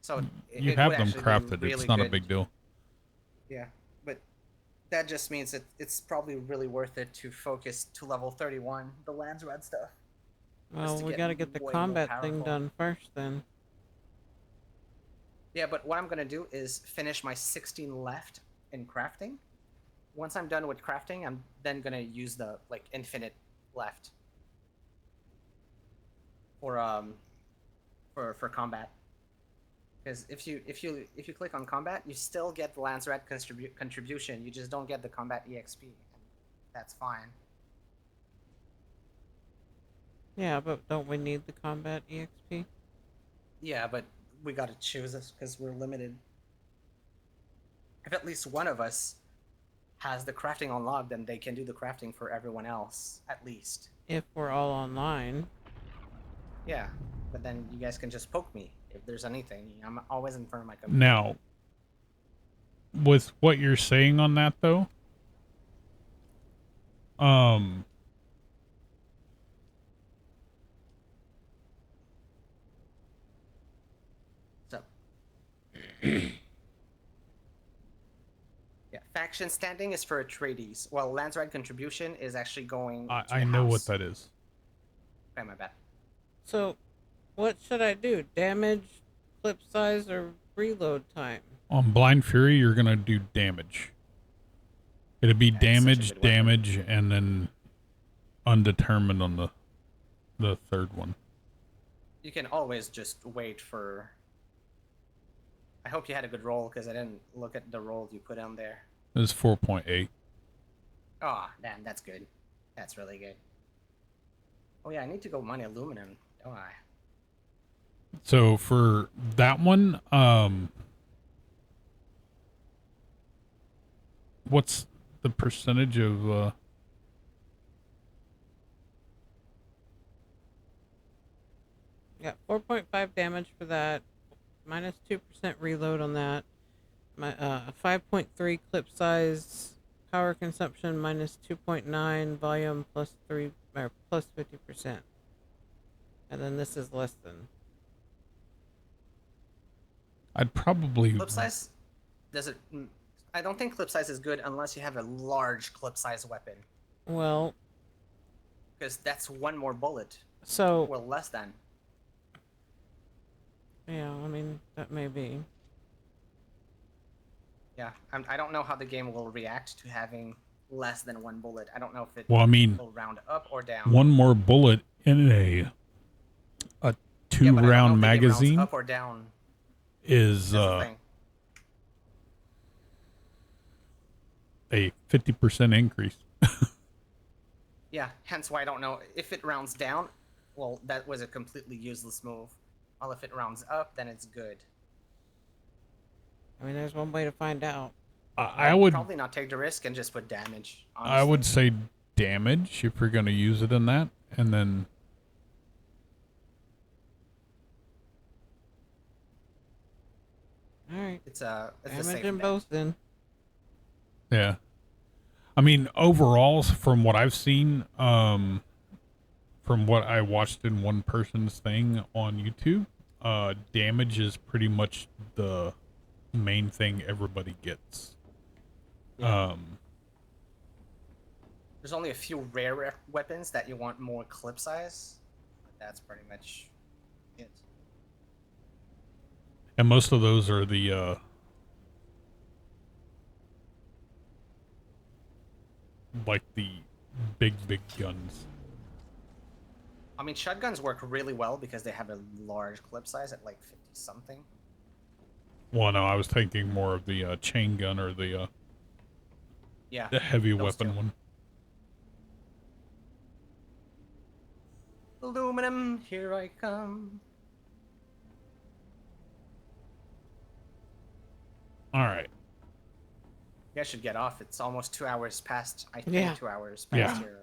So You it have would them actually be crafted. really It's not a good. big deal. Yeah, but that just means that it's probably really worth it to focus to level 31, the Lands Red stuff. Well, we gotta get the combat thing done first, then. Yeah, but what I'm gonna do is finish my 16 left in crafting. Once I'm done with crafting, I'm then gonna use the infinite left for combat. Because if you click on combat, you still get the Lance Rat contribution. You just don't get the combat EXP. And that's fine. Yeah, but don't we need the combat EXP? Yeah, but we gotta choose this because we're limited. If at least one of us has the crafting unlocked, then they can do the crafting for everyone else, at least. If we're all online. Yeah, but then you guys can just poke me if there's anything. I'm always in front of my computer. Now, with what you're saying on that, though, So, yeah, faction standing is for Atreides, while Lance Ride contribution is actually going to I the know what house. that is. Okay, my bad. So, what should I do? Damage, clip size, or reload time? On Blind Fury, you're gonna do damage. It'd be damage, damage, and then undetermined on the third one. You can always just wait for... I hope you had a good roll, because I didn't look at the roll you put on there. It was 4.8. Oh, damn, that's good. That's really good. Oh yeah, I need to go mine aluminum, don't I? So for that one, what's the percentage of Yeah, 4.5 damage for that. Minus 2% reload on that. My 5.3 clip size. Power consumption minus 2.9. Volume plus 3 or plus 50%. And then this is less than. I'd probably Clip size? Does it... I don't think clip size is good unless you have a large clip size weapon. Well, because that's one more bullet. So. Well, less than. Yeah, I mean, that may be. Yeah, I don't know how the game will react to having less than one bullet. I don't know if it Well, I mean, will round up or down. One more bullet in a 2-round magazine up or down is a 50% increase. Yeah, hence why I don't know if it rounds down. Well, that was a completely useless move. Well, if it rounds up, then it's good. I mean, there's one way to find out. I would probably not take the risk and just put damage. Honestly. I would say damage if you're going to use it in that, and then. All right. It's a damage safe in bet. both then. Yeah. I mean, overall, from what I've seen, from what I watched in one person's thing on YouTube, damage is pretty much the main thing everybody gets. Yeah. There's only a few rare weapons that you want more clip size, but that's pretty much it. And most of those are the like the big guns. I mean, shotguns work really well because they have a large clip size at like 50 something. Well, no, I was thinking more of the chain gun or the the heavy weapon one. Aluminum, here I come. All right. You guys should get off. It's almost 2 hours past. I think Yeah. 2 hours past here.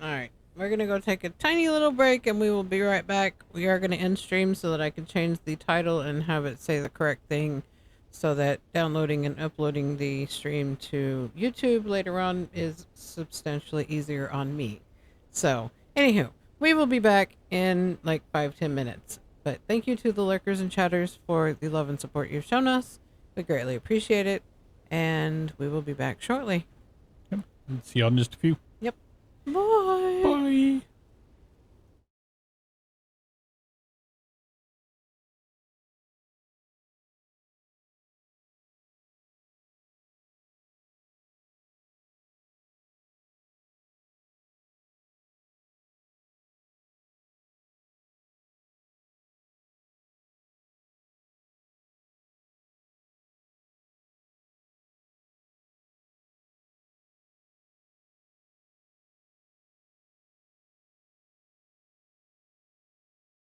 All right. We're going to go take a tiny little break and we will be right back. We are going to end stream so that I can change the title and have it say the correct thing so that downloading and uploading the stream to YouTube later on is substantially easier on me. So, anywho, we will be back in like 5-10 minutes. But thank you to the lurkers and chatters for the love and support you've shown us. We greatly appreciate it. And we will be back shortly. Yep. See y'all in just a few. Yep. Bye. Bye.